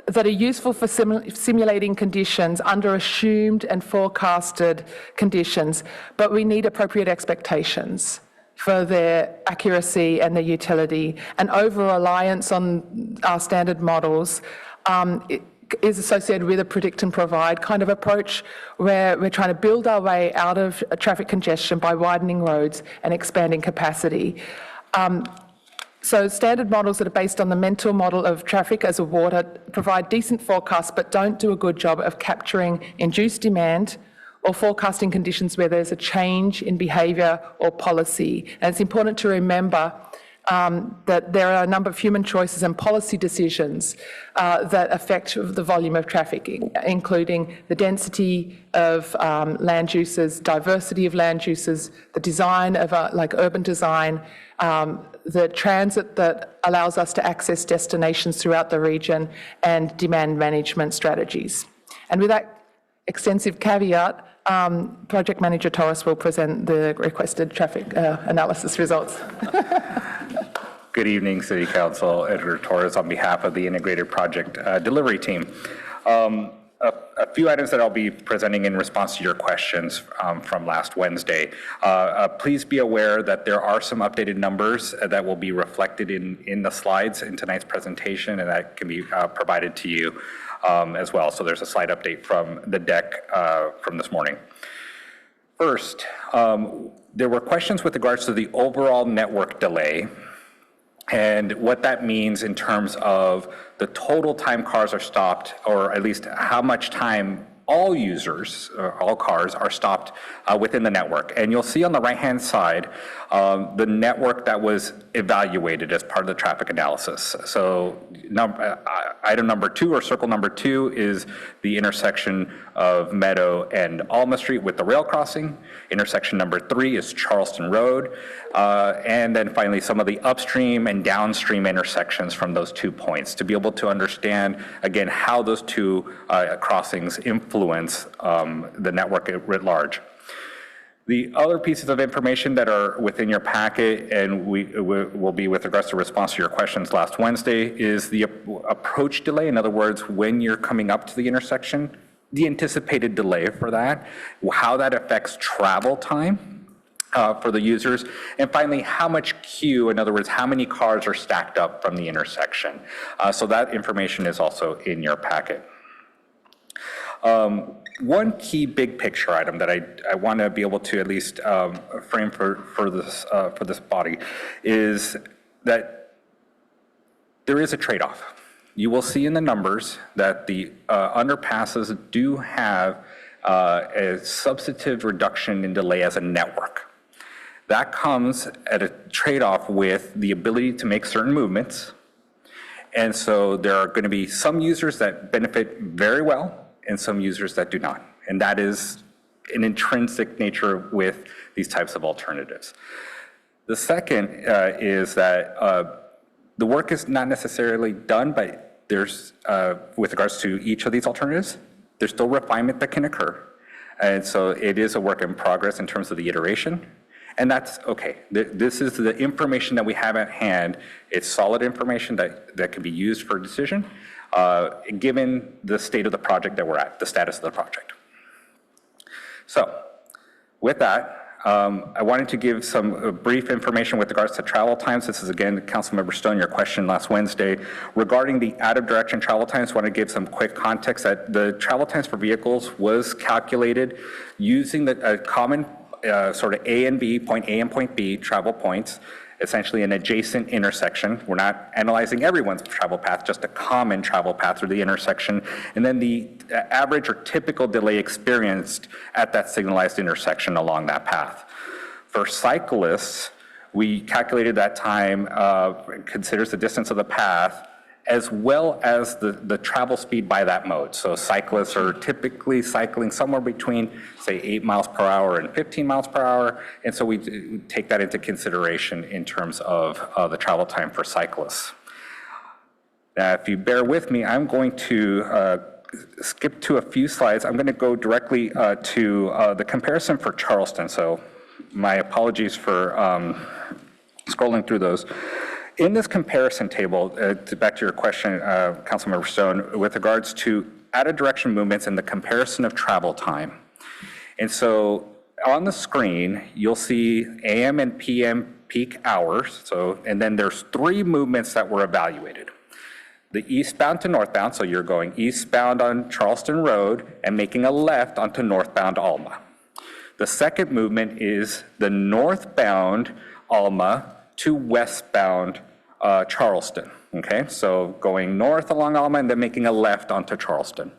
that are useful for simulating conditions under assumed and forecasted conditions, but we need appropriate expectations for their accuracy and their utility. And over-reliance on our standard models is associated with a predict and provide kind of approach, where we're trying to build our way out of traffic congestion by widening roads and expanding capacity. So standard models that are based on the mental model of traffic as a water provide decent forecasts, but don't do a good job of capturing induced demand or forecasting conditions where there's a change in behaviour or policy. And it's important to remember that there are a number of human choices and policy decisions that affect the volume of traffic, including the density of land uses, diversity of land uses, the design of like urban design, the transit that allows us to access destinations throughout the region, and demand management strategies. And with that extensive caveat, Project Manager Torres will present the requested traffic analysis results. Good evening, City Council. Edgar Torres on behalf of the Integrated Project Delivery Team. A few items that I'll be presenting in response to your questions from last Wednesday. Please be aware that there are some updated numbers that will be reflected in the slides in tonight's presentation, and that can be provided to you as well. So there's a slide update from the deck from this morning. First, there were questions with regards to the overall network delay and what that means in terms of the total time cars are stopped, or at least how much time all users, or all cars, are stopped within the network. And you'll see on the right-hand side the network that was evaluated as part of the traffic analysis. So item number 2, or circle number 2, is the intersection of Meadow and Alma Street with the rail crossing. Intersection number 3 is Charleston Road. And then finally, some of the upstream and downstream intersections from those 2 points, to be able to understand, again, how those 2 crossings influence the network writ large. The other pieces of information that are within your packet, and will be with regards to response to your questions last Wednesday, is the approach delay. In other words, when you're coming up to the intersection, the anticipated delay for that, how that affects travel time for the users, and finally, how much queue, in other words, how many cars are stacked up from the intersection. So that information is also in your packet. One key big picture item that I want to be able to at least frame for this body is that there is a trade-off. You will see in the numbers that the underpasses do have a substantive reduction in delay as a network. That comes at a trade-off with the ability to make certain movements. And so there are going to be some users that benefit very well and some users that do not. And that is an intrinsic nature with these types of alternatives. The second is that the work is not necessarily done, but there's, with regards to each of these alternatives, there's still refinement that can occur. And so it is a work in progress in terms of the iteration. And that's okay. This is the information that we have at hand. It's solid information that can be used for a decision. given the state of the project that we're at, the status of the project. So with that, I wanted to give some brief information with regards to travel times. This is again, Councilmember Stone, your question last Wednesday. Regarding the out of direction travel times, I want to give some quick context that the travel times for vehicles was calculated using the common sort of A and B, point A and point B travel points, essentially an adjacent intersection. We're not analyzing everyone's travel path, just a common travel path through the intersection, and then the average or typical delay experienced at that signalized intersection along that path. For cyclists, we calculated that time, considers the distance of the path, as well as the travel speed by that mode. So cyclists are typically cycling somewhere between, say, 8 miles per hour and 15 miles per hour. And so we take that into consideration in terms of the travel time for cyclists. Now, if you bear with me, I'm going to skip to a few slides. I'm going to go directly to the comparison for Charleston. So my apologies for scrolling through those. In this comparison table, back to your question, Councilmember Stone, with regards to out of direction movements and the comparison of travel time. And so on the screen, you'll see AM and PM peak hours. So, and then there's 3 movements that were evaluated. The eastbound to northbound, so you're going eastbound on Charleston Road and making a left onto northbound Alma. The second movement is the northbound Alma to westbound Charleston, okay? So going north along Alma and then making a left onto Charleston.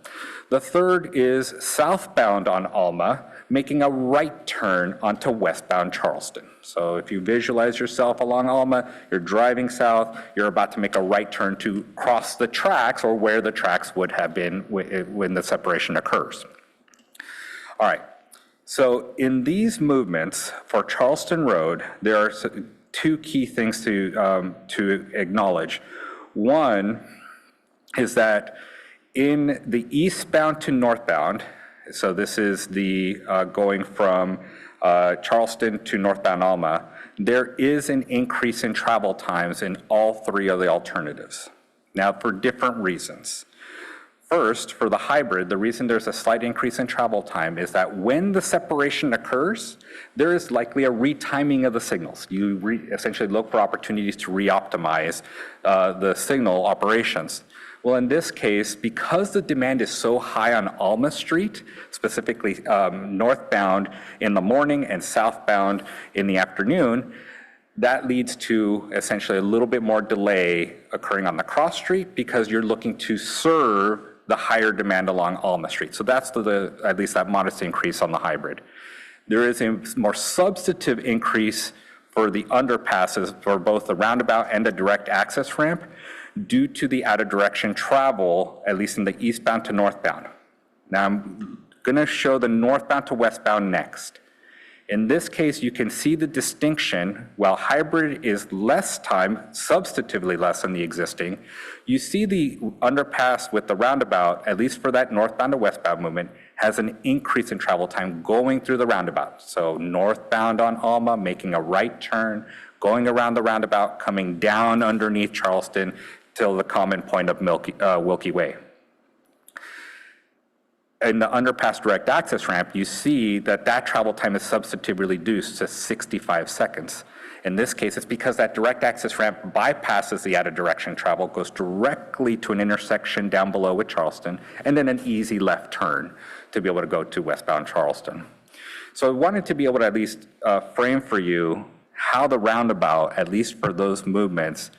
The third is southbound on Alma, making a right turn onto westbound Charleston. So if you visualize yourself along Alma, you're driving south, you're about to make a right turn to cross the tracks or where the tracks would have been when the separation occurs. All right, so in these movements for Charleston Road, there are 2 key things to acknowledge. One is that in the eastbound to northbound, so this is the going from Charleston to northbound Alma, there is an increase in travel times in all 3 of the alternatives. Now, for different reasons. First, for the hybrid, the reason there's a slight increase in travel time is that when the separation occurs, there is likely a retiming of the signals. You essentially look for opportunities to re-optimize the signal operations. Well, in this case, because the demand is so high on Alma Street, specifically northbound in the morning and southbound in the afternoon, that leads to essentially a little bit more delay occurring on the cross street because you're looking to serve the higher demand along Alma Street. So that's at least that modest increase on the hybrid. There is a more substantive increase for the underpasses for both the roundabout and the direct access ramp due to the out of direction travel, at least in the eastbound to northbound. Now I'm going to show the northbound to westbound next. In this case, you can see the distinction. While hybrid is less time, substantively less than the existing, you see the underpass with the roundabout, at least for that northbound to westbound movement, has an increase in travel time going through the roundabout. So northbound on Alma, making a right turn, going around the roundabout, coming down underneath Charleston till the common point of Wilkie Way. In the underpass direct access ramp, you see that travel time is substantively reduced to 65 seconds. In this case, it's because that direct access ramp bypasses the out of direction travel, goes directly to an intersection down below with Charleston, and then an easy left turn to be able to go to westbound Charleston. So I wanted to be able to at least frame for you how the roundabout, at least for those movements,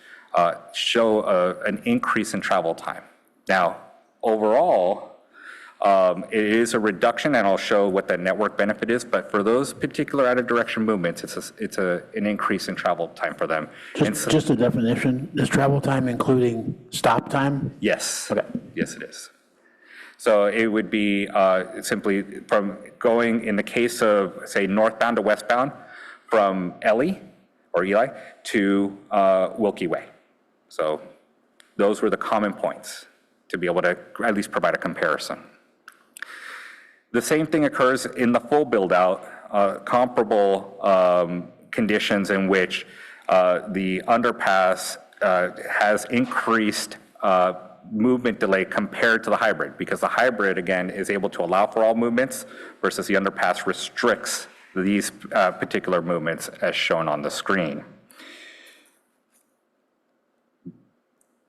show an increase in travel time. Now, overall, it is a reduction, and I'll show what the network benefit is, but for those particular out of direction movements, it's an increase in travel time for them. Just a definition, is travel time including stop time? Yes. Okay. Yes, it is. So it would be simply from going, in the case of, say, northbound to westbound, from Eli to Wilkie Way. So those were the common points to be able to at least provide a comparison. The same thing occurs in the full build-out, comparable conditions in which the underpass has increased movement delay compared to the hybrid, because the hybrid, again, is able to allow for all movements versus the underpass restricts these particular movements as shown on the screen.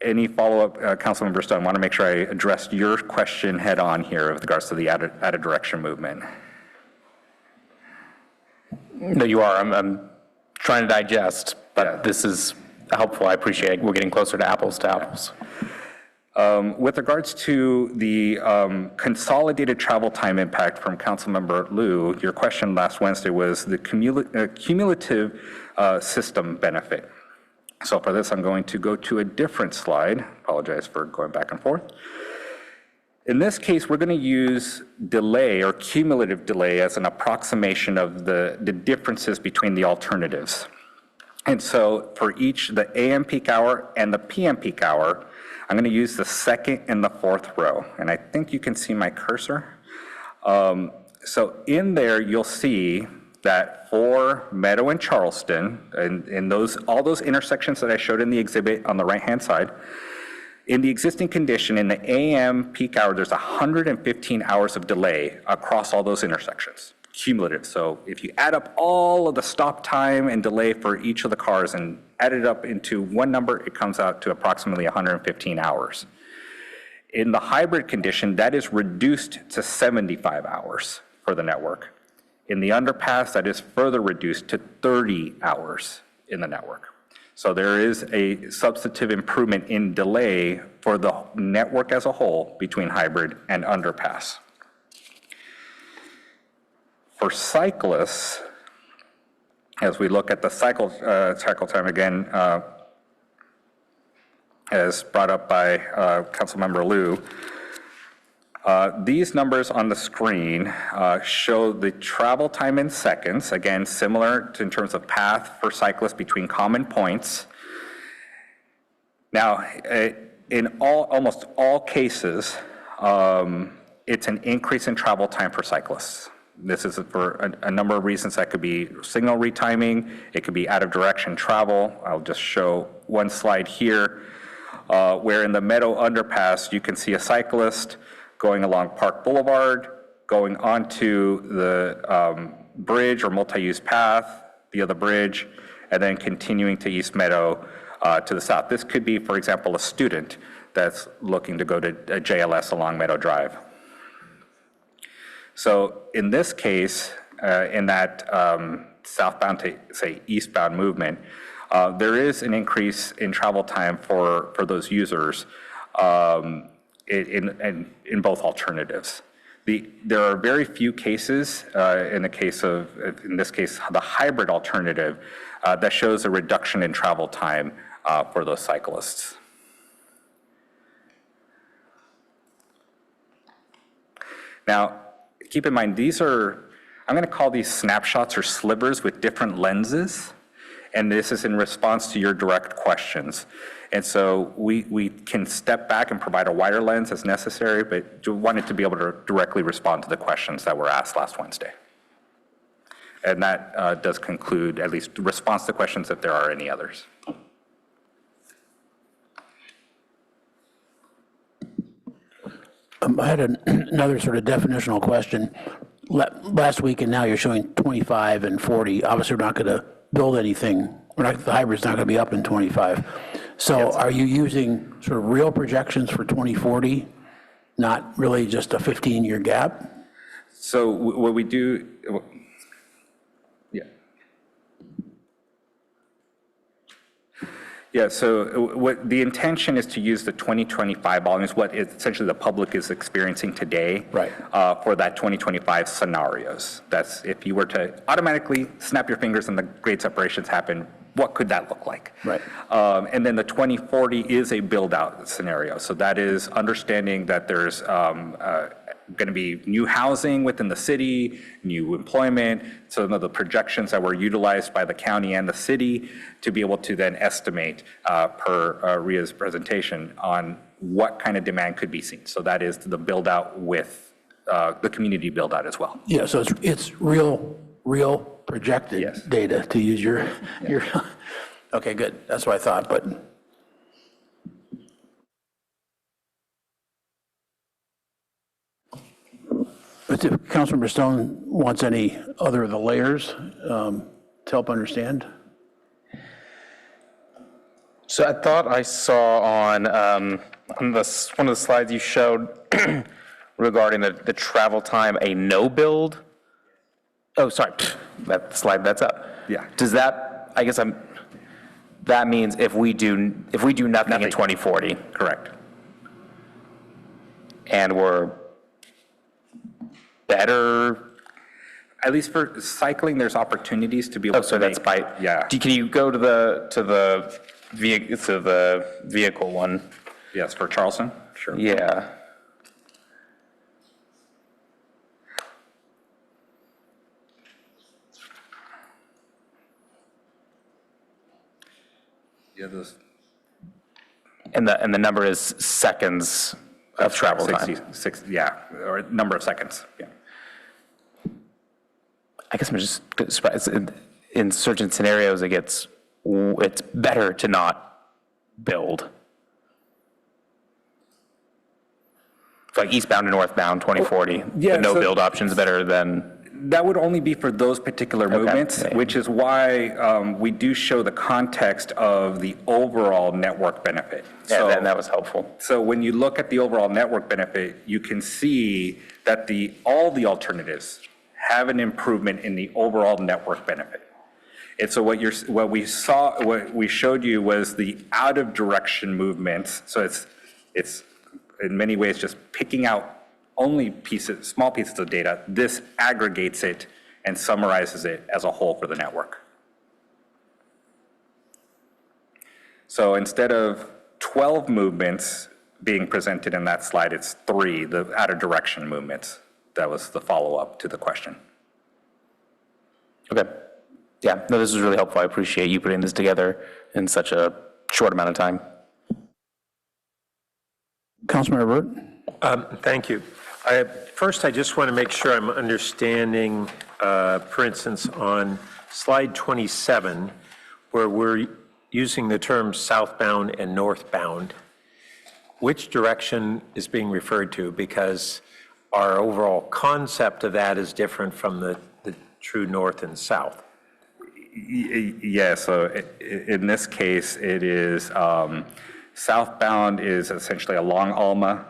Any follow-up, Councilmember Stone? I want to make sure I addressed your question head on here with regards to the added direction movement. No, you are. I'm trying to digest, but this is helpful. I appreciate it. We're getting closer to apples to apples. With regards to the consolidated travel time impact from Councilmember Liu, your question last Wednesday was the cumulative system benefit. So for this, I'm going to go to a different slide. Apologize for going back and forth. In this case, we're going to use delay or cumulative delay as an approximation of the differences between the alternatives. And so for each, the AM peak hour and the PM peak hour, I'm going to use the second and the fourth row. And I think you can see my cursor. So in there, you'll see that for Meadow and Charleston, and in all those intersections that I showed in the exhibit on the right-hand side, in the existing condition, in the AM peak hour, there's 115 hours of delay across all those intersections, cumulative. So if you add up all of the stop time and delay for each of the cars and add it up into one number, it comes out to approximately 115 hours. In the hybrid condition, that is reduced to 75 hours for the network. In the underpass, that is further reduced to 30 hours in the network. So there is a substantive improvement in delay for the network as a whole between hybrid and underpass. For cyclists, as we look at the cycle time again, as brought up by Councilmember Liu, these numbers on the screen show the travel time in seconds, again, similar to in terms of path for cyclists between common points. Now, in almost all cases, it's an increase in travel time for cyclists. This is for a number of reasons. That could be signal retiming, it could be out of direction travel. I'll just show one slide here, where in the Meadow underpass, you can see a cyclist going along Park Boulevard, going onto the bridge or multi-use path via the bridge, and then continuing to East Meadow to the south. This could be, for example, a student that's looking to go to a JLS along Meadow Drive. So in this case, in that southbound to, say, eastbound movement, there is an increase in travel time for those users in both alternatives. There are very few cases, in this case, the hybrid alternative, that shows a reduction in travel time for those cyclists. Now, keep in mind, I'm going to call these snapshots or slivers with different lenses, and this is in response to your direct questions. And so we can step back and provide a wider lens as necessary, but wanted to be able to directly respond to the questions that were asked last Wednesday. And that does conclude at least response to questions if there are any others. I had another sort of definitional question. Last week and now you're showing 25 and 40. Obviously, we're not going to build anything. The hybrid's not going to be up in 25. So yes. Are you using sort of real projections for 2040, not really just a 15-year gap? So what we do, Yeah, so what the intention is to use the 2025 volumes, what essentially the public is experiencing today, right, for that 2025 scenarios. That's if you were to automatically snap your fingers and the grade separations happen, what could that look like? Right. And then the 2040 is a build-out scenario. So that is understanding that there's going to be new housing within the city, new employment, some of the projections that were utilized by the county and the city to be able to then estimate per RIA's presentation on what kind of demand could be seen. So that is the build out with the community build out as well. Yeah, so it's real projected data, to use your, okay, good. That's what I thought, but. But if Councilmember Stone wants any other of the layers to help understand? So I thought I saw on one of the slides you showed regarding the travel time, a no build. Oh, sorry, that slide that's up. Yeah. Does that, I guess that means if we do nothing in 2040. Correct. And we're better. At least for cycling, there's opportunities to be able to So that's by, yeah. Can you go to the vehicle one? Yes, for Charleston? Sure. Yeah. Yeah, those. And the number is seconds of travel time. 66, yeah, or number of seconds, yeah. I guess I'm just surprised. In certain scenarios, it's better to not build. It's like eastbound and northbound 2040. Yeah, the no so- build option is better than. That would only be for those particular movements, which is why we do show the context of the overall network benefit. Yeah, that was helpful. So when you look at the overall network benefit, you can see that all the alternatives have an improvement in the overall network benefit. And so what we showed you was the out of direction movements. So it's in many ways just picking out only small pieces of data. This aggregates it and summarizes it as a whole for the network. So instead of 12 movements being presented in that slide, it's 3, the out of direction movements. That was the follow-up to the question. Okay. Yeah, no, this is really helpful. I appreciate you putting this together in such a short amount of time. Councilmember Burt? Thank you. First, I just want to make sure I'm understanding, for instance, on slide 27, where we're using the terms southbound and northbound, which direction is being referred to? Because our overall concept of that is different from the true north and south. Yeah, so in this case, it is southbound is essentially along Alma,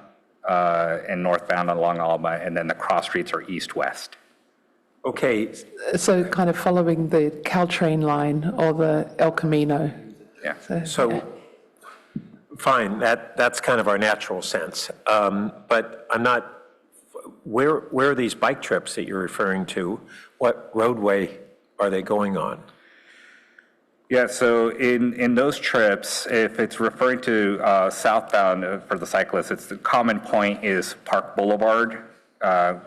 and northbound along Alma, and then the cross streets are east-west. Okay. So kind of following the Caltrain line or the El Camino. Yeah. So, fine, that's kind of our natural sense. But I'm not, where are these bike trips that you're referring to? What roadway are they going on? Yeah, so in those trips, if it's referring to southbound for the cyclists, it's the common point is Park Boulevard,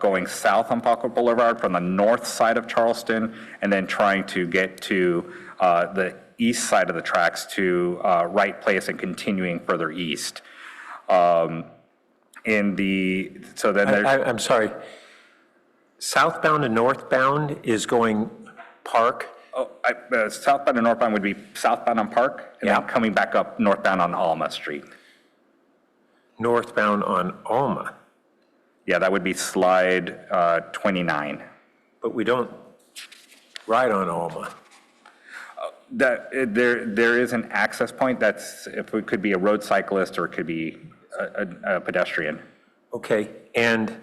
going south on Park Boulevard from the north side of Charleston, and then trying to get to the east side of the tracks to Wright Place and continuing further east. So then there's... I'm sorry. Southbound and northbound is going Park? Southbound and northbound would be southbound on Park, and then coming back up northbound on Alma Street. Northbound on Alma? Yeah, that would be slide 29. But we don't ride on Alma. There is an access point that's, if it could be a road cyclist or it could be a pedestrian. Okay, and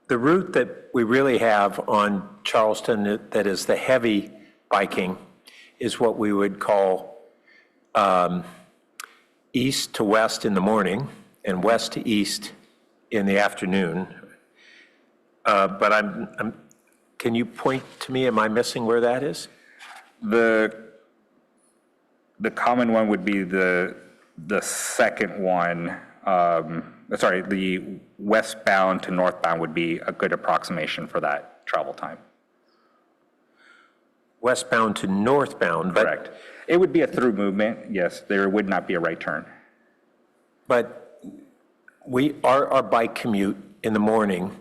the route that we really have on Charleston that is the heavy biking is what we would call east to west in the morning and west to east in the afternoon. But can you point to me, am I missing where that is? The common one would be the second one. Sorry, the westbound to northbound would be a good approximation for that travel time. Westbound to northbound, but... Correct. It would be a through movement, yes. There would not be a right turn. But our bike commute in the morning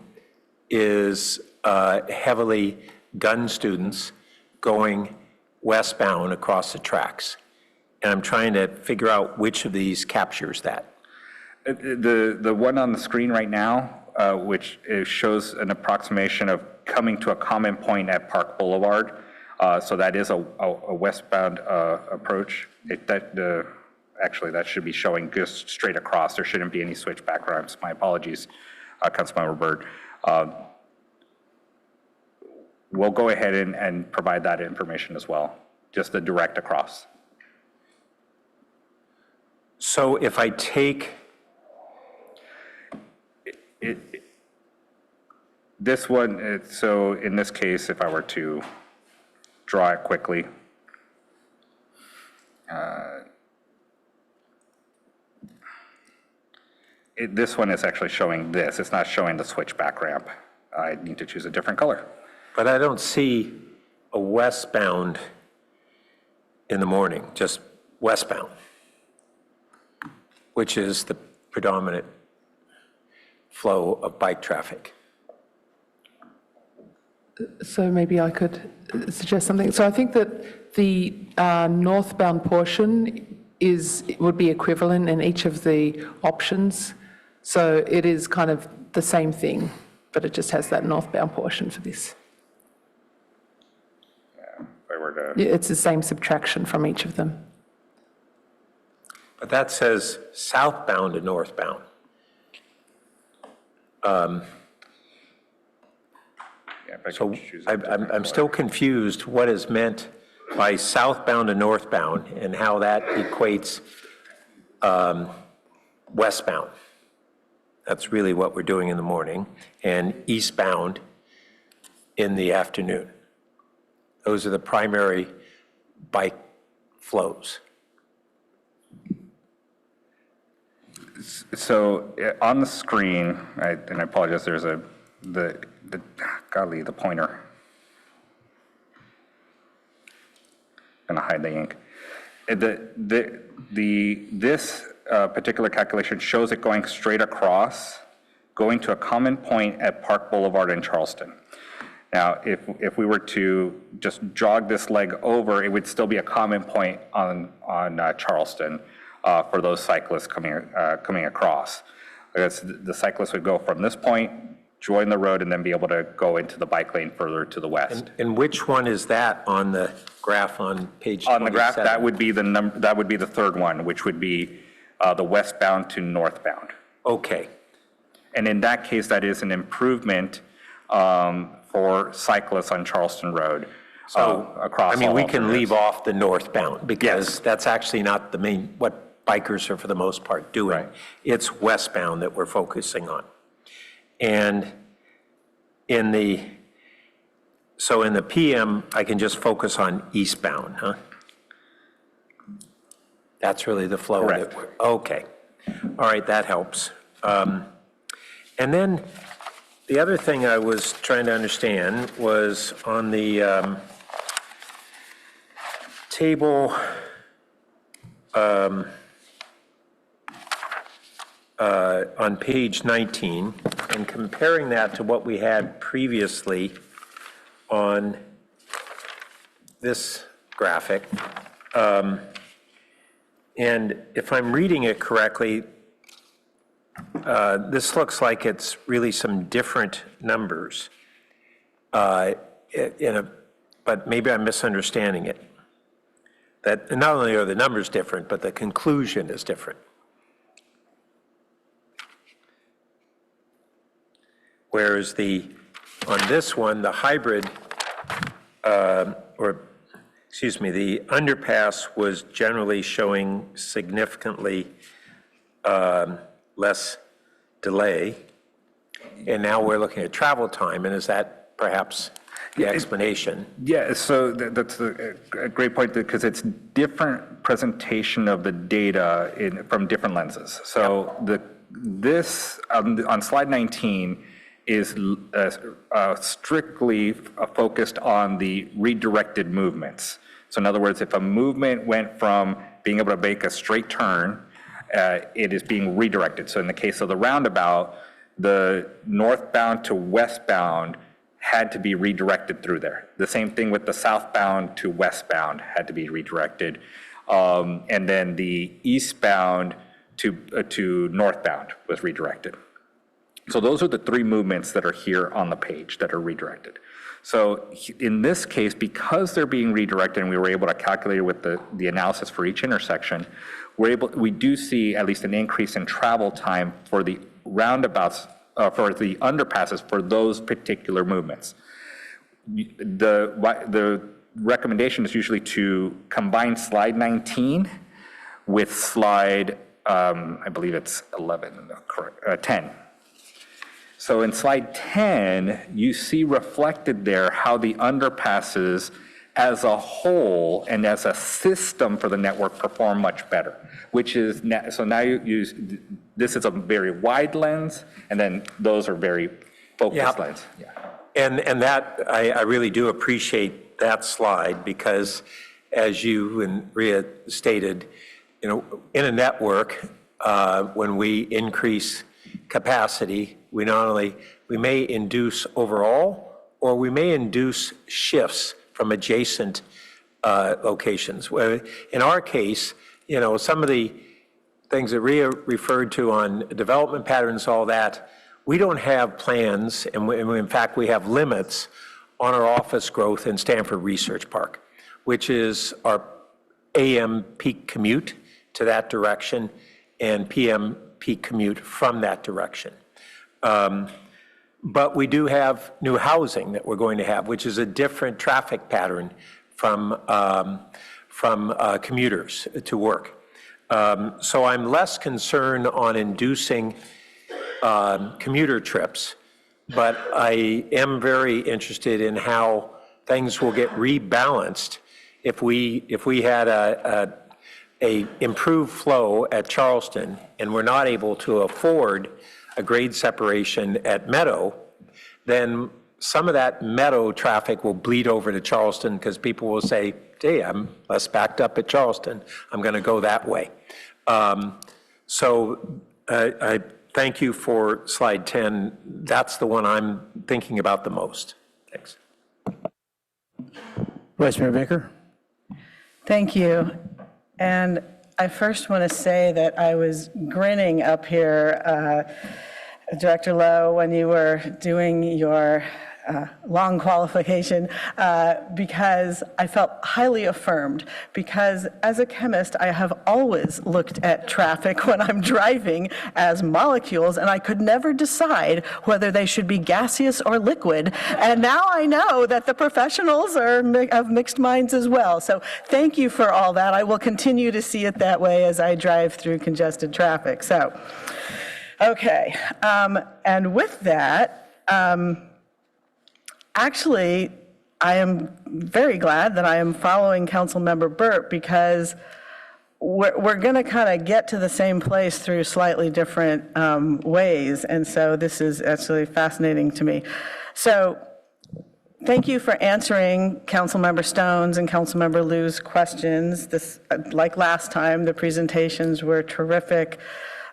is heavily gun students going westbound across the tracks. And I'm trying to figure out which of these captures that. The one on the screen right now which shows an approximation of coming to a common point at Park Boulevard. So that is a westbound approach. Actually, that should be showing just straight across. There shouldn't be any switchback ramps. My apologies, Councilmember Byrd. We'll go ahead and provide that information as well, just the direct across. So if I take this one, so in this case, if I were to draw it quickly, this one is actually showing this. It's not showing the switchback ramp. I need to choose a different color. But I don't see a westbound in the morning, just westbound, which is the predominant flow of bike traffic. So maybe I could suggest something. So I think that the northbound portion would be equivalent in each of the options. So it is kind of the same thing, but it just has that northbound portion for this. It's the same subtraction from each of them. But that says southbound and northbound. So I'm still confused what is meant by southbound and northbound and how that equates westbound. That's really what we're doing in the morning, and eastbound in the afternoon. Those are the primary bike flows. So on the screen, and I apologize, there's golly, the pointer. I'm gonna hide the ink. This particular calculation shows it going straight across, going to a common point at Park Boulevard in Charleston. Now, if we were to just jog this leg over, it would still be a common point on Charleston for those cyclists coming across. Because the cyclists would go from this point, join the road, and then be able to go into the bike lane further to the west. And which one is that on the graph on page 27? On the graph, that would be the third one, which would be the westbound to northbound. Okay. And in that case, that is an improvement for cyclists on Charleston Road across. I mean, all we can alternatives. leave off the northbound because that's actually not the main, what bikers are for the most part doing. Right. It's westbound that we're focusing on. And in the PM, I can just focus on eastbound, huh? That's really the flow. Correct. Okay. All right, that helps. And then the other thing I was trying to understand was on the table on page 19 and comparing that to what we had previously on this graphic. And if I'm reading it correctly, this looks like it's really some different numbers, but maybe I'm misunderstanding it. That not only are the numbers different, but the conclusion is different. Whereas on this one, the hybrid, the underpass was generally showing significantly less delay. And now we're looking at travel time, and is that perhaps the explanation? Yeah, so that's a great point because it's different presentation of the data from different lenses. So this on slide 19 is strictly focused on the redirected movements. So in other words, if a movement went from being able to make a straight turn, it is being redirected. So in the case of the roundabout, the northbound to westbound had to be redirected through there. The same thing with the southbound to westbound had to be redirected. And then the eastbound to northbound was redirected. So those are the three movements that are here on the page that are redirected. So in this case, because they're being redirected and we were able to calculate it with the analysis for each intersection, we do see at least an increase in travel time for the roundabouts, for the underpasses for those particular movements. The recommendation is usually to combine slide 19 with slide, I believe it's 10. So in slide 10, you see reflected there how the underpasses as a whole and as a system for the network perform much better, which is, so now you use, this is a very wide lens, and then those are very focused lens. Yeah. And that, I really do appreciate that slide, because as you and Rhea stated, you know, in a network, when we increase capacity, we may induce overall, or we may induce shifts from adjacent locations. In our case, you know, some of the things that Rhea referred to on development patterns, all that, we don't have plans, and in fact, we have limits on our office growth in Stanford Research Park, which is our AM peak commute to that direction and PM peak commute from that direction. But we do have new housing that we're going to have, which is a different traffic pattern from commuters to work. So I'm less concerned on inducing commuter trips, but I am very interested in how things will get rebalanced if we had a improved flow at Charleston and we're not able to afford a grade separation at Meadow, then some of that Meadow traffic will bleed over to Charleston, because people will say, hey, I'm less backed up at Charleston, I'm going to go that way. So I thank you for slide 10. That's the one I'm thinking about the most. Thanks. Vice Mayor Baker. Thank you. And I first want to say that I was grinning up here, Director Lowe, when you were doing your long qualification, because I felt highly affirmed, because as a chemist, I have always looked at traffic when I'm driving as molecules, and I could never decide whether they should be gaseous or liquid. And now I know that the professionals are of mixed minds as well. So thank you for all that. I will continue to see it that way as I drive through congested traffic. So, okay. And with that, actually, I am very glad that I am following Councilmember Burt, because we're going to kind of get to the same place through slightly different ways. And so this is actually fascinating to me. So thank you for answering Councilmember Stone's and Councilmember Liu's questions. This, like last time, the presentations were terrific,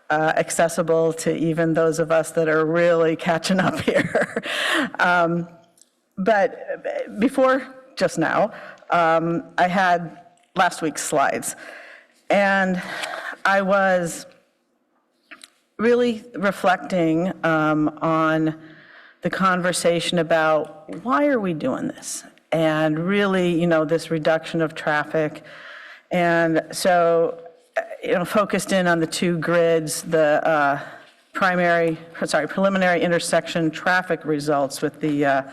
accessible to even those of us that are really catching up here. But before just now, I had last week's slides, and I was really reflecting on the conversation about why are we doing this, and really, you know, this reduction of traffic. And so, you know, focused in on the two grids, the preliminary intersection traffic results with the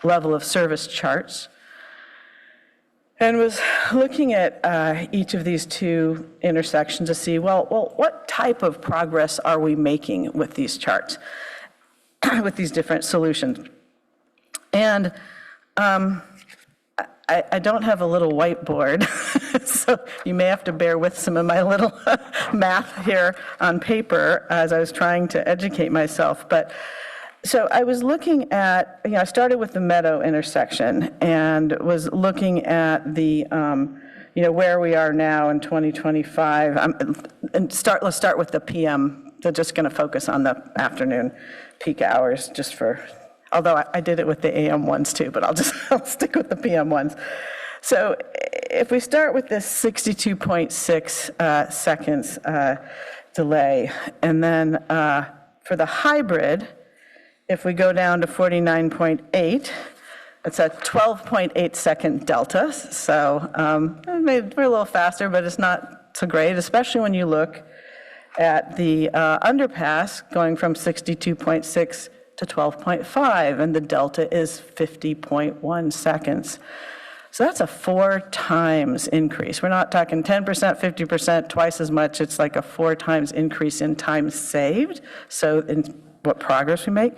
level of service charts, and was looking at each of these two intersections to see, well, what type of progress are we making with these charts, with these different solutions? And I don't have a little whiteboard, so you may have to bear with some of my little math here on paper as I was trying to educate myself. But so I was looking at, you know, I started with the Meadow intersection and was looking at the, you know, where we are now in 2025. Let's start with the PM. They're just going to focus on the afternoon peak hours, just for, although I did it with the AM ones too, but I'll stick with the PM ones. So if we start with this 62.6 seconds delay, and then for the hybrid, if we go down to 49.8, it's a 12.8 second delta. So we're a little faster, but it's not so great, especially when you look at the underpass going from 62.6 to 12.5, and the delta is 50.1 seconds. So that's a 4 times increase. We're not talking 10%, 50%, twice as much. It's like a 4 times increase in time saved. So in what progress we make.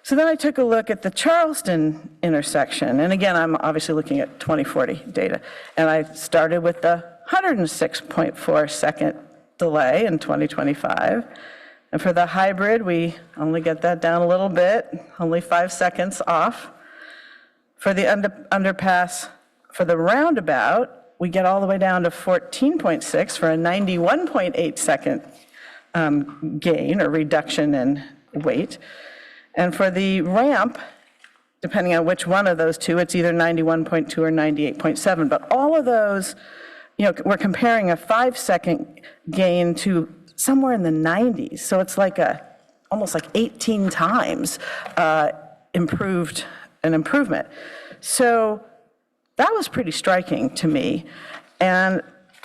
So then I took a look at the Charleston intersection. And again, I'm obviously looking at 2040 data. And I started with the 106.4 second delay in 2025. And for the hybrid, we only get that down a little bit, only 5 seconds off. For the underpass, for the roundabout, we get all the way down to 14.6 for a 91.8 second gain or reduction in weight. And for the ramp, depending on which one of those two, it's either 91.2 or 98.7. But all of those, we're comparing a 5 second gain to somewhere in the 90s. So it's like almost like 18 times improvement. So that was pretty striking to me. And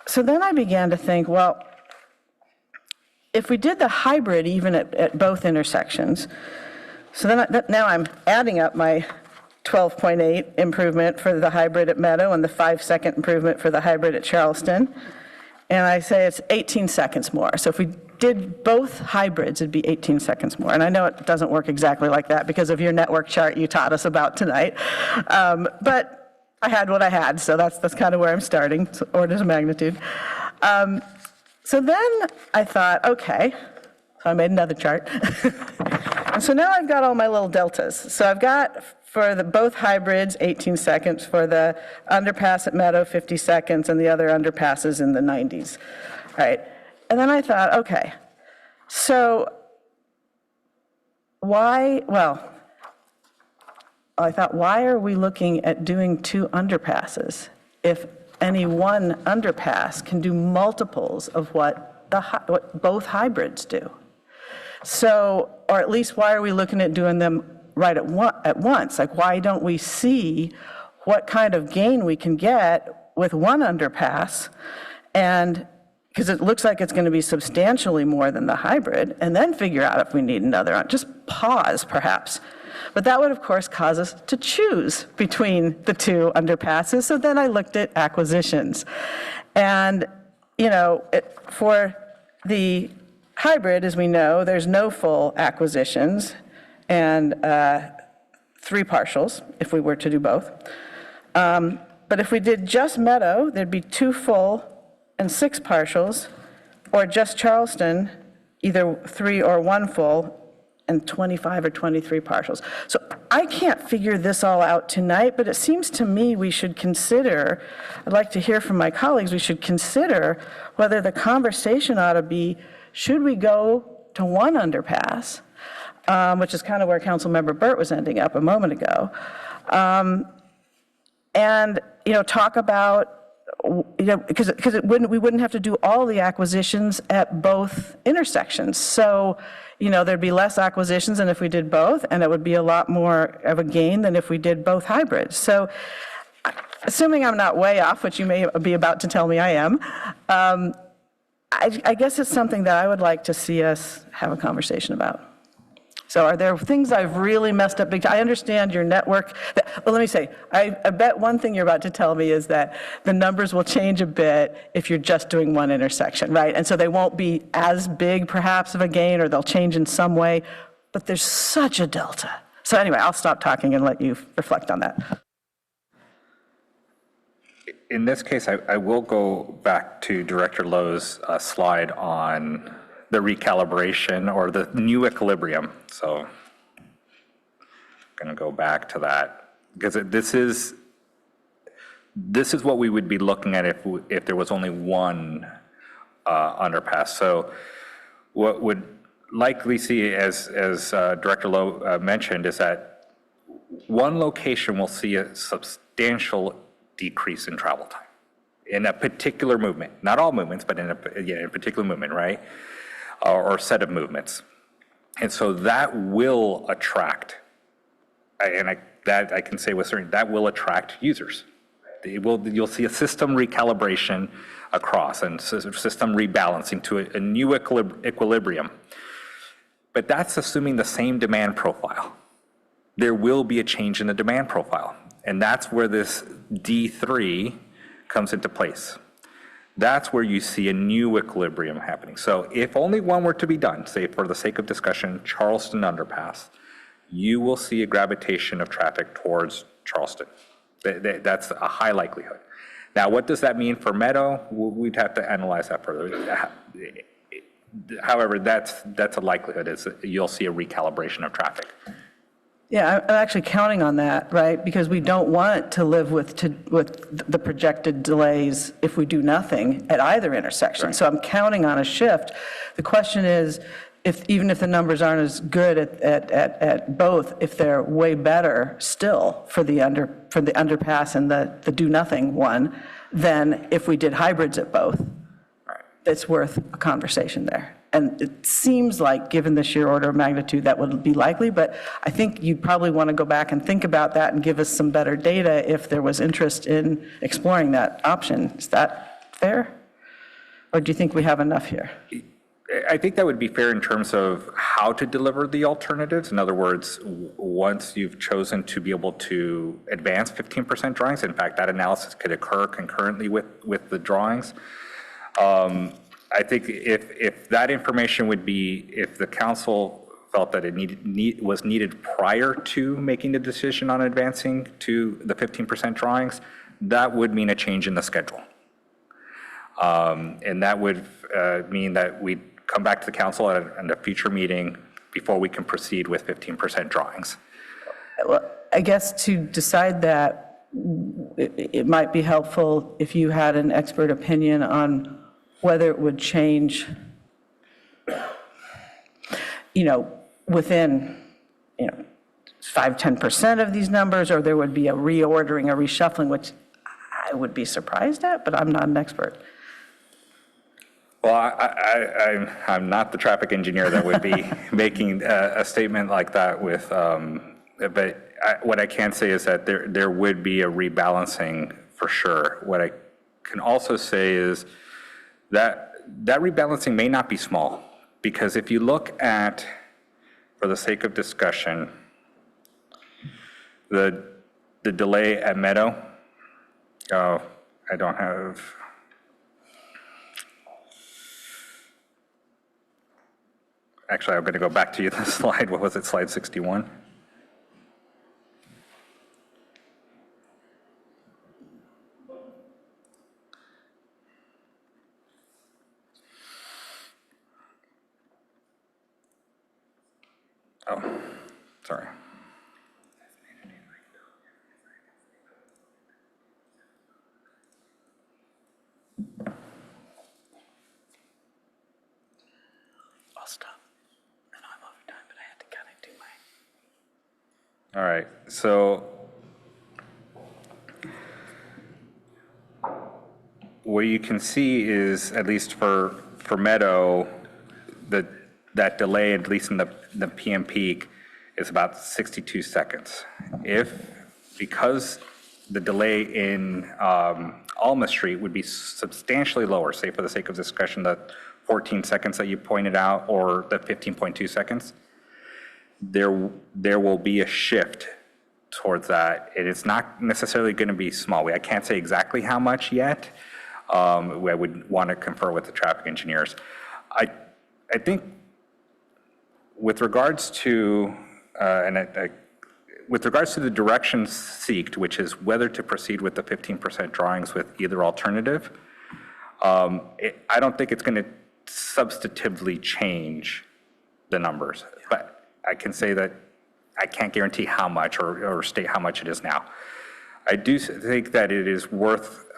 so then I began to think, well, if we did the hybrid even at both intersections, so then now I'm adding up my 12.8 improvement for the hybrid at Meadow and the 5 second improvement for the hybrid at Charleston. And I say it's 18 seconds more. So if we did both hybrids, it'd be 18 seconds more. And I know it doesn't work exactly like that because of your network chart you taught us about tonight. But I had what I had, so that's kind of where I'm starting, orders of magnitude. So then I thought, okay, so I made another chart. And so now I've got all my little deltas. So I've got for both hybrids, 18 seconds, for the underpass at Meadow, 50 seconds, and the other underpasses in the 90s. All right. And then I thought, okay, so why are we looking at doing 2 underpasses if any one underpass can do multiples of what both hybrids do? So, or at least why are we looking at doing them right at once? Like, why don't we see what kind of gain we can get with one underpass, and because it looks like it's going to be substantially more than the hybrid, and then figure out if we need another, just pause perhaps. But that would, of course, cause us to choose between the 2 underpasses. So then I looked at acquisitions. And, for the hybrid, as we know, there's no full acquisitions and 3 partials if we were to do both. But if we did just Meadow, there'd be 2 full and 6 partials, or just Charleston, either 3 or 1 full and 25 or 23 partials. So I can't figure this all out tonight, but it seems to me we should consider, I'd like to hear from my colleagues, we should consider whether the conversation ought to be, should we go to 1 underpass, which is kind of where Councilmember Burt was ending up a moment ago, and talk about, because we wouldn't have to do all the acquisitions at both intersections. So, there'd be less acquisitions than if we did both, and it would be a lot more of a gain than if we did both hybrids. So, assuming I'm not way off, which you may be about to tell me I am, I guess it's something that I would like to see us have a conversation about. So are there things I've really messed up? I understand your network. Well, let me say, I bet one thing you're about to tell me is that the numbers will change a bit if you're just doing 1 intersection, right? And so they won't be as big, perhaps, of a gain, or they'll change in some way. But there's such a delta. So anyway, I'll stop talking and let you reflect on that. In this case, I will go back to Director Lowe's slide on the recalibration or the new equilibrium. So I'm going to go back to that because this is what we would be looking at if there was only 1 underpass. So what would likely see, as Director Lowe mentioned, is that 1 location will see a substantial decrease in travel time in a particular movement, not all movements, but in a particular movement, right? Or set of movements. And so that will attract, that I can say with certainty, that will attract users. You'll see a system recalibration across and system rebalancing to a new equilibrium. But that's assuming the same demand profile. There will be a change in the demand profile. And that's where this D3 comes into place. That's where you see a new equilibrium happening. So if only one were to be done, say for the sake of discussion, Charleston Underpass, you will see a gravitation of traffic towards Charleston. That's a high likelihood. Now, what does that mean for Meadow? We'd have to analyze that further. However, that's a likelihood, is you'll see a recalibration of traffic. Yeah, I'm actually counting on that, right? Because we don't want to live with the projected delays if we do nothing at either intersection. Right. So I'm counting on a shift. The question is, even if the numbers aren't as good at both, if they're way better still for the underpass and the do nothing one, than if we did hybrids at both. Right. It's worth a conversation there. And it seems like, given the sheer order of magnitude, that would be likely, but I think you'd probably want to go back and think about that and give us some better data if there was interest in exploring that option. Is that fair? Or do you think we have enough here? I think that would be fair in terms of how to deliver the alternatives. In other words, once you've chosen to be able to advance 15% drawings, in fact, that analysis could occur concurrently with the drawings. I think if that information would be, if the council felt that it was needed prior to making the decision on advancing to the 15% drawings, that would mean a change in the schedule. And that would mean that we'd come back to the council at a future meeting before we can proceed with 15% drawings. Well, I guess to decide that, it might be helpful if you had an expert opinion on whether it would change, within, 5-10% of these numbers, or there would be a reordering, a reshuffling, which I would be surprised at, but I'm not an expert. Well, I'm not the traffic engineer that would be making a statement like that with, but what I can say is that there would be a rebalancing for sure. What I can also say is that rebalancing may not be small, because if you look at, for the sake of discussion, the delay at Meadow, I don't have, actually, I'm going to go back to you the slide. What was it, slide 61? Oh, sorry. I'll stop. I know I'm over time, but I had to kind of do my. All right, so what you can see is, at least for Meadow, that delay, at least in the PM peak, is about 62 seconds. Because the delay in Alma Street would be substantially lower, say for the sake of discussion, the 14 seconds that you pointed out, or the 15.2 seconds, there will be a shift towards that. And it's not necessarily going to be small. I can't say exactly how much yet. I would want to confer with the traffic engineers. I think with regards to, with regards to the direction seeked, which is whether to proceed with the 15% drawings with either alternative, I don't think it's going to substantively change the numbers. But I can say that I can't guarantee how much or state how much it is now. I do think that it is worth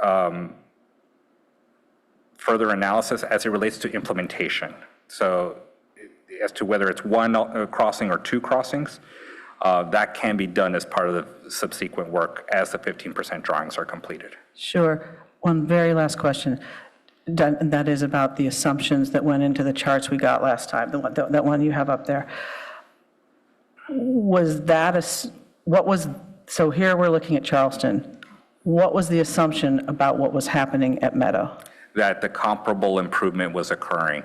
further analysis as it relates to implementation. So as to whether it's one crossing or two crossings, that can be done as part of the subsequent work as the 15% drawings are completed. Sure. One very last question. that is about the assumptions that went into the charts we got last time, that one you have up there. Was that, so here we're looking at Charleston. What was the assumption about what was happening at Meadow? That the comparable improvement was occurring.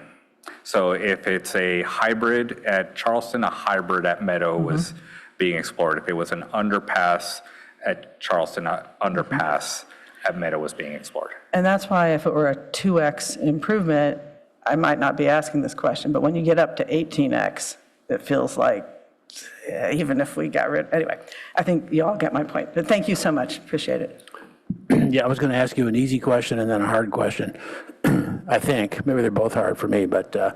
So if it's a hybrid at Charleston, a hybrid at Meadow was being explored. If it was an underpass at Charleston, an underpass at Meadow was being explored. And that's why if it were a 2x improvement, I might not be asking this question, but when you get up to 18x, it feels like, even if we got rid, anyway, I think you all get my point. But thank you so much, appreciate it. Yeah, I was going to ask you an easy question and then a hard question. I think, maybe they're both hard for me, but the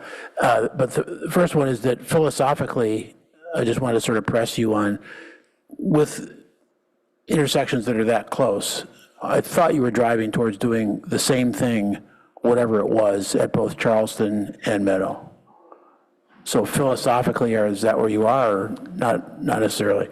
first one is that philosophically, I just want to sort of press you on, with intersections that are that close, I thought you were driving towards doing the same thing, whatever it was, at both Charleston and Meadow. So philosophically, is that where you are, or not necessarily?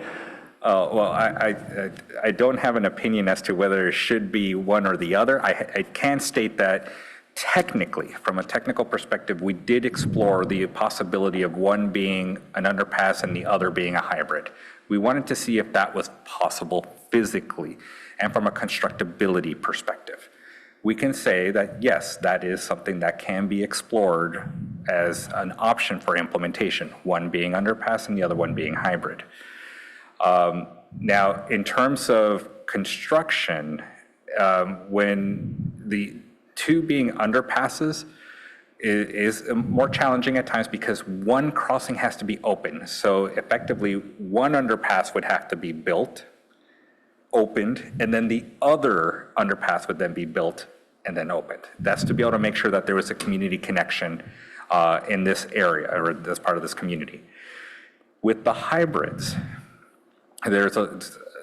Well, I don't have an opinion as to whether it should be one or the other. I can state that technically, from a technical perspective, we did explore the possibility of one being an underpass and the other being a hybrid. We wanted to see if that was possible physically and from a constructability perspective. We can say that, yes, that is something that can be explored as an option for implementation, one being underpass and the other one being hybrid. Now, in terms of construction, when the two being underpasses is more challenging at times because one crossing has to be open. So effectively, one underpass would have to be built, opened, and then the other underpass would then be built and then opened. That's to be able to make sure that there was a community connection in this area or this part of this community. With the hybrids, there's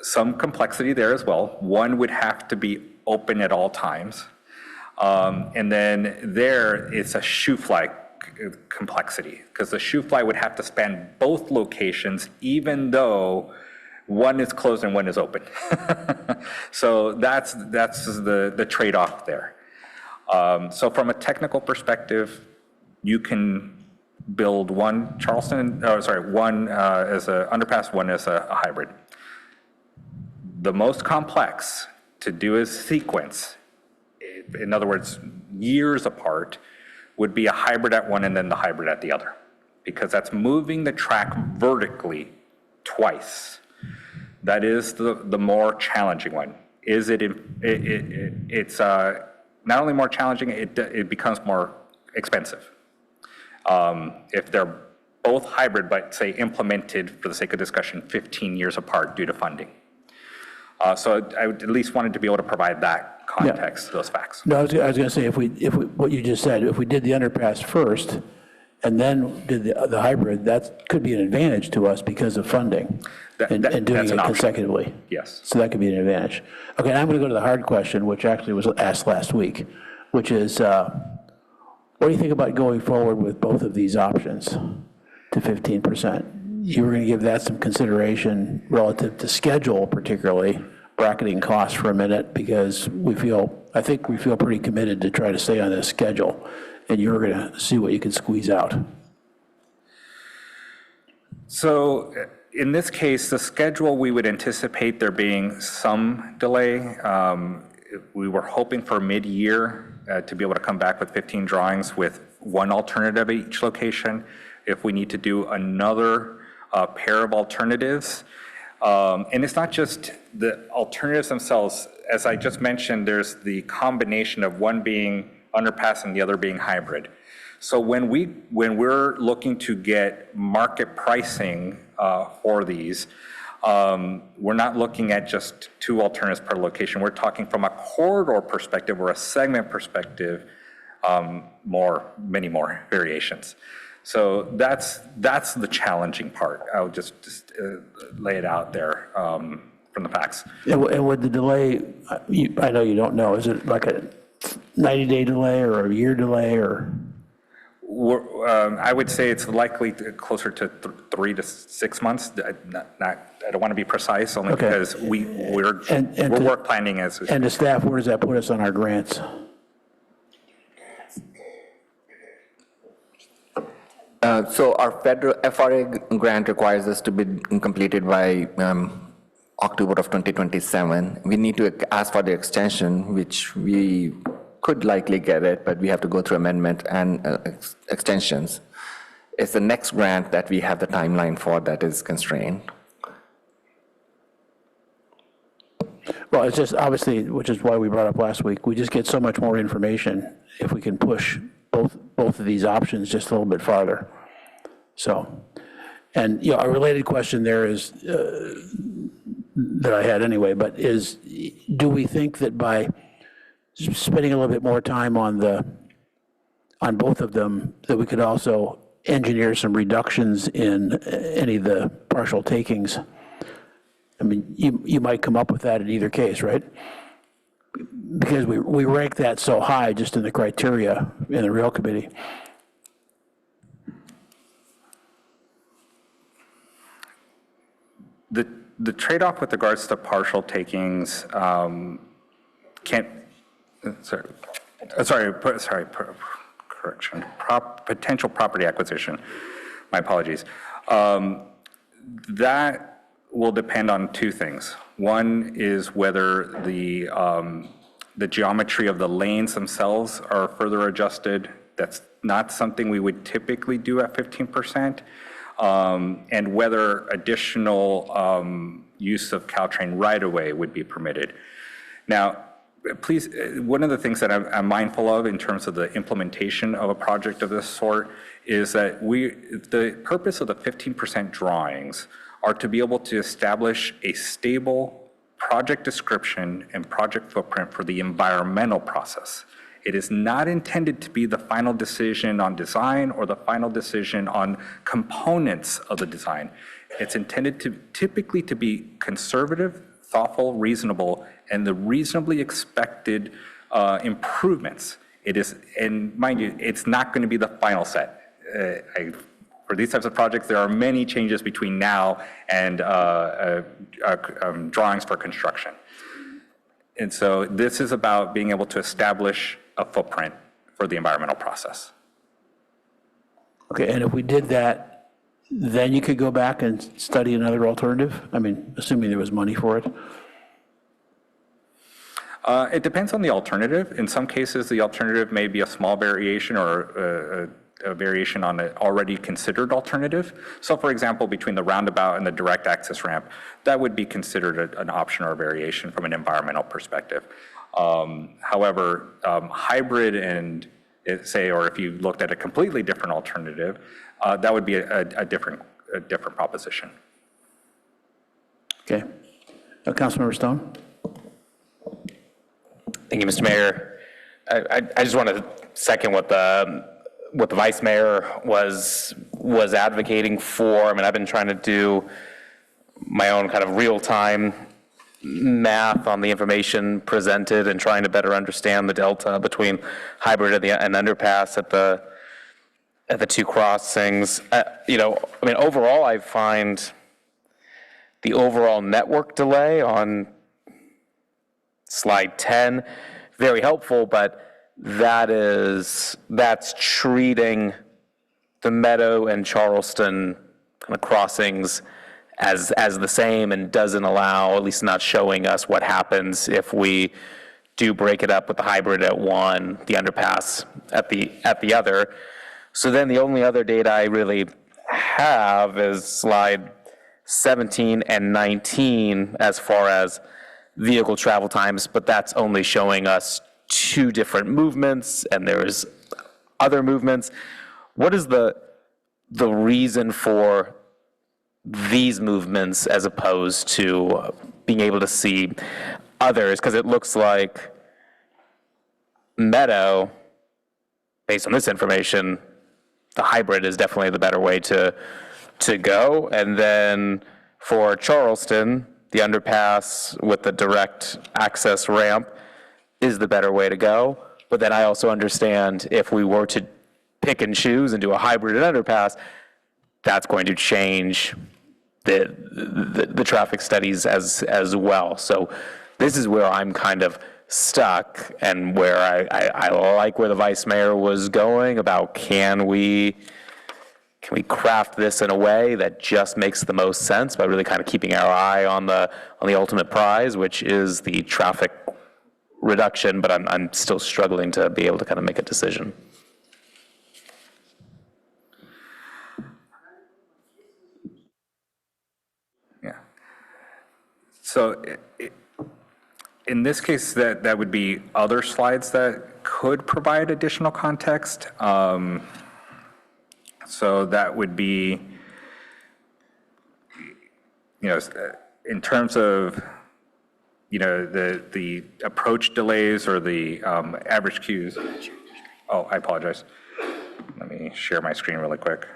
some complexity there as well. One would have to be open at all times. And then there, it's a shoe fly complexity, because the shoe fly would have to span both locations, even though one is closed and one is open. So that's the trade-off there. So from a technical perspective, you can build one one as an underpass, one as a hybrid. The most complex to do as sequence, in other words, years apart, would be a hybrid at one and then the hybrid at the other, because that's moving the track vertically twice. That is the more challenging one. It's not only more challenging, it becomes more expensive. If they're both hybrid, but say implemented, for the sake of discussion, 15 years apart due to funding. So I would at least wanted to be able to provide that context, those facts. No, I was going to say, if we what you just said, if we did the underpass first and then did the hybrid, that could be an advantage to us because of funding and doing it consecutively. Yes. So that could be an advantage. Okay, now I'm going to go to the hard question, which actually was asked last week, which is, what do you think about going forward with both of these options to 15%? You were going to give that some consideration relative to schedule, particularly bracketing costs for a minute, because I think we feel pretty committed to try to stay on this schedule, and you're going to see what you can squeeze out. So in this case, the schedule, we would anticipate there being some delay. We were hoping for mid-year to be able to come back with 15 drawings with one alternative at each location. If we need to do another pair of alternatives. And it's not just the alternatives themselves. As I just mentioned, there's the combination of one being underpass and the other being hybrid. So when we're looking to get market pricing for these, we're not looking at just two alternatives per location. We're talking from a corridor perspective or a segment perspective, many more variations. So that's the challenging part. I'll just lay it out there from the facts. And with the delay, I know you don't know, is it like a 90-day delay or a year delay, or? I would say it's likely closer to 3 to 6 months. I don't want to be precise, only because we're work planning as. And the staff, where does that put us on our grants? So our federal FRA grant requires us to be completed by October of 2027. We need to ask for the extension, which we could likely get it, but we have to go through amendment and extensions. It's the next grant that we have the timeline for that is constrained. Well, it's just obviously, which is why we brought up last week, we just get so much more information if we can push both of these options just a little bit farther. So, and, a related question there is, that I had anyway, but is, do we think that by spending a little bit more time on both of them, that we could also engineer some reductions in any of the partial takings? I mean, you might come up with that in either case, right? Because we rank that so high just in the criteria in the rail committee. The trade-off with regards to partial takings potential property acquisition. My apologies. That will depend on two things. One is whether the geometry of the lanes themselves are further adjusted. That's not something we would typically do at 15%. And whether additional use of Caltrain right-of-way would be permitted. Now, please, one of the things that I'm mindful of in terms of the implementation of a project of this sort is that the purpose of the 15% drawings are to be able to establish a stable project description and project footprint for the environmental process. It is not intended to be the final decision on design or the final decision on components of the design. It's intended to typically to be conservative, thoughtful, reasonable, and the reasonably expected improvements. It is, and mind you, it's not going to be the final set. For these types of projects, there are many changes between now and drawings for construction. And so this is about being able to establish a footprint for the environmental process. Okay, and if we did that, then you could go back and study another alternative? I mean, assuming there was money for it? It depends on the alternative. In some cases, the alternative may be a small variation or a variation on an already considered alternative. So for example, between the roundabout and the direct access ramp, that would be considered an option or a variation from an environmental perspective. However, hybrid and say, or if you looked at a completely different alternative, that would be a different proposition. Okay. Councilmember Stone? Thank you, Mr. Mayor. I just want to second what the Vice Mayor was advocating for. I mean, I've been trying to do my own kind of real-time math on the information presented and trying to better understand the delta between hybrid and underpass at the two crossings. I mean, overall, I find the overall network delay on slide 10 very helpful, but that's treating the Meadow and Charleston kind of crossings as the same and doesn't allow, at least not showing us what happens if we do break it up with the hybrid at one, the underpass at the other. So then the only other data I really have is slide 17 and 19 as far as vehicle travel times, but that's only showing us two different movements and there's other movements. What is the reason for these movements as opposed to being able to see others? Because it looks like Meadow, based on this information, the hybrid is definitely the better way to go. And then for Charleston, the underpass with the direct access ramp is the better way to go. But then I also understand if we were to pick and choose and do a hybrid and underpass, that's going to change the traffic studies as well. So this is where I'm kind of stuck and where I like where the Vice Mayor was going about can we can we craft this in a way that just makes the most sense by really kind of keeping our eye on the ultimate prize, which is the traffic reduction, but I'm still struggling to be able to kind of make a decision. Yeah. So in this case, that would be other slides that could provide additional context. So that would be, in terms of, the approach delays or the average queues. Oh, I apologize. Let me share my screen really quick.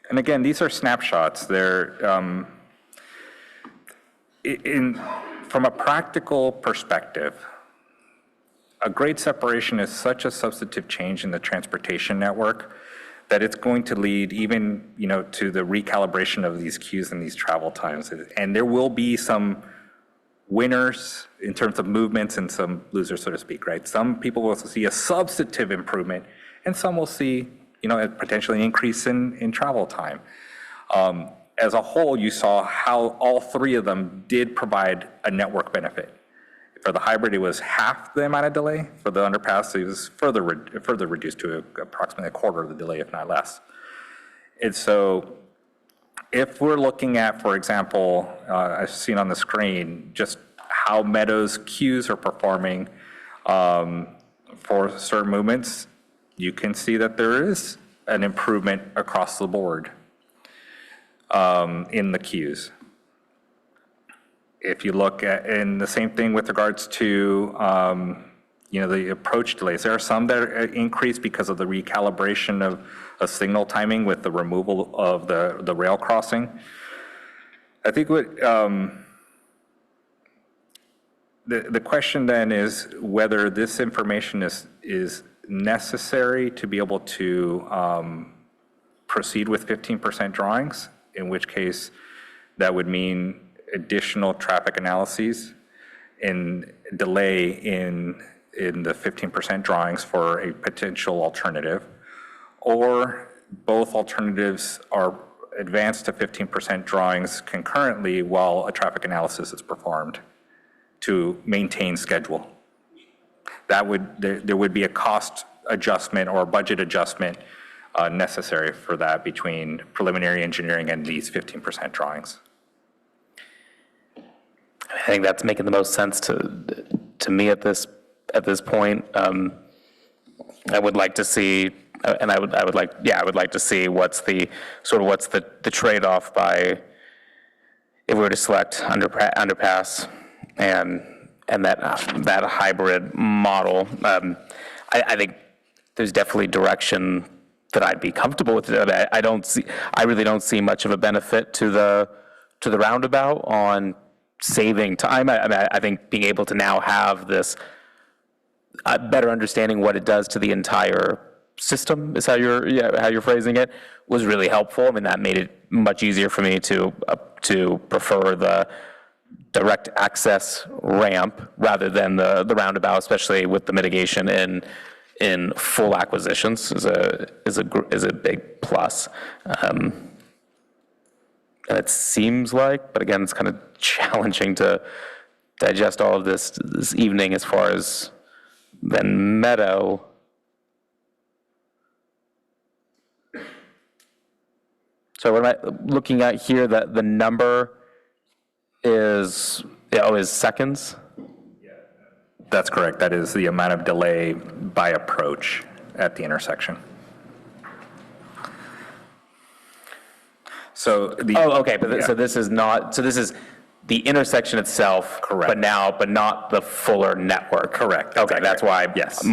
And again, these are snapshots. They're, from a practical perspective, a grade separation is such a substantive change in the transportation network that it's going to lead even, to the recalibration of these queues and these travel times. And there will be some winners in terms of movements and some losers, so to speak, right? Some people will see a substantive improvement, and some will see, potentially an increase in travel time. As a whole, you saw how all three of them did provide a network benefit. For the hybrid, it was half the amount of delay. For the underpass, it was further reduced to approximately a quarter of the delay, if not less. And so if we're looking at, for example, I've seen on the screen, just how Meadows queues are performing for certain movements, you can see that there is an improvement across the board in the queues. If you look at, and the same thing with regards to, the approach delays, there are some that are increased because of the recalibration of signal timing with the removal of the rail crossing. I think what, the question then is whether this information is necessary to be able to proceed with 15% drawings, in which case that would mean additional traffic analyses and delay in the 15% drawings for a potential alternative, or both alternatives are advanced to 15% drawings concurrently while a traffic analysis is performed to maintain schedule. There would be a cost adjustment or a budget adjustment necessary for that between preliminary engineering and these 15% drawings. I think that's making the most sense to me at this point. I would like to see, and I would like to see what's the trade-off by if we were to select underpass and that hybrid model. I think there's definitely direction that I'd be comfortable with. I really don't see much of a benefit to the roundabout on saving time. I think being able to now have this better understanding what it does to the entire system is how you're phrasing it, was really helpful. I mean, that made it much easier for me to prefer the direct access ramp rather than the roundabout, especially with the mitigation in full acquisitions is a big plus. And it seems like, but again, it's kind of challenging to digest all of this evening as far as then Meadow. So what am I looking at here? That the number is seconds? That's correct. That is the amount of delay by approach at the intersection. So so this is not, so this is the intersection itself. Correct. But not the fuller network. Correct. Okay, that's why. Yes.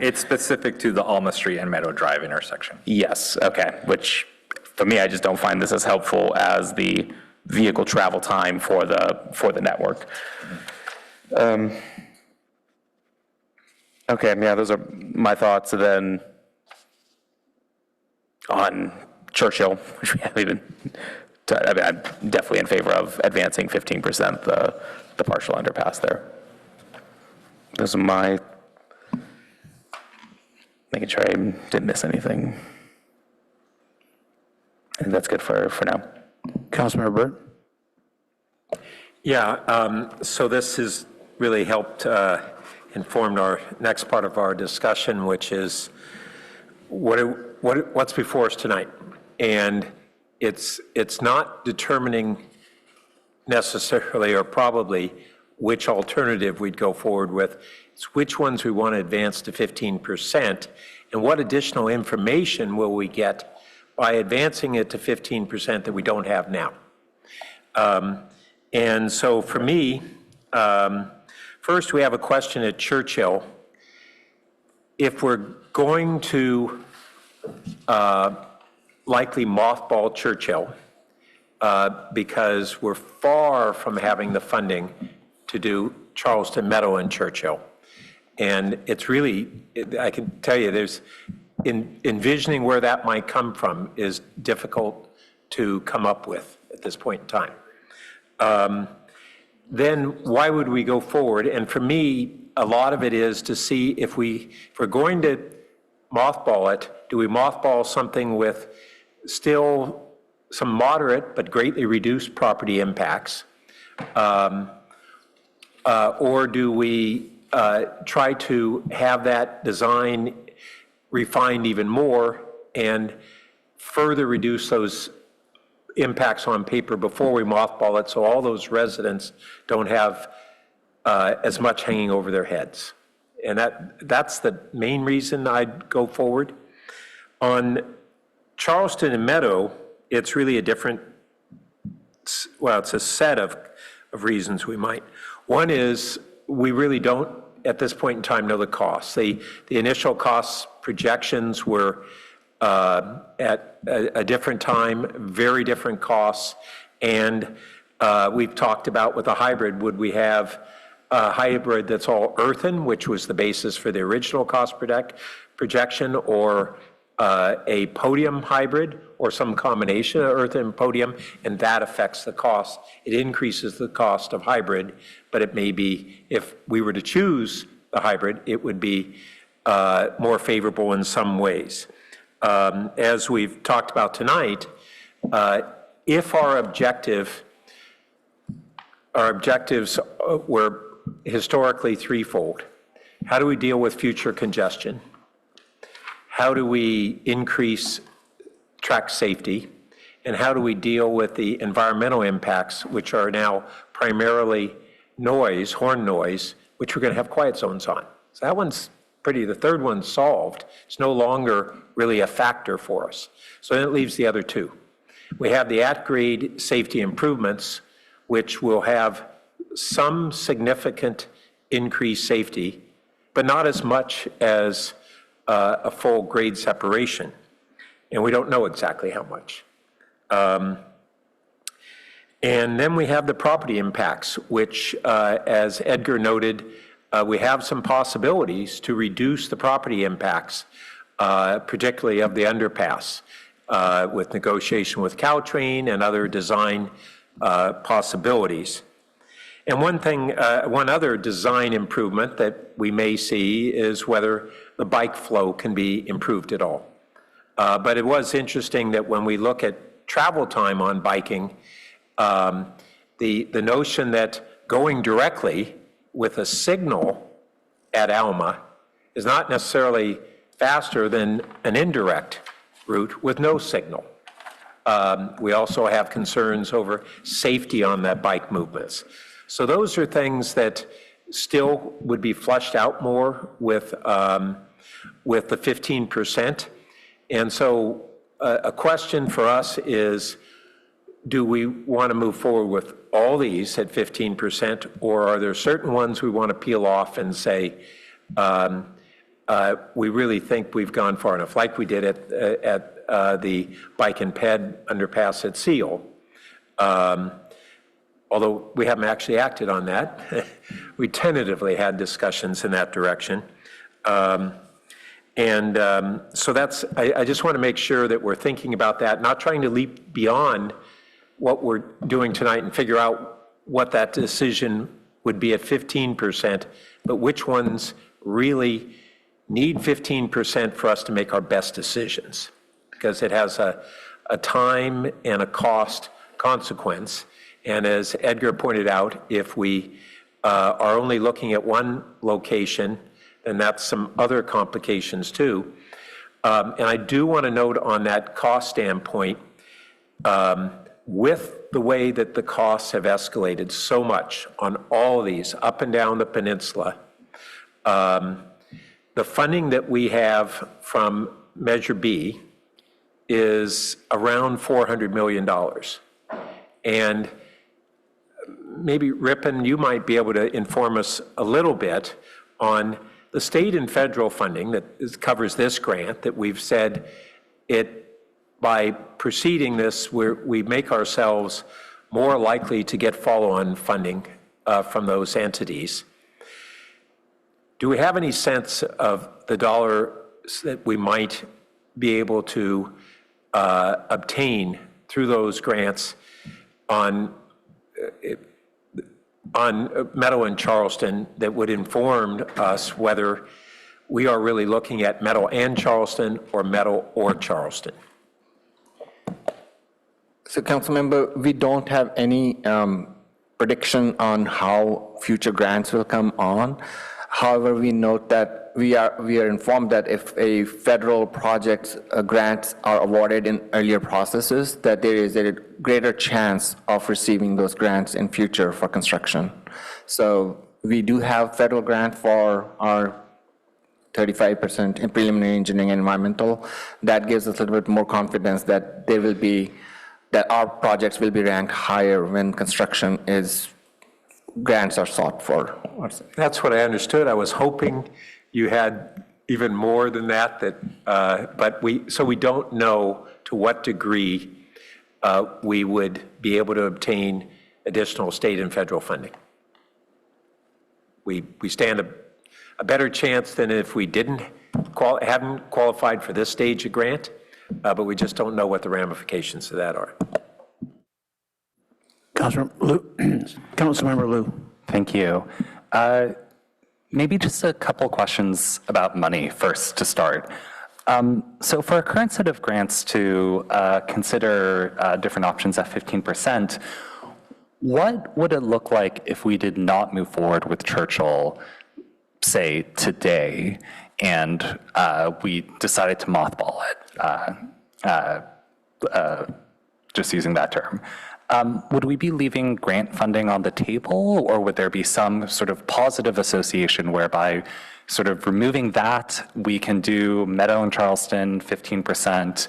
It's specific to the Alma Street and Meadow Drive intersection. Yes, okay, which for me, I just don't find this as helpful as the vehicle travel time for the network. Okay, yeah, those are my thoughts. And then on Churchill, which we haven't even, I'm definitely in favor of advancing 15% the partial underpass there. Those are my making sure I didn't miss anything. I think that's good for now. Councilmember Burt? Yeah, so this has really helped inform our next part of our discussion, which is what's before us tonight. And it's not determining necessarily or probably which alternative we'd go forward with. It's which ones we want to advance to 15%, and what additional information will we get by advancing it to 15% that we don't have now. And so for me, first we have a question at Churchill. If we're going to likely mothball Churchill, because we're far from having the funding to do Charleston Meadow and Churchill. And it's really, I can tell you, there's, envisioning where that might come from is difficult to come up with at this point in time. Then why would we go forward? And for me, a lot of it is to see if we're going to mothball it, do we mothball something with still some moderate but greatly reduced property impacts? Or do we try to have that design refined even more and further reduce those impacts on paper before we mothball it, so all those residents don't have as much hanging over their heads? And that's the main reason I'd go forward. On Charleston and Meadow, it's really a different, well, it's a set of reasons we might. One is we really don't, at this point in time, know the costs. The initial cost projections were at a different time, very different costs. And we've talked about with a hybrid, would we have a hybrid that's all earthen, which was the basis for the original cost projection, or a podium hybrid, or some combination of earthen and podium, and that affects the cost. It increases the cost of hybrid, but it may be, if we were to choose the hybrid, it would be more favorable in some ways. As we've talked about tonight, if our objectives were historically threefold. How do we deal with future congestion? How do we increase track safety? And how do we deal with the environmental impacts, which are now primarily noise, horn noise, which we're going to have quiet zones on? So that one's pretty, the third one's solved. It's no longer really a factor for us. So then it leaves the other two. We have the at-grade safety improvements, which will have some significant increased safety, but not as much as a full grade separation. And we don't know exactly how much. And then we have the property impacts, which, as Edgar noted, we have some possibilities to reduce the property impacts, particularly of the underpass, with negotiation with Caltrain and other design possibilities. And one other design improvement that we may see is whether the bike flow can be improved at all. But it was interesting that when we look at travel time on biking, the notion that going directly with a signal at Alma is not necessarily faster than an indirect route with no signal. We also have concerns over safety on that bike movements. So those are things that still would be fleshed out more with the 15%. And so a question for us is, do we want to move forward with all these at 15%, or are there certain ones we want to peel off and say, we really think we've gone far enough, like we did at the bike and ped underpass at Seal. Although we haven't actually acted on that. We tentatively had discussions in that direction. So that's, I just want to make sure that we're thinking about that, not trying to leap beyond what we're doing tonight and figure out what that decision would be at 15%, but which ones really need 15% for us to make our best decisions, because it has a time and a cost consequence. And as Edgar pointed out, if we are only looking at one location, then that's some other complications too. And I do want to note on that cost standpoint, with the way that the costs have escalated so much on all of these, up and down the peninsula, the funding that we have from Measure B is around $400 million. And maybe, Ripon, you might be able to inform us a little bit on the state and federal funding that covers this grant, that we've said by proceeding this, we make ourselves more likely to get follow-on funding from those entities. Do we have any sense of the dollars that we might be able to obtain through those grants on Meadow and Charleston that would inform us whether we are really looking at Meadow and Charleston or Meadow or Charleston? So, Councilmember, we don't have any prediction on how future grants will come on. However, we note that we are informed that if a federal project grants are awarded in earlier processes, that there is a greater chance of receiving those grants in future for construction. So we do have federal grant for our 35% in preliminary engineering and environmental. That gives us a little bit more confidence that that our projects will be ranked higher when construction grants are sought for. That's what I understood. I was hoping you had even more than that, but we don't know to what degree we would be able to obtain additional state and federal funding. We stand a better chance than if we hadn't qualified for this stage of grant, but we just don't know what the ramifications of that are. Councilmember Liu. Thank you. Maybe just a couple questions about money first to start. So for a current set of grants to consider different options at 15%, what would it look like if we did not move forward with Churchill, say, today, and we decided to mothball it, just using that term? Would we be leaving grant funding on the table, or would there be some sort of positive association whereby sort of removing that, we can do Meadow and Charleston 15%,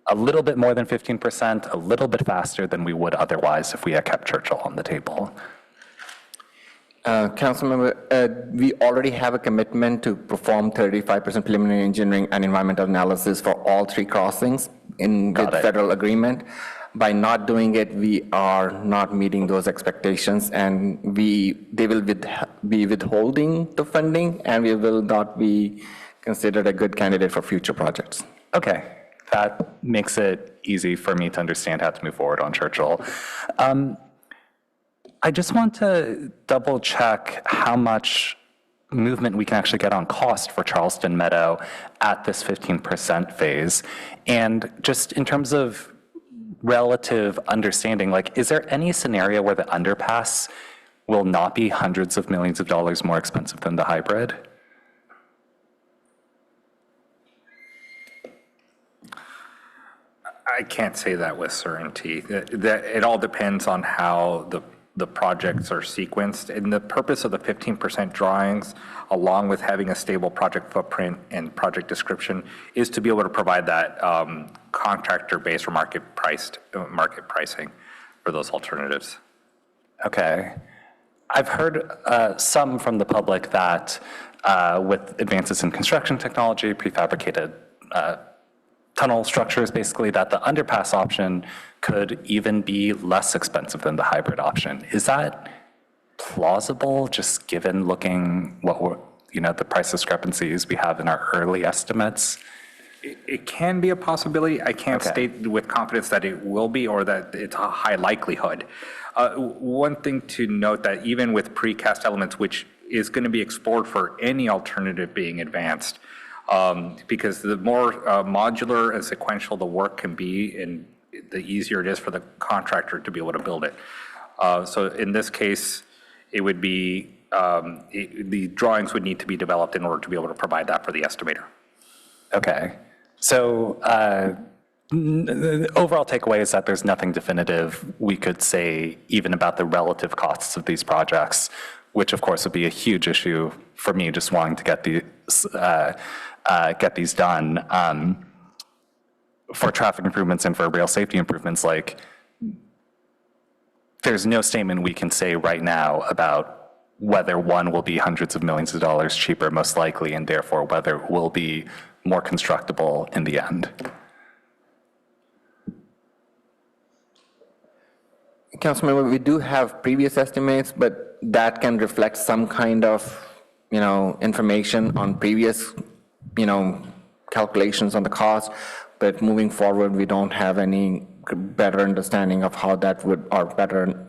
a little bit more than 15%, a little bit faster than we would otherwise if we had kept Churchill on the table? Councilmember, we already have a commitment to perform 35% preliminary engineering and environmental analysis for all three crossings in the federal agreement. By not doing it, we are not meeting those expectations, and they will be withholding the funding, and we will not be considered a good candidate for future projects. Okay, that makes it easy for me to understand how to move forward on Churchill. I just want to double check how much movement we can actually get on cost for Charleston Meadow at this 15% phase. And just in terms of relative understanding, like, is there any scenario where the underpass will not be hundreds of millions of dollars more expensive than the hybrid? I can't say that with certainty. It all depends on how the projects are sequenced. And the purpose of the 15% drawings, along with having a stable project footprint and project description, is to be able to provide that contractor-based or market pricing for those alternatives. Okay. I've heard some from the public that with advances in construction technology, prefabricated tunnel structures, basically, that the underpass option could even be less expensive than the hybrid option. Is that plausible, just given looking what the price discrepancies we have in our early estimates? It can be a possibility. I can't state with confidence that it will be or that it's a high likelihood. One thing to note that even with precast elements, which is going to be explored for any alternative being advanced. Because the more modular and sequential the work can be, and the easier it is for the contractor to be able to build it. So in this case, it would be, the drawings would need to be developed in order to be able to provide that for the estimator. Okay. So the overall takeaway is that there's nothing definitive we could say even about the relative costs of these projects, which of course would be a huge issue for me just wanting to get these done. For traffic improvements and for rail safety improvements, like there's no statement we can say right now about whether one will be hundreds of millions of dollars cheaper, most likely, and therefore whether it will be more constructible in the end. Councilmember, we do have previous estimates, but that can reflect some kind of, information on previous, calculations on the cost. But moving forward, we don't have any better understanding of how that would, or better,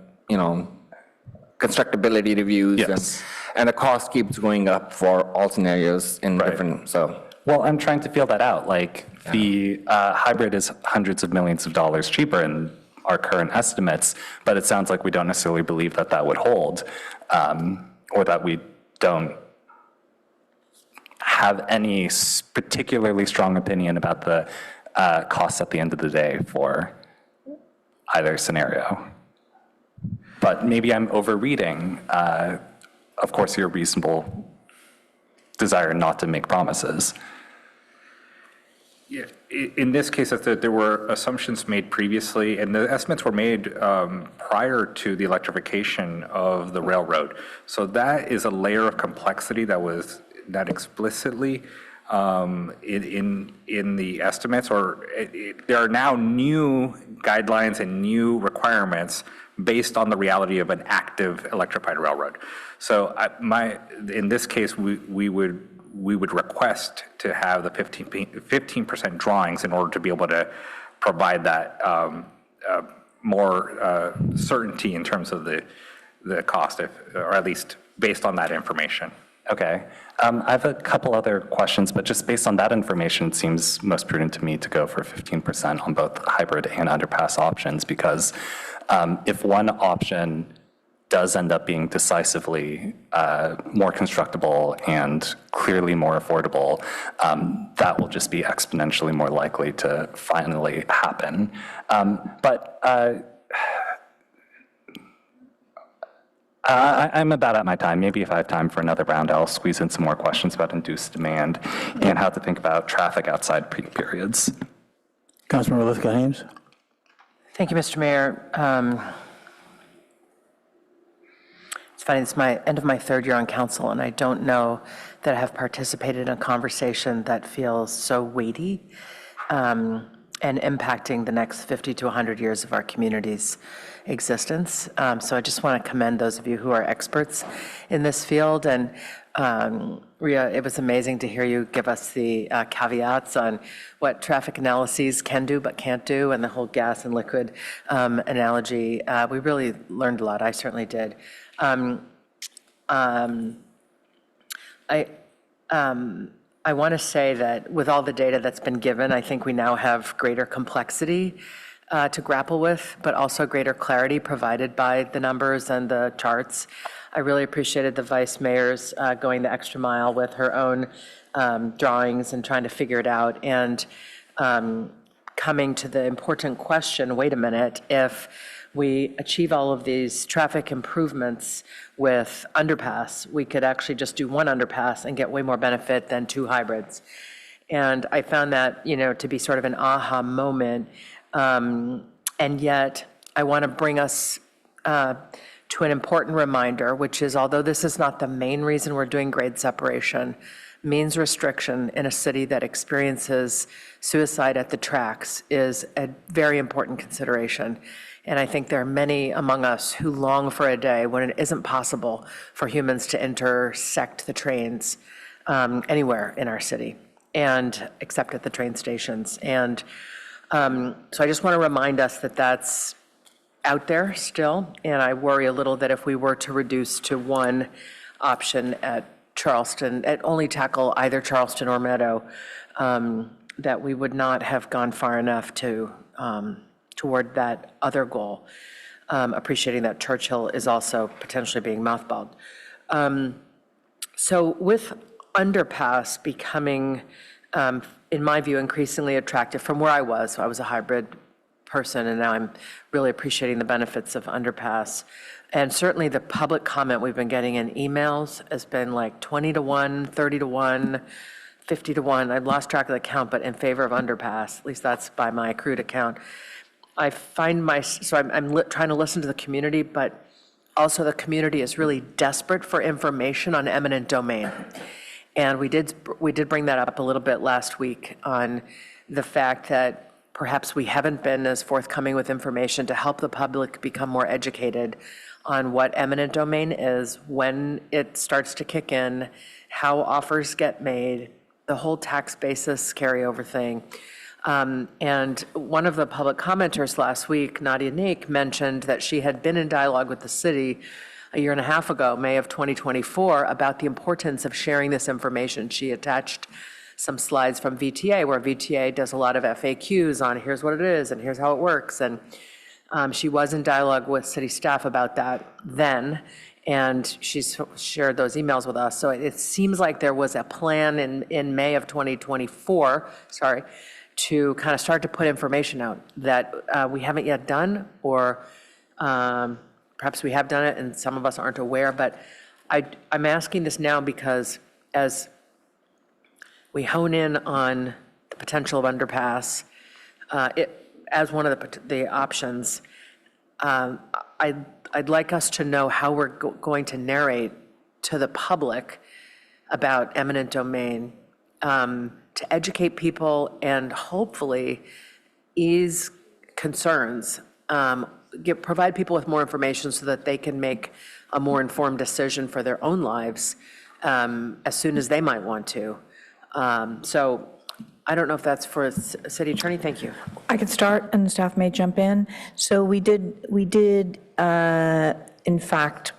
constructibility reviews. Yes. And the cost keeps going up for all scenarios in different, so. Well, I'm trying to feel that out. Like the hybrid is hundreds of millions of dollars cheaper in our current estimates, but it sounds like we don't necessarily believe that that would hold, or that we don't have any particularly strong opinion about the costs at the end of the day for either scenario. But maybe I'm overreading, of course, your reasonable desire not to make promises. Yeah, in this case, there were assumptions made previously, and the estimates were made prior to the electrification of the railroad. So that is a layer of complexity that was not explicitly in the estimates, or there are now new guidelines and new requirements based on the reality of an active electrified railroad. So in this case, we would request to have the 15% drawings in order to be able to provide that more certainty in terms of the cost, or at least based on that information. Okay. I have a couple other questions, but just based on that information, it seems most prudent to me to go for 15% on both hybrid and underpass options, because if one option does end up being decisively more constructible and clearly more affordable, that will just be exponentially more likely to finally happen. I'm about at my time. Maybe if I have time for another round, I'll squeeze in some more questions about induced demand and how to think about traffic outside peak periods. Councilmember Lithgow-Hames. Thank you, Mr. Mayor. It's funny, it's my end of my third year on council, and I don't know that I have participated in a conversation that feels so weighty and impacting the next 50 to 100 years of our community's existence. So I just want to commend those of you who are experts in this field. And Rhea, it was amazing to hear you give us the caveats on what traffic analyses can do but can't do, and the whole gas and liquid analogy. We really learned a lot. I certainly did. I want to say that with all the data that's been given, I think we now have greater complexity to grapple with, but also greater clarity provided by the numbers and the charts. I really appreciated the Vice Mayor's going the extra mile with her own drawings and trying to figure it out, and coming to the important question, wait a minute, if we achieve all of these traffic improvements with underpass, we could actually just do one underpass and get way more benefit than two hybrids. And I found that, to be sort of an aha moment. And yet I want to bring us to an important reminder, which is, although this is not the main reason we're doing grade separation, means restriction in a city that experiences suicide at the tracks is a very important consideration. And I think there are many among us who long for a day when it isn't possible for humans to intersect the trains anywhere in our city, and except at the train stations. And so I just want to remind us that that's out there still. And I worry a little that if we were to reduce to one option at Charleston, at only tackle either Charleston or Meadow, that we would not have gone far enough to, toward that other goal, appreciating that Churchill is also potentially being mothballed. So with underpass becoming, in my view, increasingly attractive from where I was a hybrid person, and now I'm really appreciating the benefits of underpass. And certainly the public comment we've been getting in emails has been like 20 to 1, 30 to 1, 50 to 1. I've lost track of the count, but in favor of underpass, at least that's by my accrued account. I find I'm trying to listen to the community, but also the community is really desperate for information on eminent domain. And we did bring that up a little bit last week on the fact that perhaps we haven't been as forthcoming with information to help the public become more educated on what eminent domain is, when it starts to kick in, how offers get made, the whole tax basis carryover thing. And one of the public commenters last week, Nadia Naik, mentioned that she had been in dialogue with the city a year and a half ago, May of 2024, about the importance of sharing this information. She attached some slides from VTA, where VTA does a lot of FAQs on here's what it is and here's how it works. And she was in dialogue with city staff about that then, and she's shared those emails with us. So it seems like there was a plan in May of 2024, to kind of start to put information out that we haven't yet done, or perhaps we have done it and some of us aren't aware. But I'm asking this now because as we hone in on the potential of underpass, as one of the options, I'd like us to know how we're going to narrate to the public about eminent domain, to educate people and hopefully ease concerns, provide people with more information so that they can make a more informed decision for their own lives as soon as they might want to. So I don't know if that's for city attorney. Thank you. I can start and the staff may jump in. So we did in fact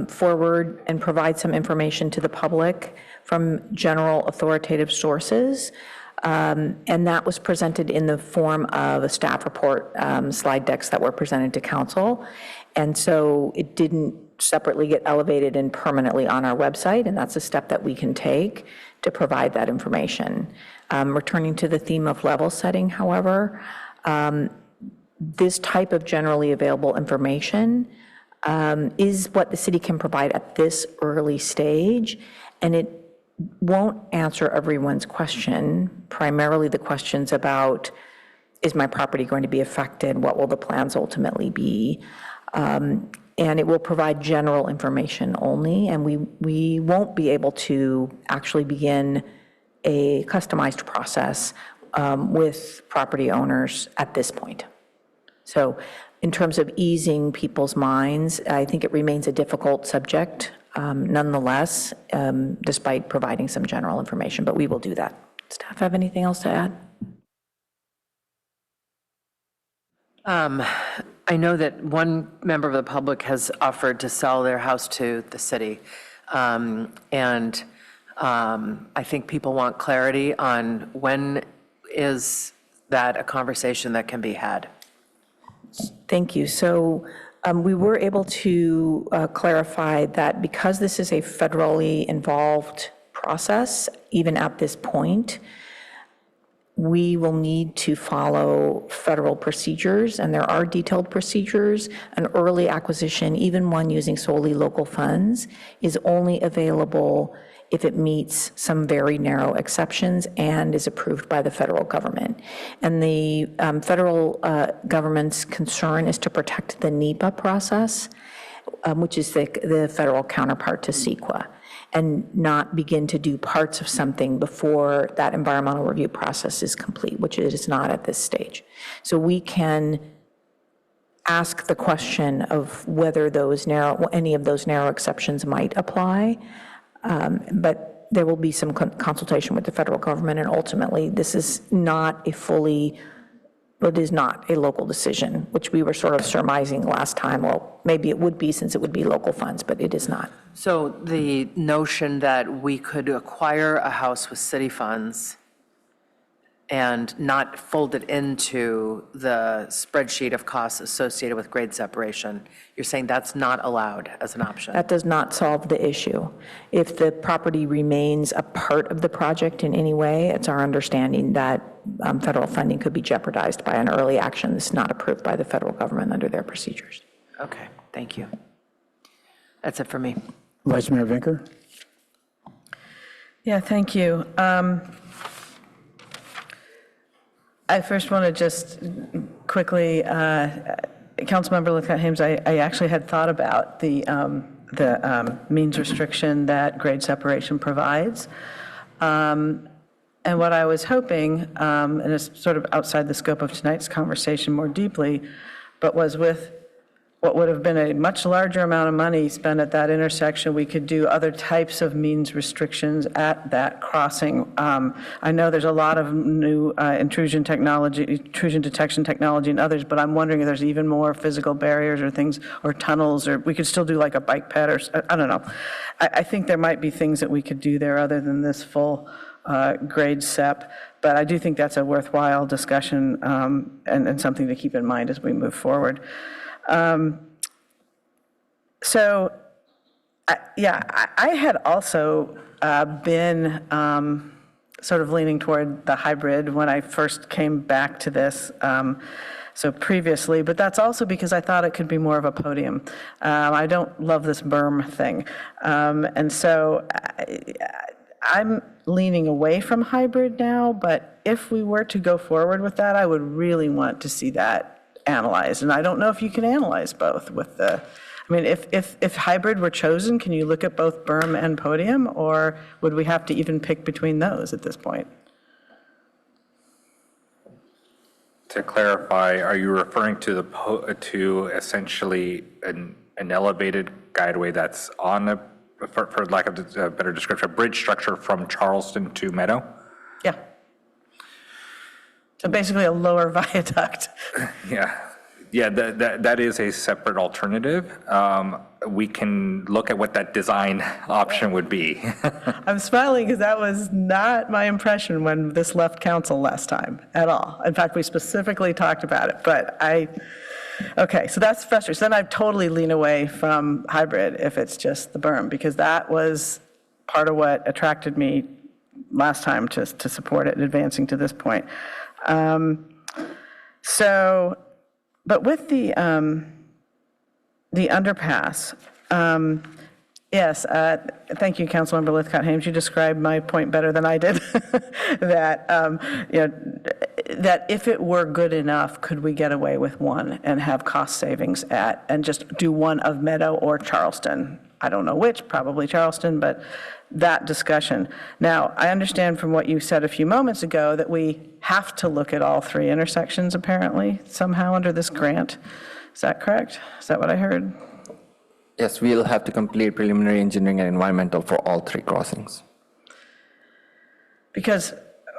forward and provide some information to the public from general authoritative sources. And that was presented in the form of a staff report, slide decks that were presented to council. And so it didn't separately get elevated and permanently on our website, and that's a step that we can take to provide that information. Returning to the theme of level setting, however, this type of generally available information is what the city can provide at this early stage, and it won't answer everyone's question, primarily the questions about, is my property going to be affected? What will the plans ultimately be? And it will provide general information only, and we won't be able to actually begin a customized process with property owners at this point. So in terms of easing people's minds, I think it remains a difficult subject nonetheless, despite providing some general information, but we will do that. Staff have anything else to add? I know that one member of the public has offered to sell their house to the city. And I think people want clarity on when is that a conversation that can be had. Thank you. So we were able to clarify that because this is a federally involved process, even at this point, we will need to follow federal procedures, and there are detailed procedures. An early acquisition, even one using solely local funds, is only available if it meets some very narrow exceptions and is approved by the federal government. And the federal government's concern is to protect the NEPA process, which is the federal counterpart to CEQA, and not begin to do parts of something before that environmental review process is complete, which it is not at this stage. So we can ask the question of whether any of those narrow exceptions might apply, but there will be some consultation with the federal government, and ultimately this is not a fully But it is not a local decision, which we were sort of surmising last time. Well, maybe it would be since it would be local funds, but it is not. So the notion that we could acquire a house with city funds and not fold it into the spreadsheet of costs associated with grade separation, you're saying that's not allowed as an option? That does not solve the issue. If the property remains a part of the project in any way, it's our understanding that federal funding could be jeopardized by an early action that's not approved by the federal government under their procedures. Okay, thank you. That's it for me. Vice Mayor Vinker? Yeah, thank you. I first want to just quickly, Councilmember Lithcott-Hames, I actually had thought about the means restriction that grade separation provides. And what I was hoping, and it's sort of outside the scope of tonight's conversation more deeply, but was with what would have been a much larger amount of money spent at that intersection, we could do other types of means restrictions at that crossing. I know there's a lot of new intrusion detection technology and others, but I'm wondering if there's even more physical barriers or things, or tunnels, or we could still do like a bike ped, or I don't know. I think there might be things that we could do there other than this full grade SEP, but I do think that's a worthwhile discussion and something to keep in mind as we move forward. So, I had also been sort of leaning toward the hybrid when I first came back to this, so previously, but that's also because I thought it could be more of a podium. I don't love this berm thing. And so I'm leaning away from hybrid now, but if we were to go forward with that, I would really want to see that analyzed. And I don't know if you can analyze both with the, I mean, if hybrid were chosen, can you look at both berm and podium, or would we have to even pick between those at this point? To clarify, are you referring to to essentially an elevated guideway that's on a, for lack of a better description, a bridge structure from Charleston to Meadow? Yeah. So basically a lower viaduct. Yeah, that is a separate alternative. We can look at what that design option would be. I'm smiling because that was not my impression when this left council last time at all. In fact, we specifically talked about it, but okay, so that's frustrating. So then I totally lean away from hybrid if it's just the berm, because that was part of what attracted me last time to support it and advancing to this point. But with the underpass, yes, thank you, Councilmember Lithcott-Hames. You described my point better than I did. That that if it were good enough, could we get away with one and have cost savings and just do one of Meadow or Charleston? I don't know which, probably Charleston, but that discussion. Now, I understand from what you said a few moments ago that we have to look at all three intersections apparently somehow under this grant. Is that correct? Is that what I heard? Yes, we'll have to complete preliminary engineering and environmental for all three crossings. Because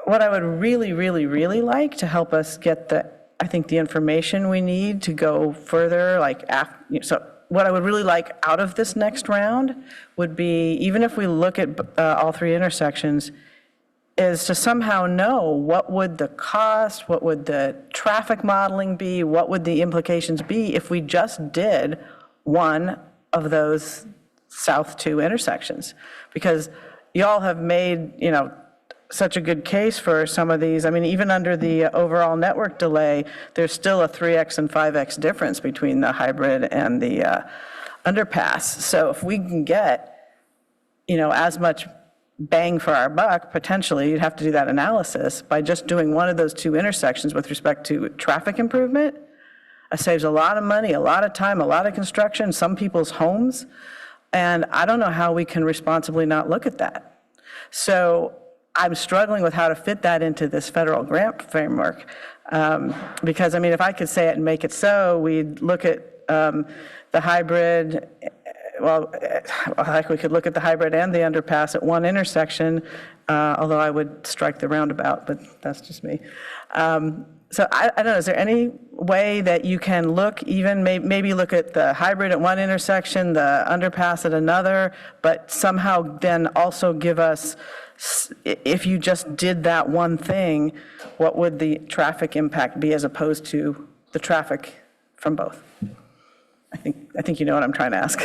what I would really, really, really like to help us get I think the information we need to go further, what I would really like out of this next round would be, even if we look at all three intersections, is to somehow know what would the cost, what would the traffic modeling be, what would the implications be if we just did one of those South 2 intersections. Because y'all have made, such a good case for some of these. I mean, even under the overall network delay, there's still a 3x and 5x difference between the hybrid and the underpass. So if we can get, as much bang for our buck, potentially, you'd have to do that analysis by just doing one of those two intersections with respect to traffic improvement. It saves a lot of money, a lot of time, a lot of construction, some people's homes. And I don't know how we can responsibly not look at that. So I'm struggling with how to fit that into this federal grant framework. Because, if I could say it and make it so, we'd look at the hybrid, we could look at the hybrid and the underpass at one intersection, although I would strike the roundabout, but that's just me. So I don't know, is there any way that you can look, even maybe look at the hybrid at one intersection, the underpass at another, but somehow then also give us, if you just did that one thing, what would the traffic impact be as opposed to the traffic from both? I think you know what I'm trying to ask.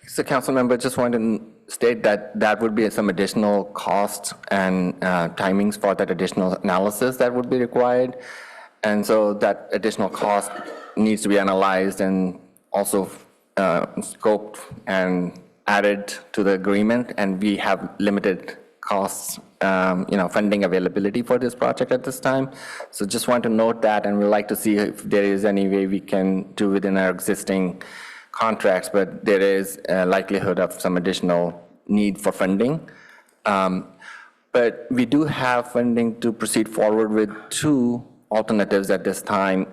So council member, just want to state that that would be some additional costs and timings for that additional analysis that would be required. And so that additional cost needs to be analyzed and also scoped and added to the agreement. And we have limited costs, funding availability for this project at this time. So just want to note that, and we'd like to see if there is any way we can do within our existing contracts, but there is a likelihood of some additional need for funding. But we do have funding to proceed forward with 2 alternatives at this time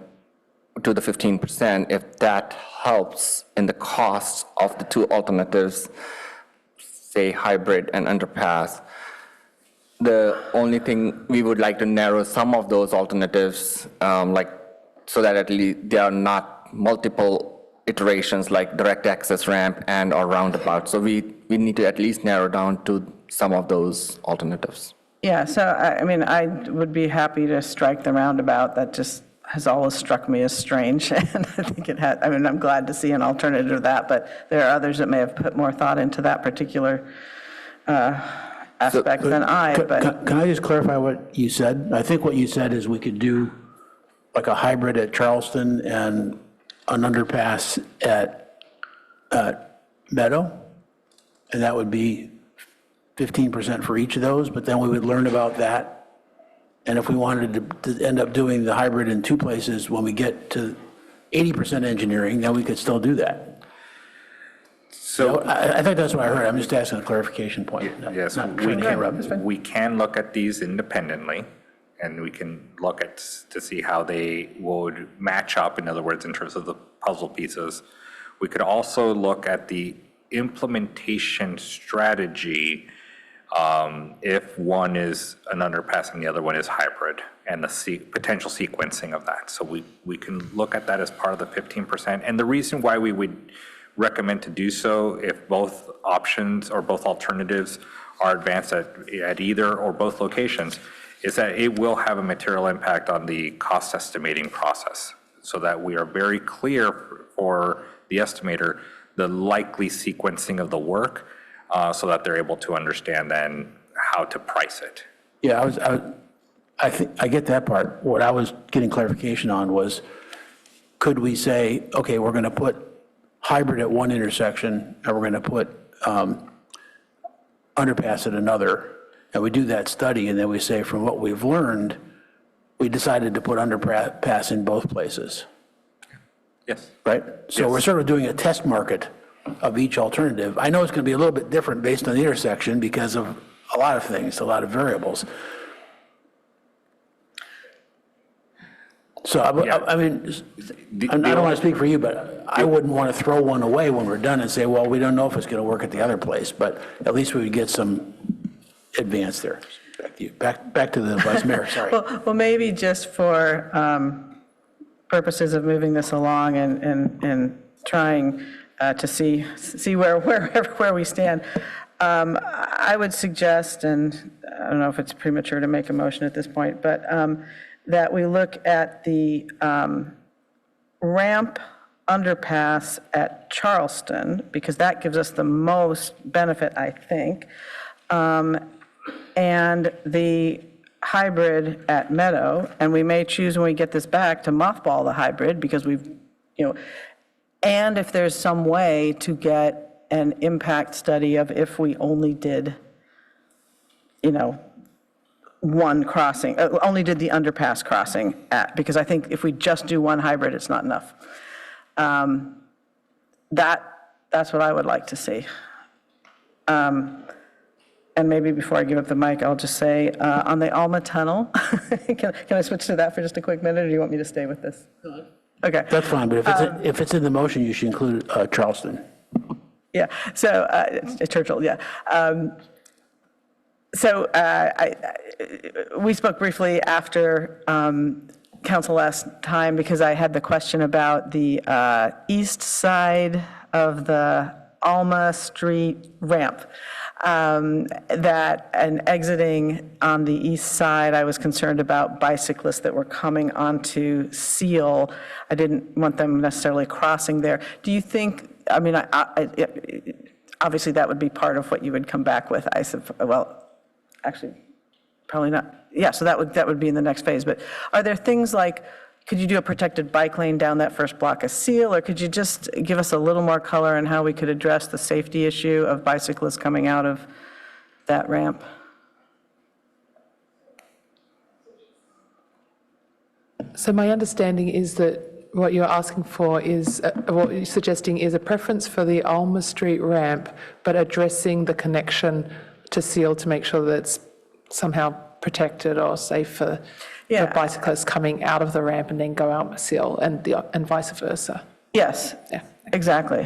to the 15%, if that helps in the cost of the 2 alternatives, say hybrid and underpass. The only thing we would like to narrow some of those alternatives, so that at least there are not multiple iterations like direct access ramp and or roundabout. So we need to at least narrow down to some of those alternatives. Yeah, so I mean, I would be happy to strike the roundabout. That just has always struck me as strange. And I think it had, I'm glad to see an alternative to that, but there are others that may have put more thought into that particular aspect than I, but. Can I just clarify what you said? I think what you said is we could do like a hybrid at Charleston and an underpass at Meadow, and that would be 15% for each of those, but then we would learn about that. And if we wanted to end up doing the hybrid in 2 places, when we get to 80% engineering, then we could still do that. So I think that's what I heard. I'm just asking a clarification point. Yes, we can look at these independently, and we can look at to see how they would match up, in other words, in terms of the puzzle pieces. We could also look at the implementation strategy if one is an underpass and the other one is hybrid, and the potential sequencing of that. So we can look at that as part of the 15%. And the reason why we would recommend to do so, if both options or both alternatives are advanced at either or both locations, is that it will have a material impact on the cost estimating process, so that we are very clear for the estimator the likely sequencing of the work, so that they're able to understand then how to price it. Yeah, I think I get that part. What I was getting clarification on was, could we say, okay, we're going to put hybrid at one intersection and we're going to put underpass at another, and we do that study, and then we say, from what we've learned, we decided to put underpass in both places. Yes. Right? So we're sort of doing a test market of each alternative. I know it's going to be a little bit different based on the intersection because of a lot of things, a lot of variables. So, I mean, I don't want to speak for you, but I wouldn't want to throw one away when we're done and say, well, we don't know if it's going to work at the other place, but at least we would get some advance there. Back to the Vice Mayor, sorry. Well, maybe just for purposes of moving this along and trying to see where we stand, I would suggest, and I don't know if it's premature to make a motion at this point, but that we look at the ramp underpass at Charleston, because that gives us the most benefit, I think, and the hybrid at Meadow, and we may choose when we get this back to mothball the hybrid, because we've, and if there's some way to get an impact study of if we only did, one crossing, only did the underpass crossing because I think if we just do one hybrid, it's not enough. That's what I would like to see. And maybe before I give up the mic, I'll just say, on the Alma Tunnel, can I switch to that for just a quick minute, or do you want me to stay with this? Okay. That's fine, but if it's in the motion, you should include Charleston. Yeah, so, Churchill, yeah. So we spoke briefly after council last time because I had the question about the east side of the Alma Street ramp. That and exiting on the east side, I was concerned about bicyclists that were coming onto Seal. I didn't want them necessarily crossing there. Do you think, I mean, obviously that would be part of what you would come back with, I suppose. Well, actually, probably not. Yeah, so that would be in the next phase. But are there things like, could you do a protected bike lane down that first block of Seal, or could you just give us a little more color on how we could address the safety issue of bicyclists coming out of that ramp? So my understanding is that what you're asking for is, what you're suggesting is a preference for the Alma Street ramp, but addressing the connection to Seal to make sure that it's somehow protected or safe for the bicyclists coming out of the ramp and then go out Seal and vice versa. Yes, exactly.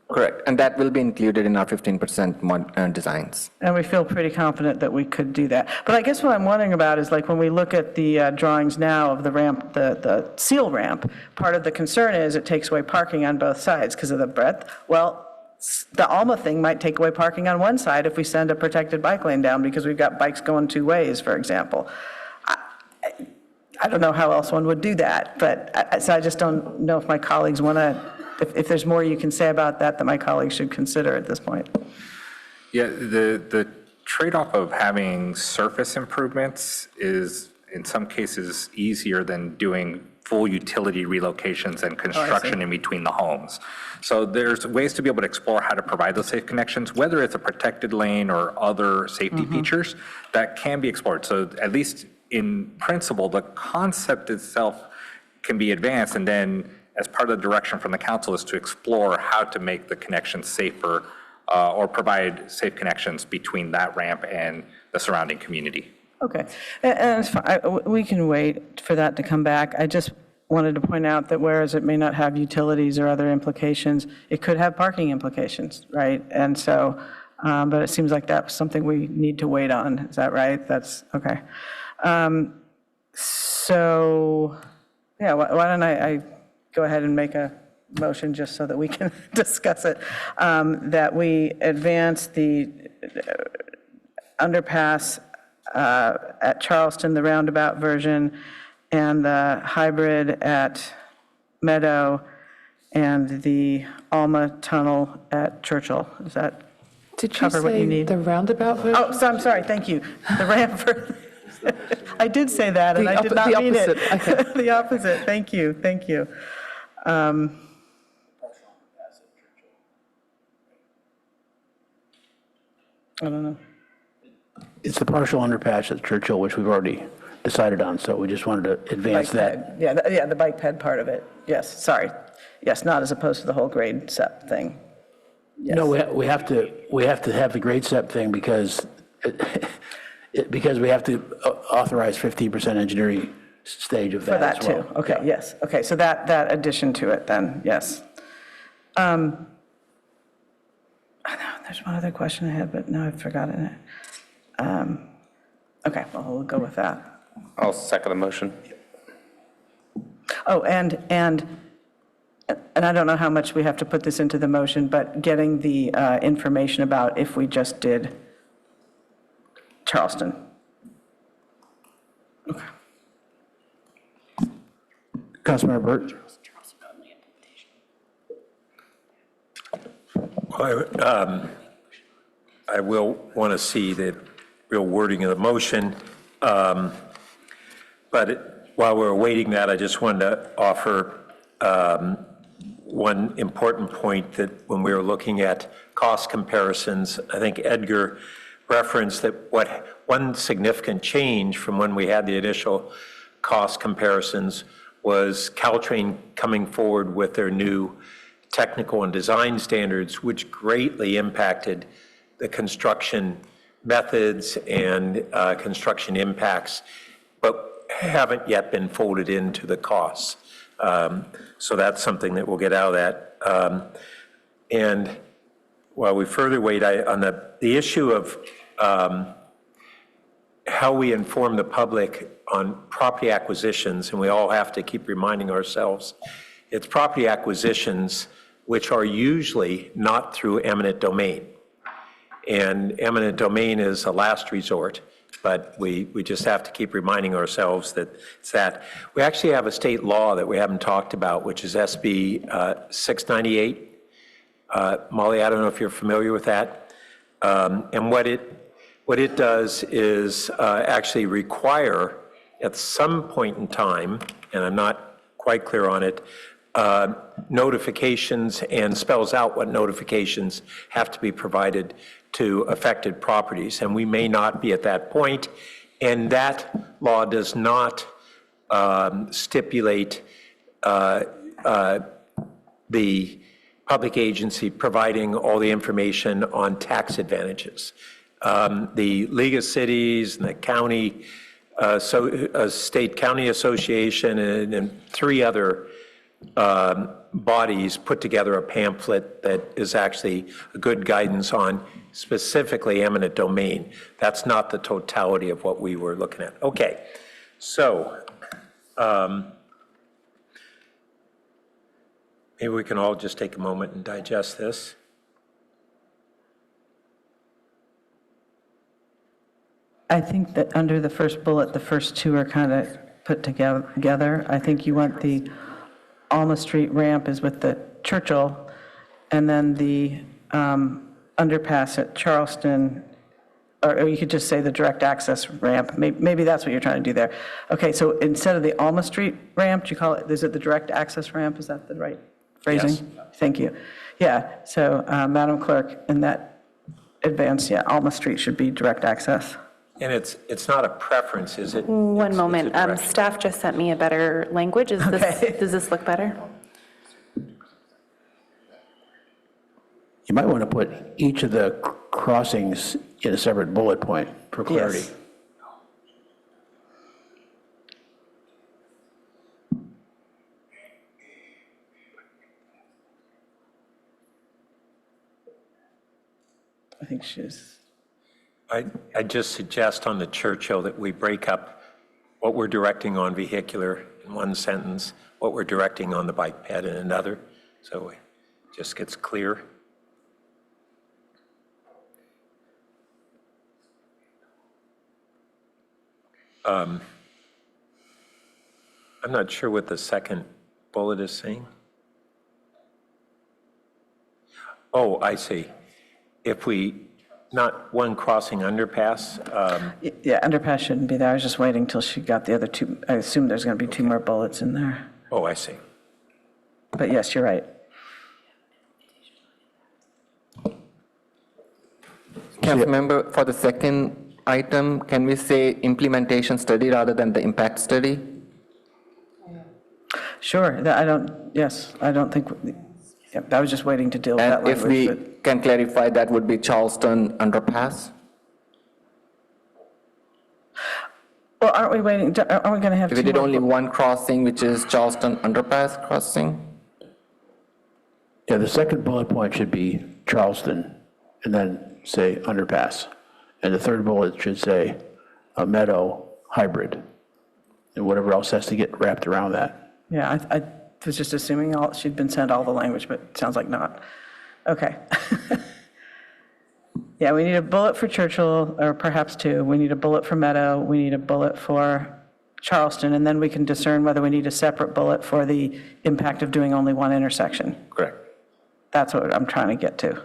Correct, and that will be included in our 15% designs. And we feel pretty confident that we could do that. But I guess what I'm wondering about is like when we look at the drawings now of the ramp, the Seal ramp, part of the concern is it takes away parking on both sides because of the breadth. Well, the Alma thing might take away parking on one side if we send a protected bike lane down because we've got bikes going two ways, for example. I don't know how else one would do that, but so I just don't know if my colleagues want to, if there's more you can say about that my colleagues should consider at this point. Yeah, the trade-off of having surface improvements is in some cases easier than doing full utility relocations and construction in between the homes. So there's ways to be able to explore how to provide those safe connections, whether it's a protected lane or other safety features that can be explored. So at least in principle, the concept itself can be advanced, and then as part of the direction from the council is to explore how to make the connections safer or provide safe connections between that ramp and the surrounding community. Okay, and it's fine. We can wait for that to come back. I just wanted to point out that whereas it may not have utilities or other implications, it could have parking implications, right? And so, but it seems like that's something we need to wait on. Is that right? That's okay. So, yeah, why don't I go ahead and make a motion just so that we can discuss it, that we advance the underpass at Charleston, the roundabout version, and the hybrid at Meadow, and the Alma Tunnel at Churchill. Does that cover what you need? The roundabout version? Oh, so I'm sorry, thank you. The ramp version. I did say that, and I did not mean it. Okay. The opposite, thank you, thank you. I don't know. It's the partial underpass at Churchill, which we've already decided on, so we just wanted to advance that. Yeah, the bike ped part of it, yes, sorry. Yes, not as opposed to the whole grade SEP thing. Yes. No, we have to have the grade SEP thing because we have to authorize 15% engineering stage of that as well. For that too, okay, yes, okay, so that addition to it then, yes. I know, there's one other question I had, but now I've forgotten it. Okay, well, we'll go with that. I'll second the motion. Oh, and I don't know how much we have to put this into the motion, but getting the information about if we just did Charleston. Okay. Councilmember Burt? I will want to see the real wording of the motion. But while we're awaiting that, I just wanted to offer one important point that when we were looking at cost comparisons, I think Edgar referenced that one significant change from when we had the initial cost comparisons was Caltrain coming forward with their new technical and design standards, which greatly impacted the construction methods and construction impacts, but haven't yet been folded into the costs. So that's something that we'll get out of that. And while we further wait on the issue of how we inform the public on property acquisitions, and we all have to keep reminding ourselves, it's property acquisitions which are usually not through eminent domain. And eminent domain is a last resort, but we just have to keep reminding ourselves that it's that. We actually have a state law that we haven't talked about, which is SB 698. Molly, I don't know if you're familiar with that. And what it does is actually require at some point in time, and I'm not quite clear on it, notifications, and spells out what notifications have to be provided to affected properties. And we may not be at that point, and that law does not stipulate the public agency providing all the information on tax advantages. The League of Cities and the county, state county association, and 3 other bodies put together a pamphlet that is actually a good guidance on specifically eminent domain. That's not the totality of what we were looking at. Okay, so maybe we can all just take a moment and digest this. I think that under the first bullet, the first 2 are kind of put together. I think you want the Alma Street ramp is with the Churchill, and then the underpass at Charleston, or you could just say the direct access ramp. Maybe that's what you're trying to do there. Okay, so instead of the Alma Street ramp, do you call it, is it the direct access ramp? Is that the right phrasing? Yes. Thank you. Yeah, so Madam Clerk, in that advance, yeah, Alma Street should be direct access. And it's not a preference, is it? One moment. Staff just sent me a better language. Does this look better? You might want to put each of the crossings in a separate bullet point for clarity. Yes. I think she's... I just suggest on the Churchill that we break up what we're directing on vehicular in one sentence, what we're directing on the bike ped in another, so it just gets clear. I'm not sure what the second bullet is saying. Oh, I see. If we, not one crossing underpass. Yeah, underpass shouldn't be there. I was just waiting till she got the other 2. I assume there's going to be 2 more bullets in there. Oh, I see. But yes, you're right. Councilmember, for the second item, can we say implementation study rather than the impact study? Sure. I don't think, yeah, I was just waiting to deal with that And if language. we can clarify, that would be Charleston underpass? Well, aren't we going to have 2 We did more only one crossing, which is Charleston underpass crossing? Yeah, the second bullet point should be Charleston, and then say underpass. And the third bullet should say a meadow hybrid, and whatever else has to get wrapped around that. Yeah, I was just assuming she'd been sent all the language, but it sounds like not. Okay. Yeah, we need a bullet for Churchill, or perhaps 2. We need a bullet for Meadow. We need a bullet for Charleston, and then we can discern whether we need a separate bullet for the impact of doing only one intersection. Correct. That's what I'm trying to get to.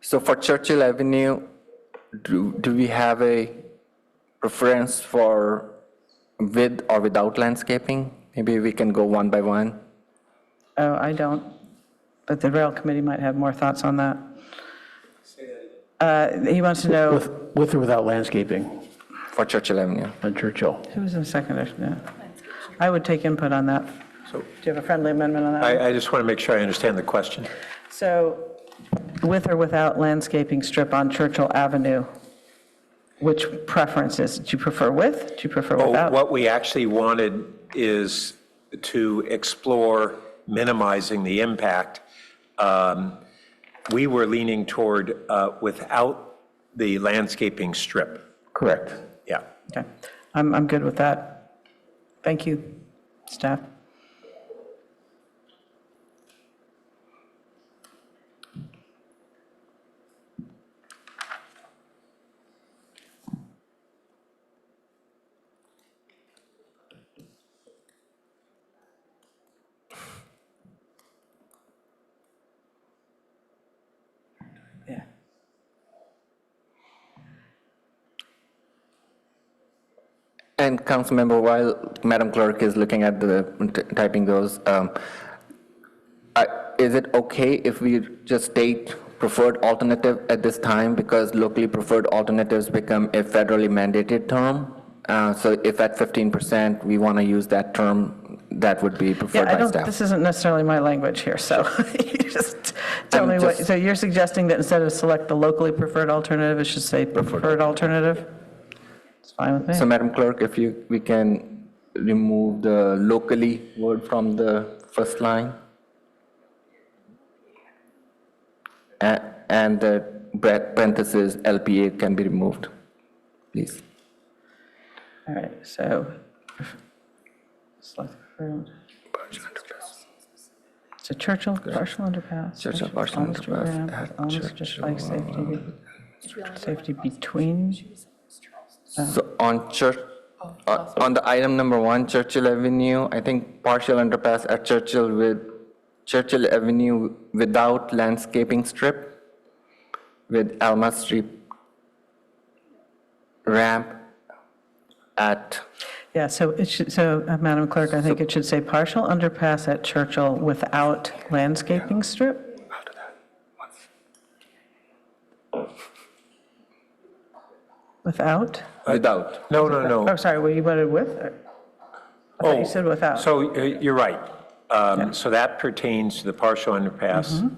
So for Churchill Avenue, do we have a preference for with or without landscaping? Maybe we can go one by one. Oh, I don't, but the rail committee might have more thoughts on that. He wants to know. With or without landscaping? For Churchill Avenue. On Churchill. Who was in second? Yeah. I would take input on that. So, do you have a friendly amendment on that? I just want to make sure I understand the question. So with or without landscaping strip on Churchill Avenue, which preferences? Do you prefer with? Do you prefer without? What we actually wanted is to explore minimizing the impact. We were leaning toward without the landscaping strip. Correct. Yeah. Okay, I'm good with that. Thank you, staff. Yeah. And Councilmember, while Madam Clerk is looking at the, typing those, is it okay if we just state preferred alternative at this time, because locally preferred alternatives become a federally mandated term? So if at 15% we want to use that term, that would be preferred Yeah, I by don't, staff. this isn't necessarily my language here, so you just tell me what, so you're suggesting that instead of select the locally preferred alternative, it should say preferred alternative? It's fine with me. So Madam Clerk, if we can remove the locally word from the first line. And the parentheses LPA can be removed, please. All right, so select preferred. So Churchill partial underpass. Churchill partial underpass at Just like safety between. So on on the item number 1, Churchill Avenue, I think partial underpass at Churchill Avenue without landscaping strip with Alma Street ramp at. Yeah, so it should, so Madam Clerk, I think it should say partial underpass at Churchill without landscaping strip? Without? Without. No, no, no. Oh, sorry, well, you wanted with? I thought you said without. So you're right. So that pertains to the partial underpass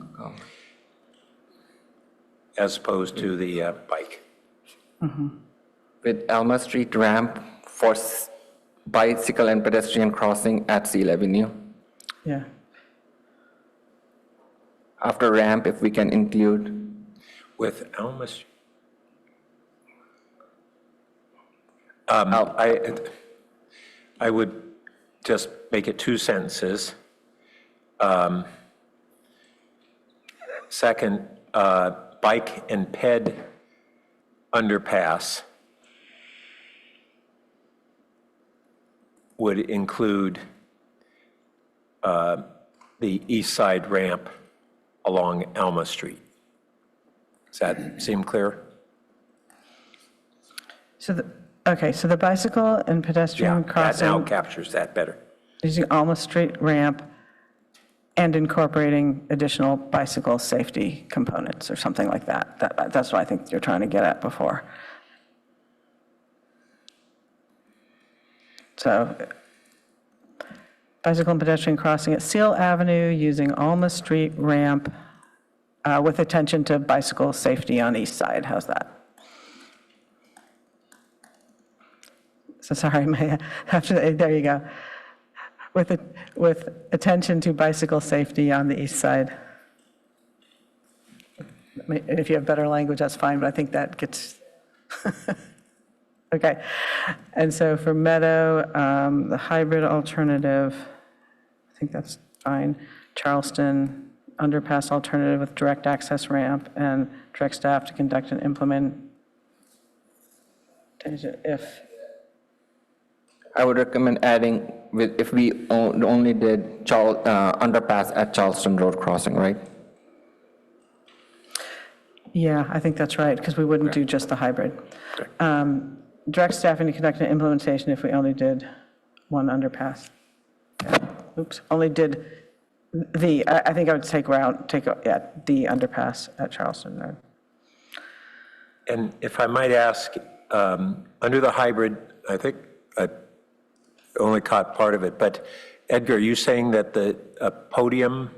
as opposed to the bike. With Alma Street ramp for bicycle and pedestrian crossing at Seal Avenue. Yeah. After ramp, if we can include. With Alma Street. I would just make it 2 sentences. Second, bike and ped underpass would include the east side ramp along Alma Street. Does that seem clear? So so the bicycle and pedestrian crossing. That now captures that better. Using Alma Street ramp and incorporating additional bicycle safety components or something like that. That's what I think you're trying to get at before. So bicycle and pedestrian crossing at Seal Avenue using Alma Street ramp with attention to bicycle safety on east side. How's that? So sorry, Maya, there you go. With attention to bicycle safety on the east side. If you have better language, that's fine, but I think that gets, okay. And so for Meadow, the hybrid alternative, I think that's fine. Charleston, underpass alternative with direct access ramp and direct staff to conduct and implement. If. I would recommend adding if we only did underpass at Charleston Road crossing, right? Yeah, I think that's right, because we wouldn't do just the hybrid. Direct staffing to conduct an implementation if we only did one underpass. Oops, only did I think I would take the underpass at Charleston Road. And if I might ask, under the hybrid, I think I only caught part of it, but Edgar, are you saying that the podium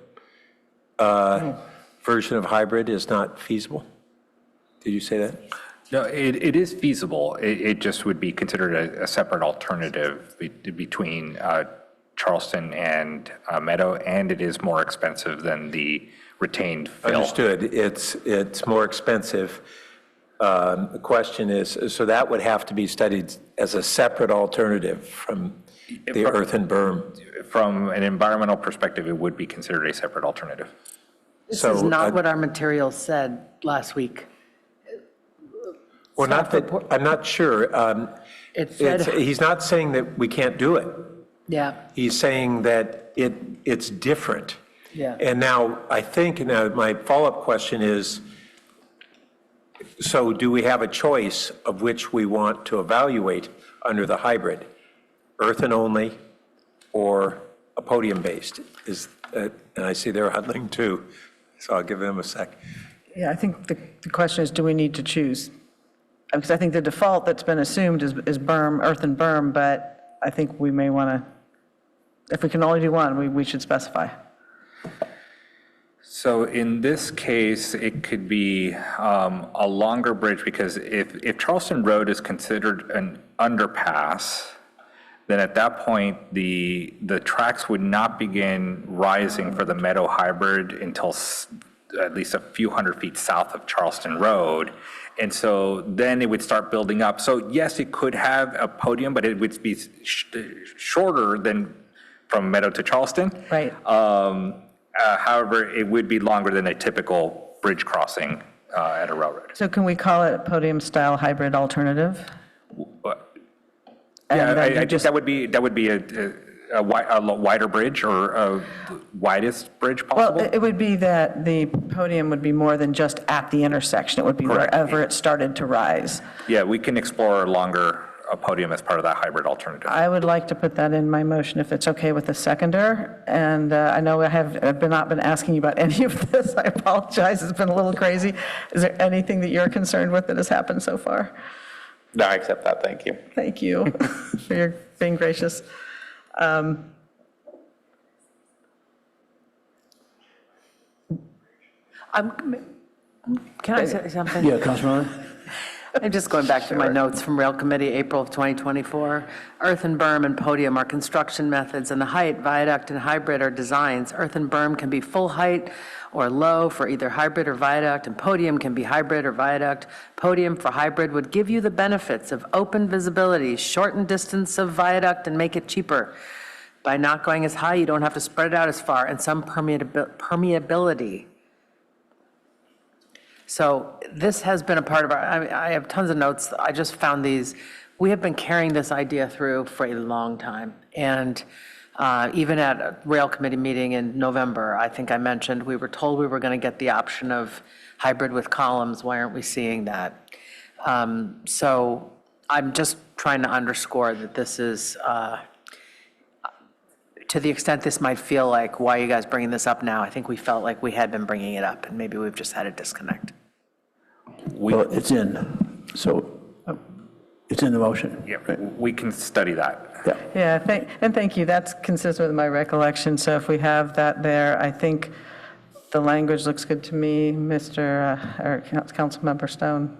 version of hybrid is not feasible? Did you say that? No, it is feasible. It just would be considered a separate alternative between Charleston and Meadow, and it is more expensive than the retained fill. Understood. It's more expensive. The question is, so that would have to be studied as a separate alternative from the earth and berm. From an environmental perspective, it would be considered a separate alternative. This is not what our materials said last week. Well, not that, I'm not sure. He's not saying that we can't do it. Yeah, He's saying that it's different. yeah. And now, I think, now my follow-up question is, so do we have a choice of which we want to evaluate under the hybrid? Earthen only or a podium-based? And I see they're huddling too, so I'll give them a sec. Yeah, I think the question is, do we need to choose? Because I think the default that's been assumed is berm, earthen berm, but I think we may want to, if we can only do one, we should specify. So in this case, it could be a longer bridge, because if Charleston Road is considered an underpass, then at that point, the tracks would not begin rising for the Meadow Hybrid until at least a few hundred feet south of Charleston Road. And so then it would start building up. So yes, it could have a podium, but it would be shorter than from Meadow to Charleston. Right. However, it would be longer than a typical bridge crossing at a railroad. So can we call it a podium-style hybrid alternative? Yeah, I think that would be a wider bridge, or a widest bridge possible. Well, it would be that the podium would be more than just at the intersection. It would be Correct. wherever it started to rise. Yeah, we can explore a podium as part of that hybrid alternative. I would like to put that in my motion if it's okay with the seconder. And I know I've not been asking you about any of this. I apologize. It's been a little crazy. Is there anything that you're concerned with that has happened so far? No, I accept that, thank you. Thank you for your being gracious. Can I say something? Yeah, Councilman. I'm just going back to my notes from Rail Committee, April of 2024. Earth and berm and podium are construction methods, and the height, viaduct, and hybrid are designs. Earth and berm can be full height or low for either hybrid or viaduct, and podium can be hybrid or viaduct. Podium for hybrid would give you the benefits of open visibility, shorten distance of viaduct, and make it cheaper. By not going as high, you don't have to spread it out as far, and some permeability. So this has been a part of our, I have tons of notes. I just found these. We have been carrying this idea through for a long time. And even at a rail committee meeting in November, I think I mentioned, we were told we were going to get the option of hybrid with columns. Why aren't we seeing that? So I'm just trying to underscore that this is, to the extent this might feel like, why are you guys bringing this up now? I think we felt like we had been bringing it up, and maybe we've just had a disconnect. Well, it's in, so it's in the motion. Yeah, we can study that. Yeah, thank you. That's consistent with my recollection. So if we have that there, I think the language looks good to me, or Councilmember Stone.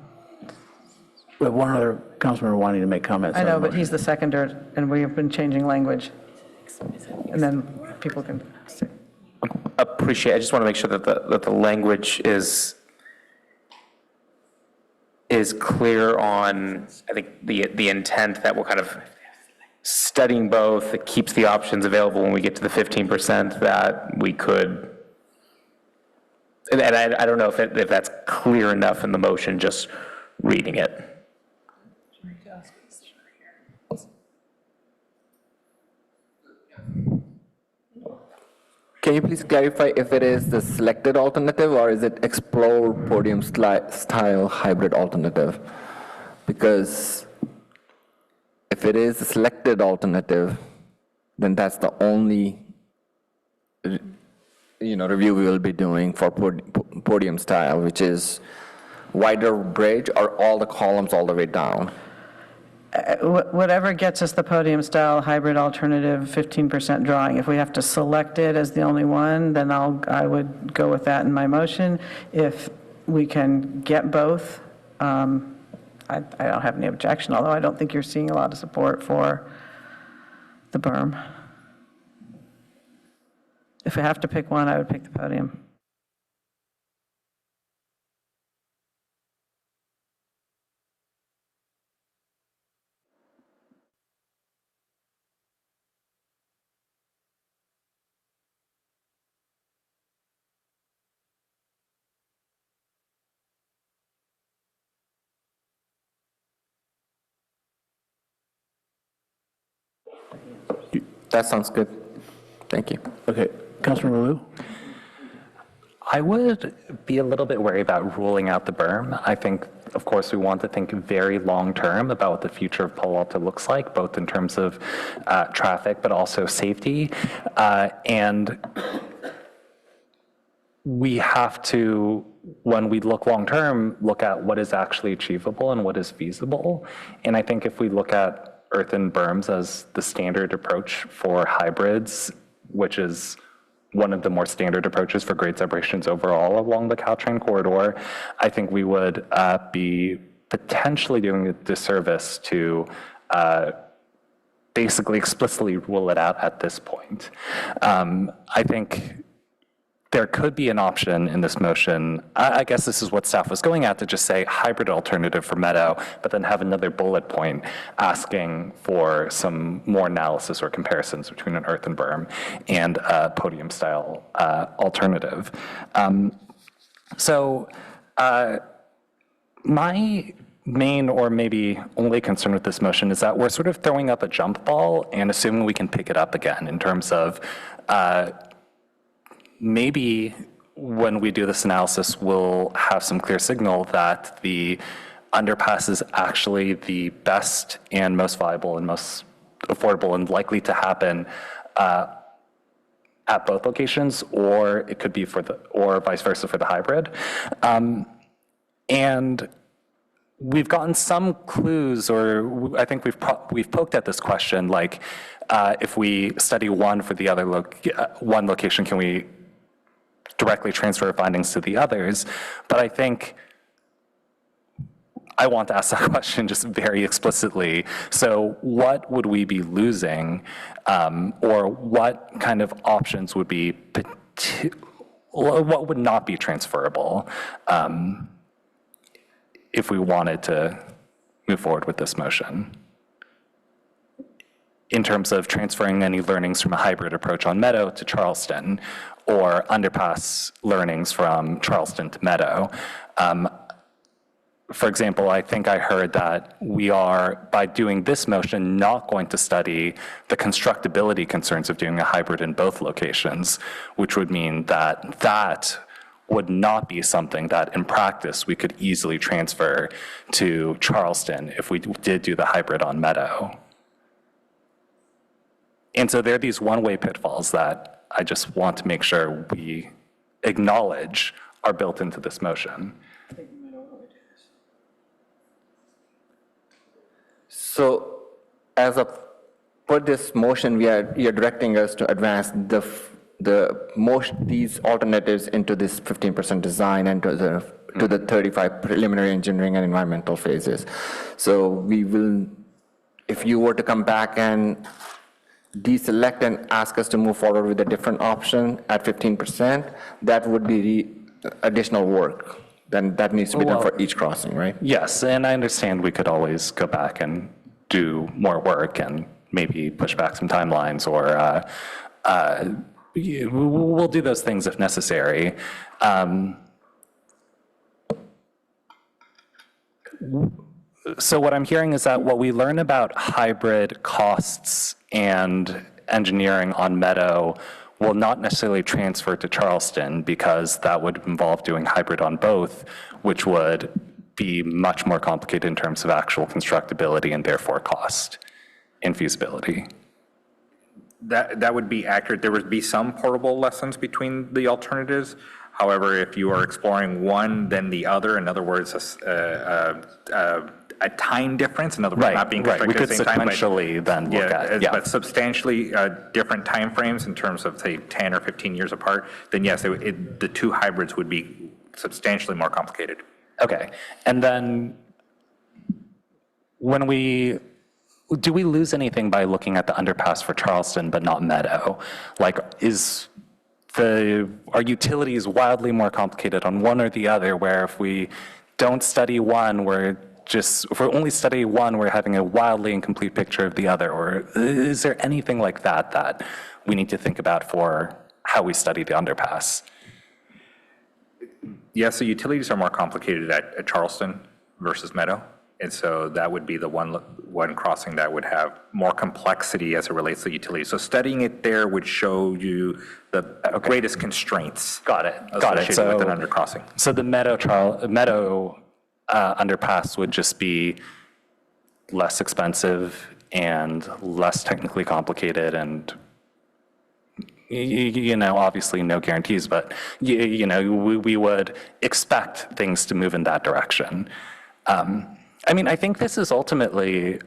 We have one other councilman wanting to make comments. I on know, the but motion. he's the seconder, and we have been changing language. And then people can. I just want to make sure that the language is clear on, I think, the intent that we're kind of studying both. It keeps the options available when we get to the 15% that we could, and I don't know if that's clear enough in the motion, just reading it. Can you please clarify if it is the selected alternative or is it explore podium style hybrid alternative? Because if it is the selected alternative, then that's the only review we will be doing for podium style, which is wider bridge or all the columns all the way down. Whatever gets us the podium-style hybrid alternative, 15% drawing. If we have to select it as the only one, then I would go with that in my motion. If we can get both, I don't have any objection, although I don't think you're seeing a lot of support for the berm. If I have to pick one, I would pick the podium. That sounds good. Thank you. Okay, Councilmember Liu? I would be a little bit wary about ruling out the berm. I think, of course, we want to think very long-term about what the future of Palo Alto looks like, both in terms of traffic, but also safety. And we have to, when we look long-term, look at what is actually achievable and what is feasible. And I think if we look at earthen berms as the standard approach for hybrids, which is one of the more standard approaches for grade separations overall along the Caltrain corridor, I think we would be potentially doing a disservice to basically explicitly rule it out at this point. I think there could be an option in this motion. I guess this is what staff was going at, to just say hybrid alternative for Meadow, but then have another bullet point asking for some more analysis or comparisons between an earthen berm and a podium style alternative. My main or maybe only concern with this motion is that we're sort of throwing up a jump ball and assuming we can pick it up again in terms of maybe when we do this analysis, we'll have some clear signal that the underpass is actually the best and most viable and most affordable and likely to happen at both locations, or it could be or vice versa for the hybrid. And we've gotten some clues, or I think we've poked at this question, like if we study one for the other one location, can we directly transfer findings to the others? But I think I want to ask that question just very explicitly. So what would we be losing, or what kind of options would be, what would not be transferable if we wanted to move forward with this motion? In terms of transferring any learnings from a hybrid approach on Meadow to Charleston, or underpass learnings from Charleston to Meadow. For example, I think I heard that we are, by doing this motion, not going to study the constructability concerns of doing a hybrid in both locations, which would mean that that would not be something that in practice we could easily transfer to Charleston if we did do the hybrid on Meadow. And so there are these one-way pitfalls that I just want to make sure we acknowledge are built into this motion. So as a, for this motion, you're directing us to advance these alternatives into this 15% design and to the 35 preliminary engineering and environmental phases. So we will, if you were to come back and deselect and ask us to move forward with a different option at 15%, that would be additional work. Then that needs to be done for each crossing, right? Yes, and I understand we could always go back and do more work and maybe push back some timelines, or we'll do those things if necessary. So what I'm hearing is that what we learn about hybrid costs and engineering on Meadow will not necessarily transfer to Charleston, because that would involve doing hybrid on both, which would be much more complicated in terms of actual constructability and therefore cost and feasibility. That would be accurate. There would be some portable lessons between the alternatives. However, if you are exploring one, then the other, in other words, a time difference, in other words, not being constructed at the same time. We could sequentially then look at it. But substantially different timeframes in terms of, say, 10 or 15 years apart, then yes, the two hybrids would be substantially more complicated. Okay. And then do we lose anything by looking at the underpass for Charleston but not Meadow? Like, are utilities wildly more complicated on one or the other, where if we don't study one, if we only study one, we're having a wildly incomplete picture of the other? Or is there anything like that we need to think about for how we study the underpass? Yes, the utilities are more complicated at Charleston versus Meadow. And so that would be the one crossing that would have more complexity as it relates to utilities. So studying it there would show you the greatest constraints. Got it. Associated with an undercrossing. So the Meadow underpass would just be less expensive and less technically complicated, and obviously no guarantees, but we would expect things to move in that direction. I think this is ultimately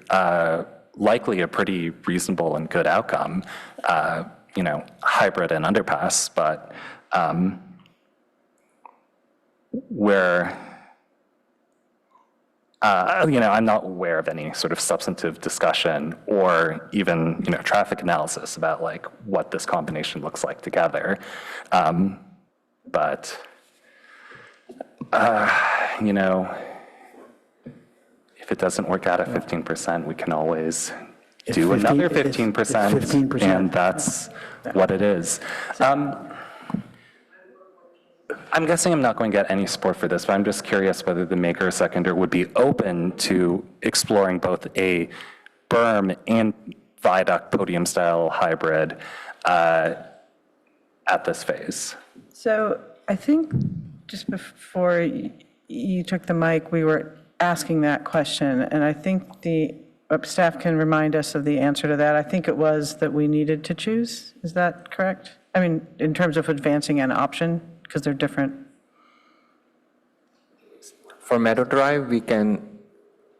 likely a pretty reasonable and good outcome, hybrid and underpass, but where I'm not aware of any sort of substantive discussion or even, traffic analysis about like what this combination looks like together. But if it doesn't work out at 15%, we can always do another 15%, and that's what it is. I'm guessing I'm not going to get any support for this, but I'm just curious whether the maker or seconder would be open to exploring both a berm and viaduct podium-style hybrid at this phase. So I think just before you took the mic, we were asking that question, and I think the staff can remind us of the answer to that. I think it was that we needed to choose. Is that correct? I mean, in terms of advancing an option, because they're different. For Meadow Drive, we can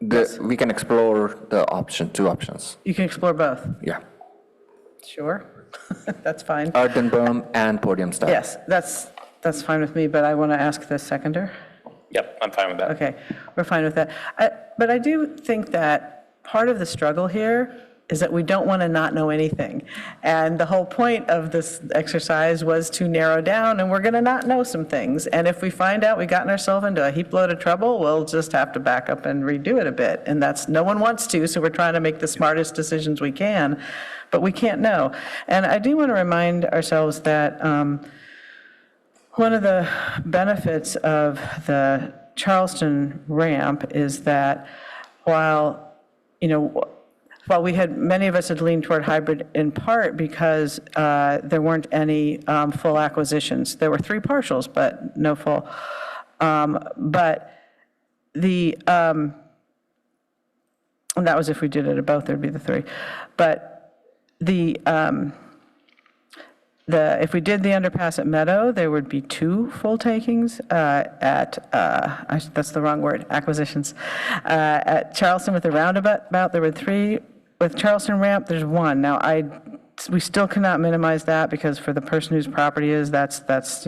explore the two options. You can explore both? Yeah. Sure, that's fine. Earthen berm and podium style. Yes, that's fine with me, but I want to ask the seconder. Yep, I'm fine with that. Okay, we're fine with that. But I do think that part of the struggle here is that we don't want to not know anything. And the whole point of this exercise was to narrow down, and we're going to not know some things. And if we find out we've gotten ourselves into a heap load of trouble, we'll just have to back up and redo it a bit. And that's, no one wants to, so we're trying to make the smartest decisions we can, but we can't know. And I do want to remind ourselves that one of the benefits of the Charleston ramp is that while many of us had leaned toward hybrid in part because there weren't any full acquisitions. There were 3 partials, but no full. But and that was if we did it at both, there'd be the 3. But if we did the underpass at Meadow, there would be 2 full takings that's the wrong word, acquisitions. At Charleston with the roundabout, there were 3. With Charleston ramp, there's 1. Now, we still cannot minimize that because for the person whose property is, that's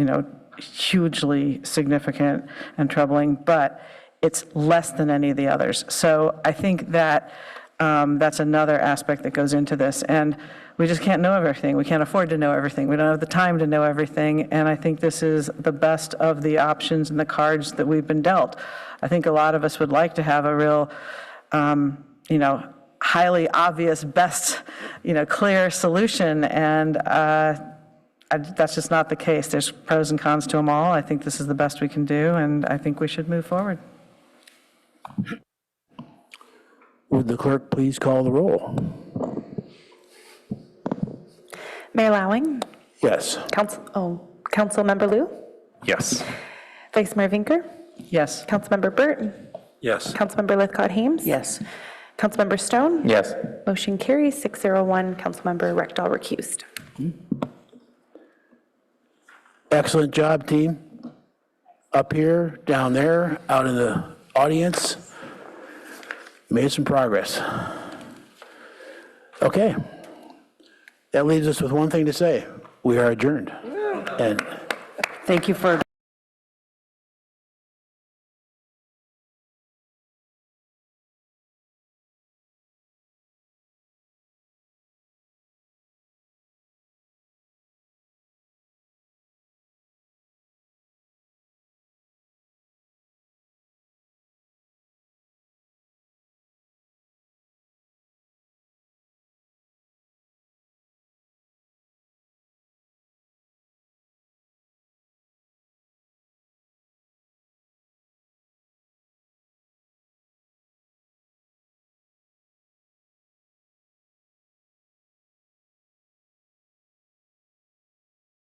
hugely significant and troubling, but it's less than any of the others. So I think that that's another aspect that goes into this. And we just can't know everything. We can't afford to know everything. We don't have the time to know everything. And I think this is the best of the options and the cards that we've been dealt. I think a lot of us would like to have a real, highly obvious, best, clear solution. And that's just not the case. There's pros and cons to them all. I think this is the best we can do, and I think we should move forward. Would the clerk please call the roll? Mayor Lowing? Yes. Councilmember Liu? Yes. Vice Mayor Vinker? Yes. Councilmember Burt? Yes. Councilmember Lithcott-Hames? Yes. Councilmember Stone? Yes. Motion carries 601. Councilmember Rectal recused. Excellent job, team. Up here, down there, out in the audience. Made some progress. Okay. That leaves us with one thing to say. We are adjourned. And Thank you for